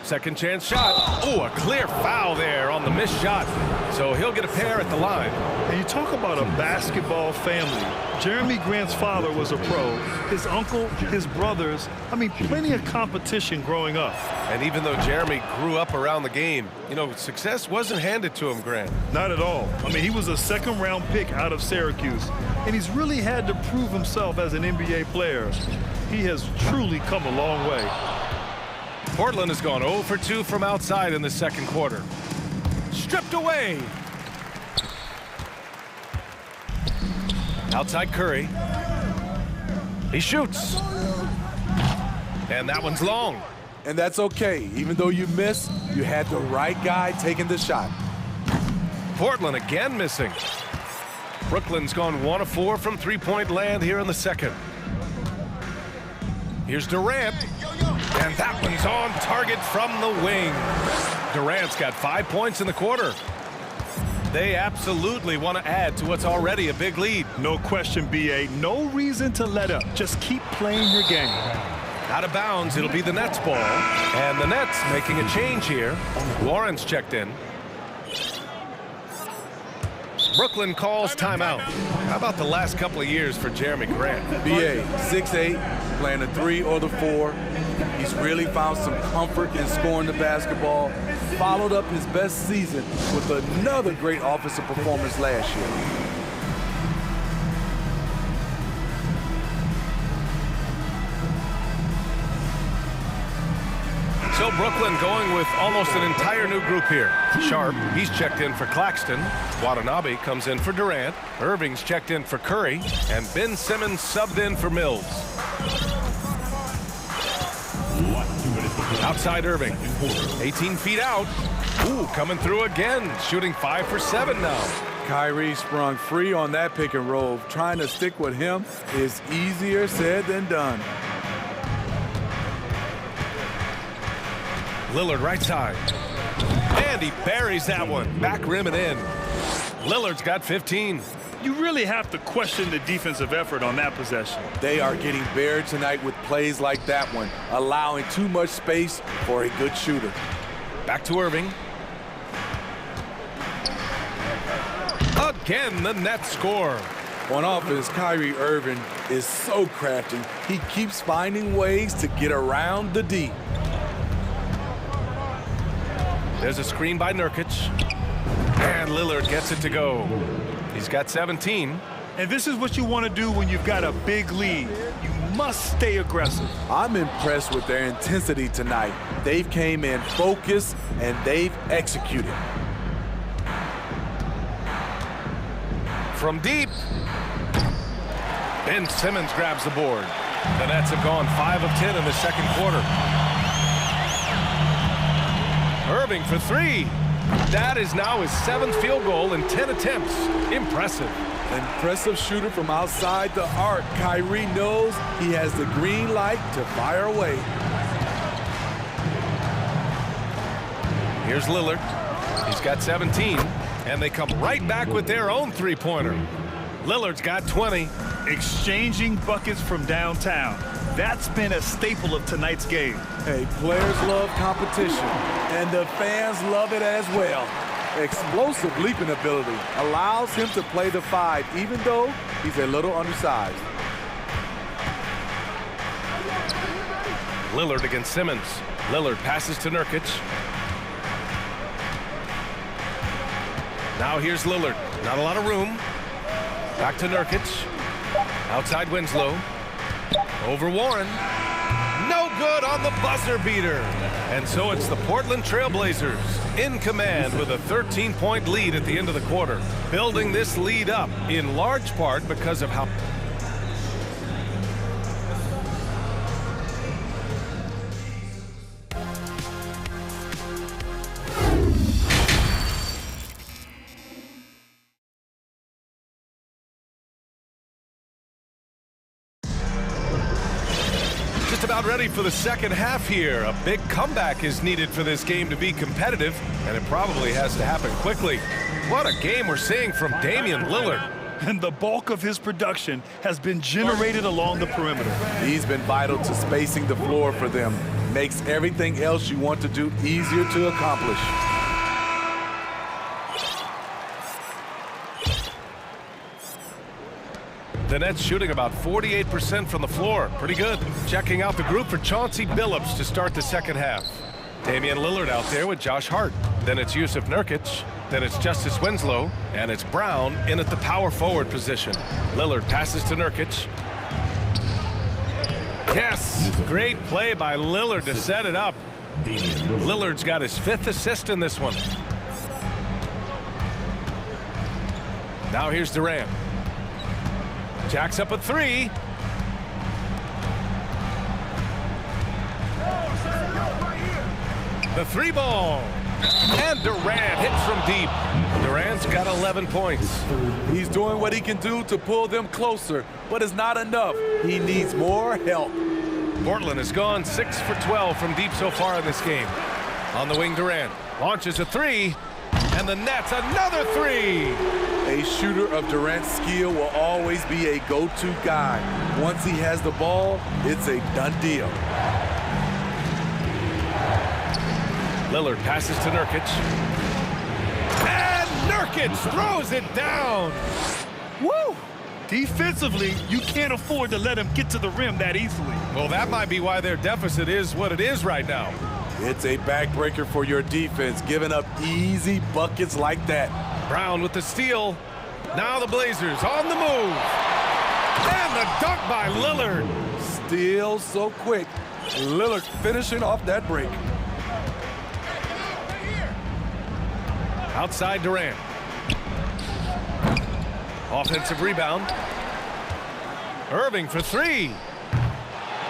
Second chance shot. Oh, a clear foul there on the missed shot. So he'll get a pair at the line. And you talk about a basketball family. Jeremy Grant's father was a pro. His uncle, his brothers. I mean, plenty of competition growing up. And even though Jeremy grew up around the game, you know, success wasn't handed to him, Grant. Not at all. I mean, he was a second-round pick out of Syracuse. And he's really had to prove himself as an NBA player. He has truly come a long way. Portland has gone 0 for 2 from outside in the second quarter. Stripped away. Outside Curry. He shoots. And that one's long. And that's okay. Even though you miss, you had the right guy taking the shot. Portland again missing. Brooklyn's gone 1 of 4 from three-point land here in the second. Here's Durant. And that one's on target from the wing. Durant's got 5 points in the quarter. They absolutely want to add to what's already a big lead. No question, B.A. No reason to let up. Just keep playing your game. Out of bounds, it'll be the Nets ball. And the Nets making a change here. Warren's checked in. Brooklyn calls timeout. How about the last couple of years for Jeremy Grant? B.A. 6'8", playing the 3 or the 4. He's really found some comfort in scoring the basketball. Followed up his best season with another great offensive performance last year. So Brooklyn going with almost an entire new group here. Sharp, he's checked in for Claxton. Watanabe comes in for Durant. Irving's checked in for Curry. And Ben Simmons subbed in for Mills. Outside Irving. 18 feet out. Ooh, coming through again. Shooting 5 for 7 now. Kyrie sprung free on that pick and roll. Trying to stick with him is easier said than done. Lillard right side. And he buries that one. Back rim and in. Lillard's got 15. You really have to question the defensive effort on that possession. They are getting buried tonight with plays like that one, allowing too much space for a good shooter. Back to Irving. Again, the Nets score. On offense, Kyrie Irving is so crafty. He keeps finding ways to get around the D. There's a screen by Nurkic. And Lillard gets it to go. He's got 17. And this is what you want to do when you've got a big lead. You must stay aggressive. I'm impressed with their intensity tonight. They've came in focused and they've executed. From deep. Ben Simmons grabs the board. The Nets have gone 5 of 10 in the second quarter. Irving for 3. That is now his 7th field goal in 10 attempts. Impressive. Impressive shooter from outside the arc. Kyrie knows he has the green light to fire away. Here's Lillard. He's got 17. And they come right back with their own three-pointer. Lillard's got 20. Exchanging buckets from downtown. That's been a staple of tonight's game. Hey, players love competition, and the fans love it as well. Explosive leaping ability allows him to play the 5, even though he's a little undersized. Lillard against Simmons. Lillard passes to Nurkic. Now here's Lillard. Not a lot of room. Back to Nurkic. Outside Winslow. Over Warren. No good on the buzzer beater. And so it's the Portland Trail Blazers in command with a 13-point lead at the end of the quarter. Building this lead up in large part because of how... About ready for the second half here. A big comeback is needed for this game to be competitive, and it probably has to happen quickly. What a game we're seeing from Damian Lillard. And the bulk of his production has been generated along the perimeter. He's been vital to spacing the floor for them. Makes everything else you want to do easier to accomplish. The Nets shooting about 48% from the floor. Pretty good. Checking out the group for Chauncey Billups to start the second half. Damian Lillard out there with Josh Hart. Then it's Yusuf Nurkic. Then it's Justice Winslow. And it's Brown in at the power forward position. Lillard passes to Nurkic. Yes! Great play by Lillard to set it up. Lillard's got his 5th assist in this one. Now here's Durant. Jacks up a 3. The 3 ball. And Durant hits from deep. Durant's got 11 points. He's doing what he can do to pull them closer, but it's not enough. He needs more help. Portland has gone 6 for 12 from deep so far in this game. On the wing, Durant launches a three, and the net's another three. A shooter of Durant's skill will always be a go-to guy. Once he has the ball, it's a done deal. Lillard passes to Nurkic. And Nurkic throws it down. Woo! Defensively, you can't afford to let him get to the rim that easily. Well, that might be why their deficit is what it is right now. It's a backbreaker for your defense, giving up easy buckets like that. Brown with the steal. Now the Blazers on the move. And the dunk by Lillard. Still so quick. Lillard finishing off that break. Outside Durant. Offensive rebound. Irving for three.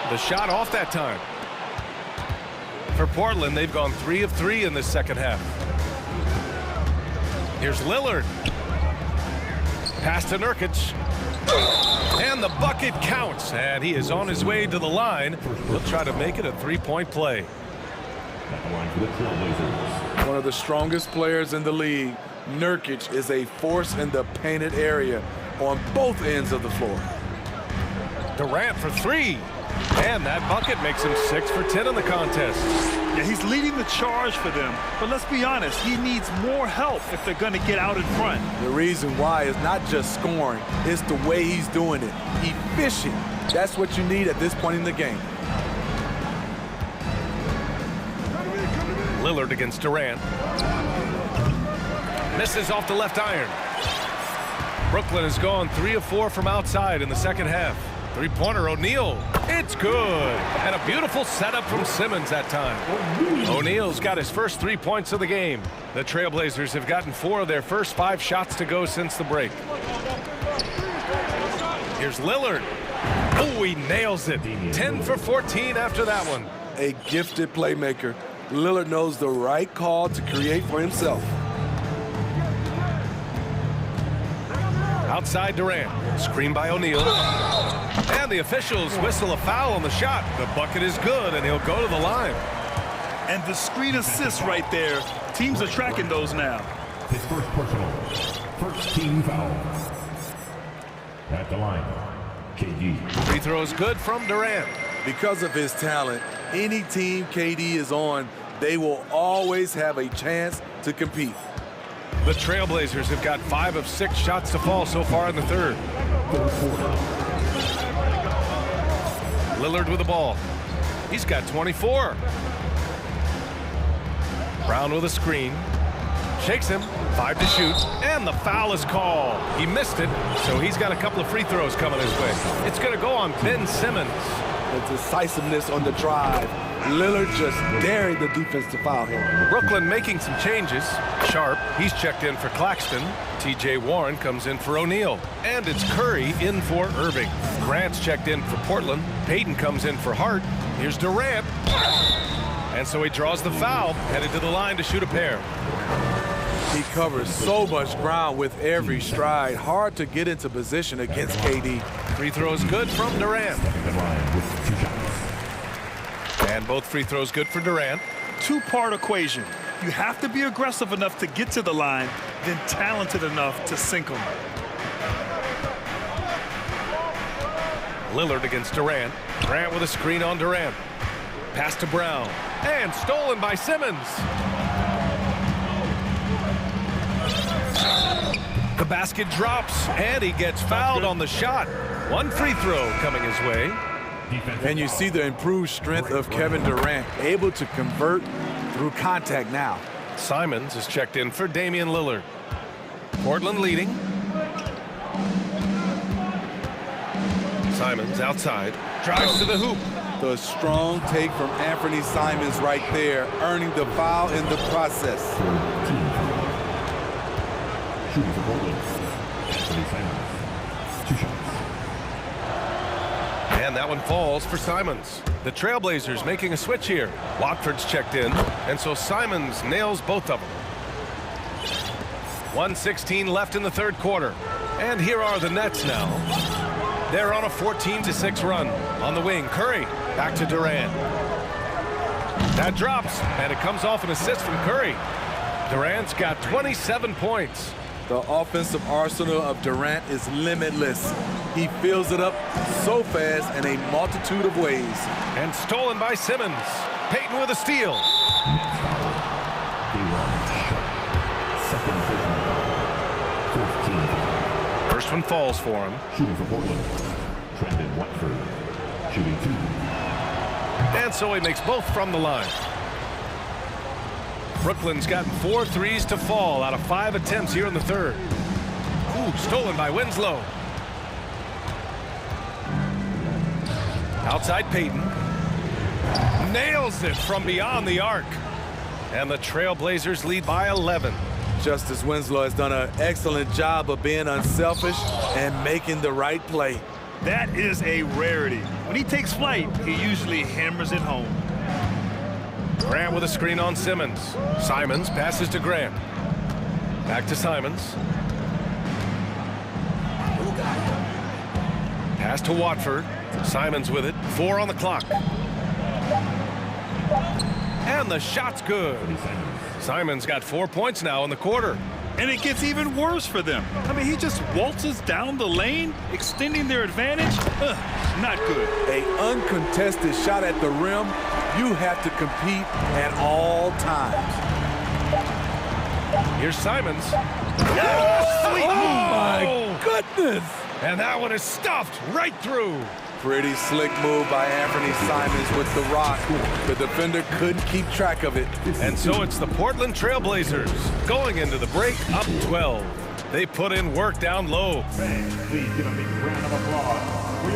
The shot off that time. For Portland, they've gone 3 of 3 in this second half. Here's Lillard. Pass to Nurkic. And the bucket counts. And he is on his way to the line. He'll try to make it a three-point play. One of the strongest players in the league, Nurkic is a force in the painted area on both ends of the floor. Durant for three. And that bucket makes him 6 for 10 in the contest. Yeah, he's leading the charge for them. But let's be honest, he needs more help if they're going to get out in front. The reason why is not just scoring, it's the way he's doing it. Efficient. That's what you need at this point in the game. Lillard against Durant. Misses off the left iron. Brooklyn has gone 3 of 4 from outside in the second half. Three-pointer, O'Neal. It's good. And a beautiful setup from Simmons that time. O'Neal's got his first 3 points of the game. The Trailblazers have gotten 4 of their first 5 shots to go since the break. Here's Lillard. Oh, he nails it. 10 for 14 after that one. A gifted playmaker. Lillard knows the right call to create for himself. Outside Durant. Screen by O'Neal. And the officials whistle a foul on the shot. The bucket is good, and he'll go to the line. And the screen assist right there. Teams are tracking those now. His first personal. First team foul. At the line, KD. Free throw is good from Durant. Because of his talent, any team KD is on, they will always have a chance to compete. The Trailblazers have got 5 of 6 shots to fall so far in the third. Lillard with the ball. He's got 24. Brown with a screen. Shakes him. 5 to shoot. And the foul is called. He missed it, so he's got a couple of free throws coming his way. It's going to go on Ben Simmons. The decisiveness on the drive. Lillard just daring the defense to foul him. Brooklyn making some changes. Sharp, he's checked in for Claxton. TJ Warren comes in for O'Neal. And it's Curry in for Irving. Grant's checked in for Portland. Payton comes in for Hart. Here's Durant. And so he draws the foul, headed to the line to shoot a pair. He covers so much ground with every stride. Hard to get into position against KD. Free throw is good from Durant. And both free throws good for Durant. Two-part equation. You have to be aggressive enough to get to the line, then talented enough to sink them. Lillard against Durant. Grant with a screen on Durant. Pass to Brown. And stolen by Simmons. The basket drops, and he gets fouled on the shot. 1 free throw coming his way. And you see the improved strength of Kevin Durant, able to convert through contact now. Simons is checked in for Damian Lillard. Portland leading. Simons outside, drives to the hoop. The strong take from Anthony Simons right there, earning the foul in the process. Shooting for Portland, Anthony Simons. 2 shots. And that one falls for Simons. The Trailblazers making a switch here. Watford's checked in, and so Simons nails both of them. 1:16 left in the third quarter. And here are the Nets now. They're on a 14-6 run. On the wing, Curry. Back to Durant. That drops, and it comes off an assist from Curry. Durant's got 27 points. The offensive arsenal of Durant is limitless. He fills it up so fast in a multitude of ways. And stolen by Simmons. Payton with a steal. First one falls for him. Shooting for Portland, Trendon Watford, shooting 2. And so he makes both from the line. Brooklyn's gotten 4 threes to fall out of 5 attempts here in the third. Ooh, stolen by Winslow. Outside Payton. Nails it from beyond the arc. And the Trailblazers lead by 11. Justice Winslow has done an excellent job of being unselfish and making the right play. That is a rarity. When he takes flight, he usually hammers it home. Grant with a screen on Simmons. Simons passes to Grant. Back to Simons. Pass to Watford. Simons with it. 4 on the clock. And the shot's good. Simons got 4 points now in the quarter. And it gets even worse for them. I mean, he just waltzes down the lane, extending their advantage. Not good. An uncontested shot at the rim, you have to compete at all times. Here's Simons. Oh, my goodness. And that one is stuffed right through. Pretty slick move by Anthony Simons with the rock. The defender couldn't keep track of it. And so it's the Portland Trailblazers going into the break up 12. They put in work down low.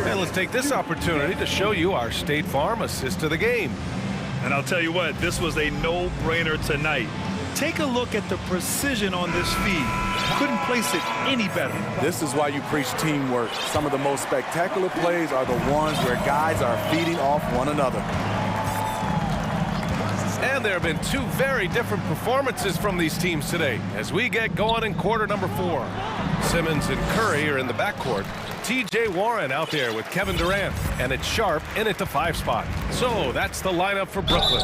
And let's take this opportunity to show you our State Farm assist of the game. And I'll tell you what, this was a no-brainer tonight. Take a look at the precision on this feed. Couldn't place it any better. This is why you preach teamwork. Some of the most spectacular plays are the ones where guys are feeding off one another. And there have been 2 very different performances from these teams today as we get going in quarter number 4. Simmons and Curry are in the backcourt. T.J. Warren out there with Kevin Durant, and it's Sharp in at the 5 spot. So that's the lineup for Brooklyn.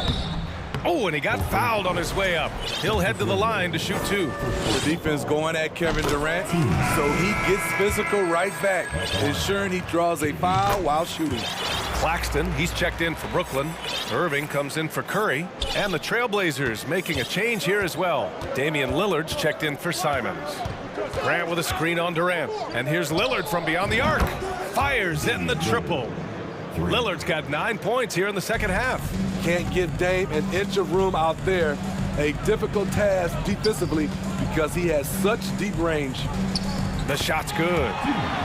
Oh, and he got fouled on his way up. He'll head to the line to shoot 2. The defense going at Kevin Durant, so he gets physical right back, ensuring he draws a foul while shooting. Claxton, he's checked in for Brooklyn. Irving comes in for Curry. And the Trailblazers making a change here as well. Damian Lillard's checked in for Simons. Grant with a screen on Durant. And here's Lillard from beyond the arc. Fires in the triple. Lillard's got 9 points here in the second half. Can't give Dame an inch of room out there. A difficult task defensively because he has such deep range. The shot's good.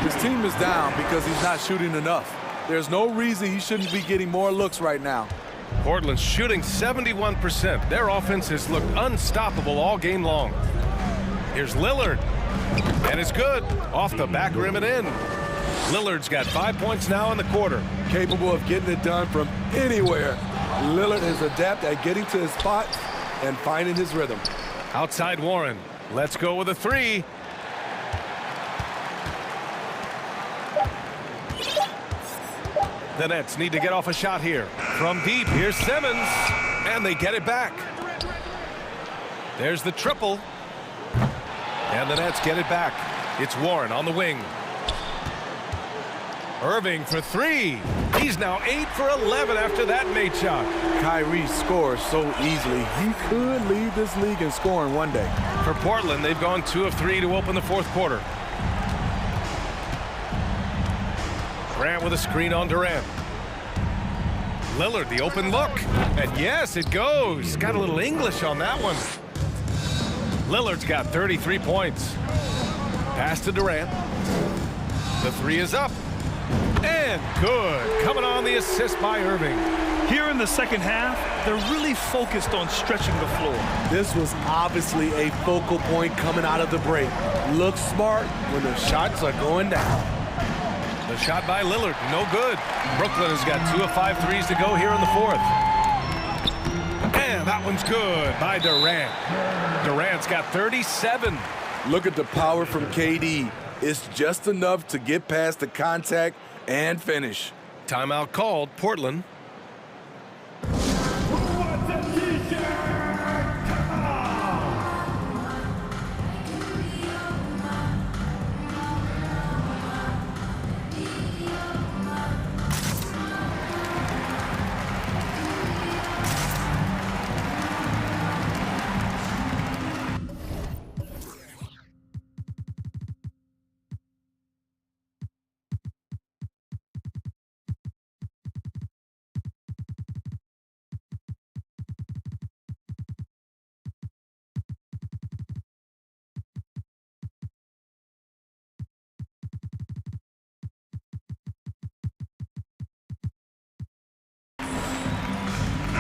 His team is down because he's not shooting enough. There's no reason he shouldn't be getting more looks right now. Portland's shooting 71%. Their offense has looked unstoppable all game long. Here's Lillard. And it's good. Off the back rim and in. Lillard's got 5 points now in the quarter. Capable of getting it done from anywhere. Lillard is adept at getting to his spot and finding his rhythm. Outside Warren. Let's go with a 3. The Nets need to get off a shot here. From deep, here's Simmons. And they get it back. There's the triple. And the Nets get it back. It's Warren on the wing. Irving for 3. He's now 8 for 11 after that made shot. Kyrie scores so easily. He could lead this league in scoring one day. For Portland, they've gone 2 of 3 to open the fourth quarter. Grant with a screen on Durant. Lillard, the open look. And yes, it goes. Got a little English on that one. Lillard's got 33 points. Pass to Durant. The 3 is up. And good. Coming on the assist by Irving. Here in the second half, they're really focused on stretching the floor. This was obviously a focal point coming out of the break. Look smart when the shots are going down. The shot by Lillard, no good. Brooklyn has got 2 of 5 threes to go here in the fourth. And that one's good by Durant. Durant's got 37. Look at the power from KD. It's just enough to get past the contact and finish. Timeout called, Portland.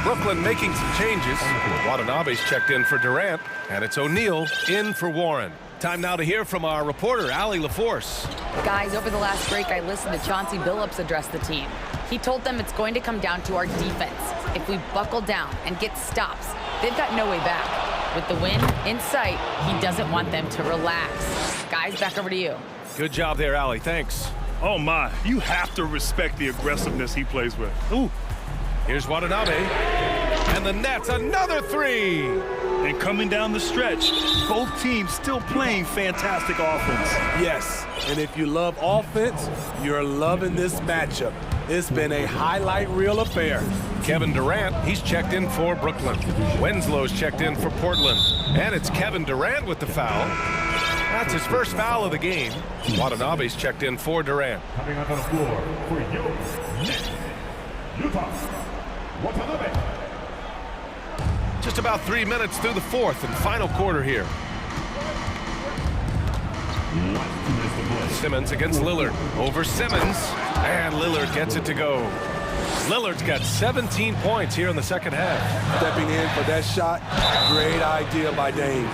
Brooklyn making some changes. Watanabe's checked in for Durant, and it's O'Neal in for Warren. Time now to hear from our reporter, Allie LaForce. Guys, over the last break, I listened to Chauncey Billups address the team. He told them it's going to come down to our defense. If we buckle down and get stops, they've got no way back. With the win in sight, he doesn't want them to relax. Guys, back over to you. Good job there, Allie. Thanks. Oh, my. You have to respect the aggressiveness he plays with. Ooh. Here's Watanabe. And the Nets, another three. And coming down the stretch, both teams still playing fantastic offense. Yes, and if you love offense, you're loving this matchup. It's been a highlight reel affair. Kevin Durant, he's checked in for Brooklyn. Winslow's checked in for Portland. And it's Kevin Durant with the foul. That's his first foul of the game. Watanabe's checked in for Durant. Coming up on the floor for Utah, Watanabe. Just about 3 minutes through the fourth and final quarter here. Simmons against Lillard. Over Simmons. And Lillard gets it to go. Lillard's got 17 points here in the second half. Stepping in for that shot. Great idea by Dame.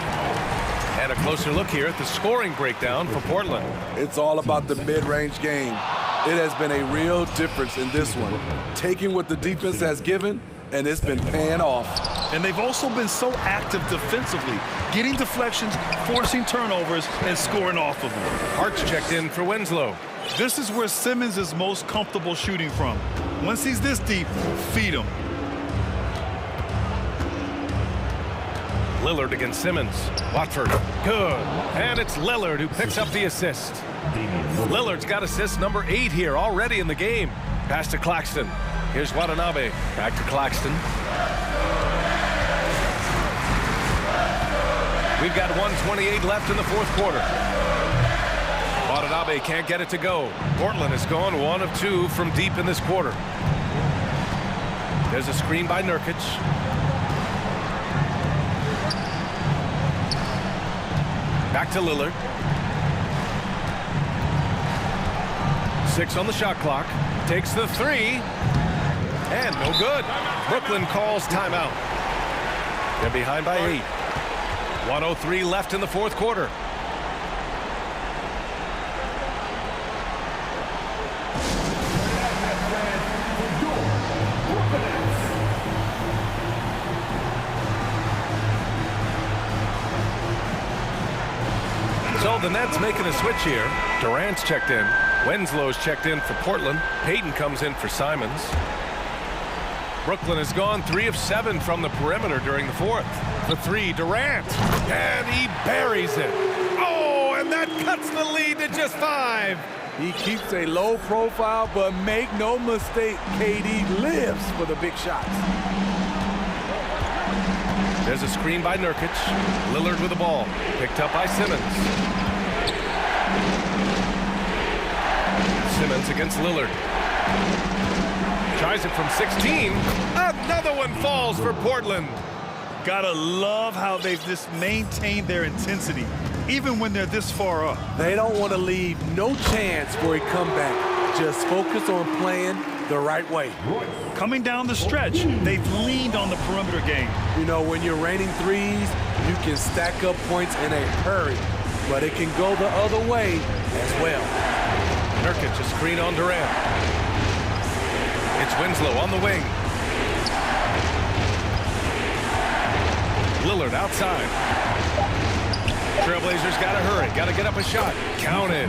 And a closer look here at the scoring breakdown for Portland. It's all about the mid-range game. It has been a real difference in this one. Taking what the defense has given, and it's been paying off. And they've also been so active defensively, getting deflections, forcing turnovers, and scoring off of them. Hart's checked in for Winslow. This is where Simmons is most comfortable shooting from. Once he's this deep, feed him. Lillard against Simmons. Watford, good. And it's Lillard who picks up the assist. Lillard's got assist number 8 here already in the game. Pass to Claxton. Here's Watanabe. Back to Claxton. We've got 1:28 left in the fourth quarter. Watanabe can't get it to go. Portland has gone 1 of 2 from deep in this quarter. There's a screen by Nurkic. Back to Lillard. 6 on the shot clock. Takes the 3. And no good. Brooklyn calls timeout. They're behind by 8. 1:03 left in the fourth quarter. So the Nets making a switch here. Durant's checked in. Winslow's checked in for Portland. Payton comes in for Simons. Brooklyn has gone 3 of 7 from the perimeter during the fourth. The 3, Durant. And he buries it. Oh, and that cuts the lead to just 5. He keeps a low profile, but make no mistake, KD lives for the big shots. There's a screen by Nurkic. Lillard with the ball. Picked up by Simmons. Simmons against Lillard. Tries it from 16. Another one falls for Portland. Gotta love how they've just maintained their intensity, even when they're this far up. They don't want to leave no chance for a comeback. Just focus on playing the right way. Coming down the stretch, they've leaned on the perimeter game. You know, when you're raining threes, you can stack up points in a hurry, but it can go the other way as well. Nurkic, a screen on Durant. It's Winslow on the wing. Lillard outside. Trailblazers got to hurry. Got to get up a shot. Counted.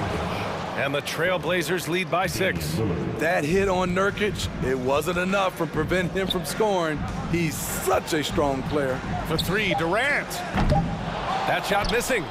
And the Trailblazers lead by 6. That hit on Nurkic, it wasn't enough to prevent him from scoring. He's such a strong player. For 3, Durant. That shot missing.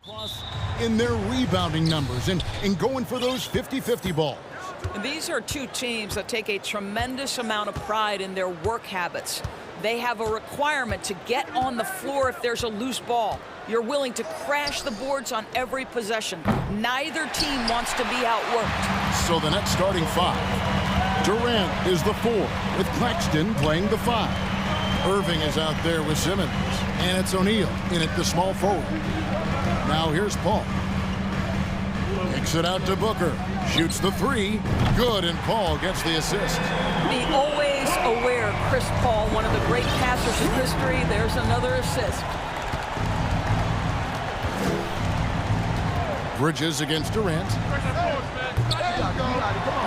Plus, in their rebounding numbers and going for those 50-50 balls. And these are two teams that take a tremendous amount of pride in their work habits. They have a requirement to get on the floor if there's a loose ball. You're willing to crash the boards on every possession. Neither team wants to be outworked. So the next starting five. Durant is the 4, with Claxton playing the 5. Irving is out there with Simmons, and it's O'Neal in at the small forward. Now here's Paul. Kicks it out to Booker. Shoots the 3. Good, and Paul gets the assist. The always aware Chris Paul, one of the great passers in history. There's another assist. Bridges against Durant.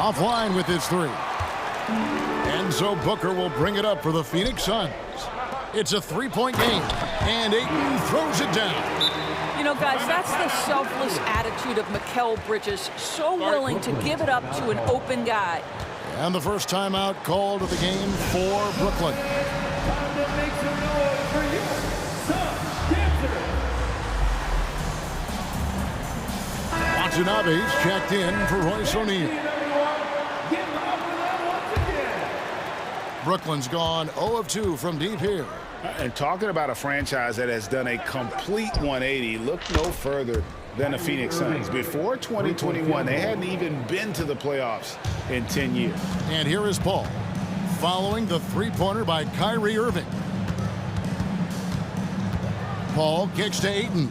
Offline with his 3. And so Booker will bring it up for the Phoenix Suns. It's a 3-point game, and Ayton throws it down. You know, guys, that's the selfless attitude of Mikal Bridges, so willing to give it up to an open guy. And the first timeout called of the game for Brooklyn. Watanabe's checked in for Royce O'Neal. Brooklyn's gone 0 of 2 from deep here. And talking about a franchise that has done a complete 180, look no further than the Phoenix Suns. Before 2021, they hadn't even been to the playoffs in 10 years. And here is Paul, following the three-pointer by Kyrie Irving. Paul kicks to Ayton.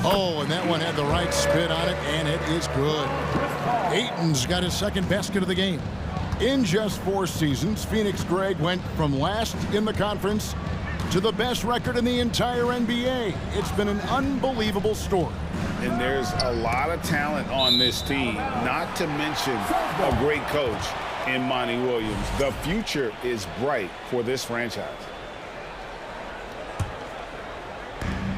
Oh, and that one had the right spin on it, and it is good. Ayton's got his second basket of the game. In just 4 seasons, Phoenix, Greg, went from last in the conference to the best record in the entire NBA. It's been an unbelievable story. And there's a lot of talent on this team, not to mention a great coach in Monty Williams. The future is bright for this franchise.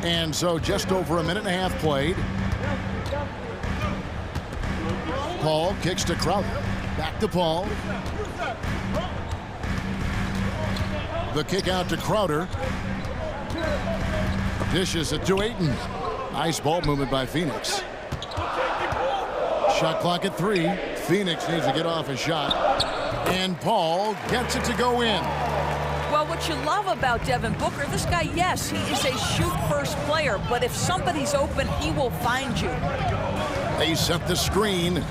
And so just over a minute and a half played. Paul kicks to Crowder. Back to Paul. The kick out to Crowder. Dishes it to Ayton. Nice ball movement by Phoenix. Shot clock at 3. Phoenix needs to get off a shot. And Paul gets it to go in. Well, what you love about Devin Booker, this guy, yes, he is a shoot-first player, but if somebody's open, he will find you. They set the screen.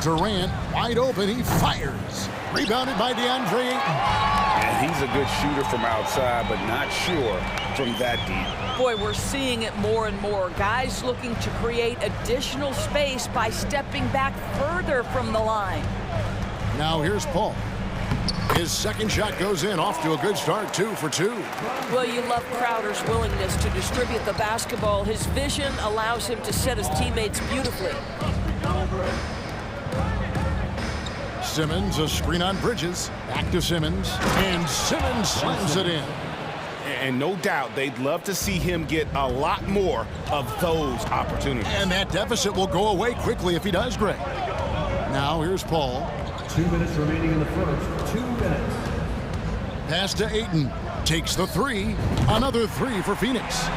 Durant, wide open, he fires. Rebounded by DeAndre Ayton. And he's a good shooter from outside, but not sure from that deep. Boy, we're seeing it more and more. Guys looking to create additional space by stepping back further from the line. Now here's Paul. His second shot goes in, off to a good start, 2 for 2. Well, you love Crowder's willingness to distribute the basketball. His vision allows him to set his teammates beautifully. Simmons, a screen on Bridges. Back to Simmons, and Simmons slams it in. And no doubt they'd love to see him get a lot more of those opportunities. And that deficit will go away quickly if he does, Greg. Now here's Paul. 2 minutes remaining in the first. 2 minutes. Pass to Ayton. Takes the 3. Another 3 for Phoenix.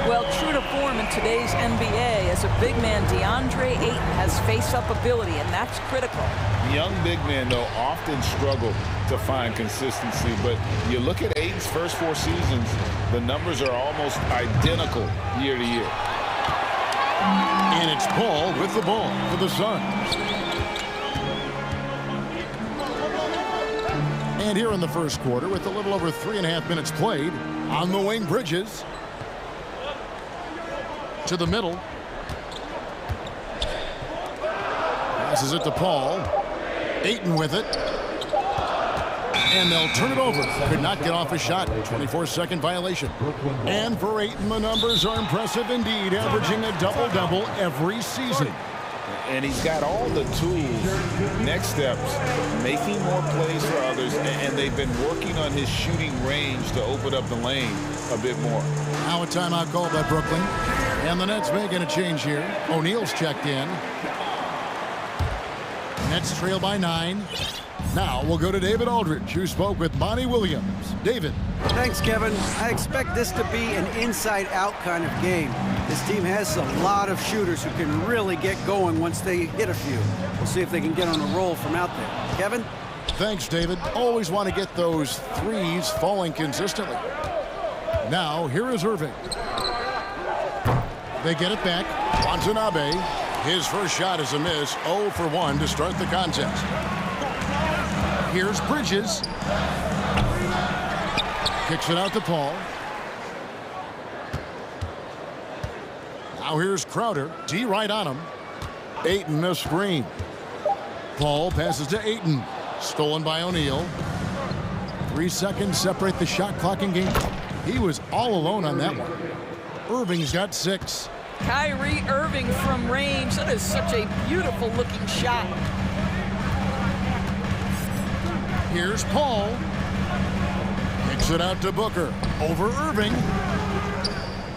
Well, true to form in today's NBA, as a big man, DeAndre Ayton has face-up ability, and that's critical. Young big men, though, often struggle to find consistency, but you look at Ayton's first 4 seasons, the numbers are almost identical year to year. And it's Paul with the ball for the Suns. And here in the first quarter, with a little over 3.5 minutes played, on the wing, Bridges. To the middle. Passes it to Paul. Ayton with it. And they'll turn it over. Could not get off a shot. 24-second violation. And for Ayton, the numbers are impressive indeed, averaging a double-double every season. And he's got all the tools, next steps, making more plays for others, and they've been working on his shooting range to open up the lane a bit more. Now a timeout called by Brooklyn. And the Nets making a change here. O'Neal's checked in. Nets trail by 9. Now we'll go to David Aldridge, who spoke with Monty Williams. David. Thanks, Kevin. I expect this to be an inside-out kind of game. This team has a lot of shooters who can really get going once they hit a few. We'll see if they can get on a roll from out there. Kevin? Thanks, David. Always want to get those threes falling consistently. Now, here is Irving. They get it back. Watanabe. His first shot is a miss. 0 for 1 to start the contest. Here's Bridges. Kicks it out to Paul. Now here's Crowder. D right on him. Ayton a screen. Paul passes to Ayton. Stolen by O'Neal. 3 seconds separate the shot clock and game. He was all alone on that one. Irving's got 6. Kyrie Irving from range. That is such a beautiful looking shot. Here's Paul. Kicks it out to Booker. Over Irving.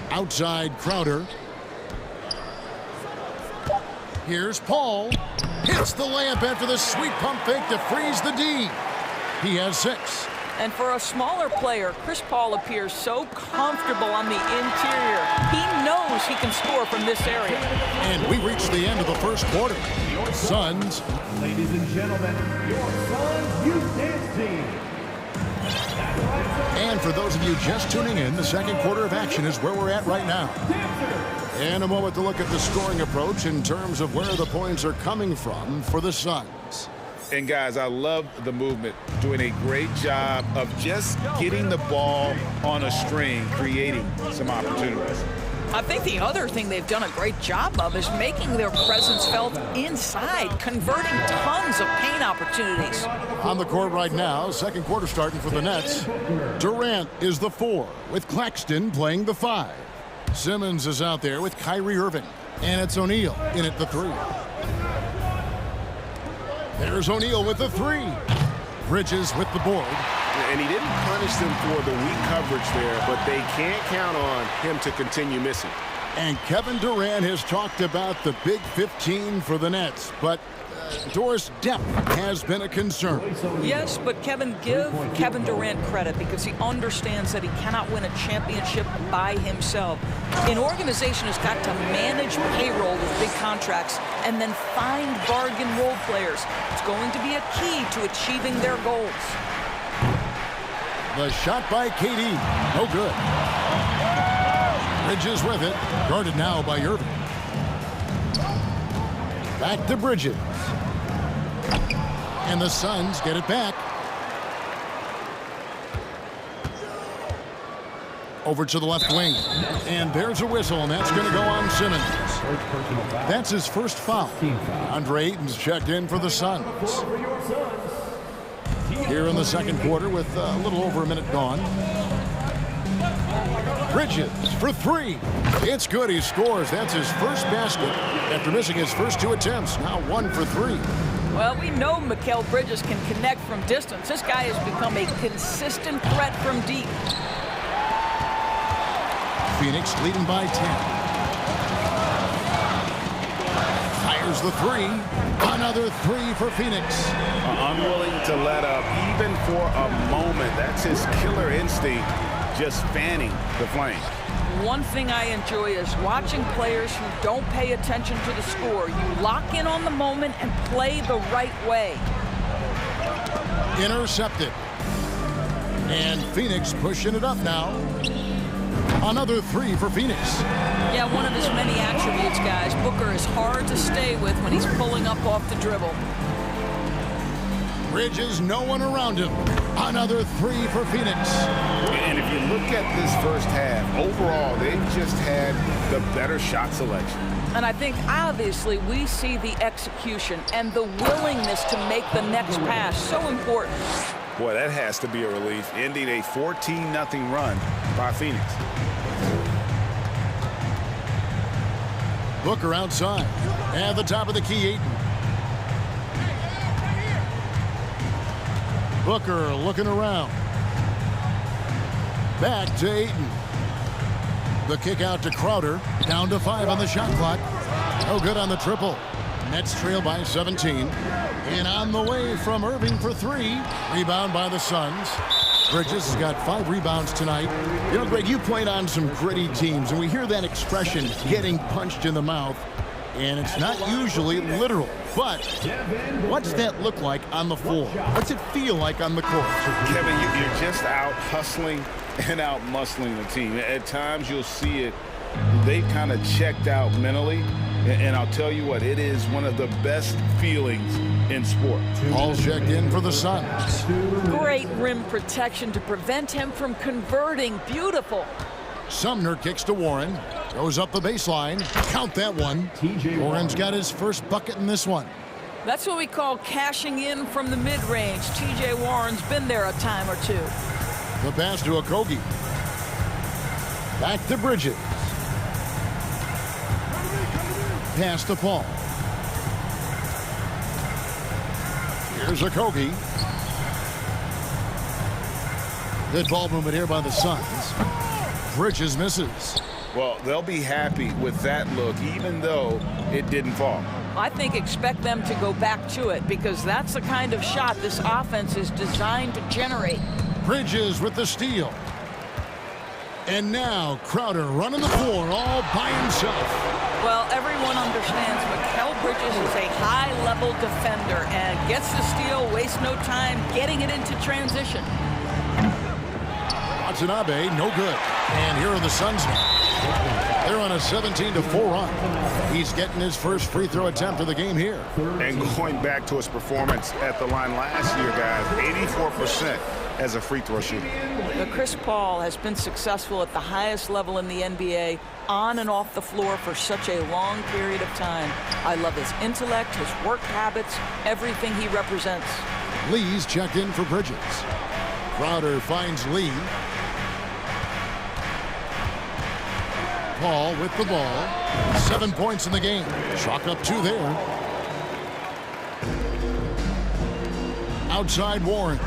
Outside Crowder. Here's Paul. Hits the layup after the sweet pump fake to freeze the D. He has 6. And for a smaller player, Chris Paul appears so comfortable on the interior. He knows he can score from this area. And we reach the end of the first quarter. Suns. Ladies and gentlemen, your Suns Youth Dance Team. And for those of you just tuning in, the second quarter of action is where we're at right now. And a moment to look at the scoring approach in terms of where the points are coming from for the Suns. And guys, I love the movement, doing a great job of just getting the ball on a string, creating some opportunities. I think the other thing they've done a great job of is making their presence felt inside, converting tons of paint opportunities. On the court right now, second quarter starting for the Nets. Durant is the 4, with Claxton playing the 5. Simmons is out there with Kyrie Irving, and it's O'Neal in at the 3. There's O'Neal with the 3. Bridges with the board. And he didn't punish them for the weak coverage there, but they can't count on him to continue missing. And Kevin Durant has talked about the Big 15 for the Nets, but Doris, depth has been a concern. Yes, but Kevin, give Kevin Durant credit because he understands that he cannot win a championship by himself. An organization has got to manage payroll with big contracts and then find bargain role players. It's going to be a key to achieving their goals. The shot by KD, no good. Bridges with it, guarded now by Irving. Back to Bridges. And the Suns get it back. Over to the left wing. And there's a whistle, and that's going to go on Simmons. That's his first foul. Andre Ayton's checked in for the Suns. Here in the second quarter with a little over a minute gone. Bridges for 3. It's good. He scores. That's his first basket after missing his first 2 attempts. Now 1 for 3. Well, we know Mikal Bridges can connect from distance. This guy has become a consistent threat from deep. Phoenix leading by 10. Fires the 3. Another 3 for Phoenix. Unwilling to let up even for a moment. That's his killer instinct, just fanning the flame. One thing I enjoy is watching players who don't pay attention to the score. You lock in on the moment and play the right way. Intercepted. And Phoenix pushing it up now. Another 3 for Phoenix. Yeah, one of his many attributes, guys. Booker is hard to stay with when he's pulling up off the dribble. Bridges, no one around him. Another 3 for Phoenix. And if you look at this first half, overall, they've just had the better shot selection. And I think, obviously, we see the execution and the willingness to make the next pass so important. Boy, that has to be a relief, ending a 14-0 run by Phoenix. Booker outside. At the top of the key, Ayton. Booker looking around. Back to Ayton. The kick out to Crowder. Down to 5 on the shot clock. No good on the triple. Nets trail by 17. And on the way from Irving for three. Rebound by the Suns. Bridges has got 5 rebounds tonight. You know, Greg, you played on some gritty teams, and we hear that expression, getting punched in the mouth. And it's not usually literal, but what's that look like on the floor? What's it feel like on the court? Kevin, you're just out hustling and out muscling the team. At times you'll see it, they've kind of checked out mentally, and I'll tell you what, it is one of the best feelings in sport. Paul's checked in for the Suns. Great rim protection to prevent him from converting. Beautiful. Sumner kicks to Warren. Goes up the baseline. Count that one. Warren's got his first bucket in this one. That's what we call cashing in from the mid-range. T.J. Warren's been there a time or two. The pass to Okogie. Back to Bridges. Pass to Paul. Here's Okogie. Good ball movement here by the Suns. Bridges misses. Well, they'll be happy with that look, even though it didn't fall. I think expect them to go back to it because that's the kind of shot this offense is designed to generate. Bridges with the steal. And now Crowder running the floor all by himself. Well, everyone understands Mikal Bridges is a high-level defender and gets the steal, wastes no time getting it into transition. Watanabe, no good. And here are the Suns now. They're on a 17-4 run. He's getting his first free throw attempt of the game here. And going back to his performance at the line last year, guys, 84% as a free throw shooter. Now, Chris Paul has been successful at the highest level in the NBA, on and off the floor for such a long period of time. I love his intellect, his work habits, everything he represents. Lee's checked in for Bridges. Crowder finds Lee. Paul with the ball. 7 points in the game. Chalk up 2 there. Outside Warren.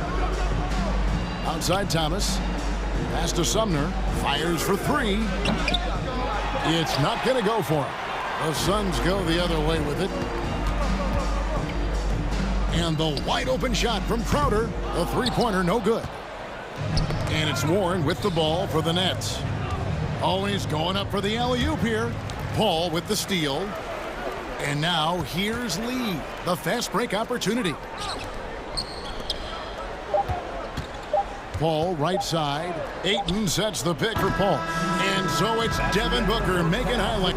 Outside Thomas. Pass to Sumner. Fires for 3. It's not going to go for him. The Suns go the other way with it. And the wide open shot from Crowder. The three-pointer, no good. And it's Warren with the ball for the Nets. Always going up for the alley-oop here. Paul with the steal. And now here's Lee. The fast break opportunity. Paul right side. Ayton sets the pick for Paul. And so it's Devin Booker making highlight.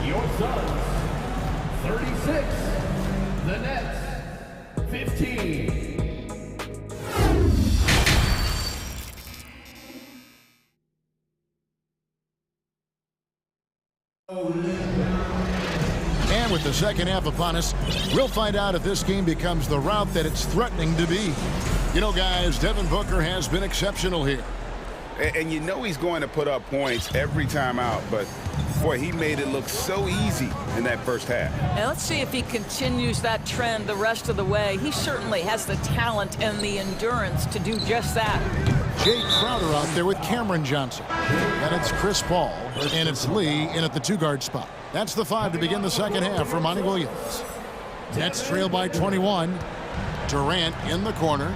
Your Suns, 36. The Nets, 15. And with the second half upon us, we'll find out if this game becomes the route that it's threatening to be. You know, guys, Devin Booker has been exceptional here. And you know he's going to put up points every time out, but boy, he made it look so easy in that first half. And let's see if he continues that trend the rest of the way. He certainly has the talent and the endurance to do just that. Jay Crowder out there with Cameron Johnson. And it's Chris Paul, and it's Lee in at the 2-guard spot. That's the 5 to begin the second half for Monty Williams. Nets trail by 21. Durant in the corner.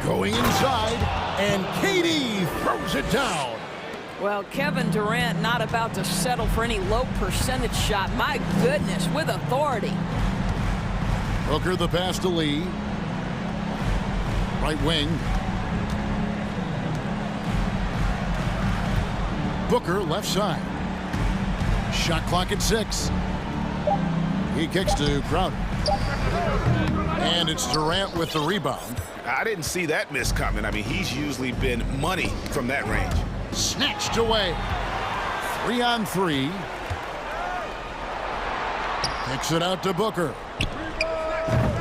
Going inside, and KD throws it down. Well, Kevin Durant not about to settle for any low percentage shot. My goodness, with authority. Booker the pass to Lee. Right wing. Booker left side. Shot clock at 6. He kicks to Crowder. And it's Durant with the rebound. I didn't see that miss coming. I mean, he's usually been money from that range. Snatched away. 3-on-3. Kicks it out to Booker.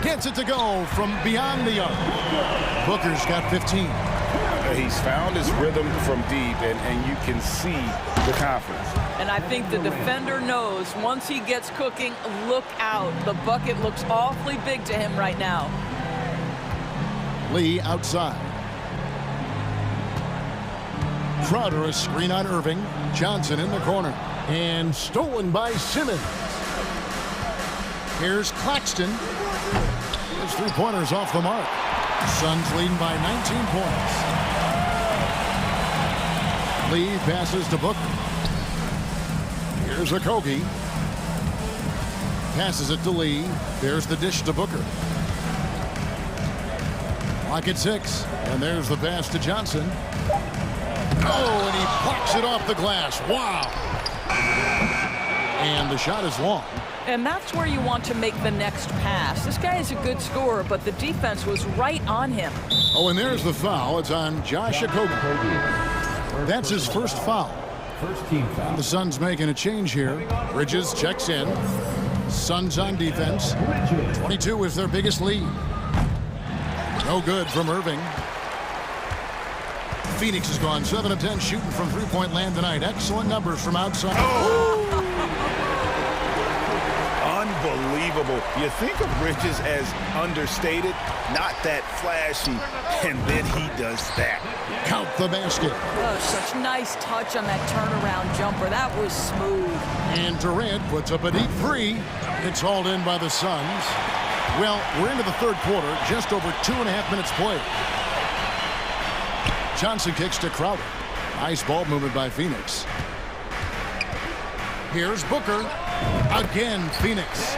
Gets it to go from beyond the arc. Booker's got 15. He's found his rhythm from deep, and you can see the confidence. And I think the defender knows once he gets cooking, look out. The bucket looks awfully big to him right now. Lee outside. Crowder, a screen on Irving. Johnson in the corner. And stolen by Simmons. Here's Claxton. His three-pointers off the mark. Suns leading by 19 points. Lee passes to Booker. Here's Okogie. Passes it to Lee. There's the dish to Booker. Clock at 6. And there's the pass to Johnson. Oh, and he blocks it off the glass. Wow. And the shot is long. And that's where you want to make the next pass. This guy is a good scorer, but the defense was right on him. Oh, and there's the foul. It's on Josh Okogie. That's his first foul. First team foul. The Suns making a change here. Bridges checks in. Suns on defense. 22 is their biggest lead. No good from Irving. Phoenix has gone 7 of 10 shooting from three-point land tonight. Excellent numbers from outside. Oh! Unbelievable. You think of Bridges as understated, not that flashy, and then he does that. Count the basket. Oh, such nice touch on that turnaround jumper. That was smooth. And Durant puts up a deep three. It's hauled in by the Suns. Well, we're into the third quarter, just over 2.5 minutes played. Johnson kicks to Crowder. Nice ball movement by Phoenix. Here's Booker. Again, Phoenix.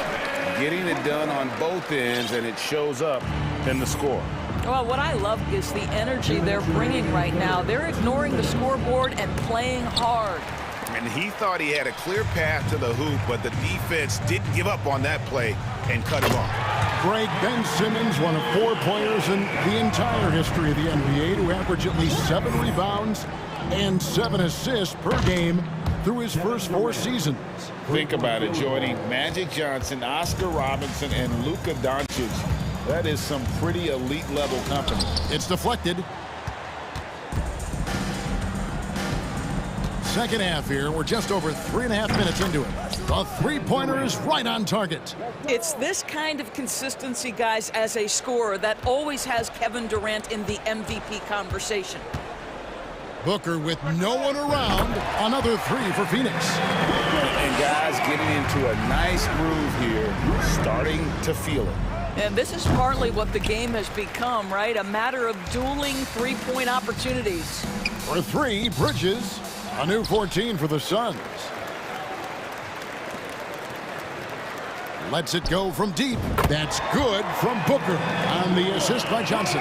Getting it done on both ends, and it shows up in the score. Well, what I love is the energy they're bringing right now. They're ignoring the scoreboard and playing hard. And he thought he had a clear path to the hoop, but the defense didn't give up on that play and cut him off. Greg Ben Simmons, one of 4 players in the entire history of the NBA to average at least 7 rebounds and 7 assists per game through his first 4 seasons. Think about it, joining Magic Johnson, Oscar Robinson, and Luka Doncic. That is some pretty elite level company. It's deflected. Second half here. We're just over 3.5 minutes into it. The three-pointer is right on target. It's this kind of consistency, guys, as a scorer that always has Kevin Durant in the MVP conversation. Booker with no one around. Another 3 for Phoenix. And guys getting into a nice groove here, starting to feel it. And this is partly what the game has become, right? A matter of dueling three-point opportunities. For 3, Bridges. A new 14 for the Suns. Lets it go from deep. That's good from Booker on the assist by Johnson.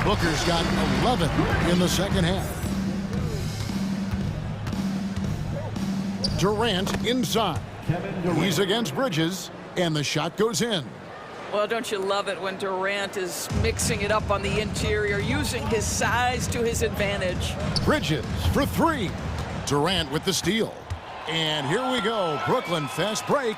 Booker's got 11 in the second half. Durant inside. He's against Bridges, and the shot goes in. Well, don't you love it when Durant is mixing it up on the interior, using his size to his advantage. Bridges for 3. Durant with the steal. And here we go. Brooklyn fast break.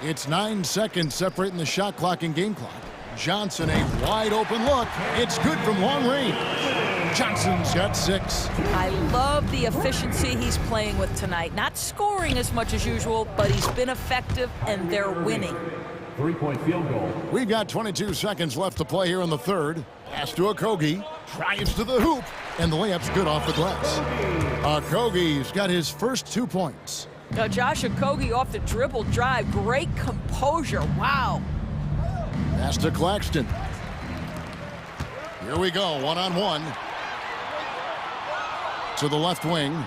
It's 9 seconds separating the shot clock and game clock. Johnson, a wide open look. It's good from long range. Johnson's got 6. I love the efficiency he's playing with tonight. Not scoring as much as usual, but he's been effective, and they're winning. 3-point field goal. We've got 22 seconds left to play here in the third. Pass to Okogie. Drives to the hoop. And the layup's good off the glass. Okogie's got his first 2 points. Now Josh Okogie off the dribble drive. Great composure. Wow. Pass to Claxton. Here we go. One-on-one. To the left wing.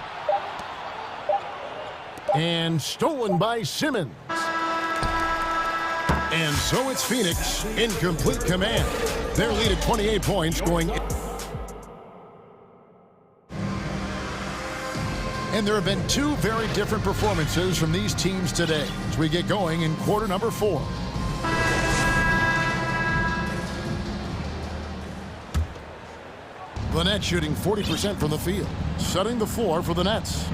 And stolen by Simmons. And so it's Phoenix in complete command. Their lead at 28 points going. And there have been 2 very different performances from these teams today as we get going in quarter number 4. The Nets shooting 40% from the field, setting the floor for the Nets.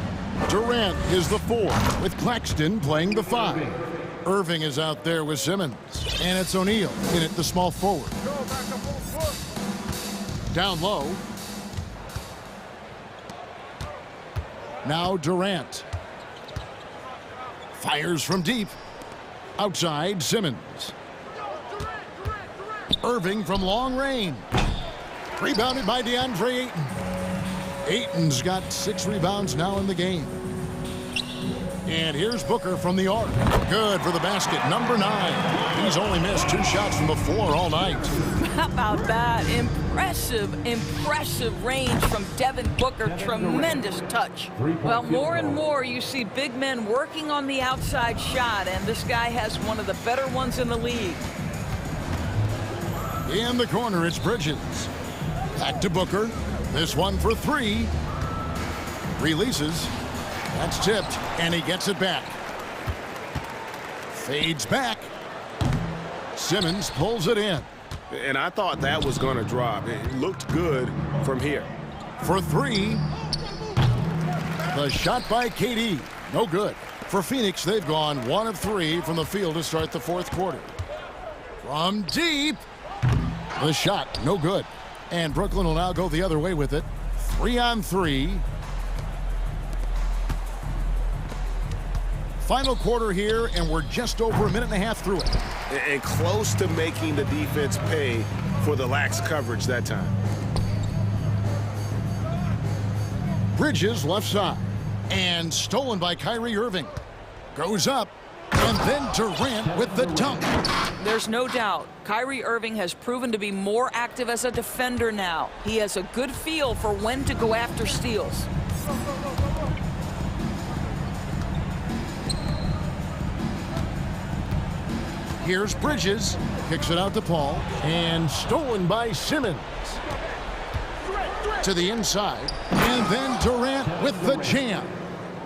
Durant is the 4, with Claxton playing the 5. Irving is out there with Simmons, and it's O'Neal in at the small forward. Down low. Now Durant. Fires from deep. Outside, Simmons. Irving from long range. Rebounded by DeAndre Ayton. Ayton's got 6 rebounds now in the game. And here's Booker from the arc. Good for the basket, number 9. He's only missed 2 shots from the floor all night. How about that? Impressive range from Devin Booker. Tremendous touch. Well, more and more you see big men working on the outside shot, and this guy has one of the better ones in the league. In the corner, it's Bridges. Back to Booker. This one for 3. Releases. That's tipped, and he gets it back. Fades back. Simmons pulls it in. And I thought that was going to drop. It looked good from here. For 3. The shot by KD. No good. For Phoenix, they've gone 1 of 3 from the field to start the 4th quarter. From deep. The shot, no good. And Brooklyn will now go the other way with it. 3-on-3. Final quarter here, and we're just over a minute and a half through it. And close to making the defense pay for the lax coverage that time. Bridges left side. And stolen by Kyrie Irving. Goes up. And then Durant with the dunk. There's no doubt. Kyrie Irving has proven to be more active as a defender now. He has a good feel for when to go after steals. Here's Bridges. Kicks it out to Paul. And stolen by Simmons. To the inside. And then Durant with the jam.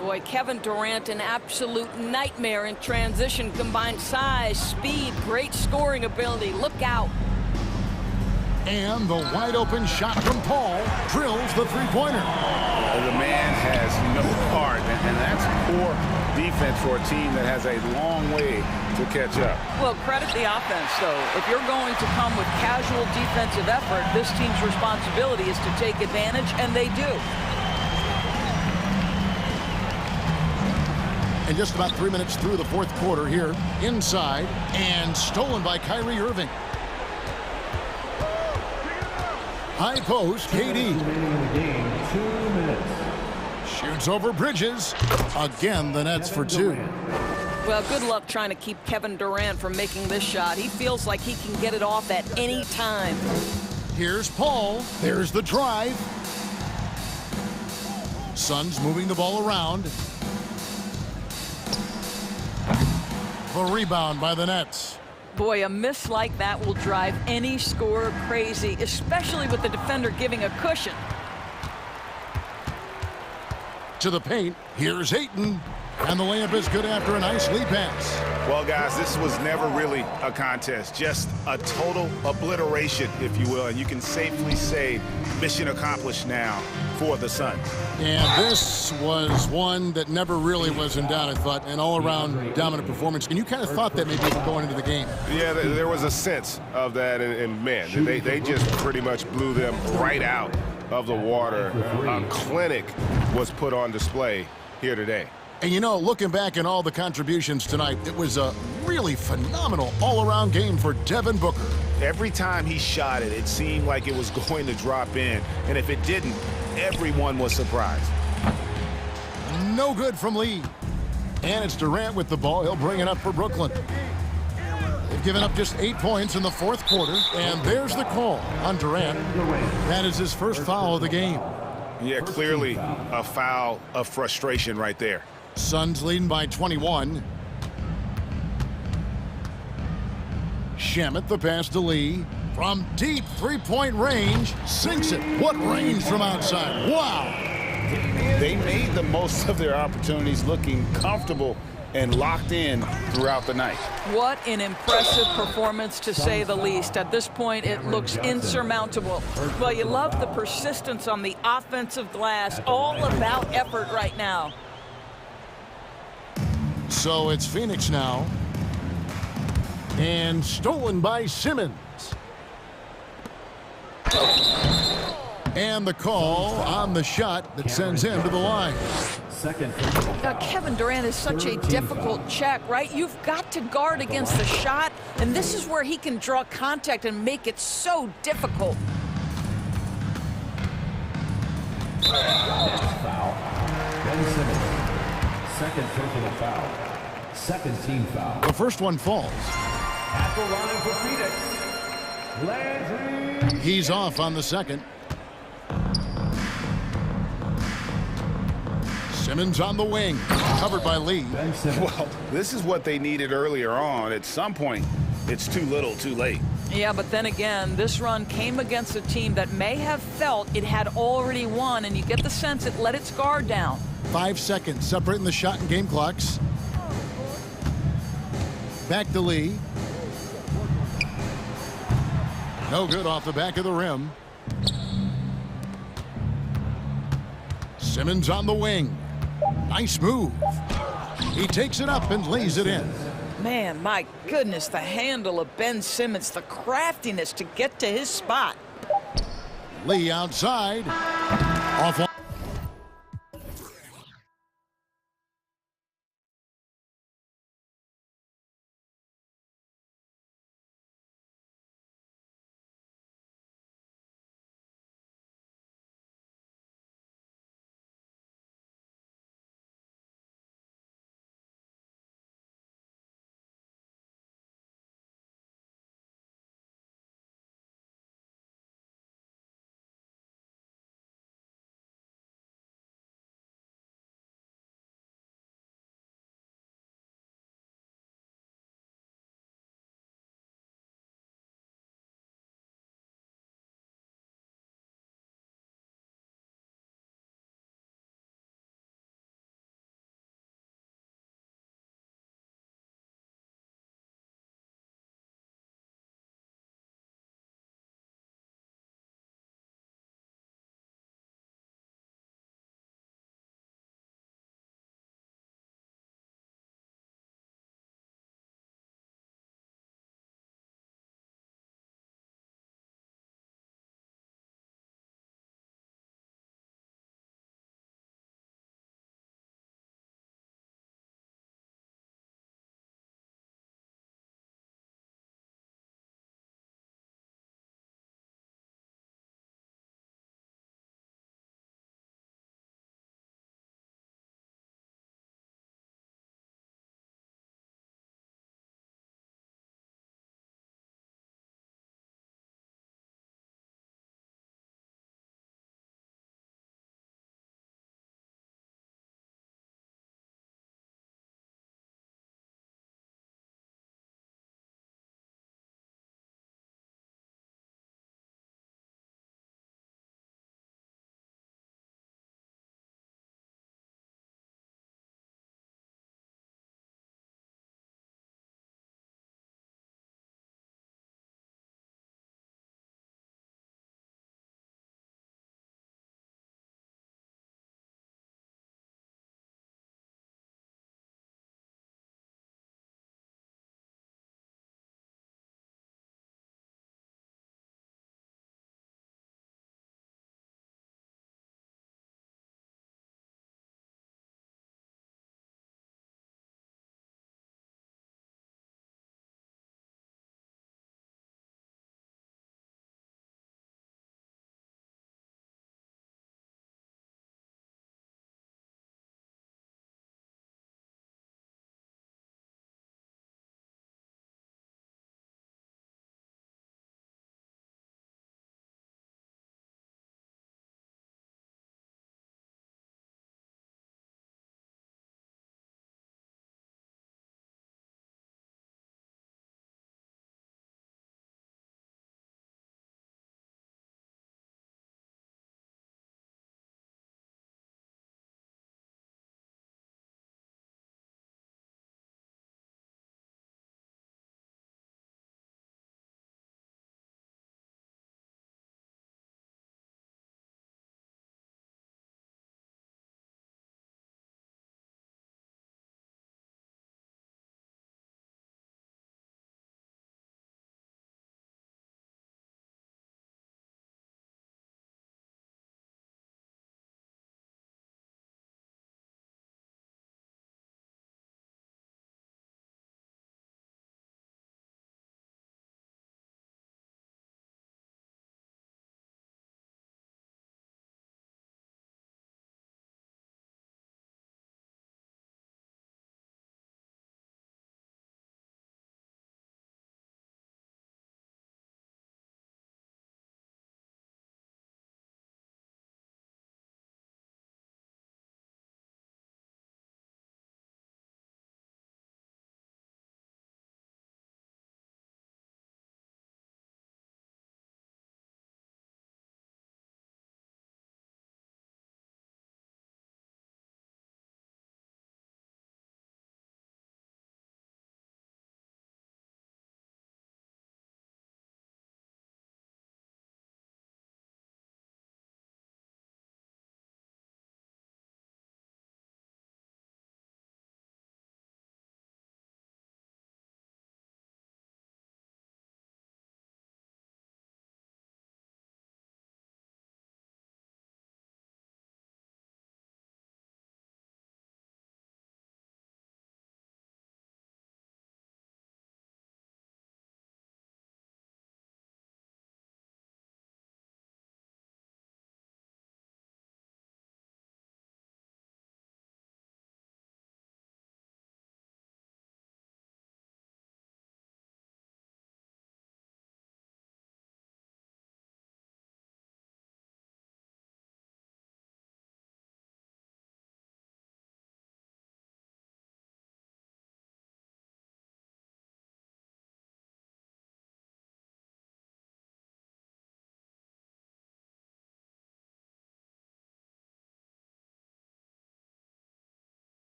Boy, Kevin Durant, an absolute nightmare in transition. Combined size, speed, great scoring ability. Look out. And the wide open shot from Paul drills the 3-pointer. The man has no heart, and that's poor defense for a team that has a long way to catch up. Well, credit the offense, though. If you're going to come with casual defensive effort, this team's responsibility is to take advantage, and they do. And just about 3 minutes through the 4th quarter here, inside, and stolen by Kyrie Irving. High post, KD. Shoots over Bridges. Again, the Nets for 2. Well, good luck trying to keep Kevin Durant from making this shot. He feels like he can get it off at any time. Here's Paul. There's the drive. Suns moving the ball around. The rebound by the Nets. Boy, a miss like that will drive any scorer crazy, especially with the defender giving a cushion. To the paint, here's Ayton. And the layup is good after a nice lead pass. Well, guys, this was never really a contest, just a total obliteration, if you will. And you can safely say mission accomplished now for the Suns. And this was one that never really was in doubt, I thought, an all-around dominant performance. And you kind of thought that maybe going into the game. Yeah, there was a sense of that, and man, they just pretty much blew them right out of the water. A clinic was put on display here today. And, you know, looking back at all the contributions tonight, it was a really phenomenal all-around game for Devin Booker. Every time he shot it, it seemed like it was going to drop in. And if it didn't, everyone was surprised. No good from Lee. And it's Durant with the ball. He'll bring it up for Brooklyn. They've given up just 8 points in the 4th quarter. And there's the call on Durant. That is his first foul of the game. Yeah, clearly a foul of frustration right there. Suns leading by 21. Shamet the pass to Lee. From deep 3-point range, sinks it. What range from outside. Wow. They made the most of their opportunities, looking comfortable and locked in throughout the night. What an impressive performance, to say the least. At this point, it looks insurmountable. Well, you love the persistence on the offensive glass. All about effort right now. So it's Phoenix now. And stolen by Simmons. And the call on the shot that sends him to the line. Kevin Durant is such a difficult check, right? You've got to guard against the shot, and this is where he can draw contact and make it so difficult. Second personal foul. Second team foul. The first one falls. At the line for Phoenix, Landry. He's off on the second. Simmons on the wing, covered by Lee. Well, this is what they needed earlier on. At some point, it's too little, too late. Yeah, but then again, this run came against a team that may have felt it had already won, and you get the sense it let its guard down. 5 seconds separating the shot and game clocks. Back to Lee. No good off the back of the rim. Simmons on the wing. Nice move. He takes it up and lays it in. Man, my goodness, the handle of Ben Simmons, the craftiness to get to his spot. Lee outside. Off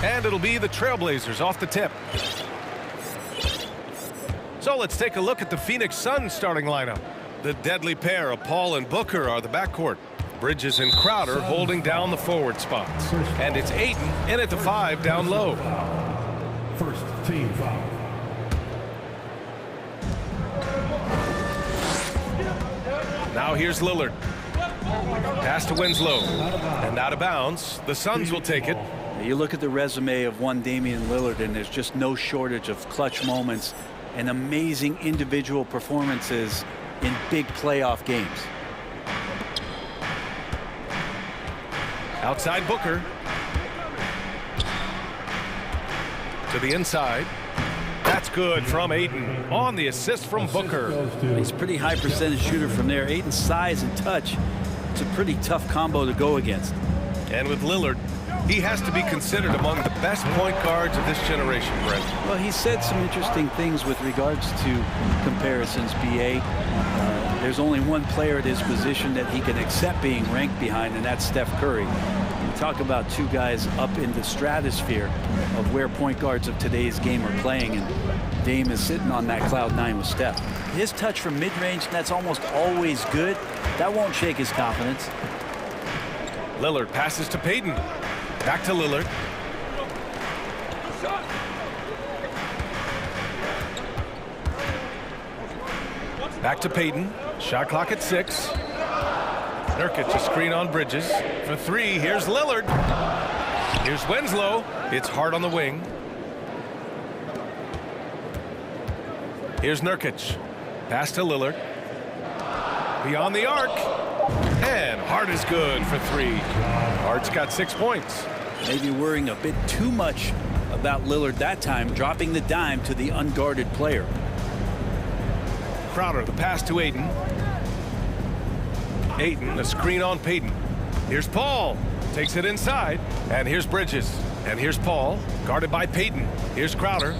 And it'll be the Trailblazers off the tip. So let's take a look at the Phoenix Suns starting lineup. The deadly pair of Paul and Booker are the backcourt. Bridges and Crowder holding down the forward spots. And it's Ayton in at the 5 down low. First team foul. Now here's Lillard. Pass to Winslow. And out of bounds. The Suns will take it. You look at the resume of one Damian Lillard, and there's just no shortage of clutch moments and amazing individual performances in big playoff games. Outside Booker. To the inside. That's good from Ayton on the assist from Booker. He's a pretty high percentage shooter from there. Ayton's size and touch, it's a pretty tough combo to go against. And with Lillard, he has to be considered among the best point guards of this generation, Brent. Well, he said some interesting things with regards to comparisons, B.A. There's only one player at his position that he can accept being ranked behind, and that's Steph Curry. You talk about two guys up in the stratosphere of where point guards of today's game are playing, and Dame is sitting on that cloud 9 with Steph. His touch from mid-range, that's almost always good. That won't shake his confidence. Lillard passes to Payton. Back to Lillard. Back to Payton. Shot clock at 6. Nurkic a screen on Bridges. For 3, here's Lillard. Here's Winslow. It's hard on the wing. Here's Nurkic. Pass to Lillard. Beyond the arc. And Hart is good for 3. Hart's got 6 points. Maybe worrying a bit too much about Lillard that time, dropping the dime to the unguarded player. Crowder, the pass to Ayton. Ayton, a screen on Payton. Here's Paul. Takes it inside. And here's Bridges. And here's Paul, guarded by Payton. Here's Crowder.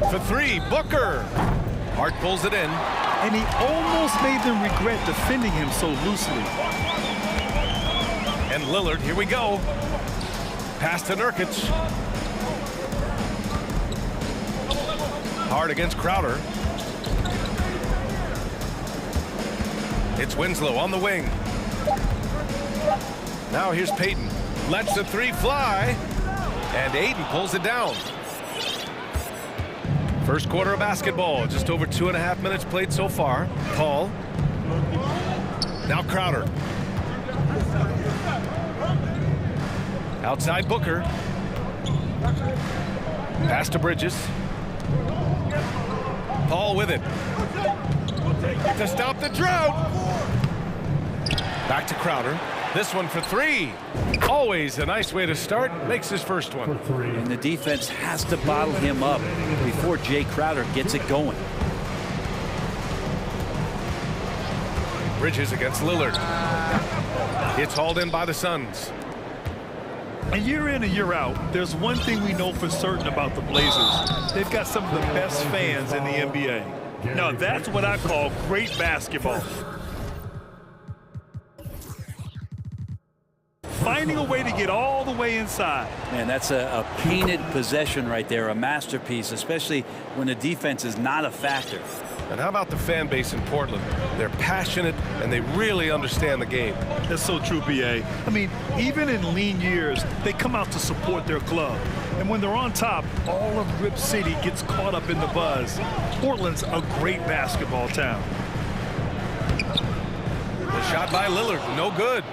For 3, Booker. Hart pulls it in. And he almost made them regret defending him so loosely. And Lillard, here we go. Pass to Nurkic. Hard against Crowder. It's Winslow on the wing. Now here's Payton. Lets the 3 fly. And Ayton pulls it down. First quarter of basketball, just over 2.5 minutes played so far. Paul. Now Crowder. Outside Booker. Pass to Bridges. Paul with it. To stop the drought. Back to Crowder. This one for 3. Always a nice way to start. Makes his first one. And the defense has to bottle him up before Jay Crowder gets it going. Bridges against Lillard. It's hauled in by the Suns. And year in and year out, there's one thing we know for certain about the Blazers. They've got some of the best fans in the NBA. Now that's what I call great basketball. Finding a way to get all the way inside. Man, that's a painted possession right there, a masterpiece, especially when the defense is not a factor. And how about the fan base in Portland? They're passionate and they really understand the game. That's so true, B.A. I mean, even in lean years, they come out to support their club. And when they're on top, all of Rip City gets caught up in the buzz. Portland's a great basketball town. The shot by Lillard, no good.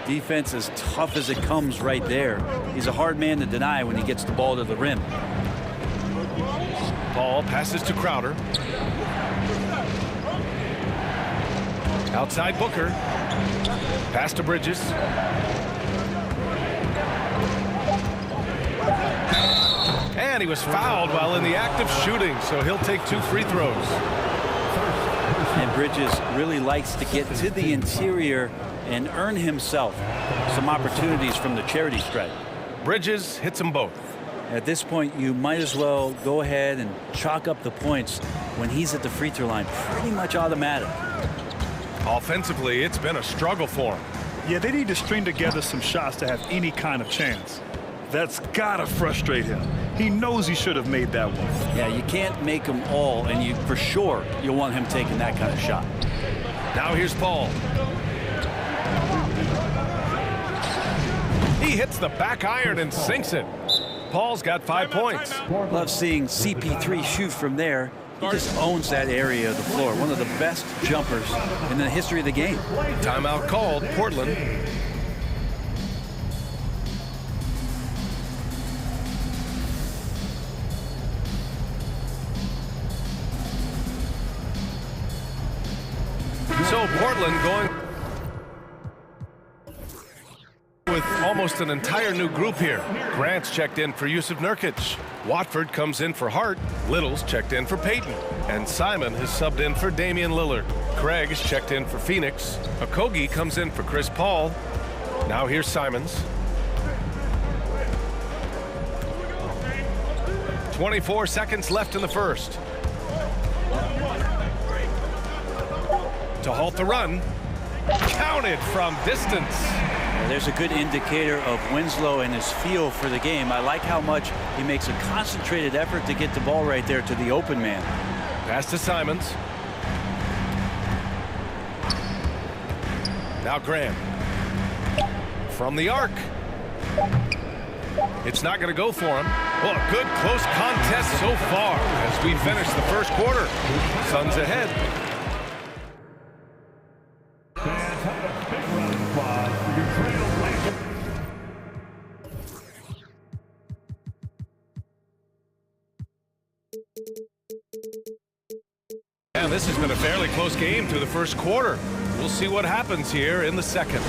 Defense as tough as it comes right there. He's a hard man to deny when he gets the ball to the rim. Paul passes to Crowder. Outside Booker. Pass to Bridges. And he was fouled while in the act of shooting, so he'll take 2 free throws. And Bridges really likes to get to the interior and earn himself some opportunities from the charity stripe. Bridges hits them both. At this point, you might as well go ahead and chalk up the points when he's at the free throw line. Pretty much automatic. Offensively, it's been a struggle for him. Yeah, they need to string together some shots to have any kind of chance. That's gotta frustrate him. He knows he should have made that one. Yeah, you can't make them all, and for sure you'll want him taking that kind of shot. Now here's Paul. He hits the back iron and sinks it. Paul's got 5 points. Love seeing CP3 shoot from there. He just owns that area of the floor. One of the best jumpers in the history of the game. Timeout called, Portland. So Portland going with almost an entire new group here. Grant's checked in for Yusuf Nurkic. Watford comes in for Hart. Little's checked in for Payton. And Simon has subbed in for Damian Lillard. Craig is checked in for Phoenix. Okogie comes in for Chris Paul. Now here's Simons. 24 seconds left in the first. To halt the run. Counted from distance. There's a good indicator of Winslow and his feel for the game. I like how much he makes a concentrated effort to get the ball right there to the open man. Pass to Simons. Now Graham. From the arc. It's not going to go for him. Well, a good close contest so far as we finish the first quarter. Suns ahead. And this has been a fairly close game through the first quarter. We'll see what happens here in the second.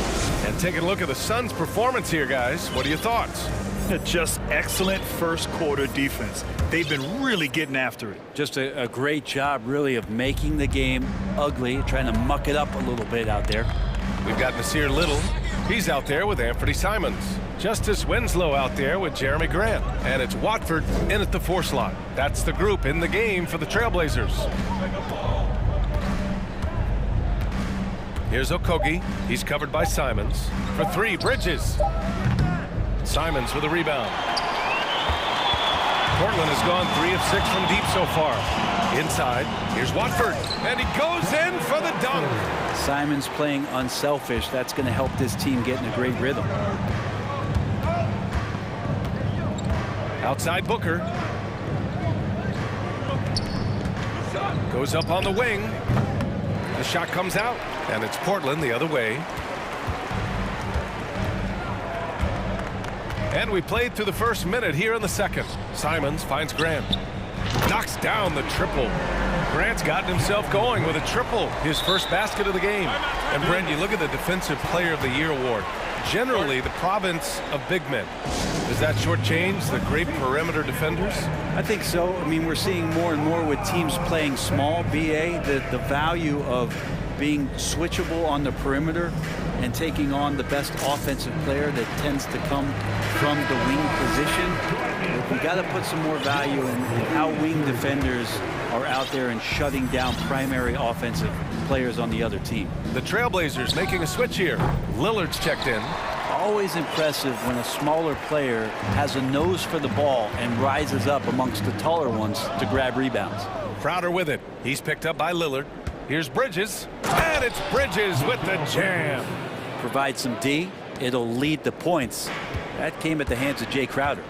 And taking a look at the Suns' performance here, guys. What are your thoughts? Just excellent first quarter defense. They've been really getting after it. Just a great job, really, of making the game ugly, trying to muck it up a little bit out there. We've got Nasir Little. He's out there with Anthony Simons. Justice Winslow out there with Jeremy Grant. And it's Watford in at the 4 slot. That's the group in the game for the Trailblazers. Here's Okogie. He's covered by Simons. For 3, Bridges. Simons with a rebound. Portland has gone 3 of 6 from deep so far. Inside, here's Watford. And he goes in for the dunk. Simons playing unselfish. That's going to help this team get in a great rhythm. Outside Booker. Goes up on the wing. The shot comes out, and it's Portland the other way. And we played through the first minute here in the second. Simons finds Grant. Knocks down the triple. Grant's gotten himself going with a triple, his first basket of the game. And Brent, you look at the Defensive Player of the Year award. Generally, the province of big men. Does that shortchange the great perimeter defenders? I think so. I mean, we're seeing more and more with teams playing small, BA, the value of being switchable on the perimeter and taking on the best offensive player that tends to come from the wing position. We got to put some more value in how wing defenders are out there and shutting down primary offensive players on the other team. The Trailblazers making a switch here. Lillard's checked in. Always impressive when a smaller player has a nose for the ball and rises up amongst the taller ones to grab rebounds. Crowder with it. He's picked up by Lillard. Here's Bridges. And it's Bridges with the jam. Provide some D. It'll lead the points. That came at the hands of Jay Crowder.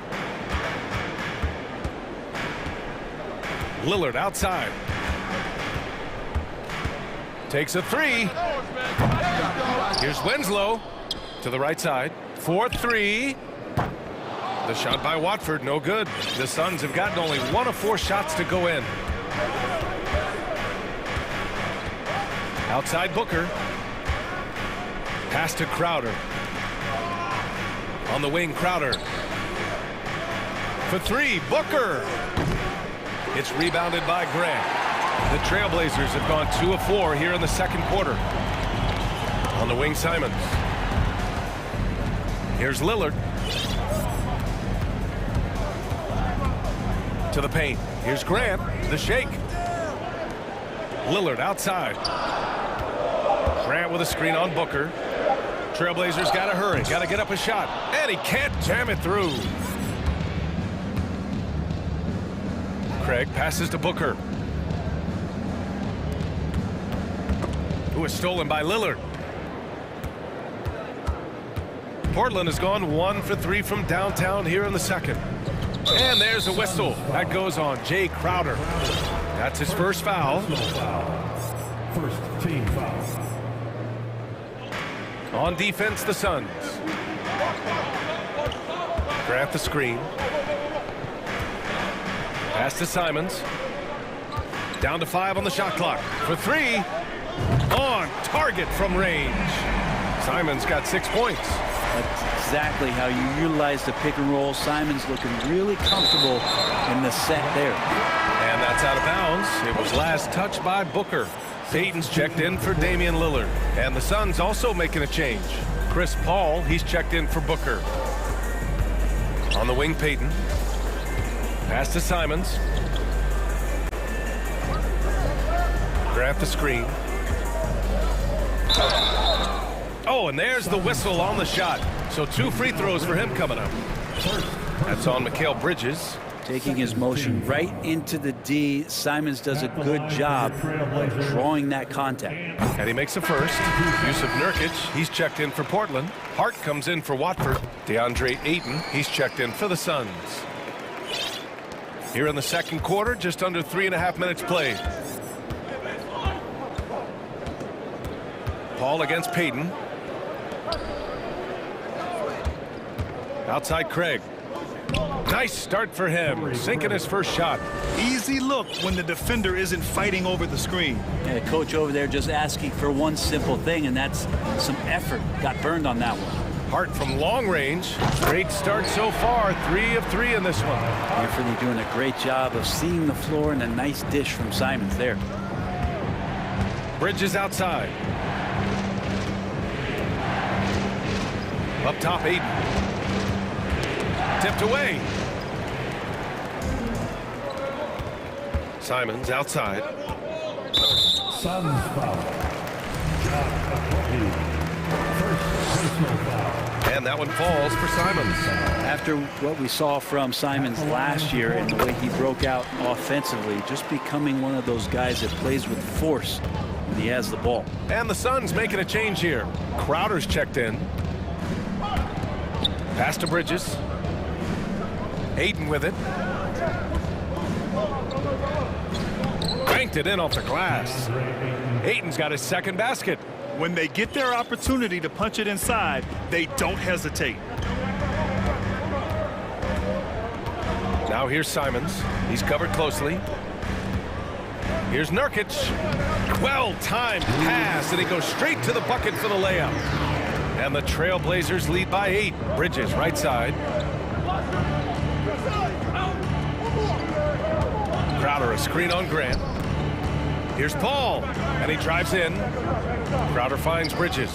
Lillard outside. Takes a 3. Here's Winslow to the right side. 4-3. The shot by Watford, no good. The Suns have gotten only 1 of 4 shots to go in. Outside Booker. Pass to Crowder. On the wing, Crowder. For 3, Booker. It's rebounded by Grant. The Trailblazers have gone 2 of 4 here in the second quarter. On the wing, Simons. Here's Lillard. To the paint. Here's Grant. The shake. Lillard outside. Grant with a screen on Booker. Trailblazers got to hurry, got to get up a shot, and he can't jam it through. Craig passes to Booker, who is stolen by Lillard. Portland has gone 1 for 3 from downtown here in the second. And there's a whistle. That goes on Jay Crowder. That's his first foul. First team foul. On defense, the Suns. Grant the screen. Pass to Simons. Down to 5 on the shot clock. For 3. On target from range. Simons got 6 points. That's exactly how you utilize the pick and roll. Simons looking really comfortable in the set there. And that's out of bounds. It was last touched by Booker. Payton's checked in for Damian Lillard. And the Suns also making a change. Chris Paul, he's checked in for Booker. On the wing, Payton. Pass to Simons. Grab the screen. Oh, and there's the whistle on the shot. So 2 free throws for him coming up. That's on Mikal Bridges. Taking his motion right into the D. Simons does a good job of drawing that contact. And he makes a first. Yusuf Nurkic, he's checked in for Portland. Hart comes in for Watford. DeAndre Ayton, he's checked in for the Suns. Here in the second quarter, just under 3.5 minutes played. Paul against Payton. Outside Craig. Nice start for him, sinking his first shot. Easy look when the defender isn't fighting over the screen. And the coach over there just asking for one simple thing, and that's some effort. Got burned on that one. Hart from long range. Great start so far. 3 of 3 in this one. Anthony doing a great job of seeing the floor, and a nice dish from Simons there. Bridges outside. Up top, Ayton. Tipped away. Simons outside. Suns foul. First personal foul. And that one falls for Simons. After what we saw from Simons last year and the way he broke out offensively, just becoming one of those guys that plays with force when he has the ball. And the Suns making a change here. Crowder's checked in. Pass to Bridges. Ayton with it. Banked it in off the glass. Ayton's got his second basket. When they get their opportunity to punch it inside, they don't hesitate. Now here's Simons. He's covered closely. Here's Nurkic. Well-timed pass, and he goes straight to the bucket for the layup. And the Trailblazers lead by 8. Bridges right side. Crowder a screen on Grant. Here's Paul, and he drives in. Crowder finds Bridges.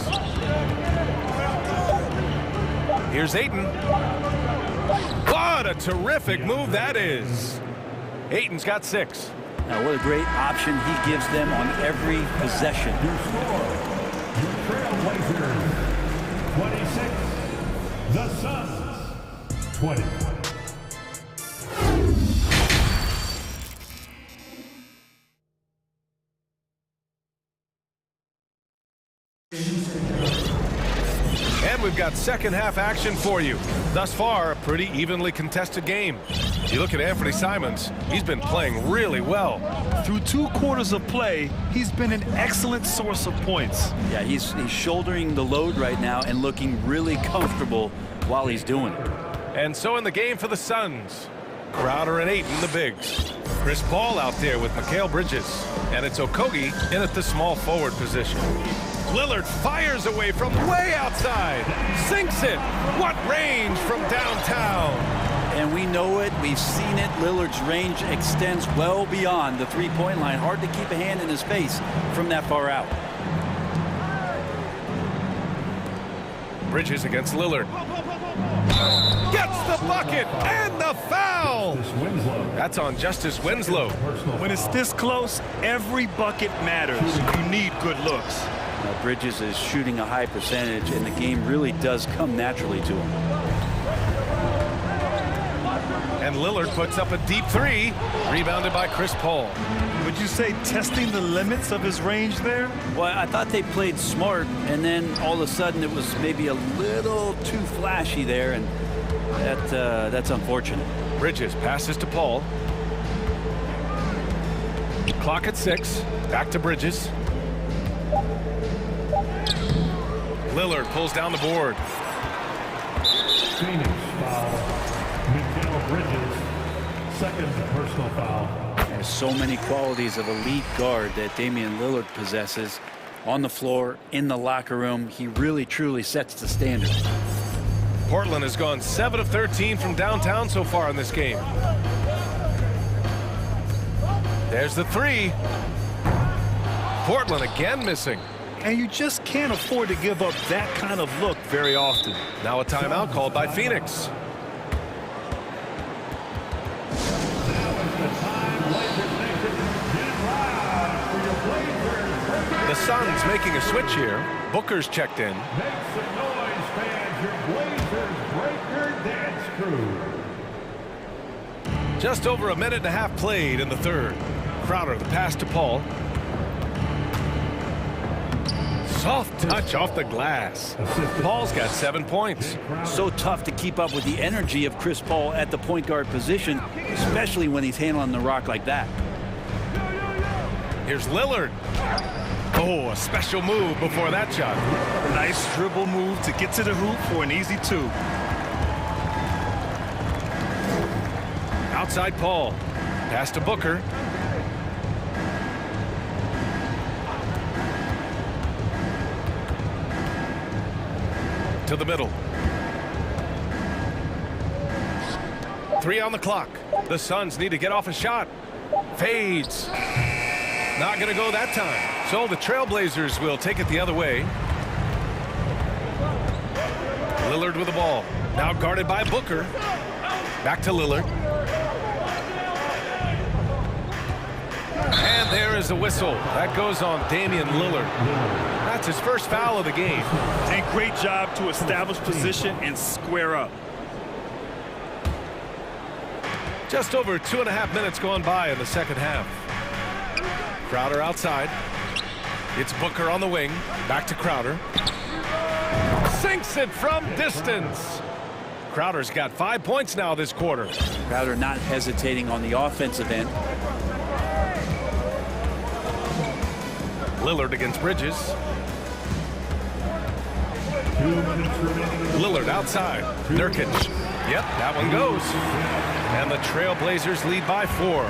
Here's Ayton. What a terrific move that is. Ayton's got 6. Now what a great option he gives them on every possession. Trailblazers 26. The Suns 20. And we've got second half action for you. Thus far, a pretty evenly contested game. You look at Anthony Simons, he's been playing really well. Through 2 quarters of play, he's been an excellent source of points. Yeah, he's shouldering the load right now and looking really comfortable while he's doing it. And so in the game for the Suns, Crowder and Ayton, the bigs. Chris Paul out there with Mikal Bridges. And it's Okogie in at the small forward position. Lillard fires away from way outside. Sinks it. What range from downtown. And we know it. We've seen it. Lillard's range extends well beyond the three-point line. Hard to keep a hand in his face from that far out. Bridges against Lillard. Gets the bucket and the foul. That's on Justice Winslow. When it's this close, every bucket matters. You need good looks. Bridges is shooting a high percentage, and the game really does come naturally to him. And Lillard puts up a deep three, rebounded by Chris Paul. Would you say testing the limits of his range there? Well, I thought they played smart, and then all of a sudden it was maybe a little too flashy there, and that's unfortunate. Bridges passes to Paul. Clock at 6. Back to Bridges. Lillard pulls down the board. Phoenix foul. Miguel Bridges, second personal foul. There's so many qualities of elite guard that Damian Lillard possesses on the floor, in the locker room. He really, truly sets the standard. Portland has gone 7 of 13 from downtown so far in this game. There's the three. Portland again missing. And you just can't afford to give up that kind of look very often. Now a timeout called by Phoenix. The Suns making a switch here. Booker's checked in. Make some noise, fans. Your Blazers breaker dance crew. Just over a minute and a half played in the third. Crowder, the pass to Paul. Soft touch off the glass. Paul's got 7 points. So tough to keep up with the energy of Chris Paul at the point guard position, especially when he's handling the rock like that. Here's Lillard. Oh, a special move before that shot. Nice dribble move to get to the hoop for an easy two. Outside Paul. Pass to Booker. To the middle. 3 on the clock. The Suns need to get off a shot. Fades. Not going to go that time. So the Trailblazers will take it the other way. Lillard with the ball. Now guarded by Booker. Back to Lillard. And there is a whistle. That goes on Damian Lillard. That's his first foul of the game. And great job to establish position and square up. Just over 2.5 minutes gone by in the second half. Crowder outside. It's Booker on the wing. Back to Crowder. Sinks it from distance. Crowder's got 5 points now this quarter. Crowder not hesitating on the offensive end. Lillard against Bridges. Lillard outside. Nurkic. Yep, that one goes. And the Trailblazers lead by 4.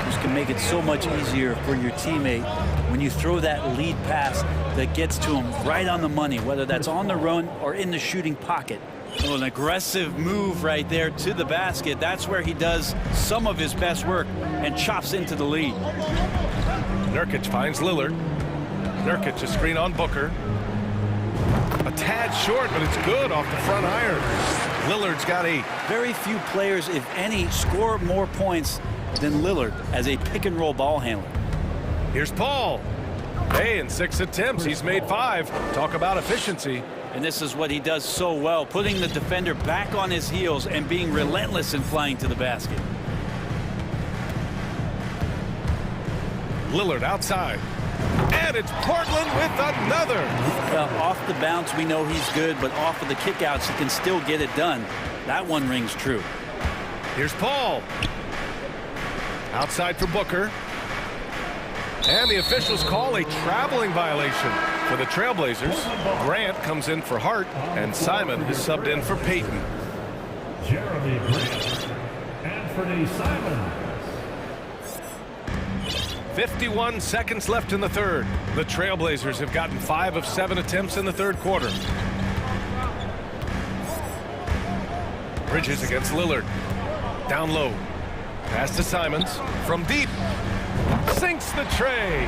This can make it so much easier for your teammate when you throw that lead pass that gets to him right on the money, whether that's on the run or in the shooting pocket. So an aggressive move right there to the basket. That's where he does some of his best work and chops into the lead. Nurkic finds Lillard. Nurkic, a screen on Booker. A tad short, but it's good off the front iron. Lillard's got 8. Very few players, if any, score more points than Lillard as a pick-and-roll ball handler. Here's Paul. Hey, in 6 attempts, he's made 5. Talk about efficiency. And this is what he does so well, putting the defender back on his heels and being relentless in flying to the basket. Lillard outside. And it's Portland with another. Off the bounce, we know he's good, but off of the kickouts, he can still get it done. That one rings true. Here's Paul. Outside for Booker. And the officials call a traveling violation for the Trailblazers. Grant comes in for Hart, and Simon is subbed in for Payton. Jeremy Grant, Anthony Simon. 51 seconds left in the third. The Trailblazers have gotten 5 of 7 attempts in the third quarter. Bridges against Lillard. Down low. Pass to Simons. From deep. Sinks the tray.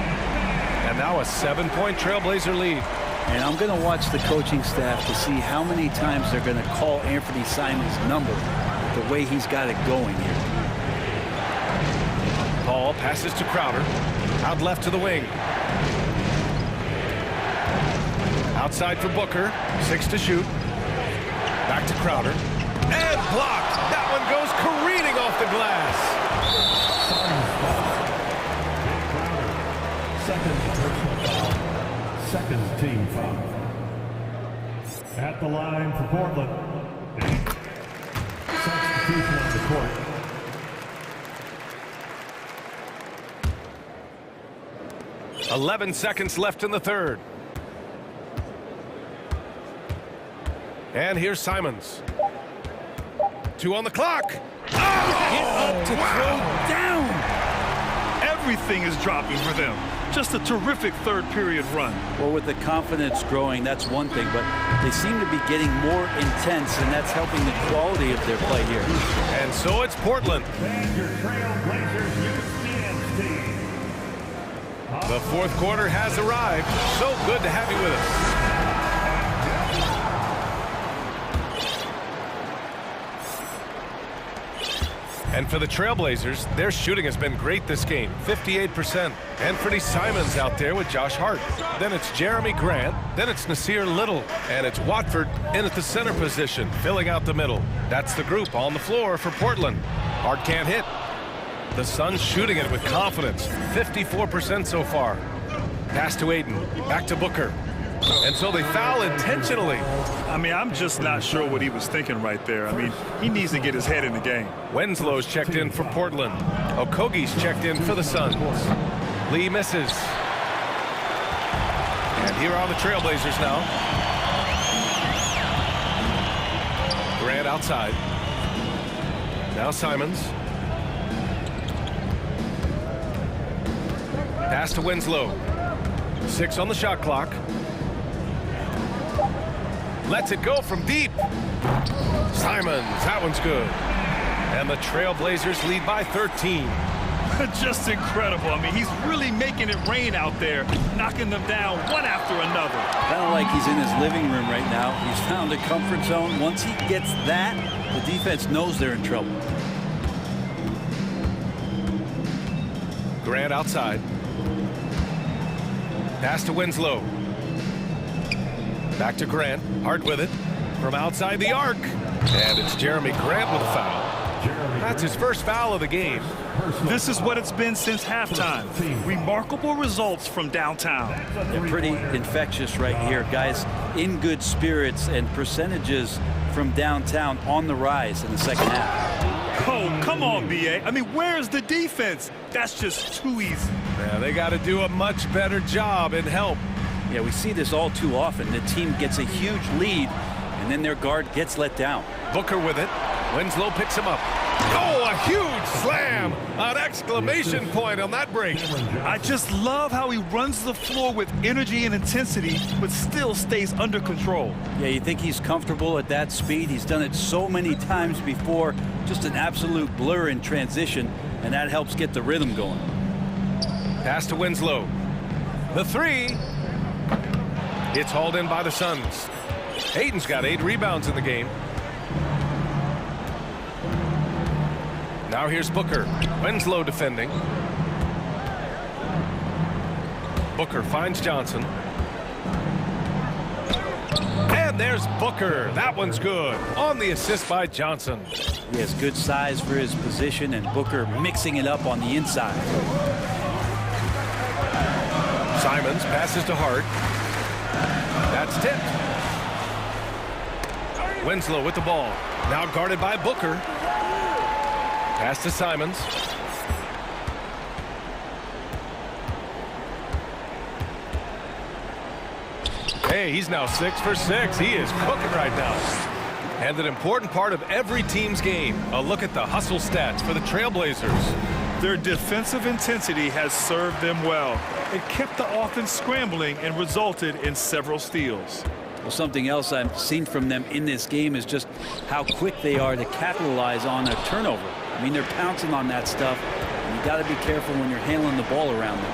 And now a 7-point Trailblazer lead. And I'm going to watch the coaching staff to see how many times they're going to call Anthony Simons' number the way he's got it going here. Paul passes to Crowder. Out left to the wing. Outside for Booker. 6 to shoot. Back to Crowder. And blocked. That one goes careening off the glass. Second personal foul. Second team foul. At the line for Portland. Substitution on the court. .11 seconds left in the third. And here's Simons. 2 on the clock. Get up to throw down. Everything is dropping for them. Just a terrific third period run. Well, with the confidence growing, that's one thing, but they seem to be getting more intense, and that's helping the quality of their play here. And so it's Portland. The fourth quarter has arrived. So good to have you with us. And for the Trailblazers, their shooting has been great this game, 58%. And Freddie Simons out there with Josh Hart. Then it's Jeremy Grant. Then it's Nasir Little. And it's Watford in at the center position, filling out the middle. That's the group on the floor for Portland. Hart can't hit. The Suns shooting it with confidence, 54% so far. Pass to Aiden, back to Booker. And so they foul intentionally. I mean, I'm just not sure what he was thinking right there. I mean, he needs to get his head in the game. Winslow's checked in for Portland. Okogie's checked in for the Suns. Lee misses. And here are the Trailblazers now. Grant outside. Now Simons. Pass to Winslow. 6 on the shot clock. Lets it go from deep. Simons, that one's good. And the Trailblazers lead by 13. Just incredible. I mean, he's really making it rain out there, knocking them down one after another. Kind of like he's in his living room right now. He's found a comfort zone. Once he gets that, the defense knows they're in trouble. Grant outside. Pass to Winslow. Back to Grant. Hart with it. From outside the arc. And it's Jeremy Grant with a foul. That's his first foul of the game. This is what it's been since halftime. Remarkable results from downtown. They're pretty infectious right here, guys. In good spirits, and percentages from downtown on the rise in the second half. Oh, come on, B.A. I mean, where's the defense? That's just too easy. Yeah, they got to do a much better job and help. Yeah, we see this all too often. The team gets a huge lead, and then their guard gets let down. Booker with it. Winslow picks him up. Oh, a huge slam! An exclamation point on that break. I just love how he runs the floor with energy and intensity, but still stays under control. Yeah, you think he's comfortable at that speed? He's done it so many times before. Just an absolute blur in transition, and that helps get the rhythm going. Pass to Winslow. The three. It's hauled in by the Suns. Hayden's got 8 rebounds in the game. Now here's Booker. Winslow defending. Booker finds Johnson. And there's Booker. That one's good. On the assist by Johnson. He has good size for his position, and Booker mixing it up on the inside. Simons passes to Hart. That's tipped. Winslow with the ball. Now guarded by Booker. Pass to Simons. Hey, he's now 6 for 6. He is cooking right now. And an important part of every team's game, a look at the hustle stats for the Trailblazers. Their defensive intensity has served them well. It kept the offense scrambling and resulted in several steals. Well, something else I've seen from them in this game is just how quick they are to capitalize on a turnover. I mean, they're pouncing on that stuff, and you got to be careful when you're handling the ball around them.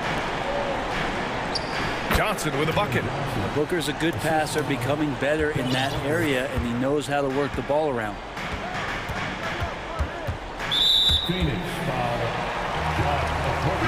Johnson with a bucket. Booker's a good passer, becoming better in that area, and he knows how to work the ball around.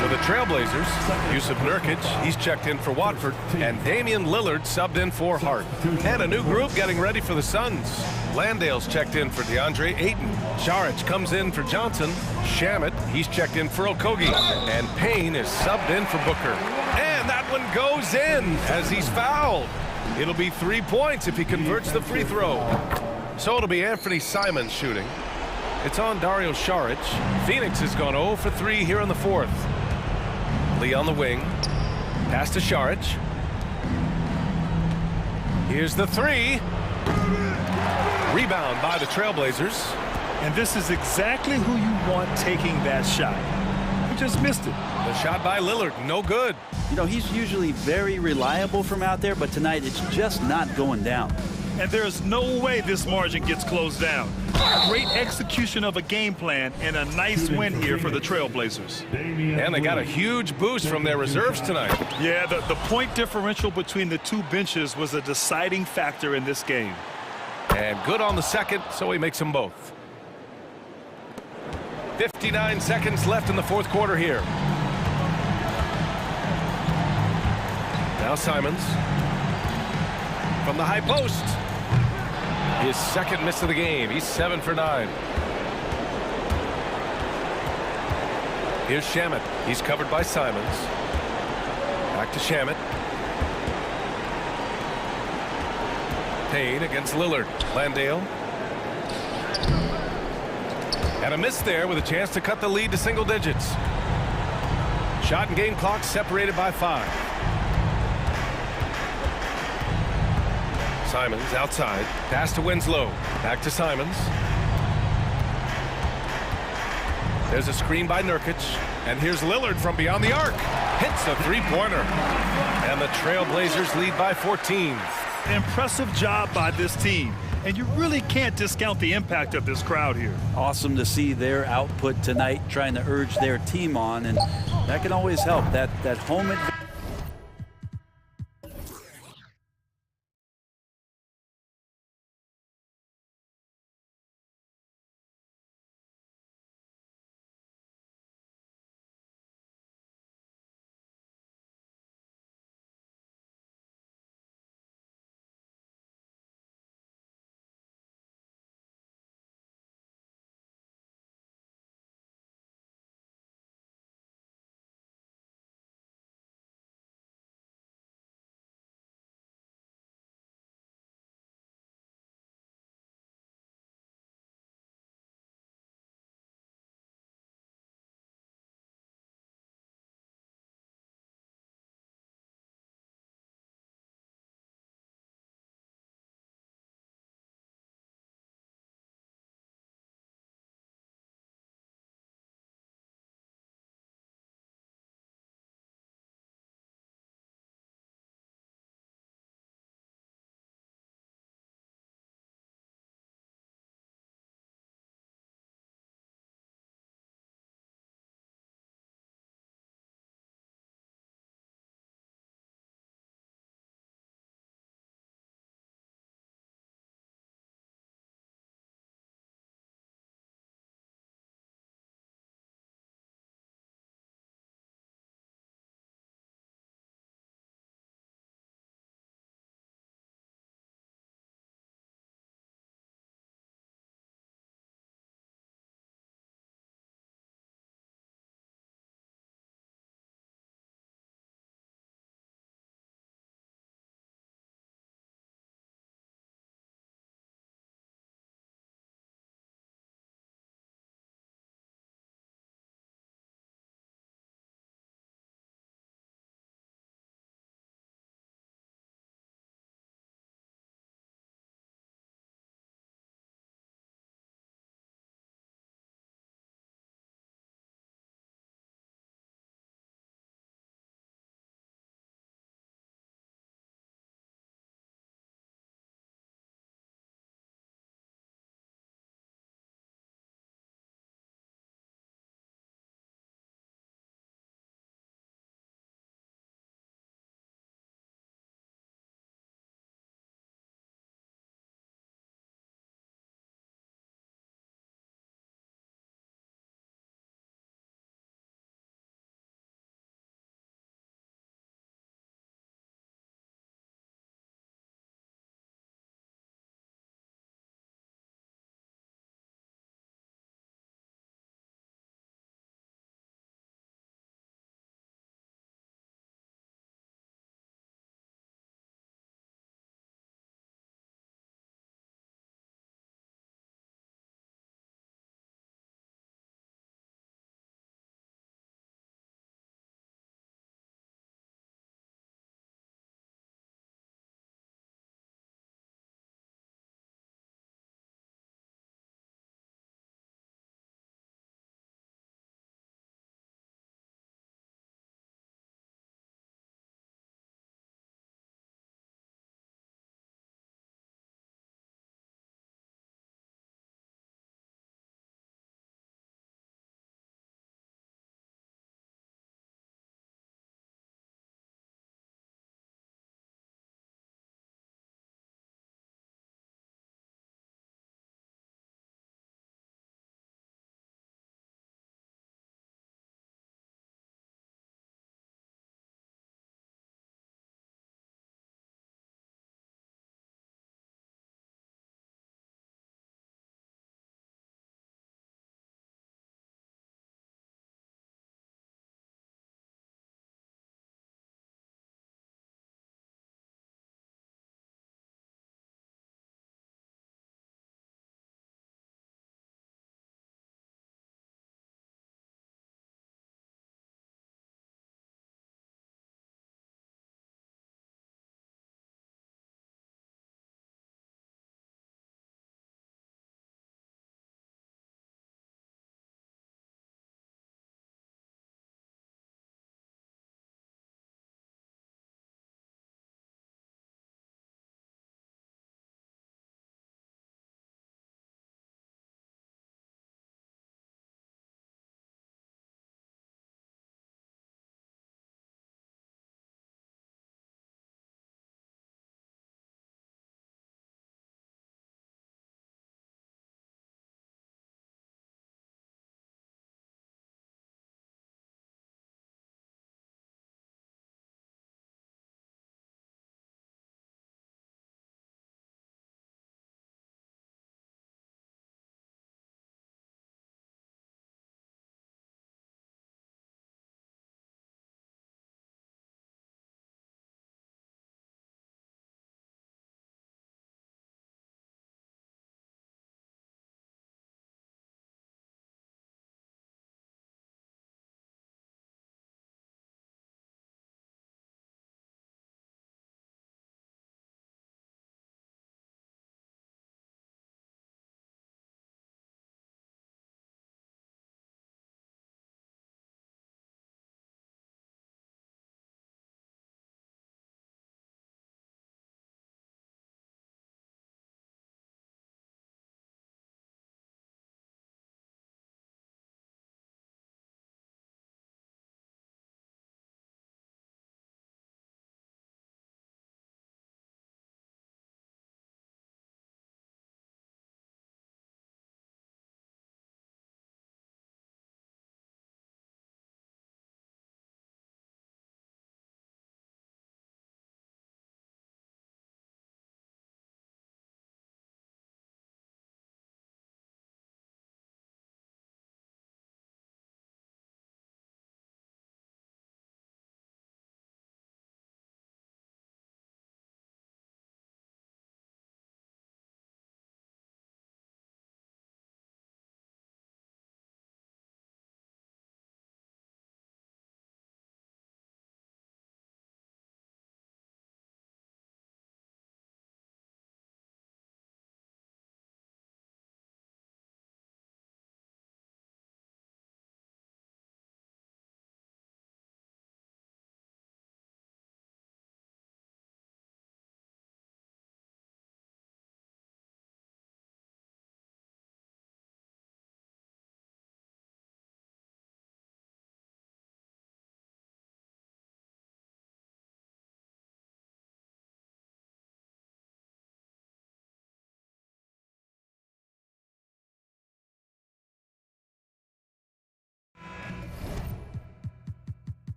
For the the Trailblazers, Yusuf Nurkic, he's checked in for Watford, and Damian Lillard subbed in for Hart. And a new group getting ready for the Suns. Landale's checked in for DeAndre Ayton. Saric comes in for Johnson. Shamet, he's checked in for Okogie. And Payne is subbed in for Booker. And that one goes in as he's fouled. It'll be 3 points if he converts the free throw. So it'll be Anthony Simons shooting. It's on Dario Saric. Phoenix has gone 0 for 3 here in the fourth. Lee on the wing. Pass to Saric. Here's the three. Rebound by the Trailblazers. And this is exactly who you want taking that shot. He just missed it. The shot by Lillard, no good. You know, he's usually very reliable from out there, but tonight it's just not going down. And there's no way this margin gets closed down. Great execution of a game plan and a nice win here for the Trailblazers. And they got a huge boost from their reserves tonight. Yeah, the point differential between the two benches was a deciding factor in this game. And good on the second, so he makes them both. 59 seconds left in the fourth quarter here. Now Simons. From the high post. His second miss of the game. He's 7 for 9. Here's Shamet. He's covered by Simons. Back to Shamet. Payne against Lillard. Landale. And a miss there with a chance to cut the lead to single digits. Shot and game clock separated by 5. Simons outside. Pass to Winslow. Back to Simons. There's a screen by Nurkic. And here's Lillard from beyond the arc. Hits a three-pointer. And the Trailblazers lead by 14. Impressive job by this team. And you really can't discount the impact of this crowd here. Awesome to see their output tonight, trying to urge their team on, and that can always help. That home advantage.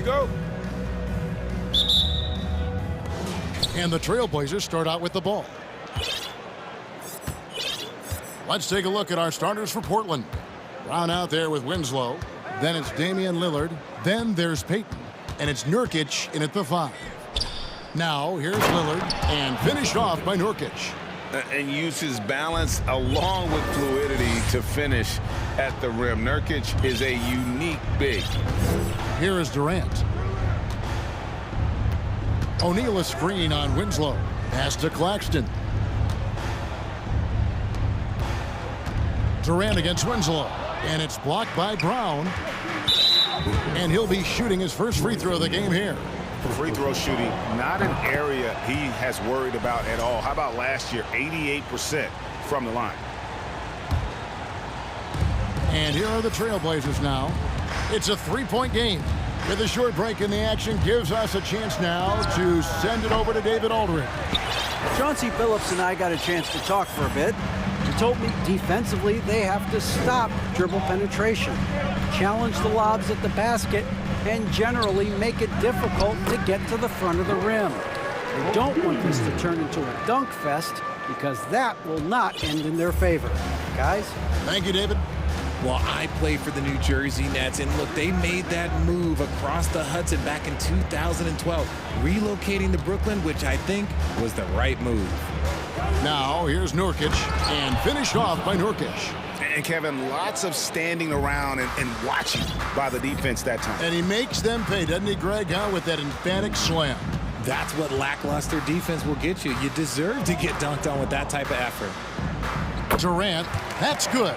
we go. And the Trailblazers start out with the ball. Let's take a look at our starters for Portland. Brown out there with Winslow. Then it's Damian Lillard. Then there's Payton. And it's Nurkic in at the 5. Now, here's Lillard. And finished off by Nurkic. And uses balance along with fluidity to finish at the rim. Nurkic is a unique big. Here is Durant. O'Neal a screen on Winslow. Pass to Claxton. Durant against Winslow. And it's blocked by Brown. And he'll be shooting his first free throw of the game here. Free throw shooting, not an area he has worried about at all. How about last year? 88% from the line. And here are the Trailblazers now. It's a three-point game. With a short break in the action, gives us a chance now to send it over to David Aldridge. Chauncey Billups and I got a chance to talk for a bit. He told me defensively they have to stop dribble penetration, challenge the lobs at the basket, and generally make it difficult to get to the front of the rim. They don't want this to turn into a dunk fest because that will not end in their favor. Guys? Thank you, David. Well, I play for the New Jersey Nets, and look, they made that move across the Hudson back in 2012, relocating to Brooklyn, which I think was the right move. Now, here's Nurkic, and finished off by Nurkic. And Kevin, lots of standing around and watching by the defense that time. And he makes them pay, doesn't he, Greg, with that emphatic slam? That's what lackluster defense will get you. You deserve to get dunked on with that type of effort. Durant, that's good.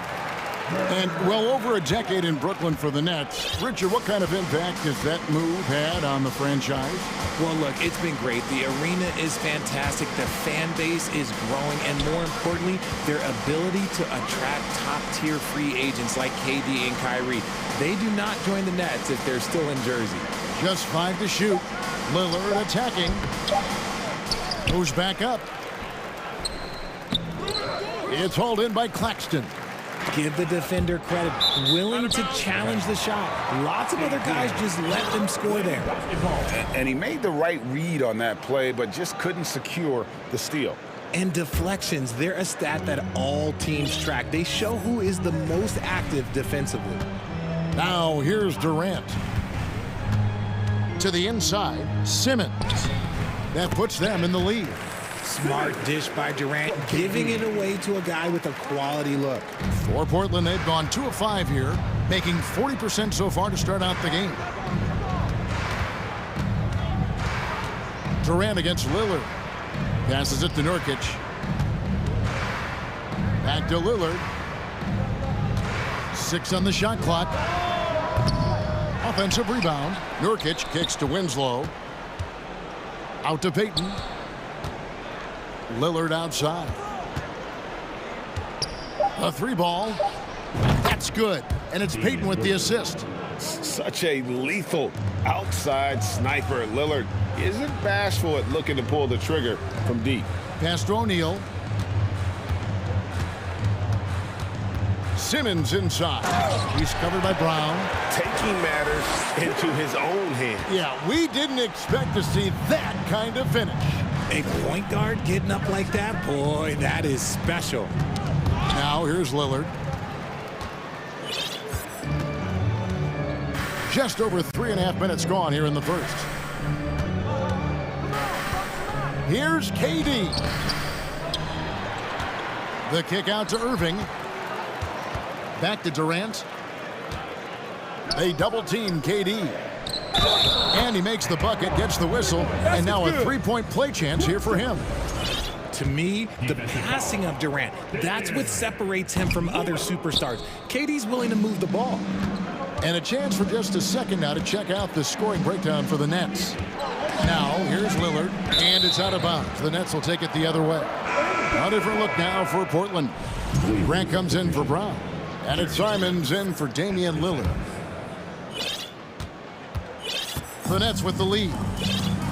And well over a decade in Brooklyn for the Nets. Richard, what kind of impact has that move had on the franchise? Well, look, it's been great. The arena is fantastic. The fan base is growing. And more importantly, their ability to attract top-tier free agents like KD and Kyrie. They do not join the Nets if they're still in Jersey. Just 5 to shoot. Lillard attacking. Moves back up. It's hauled in by Claxton. Give the defender credit. Willing to challenge the shot. Lots of other guys just let them score there. And he made the right read on that play, but just couldn't secure the steal. And deflections, they're a stat that all teams track. They show who is the most active defensively. Now here's Durant. To the inside, Simmons. That puts them in the lead. Smart dish by Durant, giving it away to a guy with a quality look. For Portland, they've gone 2 of 5 here, making 40% so far to start out the game. Durant against Lillard. Passes it to Nurkic. Back to Lillard. 6 on the shot clock. Offensive rebound. Nurkic kicks to Winslow. Out to Payton. Lillard outside. A 3-ball. That's good. And it's Payton with the assist. Such a lethal outside sniper. Lillard isn't bashful at looking to pull the trigger from deep. Pass to O'Neal. Simmons inside. He's covered by Brown. Taking matters into his own hands. Yeah, we didn't expect to see that kind of finish. A point guard getting up like that? Boy, that is special. Now here's Lillard. Just over 3.5 minutes gone here in the first. Here's KD. The kick out to Irving. Back to Durant. They double team KD. And he makes the bucket, gets the whistle, and now a 3-point play chance here for him. To me, the passing of Durant, that's what separates him from other superstars. KD's willing to move the ball. And a chance for just a second now to check out the scoring breakdown for the Nets. Now, here's Lillard, and it's out of bounds. The Nets will take it the other way. A different look now for Portland. Grant comes in for Brown, and it's Simons in for Damian Lillard. The Nets with the lead.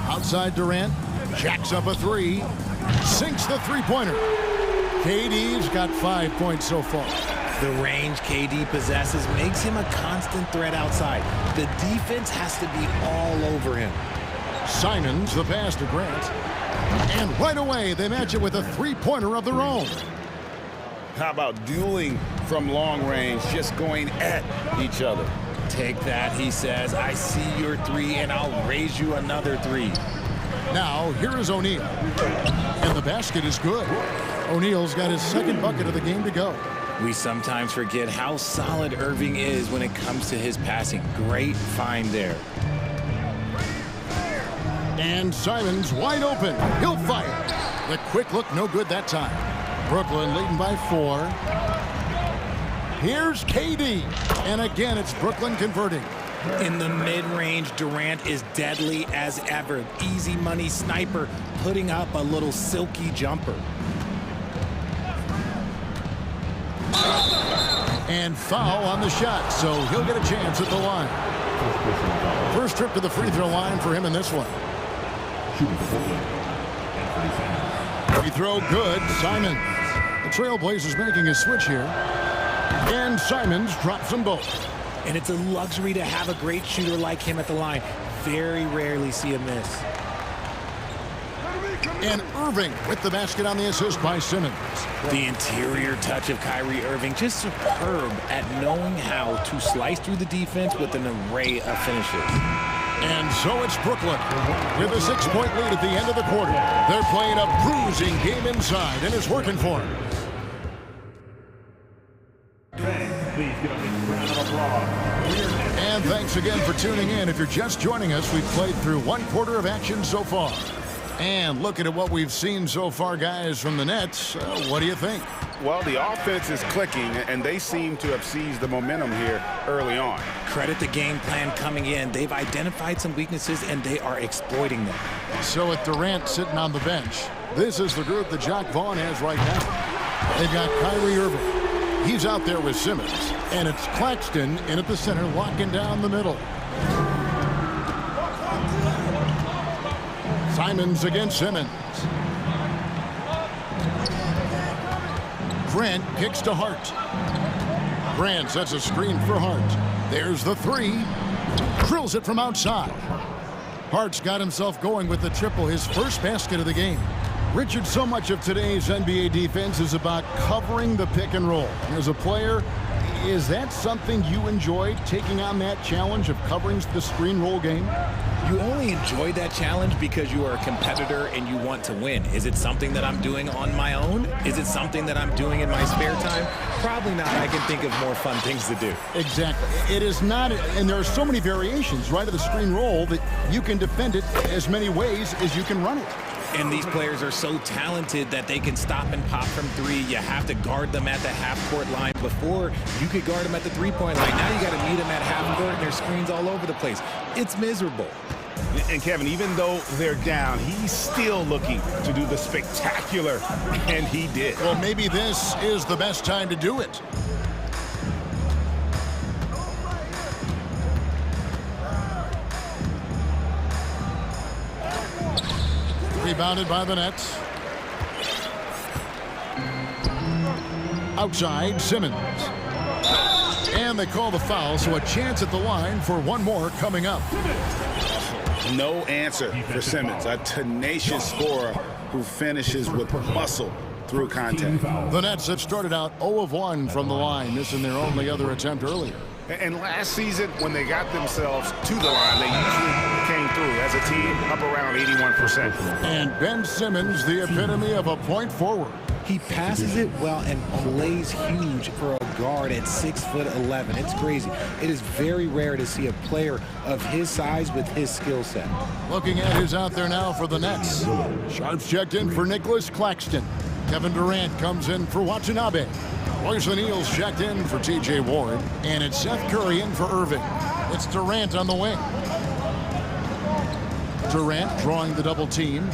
Outside Durant, jacks up a 3, sinks the 3-pointer. KD's got 5 points so far. The range KD possesses makes him a constant threat outside. The defense has to be all over him. Simons, the pass to Grant. And right away, they match it with a three-pointer of their own. How about dueling from long range, just going at each other? Take that, he says. I see your three, and I'll raise you another three. Now, here is O'Neal. And the basket is good. O'Neal's got his second bucket of the game to go. We sometimes forget how solid Irving is when it comes to his passing. Great find there. And Simons wide open. He'll fire. The quick look, no good that time. Brooklyn leading by 4. Here's KD. And again, it's Brooklyn converting. In the mid-range, Durant is deadly as ever. Easy money sniper, putting up a little silky jumper. And foul on the shot, so he'll get a chance at the line. First trip to the free throw line for him in this one. Free throw good, Simons. The Trailblazers making a switch here. And Simons drops them both. And it's a luxury to have a great shooter like him at the line. Very rarely see a miss. And Irving with the basket on the assist by Simmons. The interior touch of Kyrie Irving, just superb at knowing how to slice through the defense with an array of finishes. And so it's Brooklyn with a 6-point lead at the end of the quarter. They're playing a bruising game inside, and it's working for them. Please give a big round of applause. And thanks again for tuning in. If you're just joining us, we've played through one quarter of action so far. And looking at what we've seen so far, guys, from the Nets, what do you think? Well, the offense is clicking, and they seem to have seized the momentum here early on. Credit the game plan coming in. They've identified some weaknesses, and they are exploiting them. So with Durant sitting on the bench, this is the group that Jock Vaughn has right now. They've got Kyrie Irving. He's out there with Simmons. And it's Claxton in at the center, locking down the middle. Simons against Simmons. Grant kicks to Hart. Grant sets a screen for Hart. There's the three. Drills it from outside. Hart's got himself going with the triple, his first basket of the game. Richard, so much of today's NBA defense is about covering the pick and roll. As a player, is that something you enjoy, taking on that challenge of covering the screen roll game? You only enjoy that challenge because you are a competitor and you want to win. Is it something that I'm doing on my own? Is it something that I'm doing in my spare time? Probably not. I can think of more fun things to do. Exactly. It is not, and there are so many variations, right, of the screen roll that you can defend it as many ways as you can run it. And these players are so talented that they can stop and pop from three. You have to guard them at the half-court line. Before, you could guard them at the three-point line. Now you got to meet them at half-court, and there's screens all over the place. It's miserable. And Kevin, even though they're down, he's still looking to do the spectacular, and he did. Well, maybe this is the best time to do it. Rebounded by the Nets. Outside, Simmons. And they call the foul, so a chance at the line for one more coming up. No answer for Simmons, a tenacious scorer who finishes with muscle through contact. The Nets have started out 0 of 1 from the line, missing their only other attempt earlier. And last season, when they got themselves to the line, they usually came through as a team up around 81%. And Ben Simmons, the epitome of a point forward. He passes it well and plays huge for a guard at 6'11". It's crazy. It is very rare to see a player of his size with his skill set. Looking at who's out there now for the Nets. Sharps checked in for Nicholas Claxton. Kevin Durant comes in for Watanabe. Royce O'Neal's checked in for T.J. Ward. And it's Seth Curry in for Irving. It's Durant on the wing. Durant drawing the double team.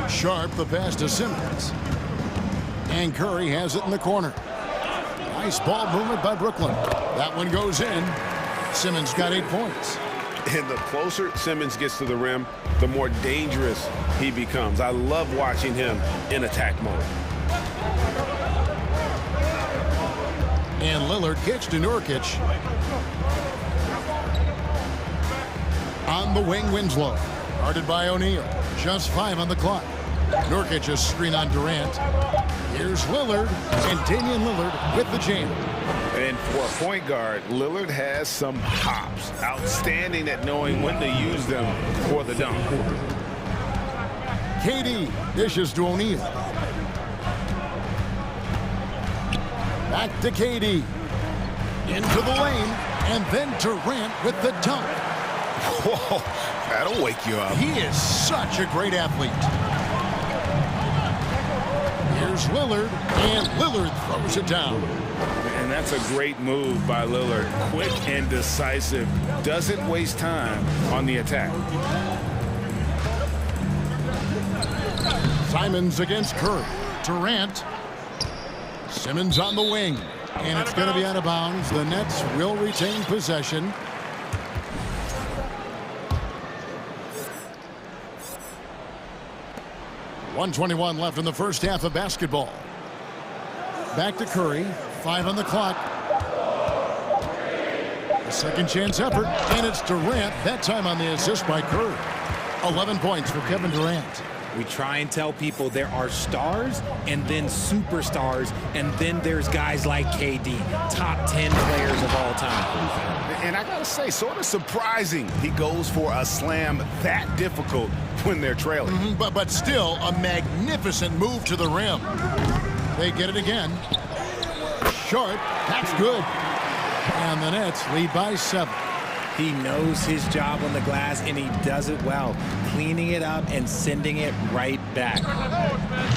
Sharp the pass to Simmons. And Curry has it in the corner. Nice ball movement by Brooklyn. That one goes in. Simmons got 8 points. And the closer Simmons gets to the rim, the more dangerous he becomes. I love watching him in attack mode. And Lillard kicks to Nurkic. On the wing, Winslow. Guarded by O'Neal. Just 5 on the clock. Nurkic a screen on Durant. Here's Lillard. And Damian Lillard with the jam. And for a point guard, Lillard has some hops. Outstanding at knowing when to use them for the dunk. KD dishes to O'Neal. Back to KD. Into the lane. And then Durant with the dunk. Whoa, that'll wake you up. He is such a great athlete. Here's Lillard. And Lillard throws it down. And that's a great move by Lillard. Quick and decisive. Doesn't waste time on the attack. Simons against Curry. Durant. Simmons on the wing. And it's going to be out of bounds. The Nets will retain possession. .121 left in the first half of basketball. Back to Curry. 5 on the clock. A second chance effort. And it's Durant. That time on the assist by Curry. 11 points for Kevin Durant. We try and tell people there are stars and then superstars, and then there's guys like KD, top 10 players of all time. And I gotta say, sort of surprising he goes for a slam that difficult when they're trailing. But still a magnificent move to the rim. They get it again. Short. That's good. And the Nets lead by 7. He knows his job on the glass, and he does it well, cleaning it up and sending it right back.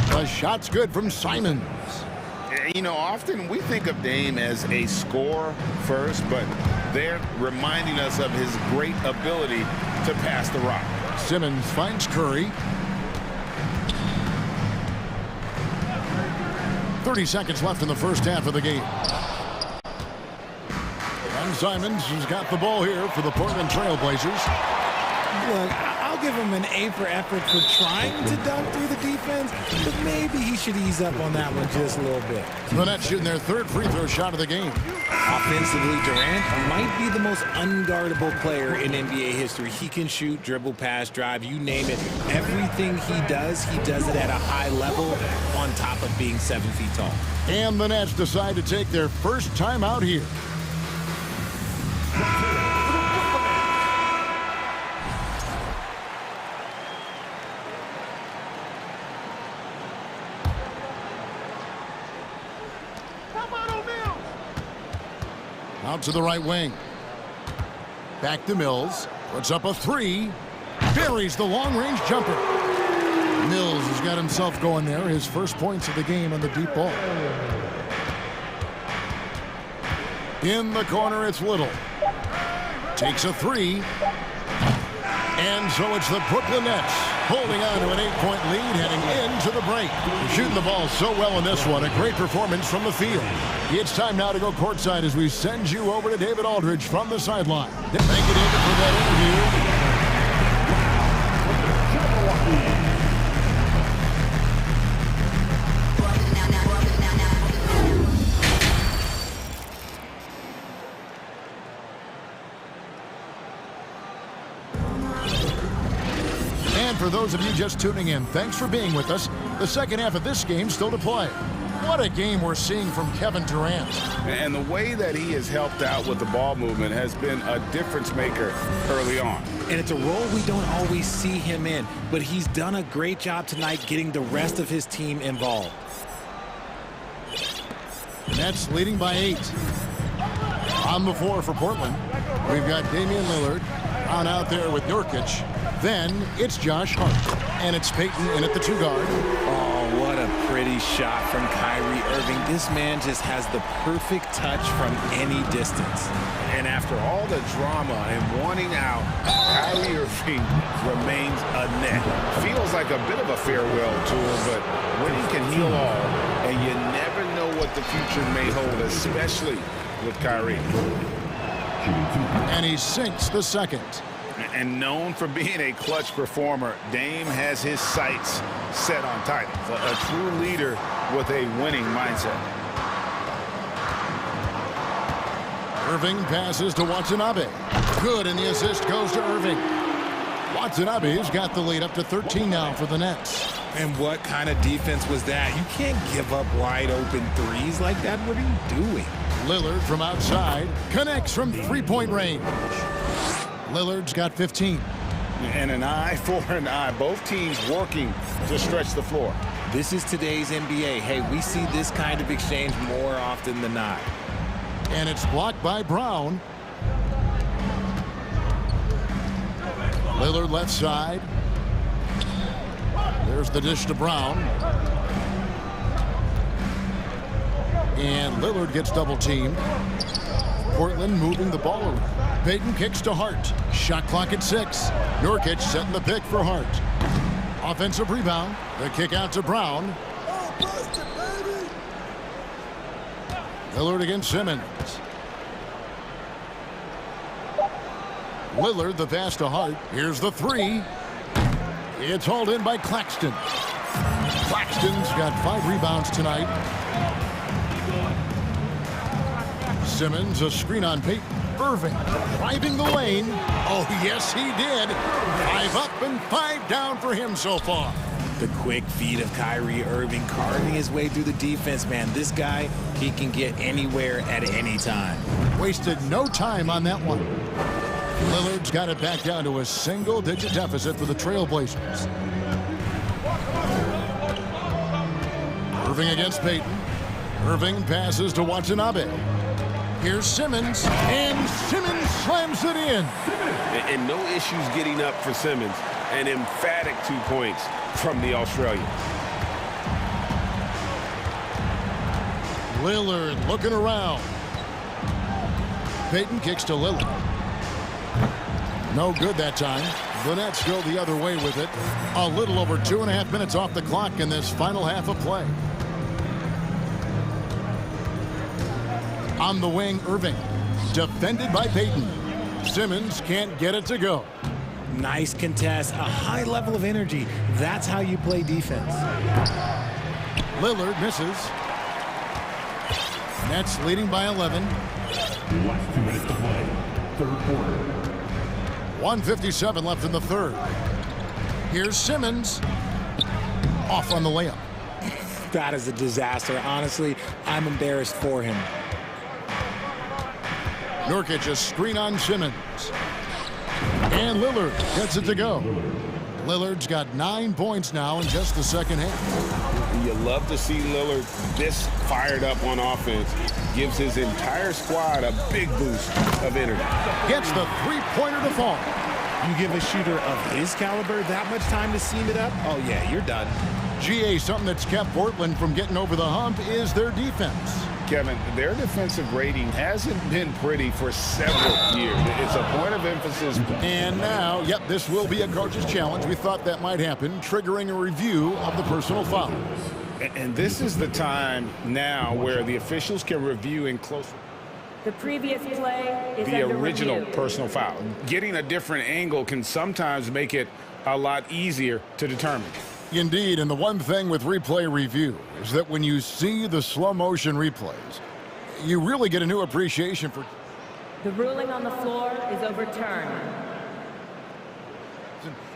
The shot's good from Simons. You know, often we think of Dame as a scorer first, but they're reminding us of his great ability to pass the rock. Simmons finds Curry. 30 seconds left in the first half of the game. And Simons has got the ball here for the Portland Trailblazers. Look, I'll give him an A for effort for trying to dunk through the defense, but maybe he should ease up on that one just a little bit. The Nets shooting their third free throw shot of the game. Offensively, Durant might be the most unguardable player in NBA history. He can shoot, dribble, pass, drive, you name it. Everything he does it at a high level on top of being 7 feet tall. And the Nets decide to take their first time out here. Out to the right wing. Back to Mills. Puts up a 3. Buries the long-range jumper. Mills has got himself going there. His first points of the game on the deep ball. In the corner, it's Little. Takes a 3. And so it's the Brooklyn Nets holding on to an 8-point lead heading into the break. Shooting the ball so well in this one. A great performance from the field. It's time now to go courtside as we send you over to David Aldridge from the sideline. Thank you, David, for that interview. For those of you just tuning in, thanks for being with us. The second half of this game still to play. What a game we're seeing from Kevin Durant. And the way that he has helped out with the ball movement has been a difference maker early on. And it's a role we don't always see him in, but he's done a great job tonight getting the rest of his team involved. Nets leading by 8. On the floor for Portland, we've got Damian Lillard on out there with Nurkic. Then it's Josh Hart, and it's Peyton in at the 2 guard. Oh, what a pretty shot from Kyrie Irving. This man just has the perfect touch from any distance. And after all the drama and wanting out, Kyrie Irving remains a net. Feels like a bit of a farewell tour, but when he can heal all, and you never know what the future may hold, especially with Kyrie. And he sinks the second. And known for being a clutch performer, Dame has his sights set on titles. A true leader with a winning mindset. Irving passes to Watanabe. Good, and the assist goes to Irving. Watanabe's got the lead up to 13 now for the Nets. And what kind of defense was that? You can't give up wide open threes like that. What are you doing? Lillard from outside connects from three-point range. Lillard's got 15. And an eye for an eye. Both teams working to stretch the floor. This is today's NBA. Hey, we see this kind of exchange more often than not. And it's blocked by Brown. Lillard left side. There's the dish to Brown. And Lillard gets double-teamed. Portland moving the ball around. Payton kicks to Hart. Shot clock at 6. Nurkic setting the pick for Hart. Offensive rebound. The kick out to Brown. Lillard against Simmons. Lillard, the pass to Hart. Here's the three. It's hauled in by Claxton. Claxton's got 5 rebounds tonight. Simmons, a screen on Payton. Irving driving the lane. Oh, yes, he did. 5 up and 5 down for him so far. The quick feed of Kyrie Irving carving his way through the defense, man. This guy, he can get anywhere at any time. Wasted no time on that one. Lillard's got it back down to a single-digit deficit for the Trailblazers. Irving against Payton. Irving passes to Watanabe. Here's Simmons, and Simmons slams it in. And no issues getting up for Simmons. An emphatic 2 points from the Australian. Lillard looking around. Payton kicks to Lillard. No good that time. The Nets go the other way with it. A little over 2.5 minutes off the clock in this final half of play. On the wing, Irving. Defended by Payton. Simmons can't get it to go. Nice contest, a high level of energy. That's how you play defense. Lillard misses. Nets leading by 11. Last 2 minutes to play. Third quarter. 1:57 left in the third. Here's Simmons. Off on the layup. That is a disaster. Honestly, I'm embarrassed for him. Nurkic a screen on Simmons. And Lillard gets it to go. Lillard's got 9 points now in just the second half. You love to see Lillard this fired up on offense. Gives his entire squad a big boost of energy. Gets the three-pointer to fall. You give a shooter of his caliber that much time to seam it up? Oh, yeah, you're done. GA, something that's kept Portland from getting over the hump is their defense. Kevin, their defensive rating hasn't been pretty for several years. It's a point of emphasis. And now, yep, this will be a coach's challenge. We thought that might happen, triggering a review of the personal fouls. And this is the time now where the officials can review in close. The previous play is the under original review. personal foul. Getting a different angle can sometimes make it a lot easier to determine. Indeed, and the one thing with replay review is that when you see the slow motion replays, you really get a new appreciation for. The ruling on the floor is overturned.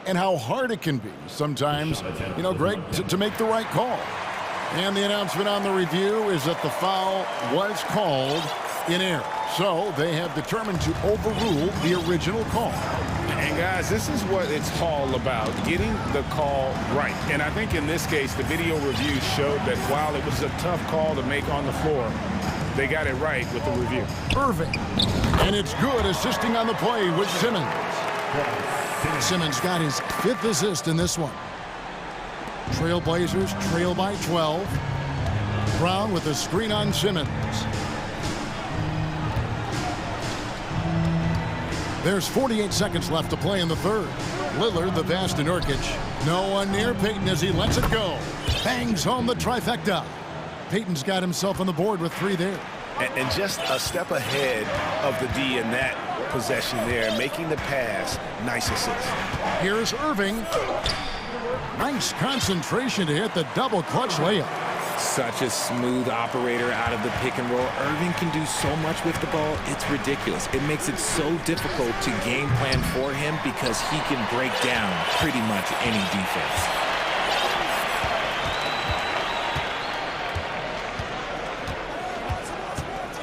And how hard it can be sometimes, you know, Greg, to make the right call. And the announcement on the review is that the foul was called in error. So they have determined to overrule the original call. And guys, this is what it's all about, getting the call right. And I think in this case, the video review showed that while it was a tough call to make on the floor, they got it right with the review. Irving. And it's good, assisting on the play with Simmons. Simmons got his 5th assist in this one. Trailblazers trail by 12. Brown with a screen on Simmons. There's 48 seconds left to play in the third. Lillard, the pass to Nurkic. No one near Payton as he lets it go. Bangs home the trifecta. Payton's got himself on the board with 3 there. And just a step ahead of the D in that possession there, making the pass. Nice assist. Here's Irving. Nice concentration to hit the double clutch layup. Such a smooth operator out of the pick and roll. Irving can do so much with the ball, it's ridiculous. It makes it so difficult to game plan for him because he can break down pretty much any defense.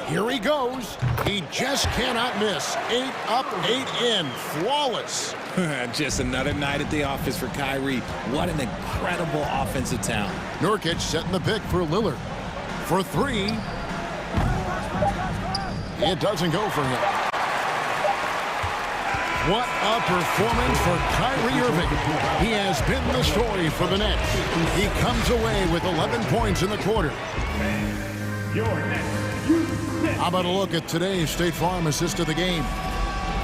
Here he goes. He just cannot miss. 8 up, 8 in. Flawless. Just another night at the office for Kyrie. What an incredible offensive talent. Nurkic setting the pick for Lillard. For 3. It doesn't go for him. What a performance for Kyrie Irving. He has been the story for the Nets. He comes away with 11 points in the quarter. How about a look at today's State Farm assist of the game?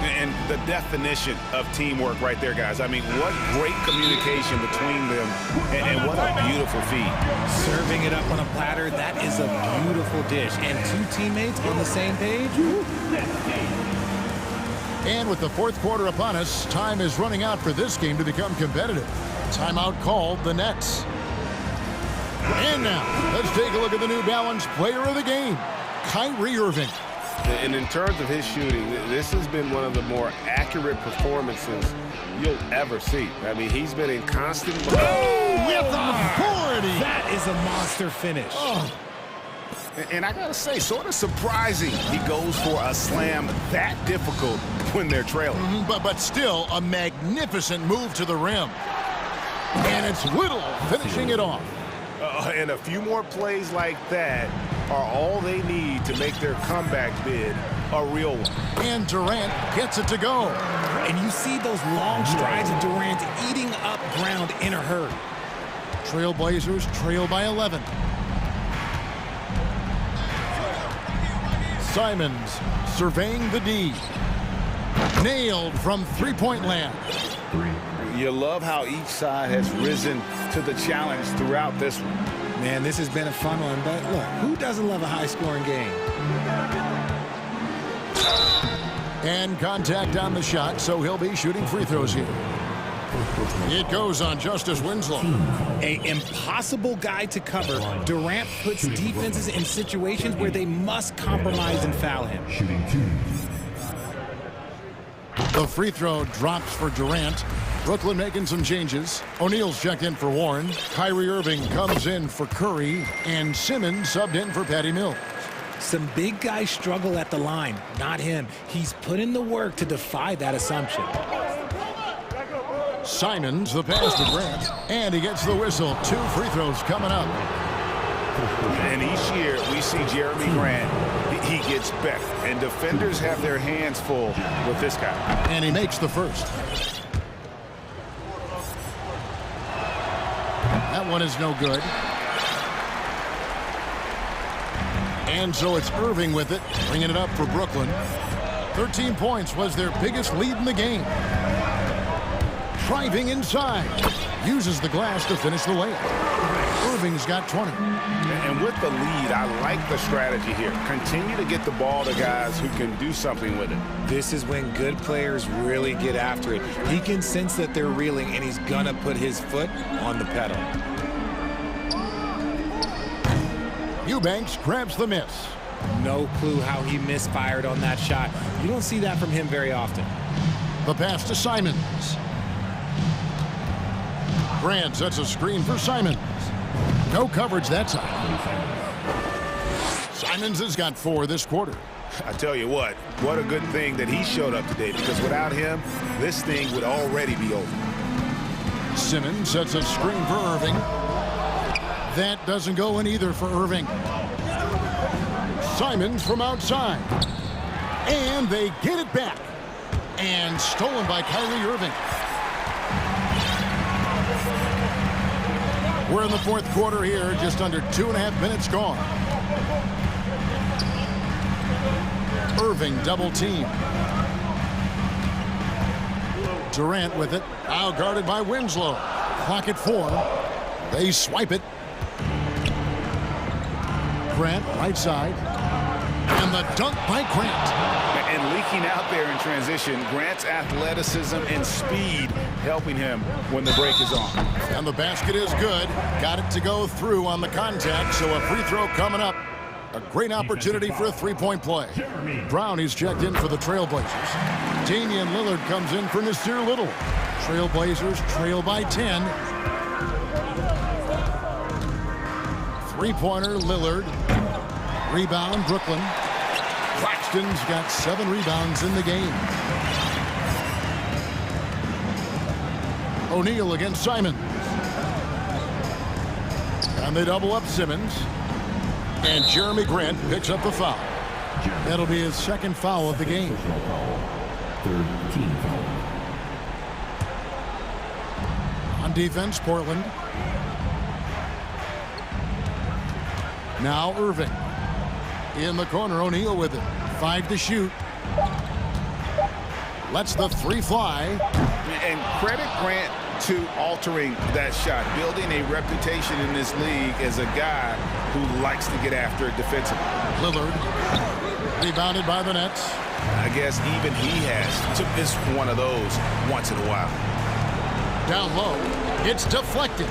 And the definition of teamwork right there, guys. I mean, what great communication between them, and what a beautiful feed. Serving it up on a platter, that is a beautiful dish. And 2 teammates on the same page. And with the fourth quarter upon us, time is running out for this game to become competitive. Timeout called, the Nets. And now, let's take a look at the New Balance player of the game, Kyrie Irving. And in terms of his shooting, this has been one of the more accurate performances you'll ever see. I mean, he's been in constant... Oh, with authority! That is a monster finish. Oh. And I gotta say, sort of surprising he goes for a slam that difficult when they're trailing. But still, a magnificent move to the rim. And it's Whittle finishing it off. And a few more plays like that are all they need to make their comeback bid a real one. And Durant gets it to go. And you see those long strides of Durant eating up ground in a hurry. Trailblazers trail by 11. Simons surveying the D. Nailed from three-point land. You love how each side has risen to the challenge throughout this one. Man, this has been a fun one, but look, who doesn't love a high-scoring game? And contact on the shot, so he'll be shooting free throws here. It goes on Justice Winslow. An impossible guy to cover. Durant puts defenses in situations where they must compromise and foul him. Shooting 2. The free throw drops for Durant. Brooklyn making some changes. O'Neal's checked in for Warren. Kyrie Irving comes in for Curry. And Simmons subbed in for Patty Mills. Some big guys struggle at the line. Not him. He's put in the work to defy that assumption. Simons, the pass to Grant. And he gets the whistle. 2 free throws coming up. And each year we see Jeremy Grant, he gets better. And defenders have their hands full with this guy. And he makes the first. That one is no good. And so it's Irving with it, bringing it up for Brooklyn. 13 points was their biggest lead in the game. Driving inside. Uses the glass to finish the layup. Irving's got 20. And with the lead, I like the strategy here. Continue to get the ball to guys who can do something with it. This is when good players really get after it. He can sense that they're reeling, and he's gonna put his foot on the pedal. Eubanks grabs the miss. No clue how he misfired on that shot. You don't see that from him very often. The pass to Simons. Grant sets a screen for Simons. No coverage that time. Simons has got 4 this quarter. I tell you what a good thing that he showed up today, because without him, this thing would already be over. Simmons sets a screen for Irving. That doesn't go in either for Irving. Simons from outside. And they get it back. And stolen by Kyrie Irving. We're in the fourth quarter here, just under 2.5 minutes gone. Irving double team. Durant with it, out guarded by Winslow. Clock at 4. They swipe it. Grant right side. And the dunk by Grant. And leaking out there in transition. Grant's athleticism and speed helping him when the break is on. And the basket is good. Got it to go through on the contact, so a free throw coming up. A great opportunity for a three-point play. Brownie's checked in for the Trailblazers. Damian Lillard comes in for Nasir Little. Trailblazers trail by 10. Three-pointer, Lillard. Rebound, Brooklyn. Claxton's got 7 rebounds in the game. O'Neal against Simons. And they double up Simmons. And Jeremy Grant picks up the foul. That'll be his second foul of the game. Third team foul. On defense, Portland. Now Irving. In the corner, O'Neal with it. 5 to shoot. Lets the 3 fly. And credit Grant to altering that shot, building a reputation in this league as a guy who likes to get after it defensively. Lillard, rebounded by the Nets. I guess even he has to miss one of those once in a while. Down low, it's deflected.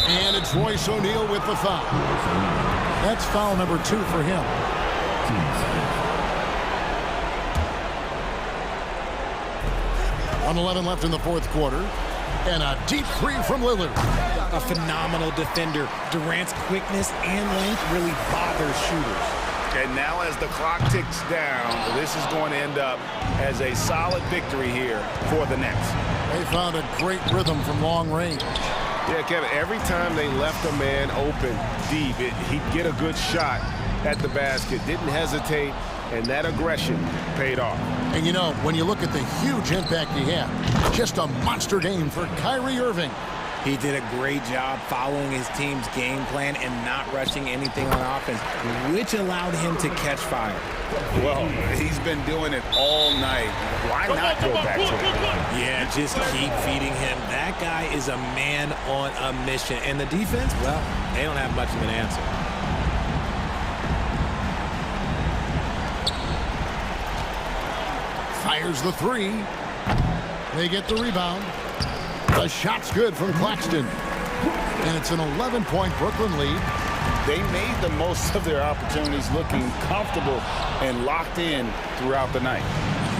And it's Royce O'Neal with the foul. That's foul number 2 for him. 1:11 left in the fourth quarter. And a deep 3 from Lillard. A phenomenal defender. Durant's quickness and length really bothers shooters. And now as the clock ticks down, this is going to end up as a solid victory here for the Nets. They found a great rhythm from long range. Yeah, Kevin, every time they left a man open deep, he'd get a good shot at the basket, didn't hesitate, and that aggression paid off. And you know, when you look at the huge impact he had, just a monster game for Kyrie Irving. He did a great job following his team's game plan and not rushing anything on offense, which allowed him to catch fire. Well, he's been doing it all night. Why not go back to it? Yeah, just keep feeding him. That guy is a man on a mission. And the defense, well, they don't have much of an answer. Fires the 3. They get the rebound. The shot's good from Claxton. And it's an 11-point Brooklyn lead. They made the most of their opportunities, looking comfortable and locked in throughout the night.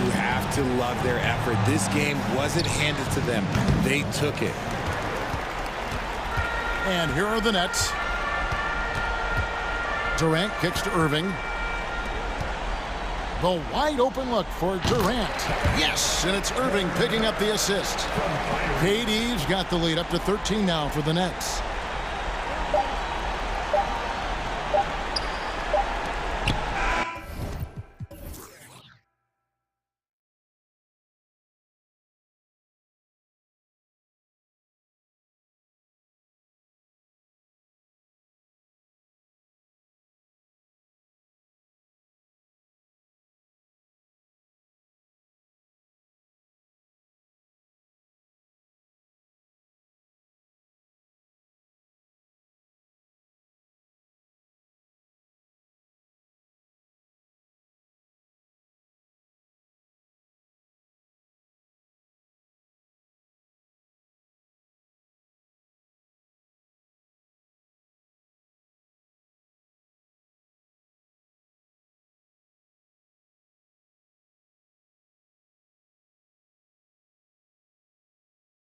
You have to love their effort. This game wasn't handed to them. They took it. And here are the Nets. Durant kicks to Irving. The wide open look for Durant. Yes, and it's Irving picking up the assist. KD's got the lead up to 13 now for the Nets.